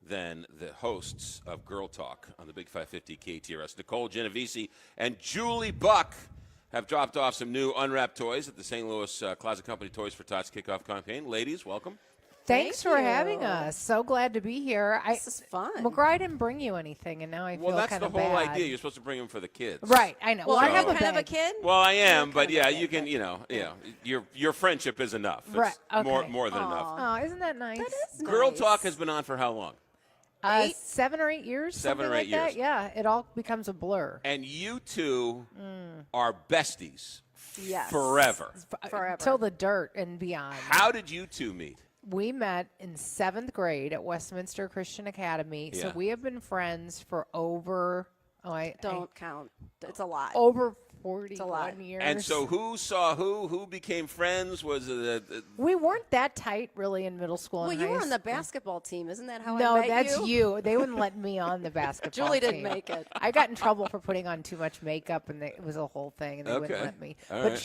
than the hosts of Girl Talk on the Big 550 KTRS. Nicole Genovese and Julie Buck have dropped off some new unwrapped toys at the St. Louis Closet Company Toys for Tots kickoff campaign. Ladies, welcome. Thanks for having us. So glad to be here. This is fun. McGraw didn't bring you anything, and now I feel Well, that's kind the of whole bad. idea. You're supposed to bring them for the kids. Right, I know. Well, I are have you a kind of a bag. kid? Well, I am, but yeah, you can, your friendship is enough. It's Right, okay. more than enough. Oh, isn't that nice? That is Girl nice. Talk has been on for how long? 7 or 8 years. 7 or something 8 like that. years. Yeah, it all becomes a blur. And you two are besties Yes. forever. Forever. Till the dirt and beyond. How did you two meet? We met in 7th grade at Westminster Christian Academy. So Yeah. we have been friends for over, Don't count. It's a lot. over It's a lot. 41 years. And so who saw who? Who became friends? Was it we weren't that tight really in middle school. Well, and you were high on the school. basketball team. Isn't that how No, I met that's you? you. They wouldn't let me on the basketball Julie team. didn't make it. I got in trouble for putting on too much makeup, and it was a whole thing, and they wouldn't Okay. let me. All But right.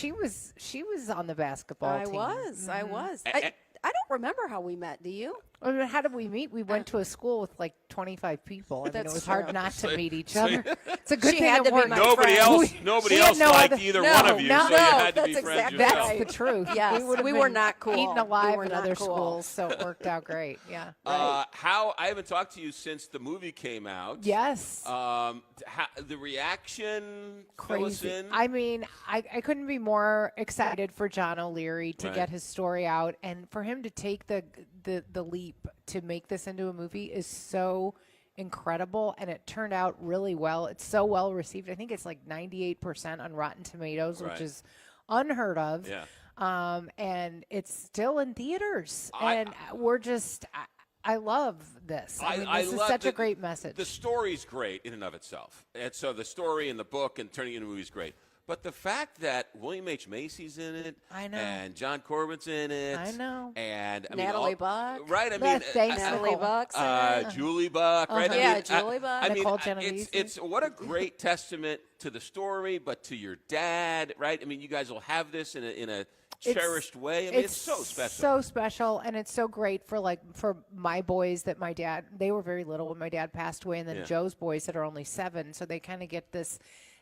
she was on the basketball I team. was. I was. A- I don't remember how we met. Do you? I mean, how did we meet? We went to a school with like 25 people. I mean, That's it was true. hard not So- to meet each so- other. It's a good She thing had it to be worked. my Nobody friend. else, nobody we had else no liked other- either no, one of you, no, so you had to be that's friends exactly yourself. That's the truth. Yes, would've we were been not cool. Eaten We alive were in not other cool. schools, so it worked out great. Yeah. How I haven't talked to you since the movie came out. Yes. The reaction, fill us Crazy. in. I mean, I couldn't be more excited for John O'Leary to Right. get his story out, and for him to take the leap to make this into a movie is so incredible, and it turned out really well. It's so well received. I think it's like 98% on Rotten Tomatoes, Right. which is unheard of. Yeah. And it's still in theaters, and we're just. I love this. I mean, this is love such a great message. The story's great in and of itself. And so the story and the book and turning it into a movie is great. But the fact that William H. Macy's in it, I know. and John Corbett's in it, I know. and I Natalie mean, Buck. right? I mean, Thanks, Natalie Nicole. Buck's in it. Julie Buck, right? Yeah, I mean, Julie Buck. I mean, Nicole Genovese. it's what a great testament to the story, but to your dad, right? I mean, you guys will have this in a cherished way. I mean, it's so special. So special, and it's so great for my boys that my dad. They were very little when my dad passed away, and then Yeah. Joe's boys that are only 7, so they kind of get this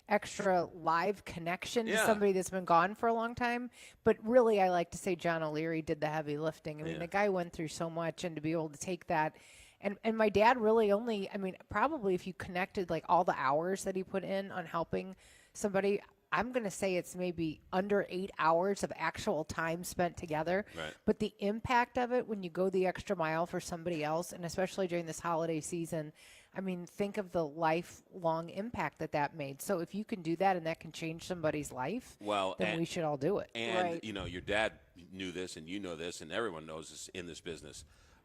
extra live connection to Yeah. somebody that's been gone for a long time. But really, I like to say John O'Leary did the heavy lifting. I mean, Yeah. the guy went through so much, and to be able to take that. And my dad really only, I mean, probably if you connected like all the hours that he put in on helping somebody, I'm going to say it's maybe under 8 hours of actual time spent together. Right. But the impact of it when you go the extra mile for somebody else, and especially during this holiday season, I mean, think of the lifelong impact that made. So if you can do that and that can change somebody's life, then we should all do it. And, you know, your dad knew this, and you know this, and everyone knows this in this business.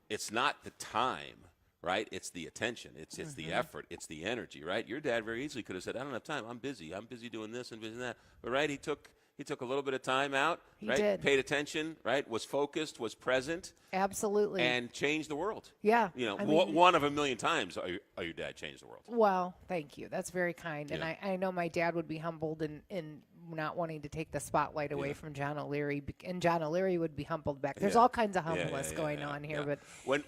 It's not the time, right? It's the attention. It's the effort. It's the energy, right? Your dad very easily could have said, I don't have time. I'm busy. I'm busy doing this and busy doing that. But, right, he took a little bit of time out, He right? did. Paid attention, right? Was focused, was present. Absolutely. And changed the world. Yeah. You know, I mean- one of a million times your dad changed the world. Well, thank you. That's very kind. And Yeah. I know my dad would be humbled in not wanting to take the spotlight away from John O'Leary, and John O'Leary would be humbled back. There's all kinds of humbleness going on here, but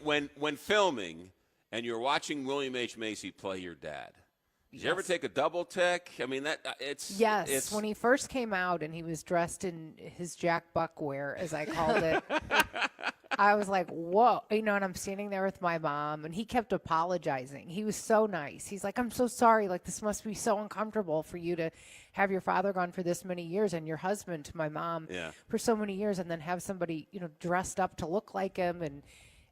when filming and you're watching William H. Macy play your dad, did you ever take a double take? I mean, yes, it's when he first came out and he was dressed in his Jack Buck wear, as I called it, I was like, whoa, and I'm standing there with my mom, and he kept apologizing. He was so nice. He's like, I'm so sorry. Like, this must be so uncomfortable for you to have your father gone for this many years and your husband to my mom for so many years, and then have somebody, dressed up to look like him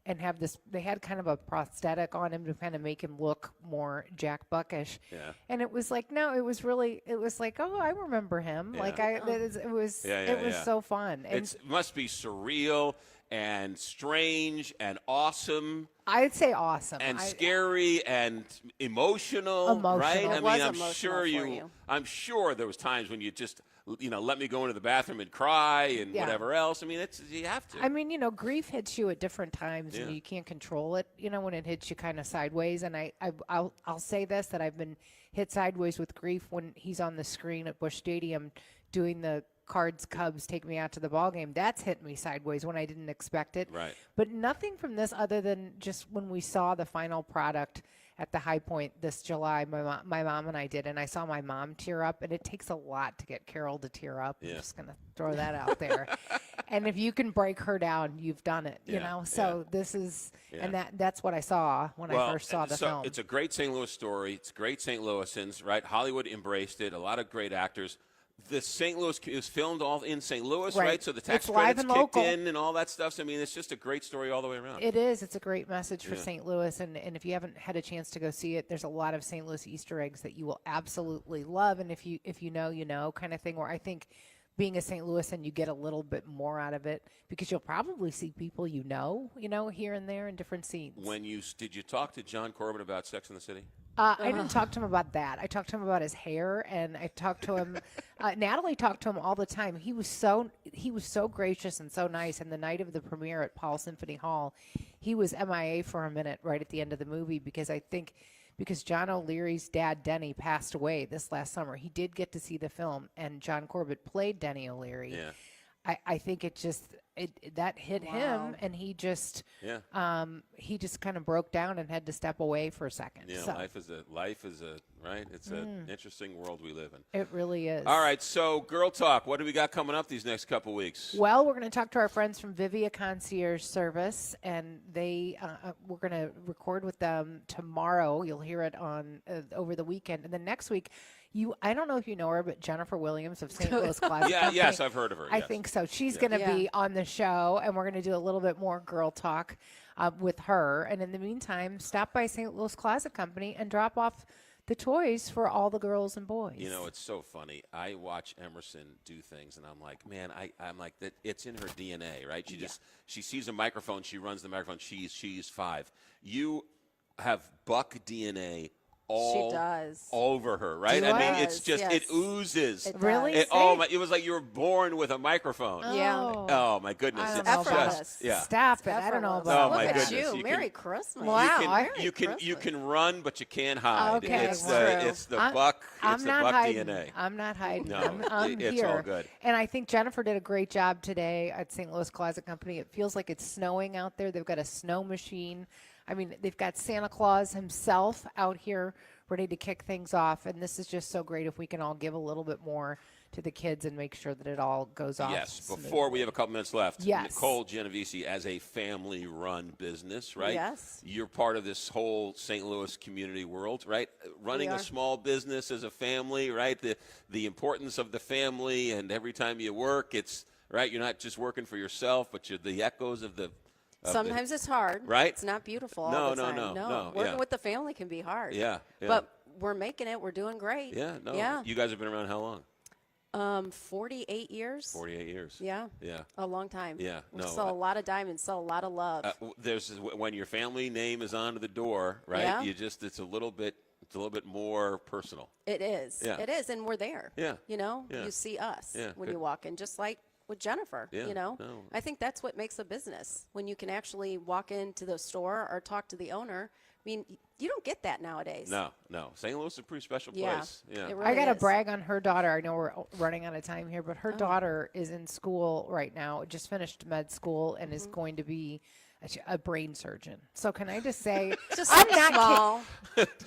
and have this. They had kind of a prosthetic on him to kind of make him look more Jack Buckish. Yeah. And it was like, no, it was like, oh, I remember him. Yeah. Like it was Yeah. so fun. And It must be surreal and strange and awesome. I'd say awesome and scary and emotional, right? It I was mean, I'm emotional sure for you. you. I'm sure there was times when you just, let me go into the bathroom and cry and Yeah. whatever else. I mean, you have to. I mean, grief hits you at different times, and Yeah. you can't control it. When it hits you kind of sideways. And I'll say this, that I've been hit sideways with grief when he's on the screen at Busch Stadium doing the Cards Cubs take me out to the ball game. That's hit me sideways when I didn't expect it. Right. But nothing from this other than just when we saw the final product at the High Point this July, my mom and I did, and I saw my mom tear up, and it takes a lot to get Carol to tear up. Yeah. I'm just going to throw that out there. And if you can break her down, you've done it, So this is, and that's what I saw when I first saw the film. It's a great St. Louis story. It's great St. Louisans, right? Hollywood embraced it. A lot of great actors. The St. Louis is filmed all in St. Louis, right? So the tax It's live credits and kicked local. in and all that stuff. So, I mean, it's just a great story all the way around. It is. It's a great message for Yeah. St. Louis. And if you haven't had a chance to go see it, there's a lot of St. Louis Easter eggs that you will absolutely love. And if you know kind of thing, where I think being a St. Louisan, you get a little bit more out of it because you'll probably see people here and there in different scenes. Did you talk to John Corbett about Sex and the City? I didn't talk to him about that. I talked to him about his hair, and I talked to him. Natalie talked to him all the time. He was so gracious and so nice. And the night of the premiere at Paul Symphony Hall, he was MIA for a minute right at the end of the movie because John O'Leary's dad Denny passed away this last summer. He did get to see the film, and John Corbett played Denny O'Leary. Yeah. I think it just that hit him, and he just kind of broke down and had to step away for a second. Yeah, so. life is a right. It's an interesting world we live in. It really is. All right, so Girl Talk. What do we got coming up these next couple weeks? Well, we're going to talk to our friends from Vivia Concierge Service, and we're going to record with them tomorrow. You'll hear it on over the weekend, and then next week. I don't know if you know her, but Jennifer Williams of St. Louis Closet Company. Yes, I've heard of her. I think so. She's going to be on the show, and we're going to do a little bit more girl talk with her. And in the meantime, stop by St. Louis Closet Company and drop off the toys for all the girls and boys. You know, it's so funny. I watch Emerson do things, and I'm like, man, I'm like that. It's in her DNA, right? She sees a microphone, she runs the microphone. She's 5. You have Buck DNA. All over her, right? I mean, it's just it oozes. Really? It was like you were born with a microphone. Yeah. Oh my goodness, I don't it's know about just it. Stop it! I don't know about. Oh my Look goodness! at you. Merry Christmas! Wow! You can run, but you can't hide. Okay, it's the Buck. It's the Buck hiding. DNA. I'm not hiding. No, I'm it's here. all good. And I think Jennifer did a great job today at St. Louis Closet Company. It feels like it's snowing out there. They've got a snow machine. I mean, they've got Santa Claus himself out here ready to kick things off. And this is just so great if we can all give a little bit more to the kids and make sure that it all goes off. Yes, smoothly. before we have a couple minutes left, Yes. Nicole Genovese, as a family-run business, right? Yes. You're part of this whole St. Louis community world, right? Running a small business as a family, right? The importance of the family, and every time you work, it's, right, you're not just working for yourself, but you're the echoes of the Sometimes it's hard. Right? It's not beautiful all the time. No. Working with the family can be hard. Yeah. But we're making it. We're doing great. Yeah. No. Yeah. You guys have been around how long? 48 years. 48 years. Yeah. Yeah. A long time. Yeah. We sell a lot of diamonds, sell a lot of love. When your family name is on the door, right? Yeah. It's a little bit more personal. It is. Yeah. It is, and we're there. Yeah. You know, Yeah. you see us when good. you walk in, just like with Jennifer. Yeah, You know, no. I think that's what makes a business, when you can actually walk into the store or talk to the owner. I mean, you don't get that nowadays. No. St. Louis is a pretty special Yeah. place. Yeah. It really I got to is. brag on her daughter. I know we're running out of time here, but her daughter is in school right now, just finished med school, and is going to be a brain surgeon. So can I just say, Just I'm something not small.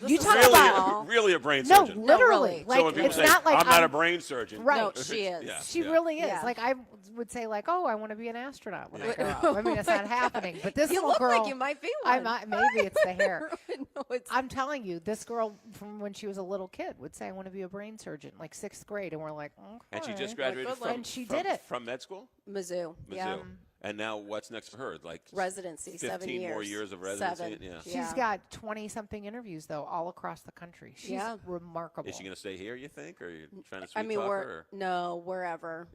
You talk really, about really a brain no, surgeon. literally. really. Like, So when people it's say, not like I'm not a brain surgeon. Right. No, she is. Yeah, She yeah. really is. Yeah. Like, I would say, like, oh, I want to be an astronaut when I grow up. I mean, it's not happening. But this You little look girl, like you might be I one. might, maybe it's the hair. No, it's I'm telling you, this girl from when she was a little kid would say, I want to be a brain surgeon, like 6th grade. And we're like, okay. And she just Well, graduated good from, luck. And she from, did it. from med school? Mizzou. Yeah. Mizzou. And now what's next for her? Like Residency, 15 7 years. more years of residency? 7. Yeah. She's got 20-something interviews, though, all across the country. She's remarkable. Is she going to stay here, you think? Or are you trying to I sweet mean, talk her? wherever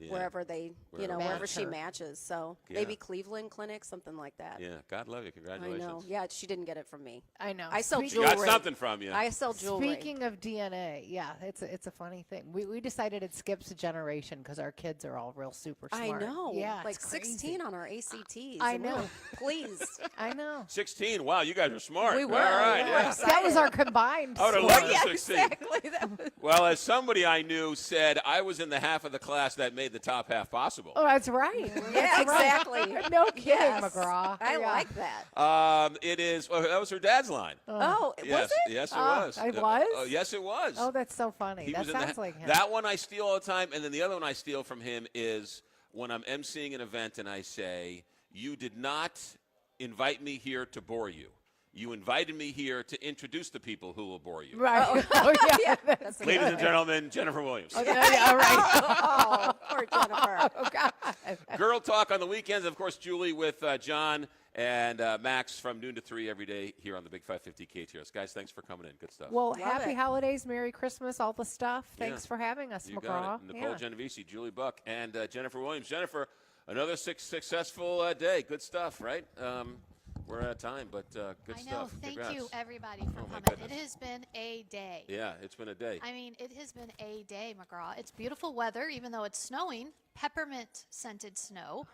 they, wherever she her. matches. So Yeah. maybe Cleveland Clinic, something like that. Yeah. God love you. I Congratulations. know. Yeah, she didn't get it from me. I know. I sell She jewelry. got something from you. I sell jewelry. Speaking of DNA, yeah, it's a funny thing. We decided it skips a generation because our kids are all real super I smart. know. Yeah, like it's crazy. 16 on our ACTs. I and we're know. like, please. I know. 16. Wow, you guys are smart. We were. All right. We were Yeah. That was our combined. I would have score. loved Yeah, a 16. exactly. That was- Well, as somebody I knew said, I was in the half of the class that made the top half possible. Oh, that's right. yeah, That's right. exactly. No kidding, Yes. McGraw. I Yeah. like that. It is. Well, that was her dad's line. Oh, yes, was it? yes, it Oh, was. it was? Yes, it was. Oh, that's so funny. He That was in the sounds like him. That one I steal all the time, and then the other one I steal from him is when I'm emceeing an event and I say, "You did not invite me here to bore you. You invited me here to introduce the people who will bore you." Right. Oh, yeah. That's Ladies and gentlemen, Jennifer Williams. Okay. Yeah, right. Oh, poor Jennifer. Oh, God. Girl Talk on the weekends. Of course, Julie with John and Max from noon to 3 every day here on the Big 550 KTRS. Guys, thanks for coming in. Good stuff. Well, Love happy it. holidays, Merry Christmas, all the stuff. Thanks Yeah. for having us, You McGraw. got it. Nicole Yeah. Genovese, Julie Buck, and Jennifer Williams. Jennifer, another successful day. Good stuff, right? We're out of time, but good I know. stuff. Thank Congrats. you, everybody, for Oh, my coming. goodness. It has been a day. Yeah, it's been a day. I mean, it has been a day, McGraw. It's beautiful weather, even though it's snowing, peppermint scented snow.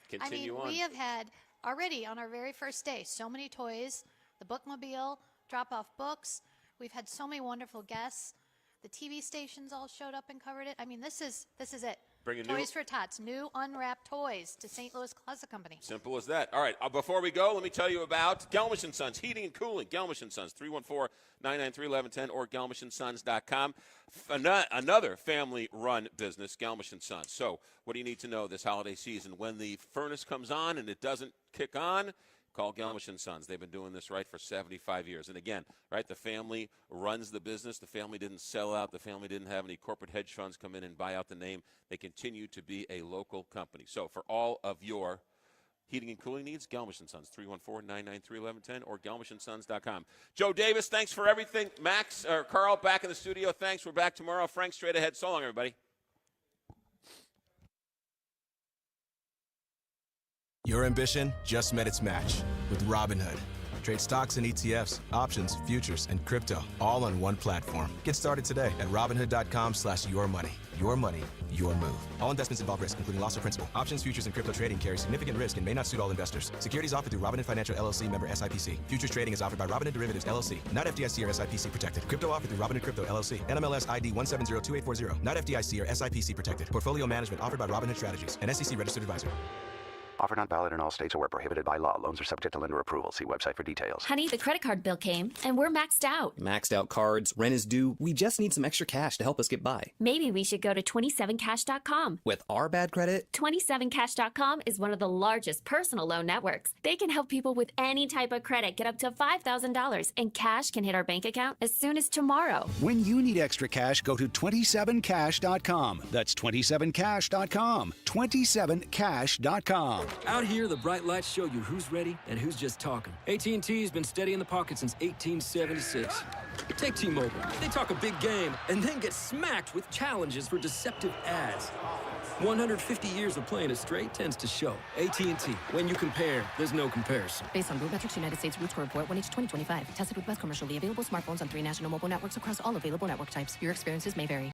Continue I mean, on. we have had already on our very first day so many toys, the bookmobile, drop off books. We've had so many wonderful guests. The TV stations all showed up and covered it. I mean, this is it. Bring a new. Toys for Tots, new unwrapped toys to St. Louis Closet Company. Simple as that. All right, before we go, let me tell you about Gelmish & Sons Heating and Cooling. Gelmish & Sons, 314-993-1110 or gelmishandsons.com. Another family-run business, Gelmish & Sons. So what do you need to know this holiday season? When the furnace comes on and it doesn't kick on, call Gelmish & Sons. They've been doing this right for 75 years. And again, right, the family runs the business. The family didn't sell out. The family didn't have any corporate hedge funds come in and buy out the name. They continue to be a local company. So for all of your heating and cooling needs, Gelmish & Sons, 314-993-1110 or gelmishandsons.com. Joe Davis, thanks for everything. Carl, back in the studio, thanks. We're back tomorrow. Frank, straight ahead. So long, everybody. Your ambition just met its match with Robinhood. Trade stocks and ETFs, options, futures, and crypto all on one platform. Get started today at Robinhood.com/yourmoney. Your money, your move. All investments involve risk, including loss of principal. Options, futures, and crypto trading carry significant risk and may not suit all investors. Securities offered through Robinhood Financial LLC, member SIPC. Futures trading is offered by Robinhood Derivatives LLC, not FDIC or SIPC protected. Crypto offered through Robinhood Crypto LLC, NMLS ID 1702840, not FDIC or SIPC protected. Portfolio management offered by Robinhood Strategies, an SEC registered advisor. Offer not valid in all states or where prohibited by law. Loans are subject to lender approval. See website for details. Honey, the credit card bill came, and we're maxed out. Maxed out cards, rent is due. We just need some extra cash to help us get by. Maybe we should go to 27cash.com. With our bad credit? 27cash.com is one of the largest personal loan networks. They can help people with any type of credit get up to $5,000, and cash can hit our bank account as soon as tomorrow. When you need extra cash, go to 27cash.com. That's 27cash.com. 27cash.com. Out here, the bright lights show you who's ready and who's just talking. AT&T's been steady in the pocket since 1876. Take T-Mobile. They talk a big game and then get smacked with challenges for deceptive ads. 150 years of playing it straight tends to show. AT&T. When you compare, there's no comparison. Based on RootMetrics United States Root Score Report 1H 2025. Tested with Best commercially available smartphones on 3 national mobile networks across all available network types. Your experiences may vary.